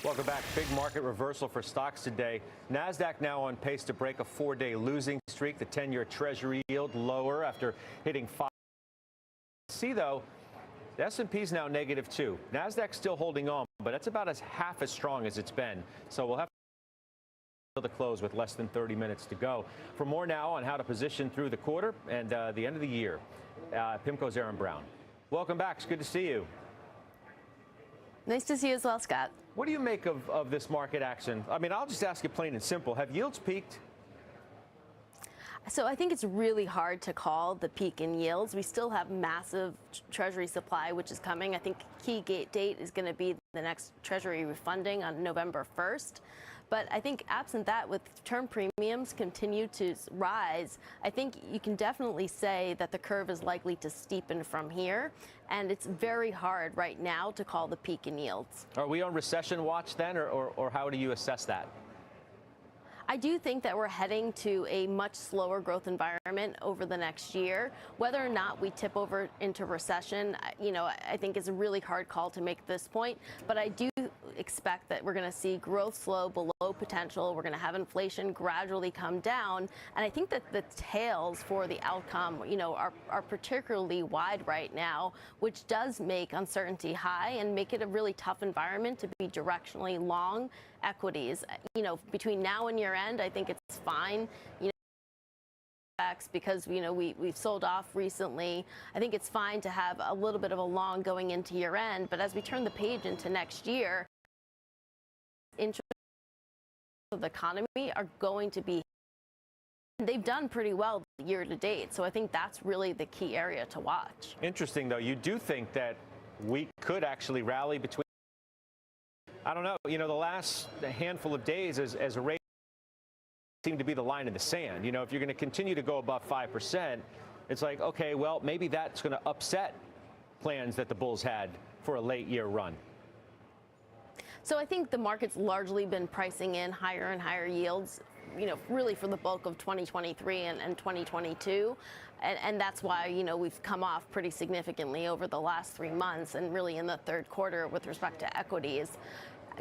Welcome back. Big market reversal for stocks today. NASDAQ now on pace to break a 4-day losing streak. The 10-year Treasury yield lower after hitting 5. See, though, the S&P's now -2. NASDAQ still holding on, but that's about half as strong as it's been. So we'll have to the close with less than 30 minutes to go. For more now on how to position through the quarter and the end of the year, PIMCO's Aaron Brown. Welcome back. It's good to see you. Nice to see you as well, Scott. What do you make of this market action? I mean, I'll just ask you plain and simple. Have yields peaked? So I think it's really hard to call the peak in yields. We still have massive Treasury supply, which is coming. I think key date is going to be the next Treasury refunding on November 1st. But I think absent that, with term premiums continue to rise, I think you can definitely say that the curve is likely to steepen from here. And it's very hard right now to call the peak in yields. Are we on recession watch then, or how do you assess that? I do think that we're heading to a much slower growth environment over the next year. Whether or not we tip over into recession, I think is a really hard call to make at this point. But I do expect that we're going to see growth slow below potential. We're going to have inflation gradually come down. And I think that the tails for the outcome, are particularly wide right now, which does make uncertainty high and make it a really tough environment to be directionally long equities. Between now and year end, I think it's fine. Because we've sold off recently. I think it's fine to have a little bit of a long going into year end. But as we turn the page into next year, interest of the economy are going to be. They've done pretty well year to date. So I think that's really the key area to watch. Interesting, though. You do think that we could actually rally between, I don't know, the last handful of days as a rate seem to be the line in the sand. If you're going to continue to go above 5%, it's like, okay, well, maybe that's going to upset plans that the Bulls had for a late year run. So I think the market's largely been pricing in higher and higher yields, really for the bulk of 2023 and 2022. And that's why, we've come off pretty significantly over the last 3 months and really in the third quarter with respect to equities.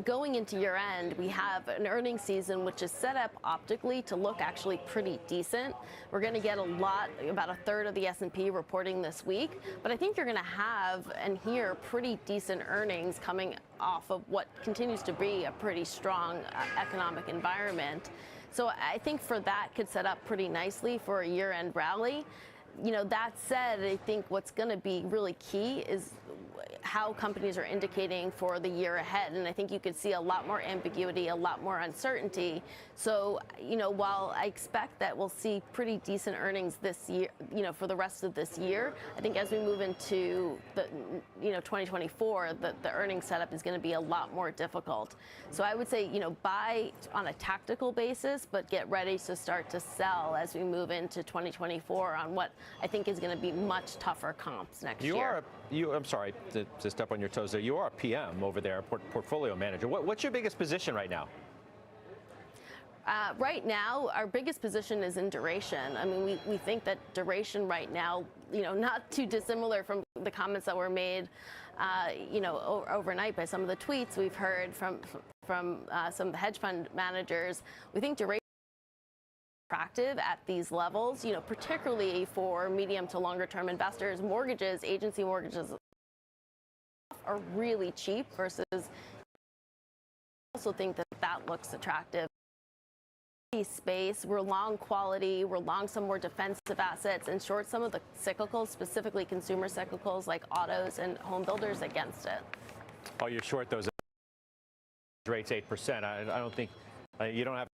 Going into year end, we have an earnings season which is set up optically to look actually pretty decent. We're going to get about a third of the S&P reporting this week, but I think you're going to have and hear pretty decent earnings coming off of what continues to be a pretty strong economic environment. So I think for that could set up pretty nicely for a year-end rally. That said, I think what's going to be really key is how companies are indicating for the year ahead. And I think you could see a lot more ambiguity, a lot more uncertainty. So, while I expect that we'll see pretty decent earnings this year, for the rest of this year, I think as we move into the, 2024, the earnings setup is going to be a lot more difficult. So I would say, buy on a tactical basis, but get ready to start to sell as we move into 2024 on what I think is going to be much tougher comps next year. I'm sorry to step on your toes there. You are a PM over there, portfolio manager. What's your biggest position right now? Right now, our biggest position is in duration. I mean, we think that duration right now, not too dissimilar from the comments that were made, overnight by some of the tweets we've heard from some of the hedge fund managers. We think duration is attractive at these levels, particularly for medium to longer term investors. Mortgages, agency mortgages are really cheap versus I also think that looks attractive. Space, we're long quality, we're long some more defensive assets and short some of the cyclicals, specifically consumer cyclicals like autos and home builders against it. Oh, you're short those rates 8%. I don't think you don't have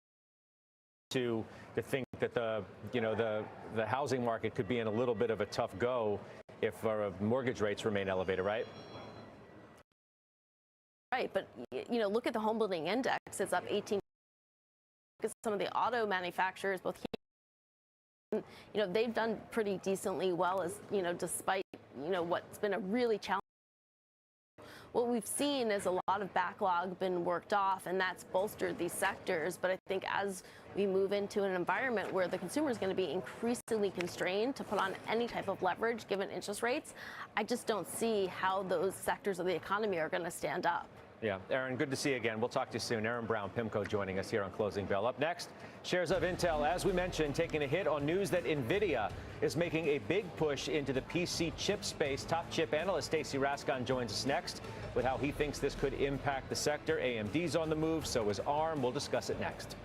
to think that the housing market could be in a little bit of a tough go if mortgage rates remain elevated, right? Right, but look at the home building index; it's up 18%. Some of the auto manufacturers, both here, they've done pretty decently well, as despite what's been a really challenging. What we've seen is a lot of backlog been worked off, and that's bolstered these sectors. But I think as we move into an environment where the consumer is going to be increasingly constrained to put on any type of leverage given interest rates, I just don't see how those sectors of the economy are going to stand up. Yeah, Aaron, good to see you again. We'll talk to you soon. Aaron Brown, PIMCO, joining us here on Closing Bell. Up next, shares of Intel, as we mentioned, taking a hit on news that NVIDIA is making a big push into the PC chip space. Top chip analyst Stacy Rasgon joins us next with how he thinks this could impact the sector. AMD's on the move, so is ARM. We'll discuss it next.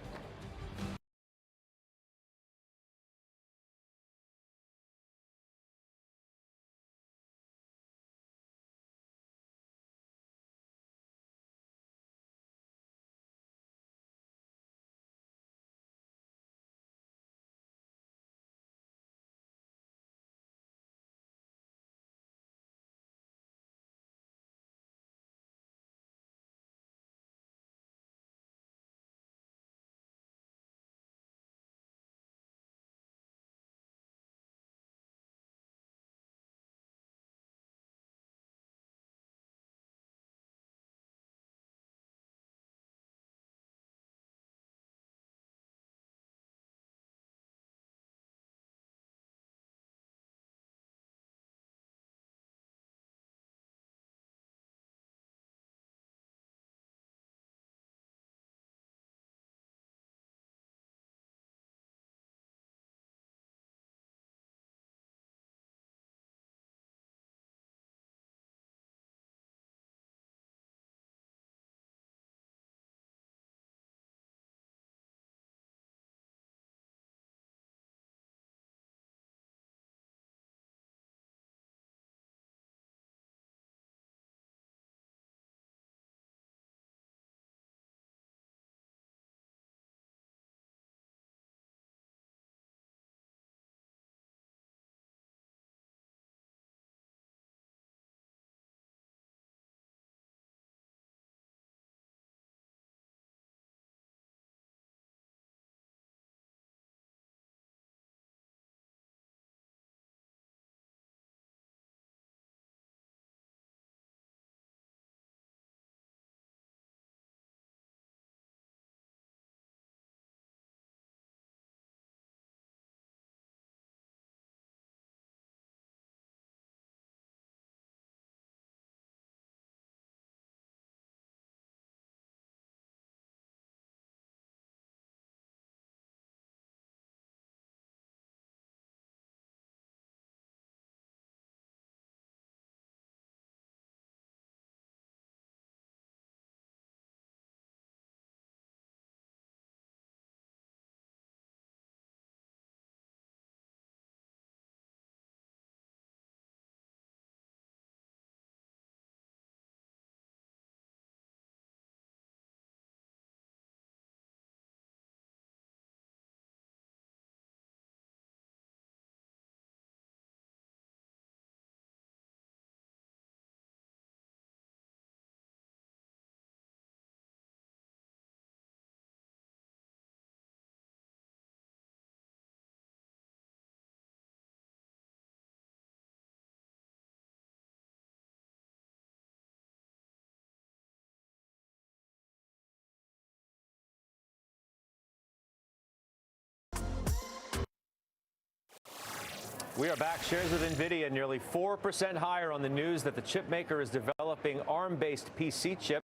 We are back. Shares of NVIDIA nearly 4% higher on the news that the chip maker is developing ARM-based PC chip.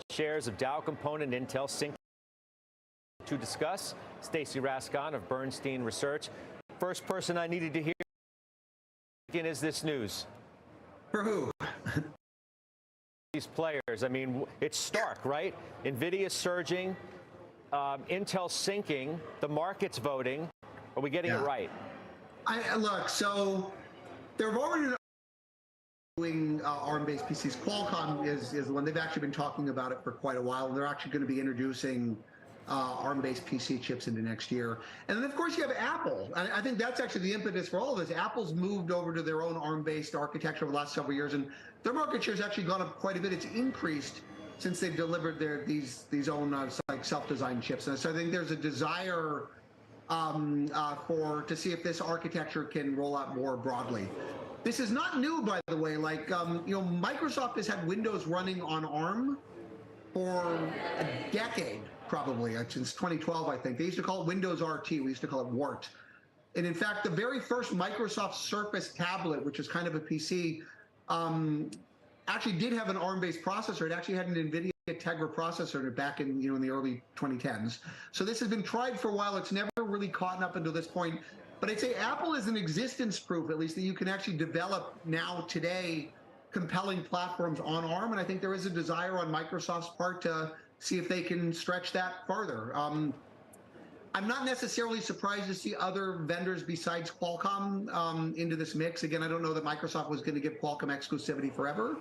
Shares of Dow Component and Intel sinking. To discuss, Stacy Rasgon of Bernstein Research. First person I needed to hear is this news. For who? These players. I mean, it's stark, right? NVIDIA surging, Intel sinking, the market's voting. Are we getting it right? Look, so there have already been doing ARM-based PCs. Qualcomm is the one. They've actually been talking about it for quite a while. They're actually going to be introducing ARM-based PC chips into next year. And then, of course, you have Apple. I think that's actually the impetus for all of this. Apple's moved over to their own ARM-based architecture over the last several years, and their market share has actually gone up quite a bit. It's increased since they've delivered these own like self-designed chips. And so I think there's a desire to see if this architecture can roll out more broadly. This is not new, by the way. Like, Microsoft has had Windows running on ARM for a decade, probably, since 2012, I think. They used to call it Windows RT. We used to call it WART. And in fact, the very first Microsoft Surface tablet, which is kind of a PC, actually did have an ARM-based processor. It actually had an NVIDIA Tegra processor in it back in in the early 2010s. So this has been tried for a while. It's never really caught up until this point. But I'd say Apple is an existence proof, at least, that you can actually develop now today compelling platforms on ARM. And I think there is a desire on Microsoft's part to see if they can stretch that further. I'm not necessarily surprised to see other vendors besides Qualcomm into this mix. Again, I don't know that Microsoft was going to give Qualcomm exclusivity forever.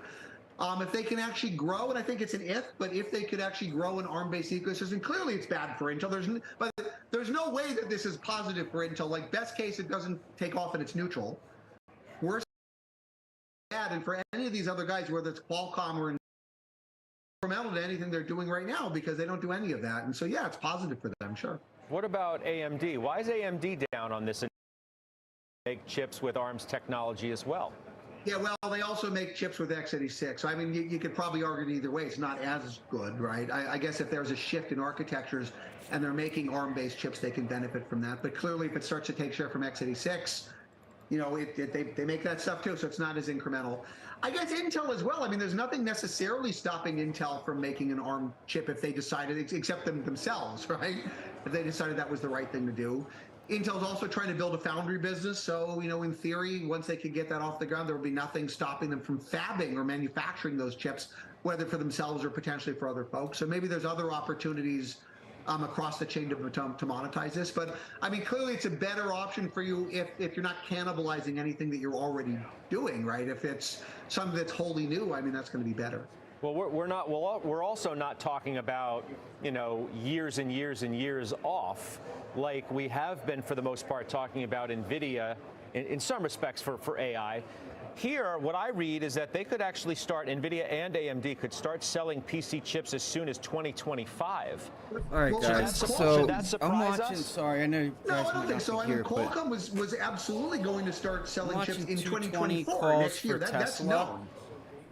If they can actually grow, and I think it's an if, but if they could actually grow an ARM-based ecosystem, clearly it's bad for Intel. There's no way that this is positive for Intel. Like, best case, it doesn't take off and it's neutral. Worst bad, and for any of these other guys, whether it's Qualcomm or incremental to anything they're doing right now, because they don't do any of that. And so, yeah, it's positive for them, sure. What about AMD? Why is AMD down on this and make chips with ARM's technology as well? Yeah, well, they also make chips with x86. So, I mean, you could probably argue either way. It's not as good, right? I guess if there's a shift in architectures and they're making ARM-based chips, they can benefit from that. But clearly, if it starts to take share from x86, they make that stuff too, so it's not as incremental. I guess Intel as well. I mean, there's nothing necessarily stopping Intel from making an ARM chip if they decided, except themselves, right? If they decided that was the right thing to do. Intel's also trying to build a foundry business, so in theory, once they could get that off the ground, there would be nothing stopping them from fabbing or manufacturing those chips, whether for themselves or potentially for other folks. So maybe there's other opportunities across the chain to monetize this. But I mean, clearly, it's a better option for you if you're not cannibalizing anything that you're already doing, right? If it's something that's wholly new, I mean, that's going to be better. Well, we're not. Well, we're also not talking about years and years and years off, like we have been for the most part talking about NVIDIA in some respects for AI. Here, what I read is that they could actually start, NVIDIA and AMD could start selling PC chips as soon as 2025. All right, guys. So I'm watching. Us? Sorry, I know you guys I don't think so. I mean, Qualcomm was absolutely going to start selling chips in 2024 next year. That's known.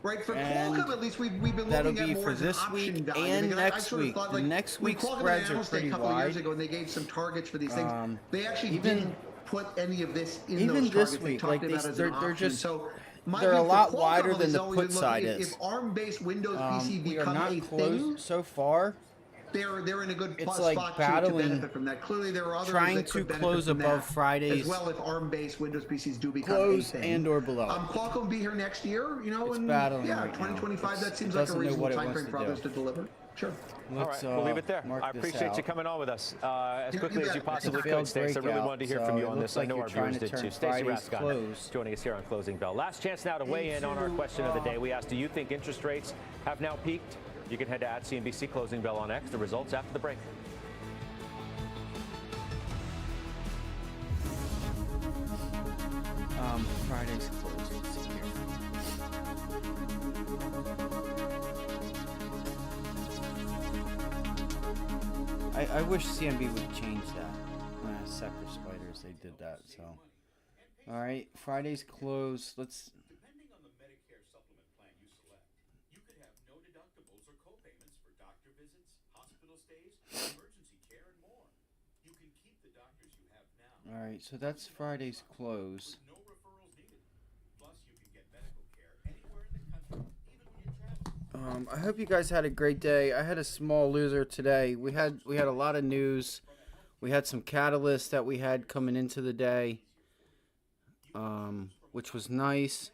Right, for Qualcomm, at least we've been looking at more as an option value. And next week. The next week's spreads are pretty a couple wide. Years ago, and they gave some targets for these things. They actually didn't put any of this in even those targets. This week, they like talked about it as an they're option. just So they're a lot Qualcomm wider than the always put side looking, is. If ARM-based Windows PC We are become not a close thing, so far. they're in a good It's spot like to battling, benefit from that. Clearly, there are others trying that to could benefit close from above that Friday's as well if ARM-based Windows PCs do become close a thing. and or below. Qualcomm will be here next year, It's and battling yeah, right 2025. now. That seems It like a doesn't know reasonable what it time wants frame to for do. others to deliver. Sure. All right, we'll leave it there. I appreciate you coming on with us as quickly as you possibly could, Stace. I really wanted to hear from you on this. I know our viewers did too. Stacy Rasgon joining us here on Closing Bell. Last chance now to weigh in on our question of the day. We asked, do you think interest rates have now peaked? You can head to @CNBC Closing Bell on X. The results after the break. Friday's closed. Let's see here. I wish CNB would change that. Sector Spiders, they did that. So, all right, Friday's closed. Let's. Depending on the Medicare supplement plan you select, you could have no deductibles or co-payments for doctor visits, hospital stays, emergency care, and more. You can keep the doctors you have now, All right, so that's Friday's close. I hope you guys had a great day. I had a small loser today. We had a lot of news. We had some catalysts that we had coming into the day, which was nice.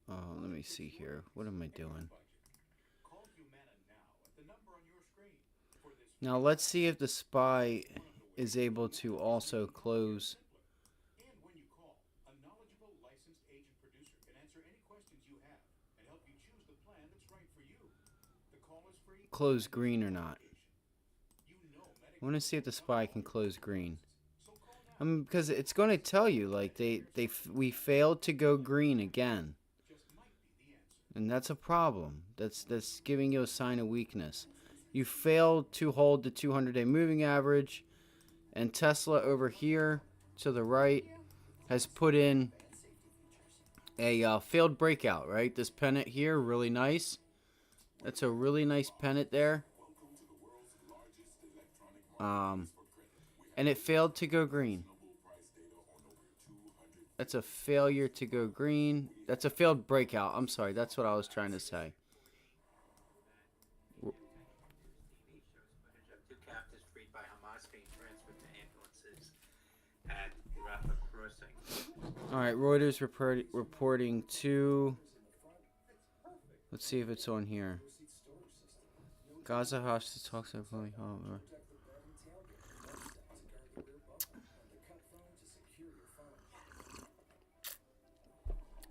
Let me see here. What am I doing? Now let's see if the SPY is able to also close. Close green or not. I want to see if the SPY can close green. Because it's going to tell you, like, we failed to go green again. And that's a problem. That's giving you a sign of weakness. You failed to hold the 200-day moving average. And Tesla over here to the right has put in a failed breakout, right? This pennant here, really nice. That's a really nice pennant there. And it failed to go green. That's a failure to go green. That's a failed breakout. I'm sorry. That's what I was trying to say. All right, Reuters reporting two. Let's see if it's on here. Gaza hostage talks are fully over.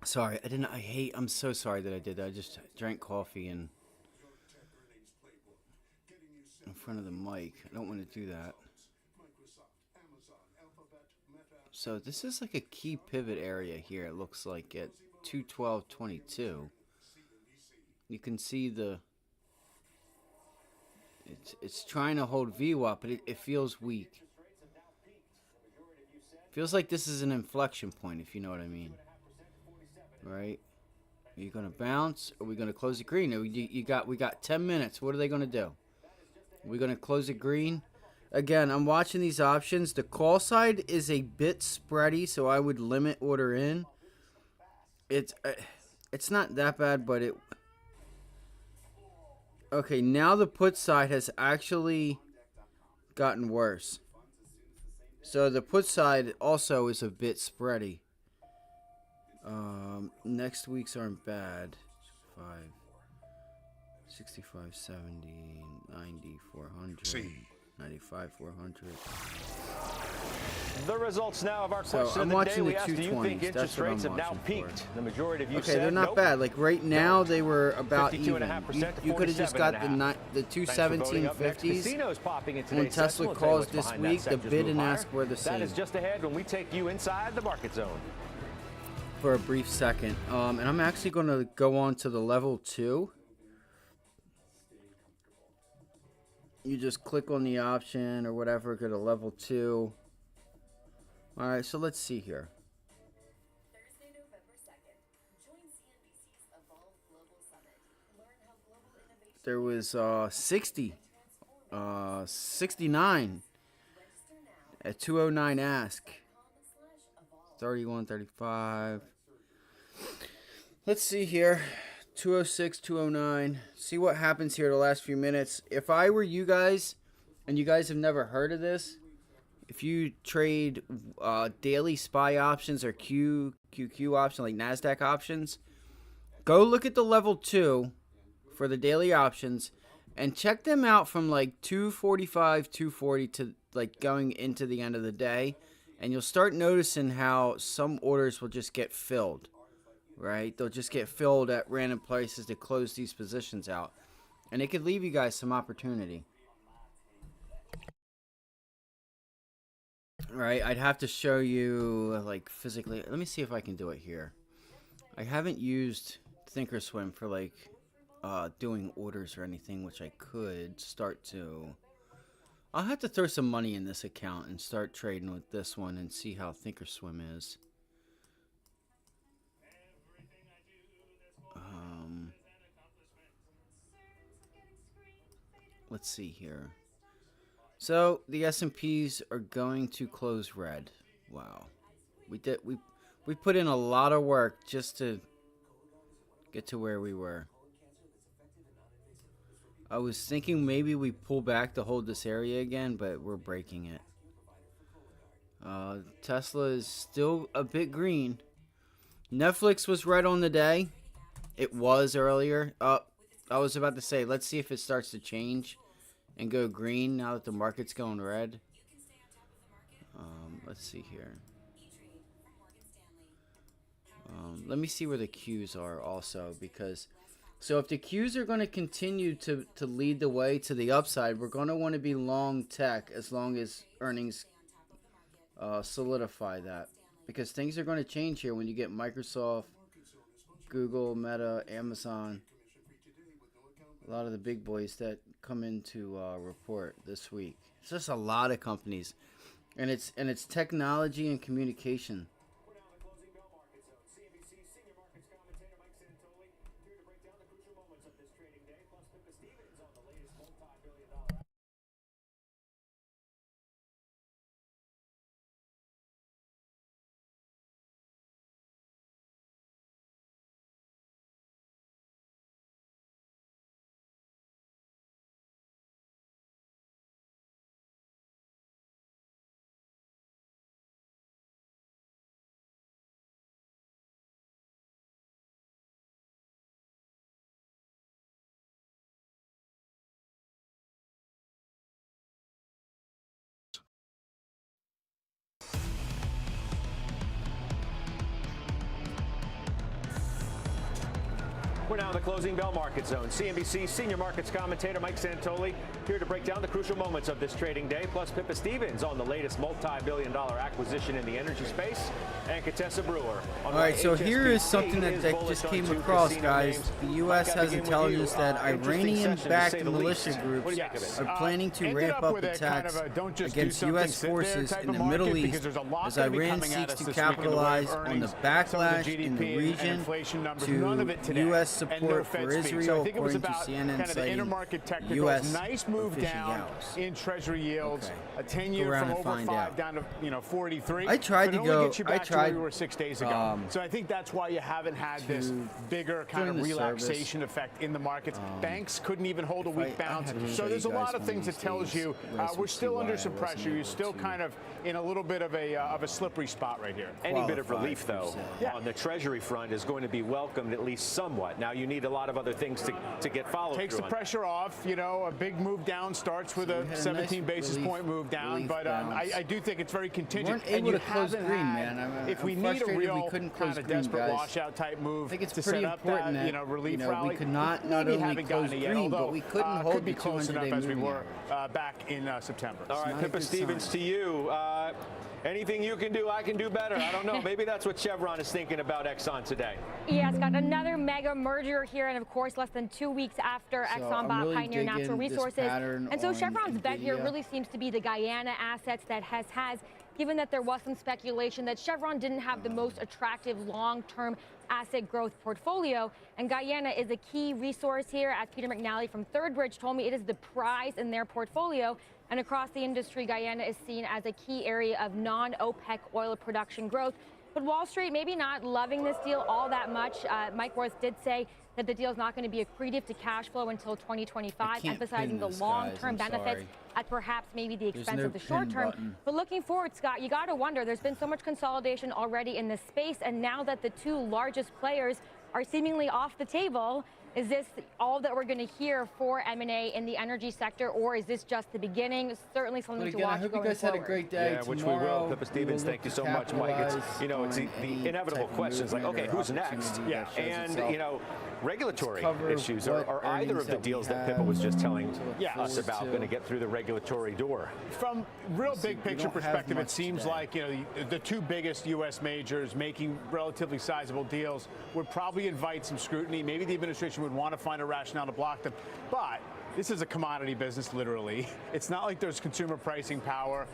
Sorry, I'm so sorry that I did that. I just drank coffee and in front of the mic. I don't want to do that. So this is like a key pivot area here. It looks like at 212.22. You can see it's trying to hold VWAP, but it feels weak. Feels like this is an inflection point, if you know what I mean. Right? Are you gonna bounce? Or are we gonna close it green? We got 10 minutes. What are they gonna do? Are we gonna close it green? Again, I'm watching these options. The call side is a bit spready, so I would limit order in. It's not that bad, but it. Okay, now the put side has actually gotten worse. So the put side also is a bit spready. Next week's aren't bad. 5, 65, 70, 90, 400. 95, 400. The results now of our question of the day. We asked, do you think interest rates have now peaked? The majority of you said they're not nope. bad. Like right now, they were about even. 52.5% You could have just got the 217.50s. When Tesla calls this week, the bid and ask were the same. That is just ahead when we take you inside the market zone. For a brief second. And I'm actually going to go on to the level 2. You just click on the option or whatever, go to level 2. All right, so let's see here. Thursday, November 2nd. Join CNBC's Evolve Global Summit. Learn how global innovation. There was 69 at 209 ask. 31, 35. Let's see here. 206, 209. See what happens here the last few minutes. If I were you guys, and you guys have never heard of this, if you trade daily SPY options or QQQ options, like NASDAQ options, go look at the level 2 for the daily options and check them out from like 245, 240 to like going into the end of the day. And you'll start noticing how some orders will just get filled. Right? They'll just get filled at random places to close these positions out. And it could leave you guys some opportunity. Right? I'd have to show you, like, physically. Let me see if I can do it here. I haven't used Thinkorswim for, like, doing orders or anything, which I could start to. I'll have to throw some money in this account and start trading with this one and see how Thinkorswim is. let's see here. So the S&Ps are going to close red. Wow. We put in a lot of work just to get to where we were. I was thinking maybe we pull back to hold this area again, but we're breaking it. Tesla is still a bit green. Netflix was red on the day. It was earlier. I was about to say, let's see if it starts to change and go green now that the market's going red. Let's see here. Let me see where the Qs are also, because so if the Qs are going to continue to lead the way to the upside, we're going to want to be long tech as long as earnings solidify that, because things are going to change here when you get Microsoft, Google, Meta, Amazon, a lot of the big boys that come into report this week. It's just a lot of companies, and it's technology and communication. We're now in the closing bell market zone. CNBC senior markets commentator Mike Santoli here to break down the crucial moments of this trading day, plus Pippa Stevens on the latest multi-billion-dollar acquisition in the energy space, and Contessa Brewer. All right, so here is something that just came across, guys. The U.S. has intelligence that Iranian-backed militia groups are planning to ramp up attacks against U.S. forces in the Middle East as Iran seeks to capitalize on the backlash in the region to U.S. support for Israel, according to CNN, citing U.S. Nice move down in Treasury yields. A 10-year from over 5 down to 43. I tried to go. I tried. We were 6 days ago. So I think that's why you haven't had this bigger kind of relaxation effect in the markets. Banks couldn't even hold a weak bounce. So there's a lot of things that tells you we're still under some pressure. You're still kind of in a little bit of a slippery spot right here. Any bit of relief, though, on the Treasury front is going to be welcomed at least somewhat. Now you need a lot of other things to get followed. Takes the pressure off. You know, a big move down starts with a 17 basis point move down, but I do think it's very contingent. And you haven't had, if we need a real kind of desperate washout type move to set up that relief rally, we could not only close green, but we couldn't hold be close enough as we were back in September. All right, Pippa Stevens, to you. Anything you can do, I can do better. I don't know. Maybe that's what Chevron is thinking about Exxon today. Yeah, Scott, another mega merger here, and of course, less than 2 weeks after Exxon bought really Pioneer Natural Resources. And so Chevron's bet here NVIDIA. really seems to be the Guyana assets that has, given that there was some speculation that Chevron didn't have the most attractive long-term asset growth portfolio. And Guyana is a key resource here. As Peter McNally from Third Bridge told me, it is the prize in their portfolio. And across the industry, Guyana is seen as a key area of non-OPEC oil production growth. But Wall Street maybe not loving this deal all that much. Mike Wirth did say that the deal is not going to be accretive to cash flow until 2025, emphasizing the long-term benefits at perhaps maybe the expense of the short term. But looking forward, Scott, you got to wonder, there's been so much consolidation already in this space, and now that the two largest players are seemingly off the table, is this all that we're going to hear for M&A in the energy sector, or is this just the beginning? Certainly something to watch going forward. I hope you guys had a great day. Yeah, which we will. Pippa Stevens, thank you so much, Mike. It's, it's the inevitable questions like, okay, who's next? Yeah, and regulatory issues. Are either of the deals that Pippa was just telling us about going to get through the regulatory door? From real big picture perspective, it seems like the two biggest U.S. majors making relatively sizable deals would probably invite some scrutiny. Maybe the administration would want to find a rationale to block them. But this is a commodity business, literally. It's not like there's consumer pricing power.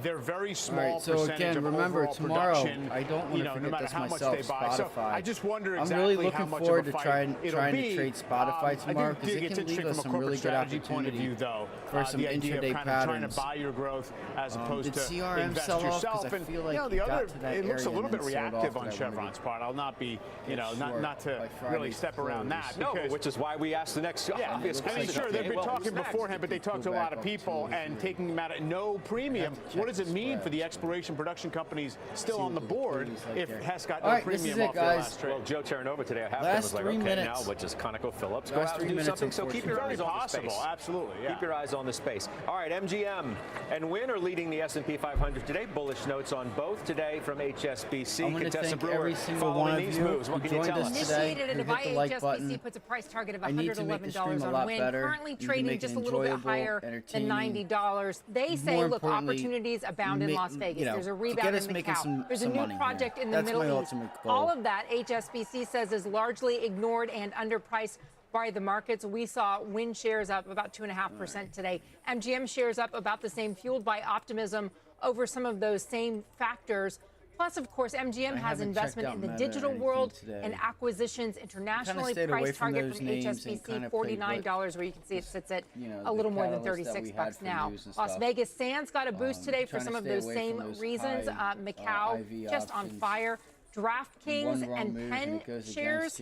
They're very small All right, so percentage again, of remember overall tomorrow, production, I don't want you to know, forget no matter this how much myself, they buy. So Spotify. I just wonder I'm exactly really how looking much forward of a to fight trying it'll to be. trade Spotify tomorrow, I because do it think can it's lead interesting us from some a corporate really good strategy point of opportunity view, though. for some the idea intraday of kind of trying to patterns. buy your growth as opposed did to CRM invest sell off? 'Cause yourself. I And feel like you know, it the got other, to that it looks a area little and bit then sold reactive off, on but I wanted Chevron's part. I'll not be, you know, short not to by really Friday's step around close. that. No, because, which is why we asked the next obvious I mean, question. sure, they've Okay, been well, talking who's next? beforehand, but they talked to a lot of people and taking them at no premium. What does it mean for the exploration production companies still on the board if Hess got no premium off their last trade? Well, Joe Terranova today, I have Last was like, 3 okay, minutes. now what does ConocoPhillips go Last out 3 and do minutes, something? So keep your eyes unfortunately. on the Very space. possible, absolutely, yeah. Keep your eyes on the space. All right, MGM and Wynn are leading the S&P 500 today. Bullish notes on both today from HSBC. I want to Contessa thank Brewer every single following one of these you moves. What who can you joined tell us us? today. Initiated Who to buy hit the like HSBC button. puts a price target of I need to make the stream $111 a on lot Wynn. better. Currently Need to trading make it just a little bit enjoyable, higher than entertaining. $90. They say, More look, importantly, opportunities abound in Las Vegas. you know, There's a to rebound get in us making Macau. There's a some new money here. project in the That's my Middle East. ultimate goal. All of that, HSBC says, is largely ignored and underpriced by the markets. We saw Wynn shares up about 2.5% today. MGM shares up about the same, fueled by optimism over some of those same factors. Plus, of course, MGM has investment in the digital world and acquisitions internationally. Price target from HSBC, $49, where you can see it sits at a little more than $36 now. Las Vegas Sands got a boost today for some of those same reasons. Macau just on fire. DraftKings and Penn shares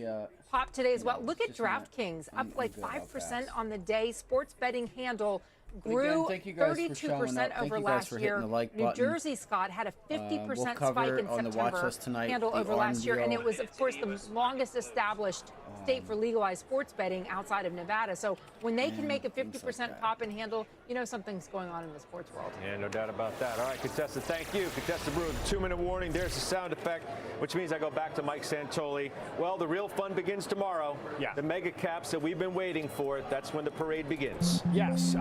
popped today as well. Look at DraftKings, up like 5% on the day. Sports betting handle grew 32% over last year. New Jersey, Scott, had a 50% spike in September handle over last year, and it was, of course, the longest established state for legalized sports betting outside of Nevada. So when they can make a 50% pop in handle, you know something's going on in the sports world. Yeah, no doubt about that. All right, Contessa, thank you. Contessa Brewer, 2-minute warning. There's the sound effect, which means I go back to Mike Santoli. Well, the real fun begins tomorrow. Yeah. The mega caps that we've been waiting for, that's when the parade begins. Yes.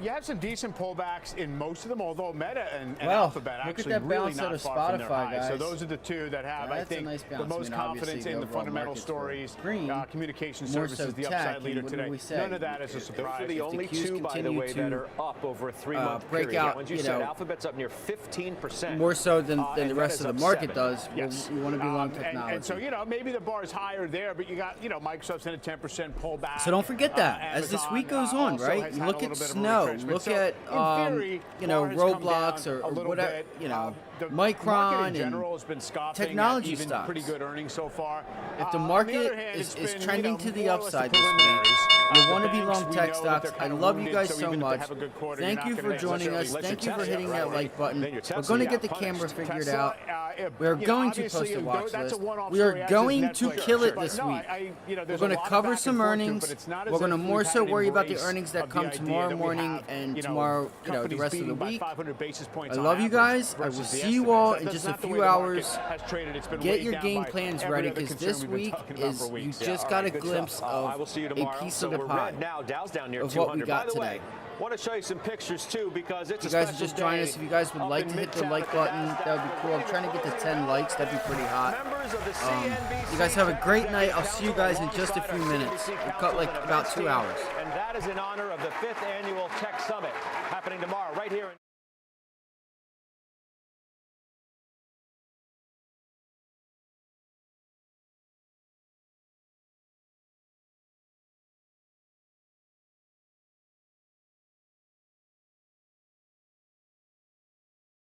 You have some decent pullbacks in most of them, although Meta and Well, Alphabet look at actually that really bounce out not of far from their Spotify, highs. So guys. those are the two that have, I That's a think, nice the bounce. most I mean, obviously, confidence the in the overall fundamental markets were stories. green, Communication more services, so the tech, upside and leader what did today. we say? None of that is a Those surprise. are the only Qs two, by the continue way, that to, are up over a 3-month break period. out, Once you you said know, Alphabet's up near 15%. More so than the and rest Meta's of the up market 7%. does. Yes. You want to be long technology. And so, you know, maybe the bar is higher there, but you got, you know, Microsoft's in a 10% pullback. So don't forget that as this week goes on, right? You look at Snow, look at you know, Roblox or whatever, you know, Micron and technology stocks. Pretty good earnings so far. If the market is trending to the upside this week, you want to be long tech stocks. I love you guys so much. Thank you for joining us. Thank you for hitting that like button. We're going to get the camera figured out. We're going to post a watch list. We are going to kill it this week. We're going to cover some earnings. We're going to more so worry about the earnings that come tomorrow morning and tomorrow, you know, the rest of the week. I love you guys. I will see you all in just a few hours. Get your game plans ready, because this week is, you just got a glimpse of a piece of the pie now. Dow's down near of what we 200. got By the way, today. want to show you some pictures too, because it's You a guys are special just joining day us. If you guys would up like in to hit the Midtown like button, that would be cool. I'm trying to get to 10 likes. That'd be pretty hot. Members of the CNBC You guys have a great night. I'll see you guys in just a few minutes. We'll cut like about 2 hours. And that is in honor of the 5th annual Tech Summit happening tomorrow right here in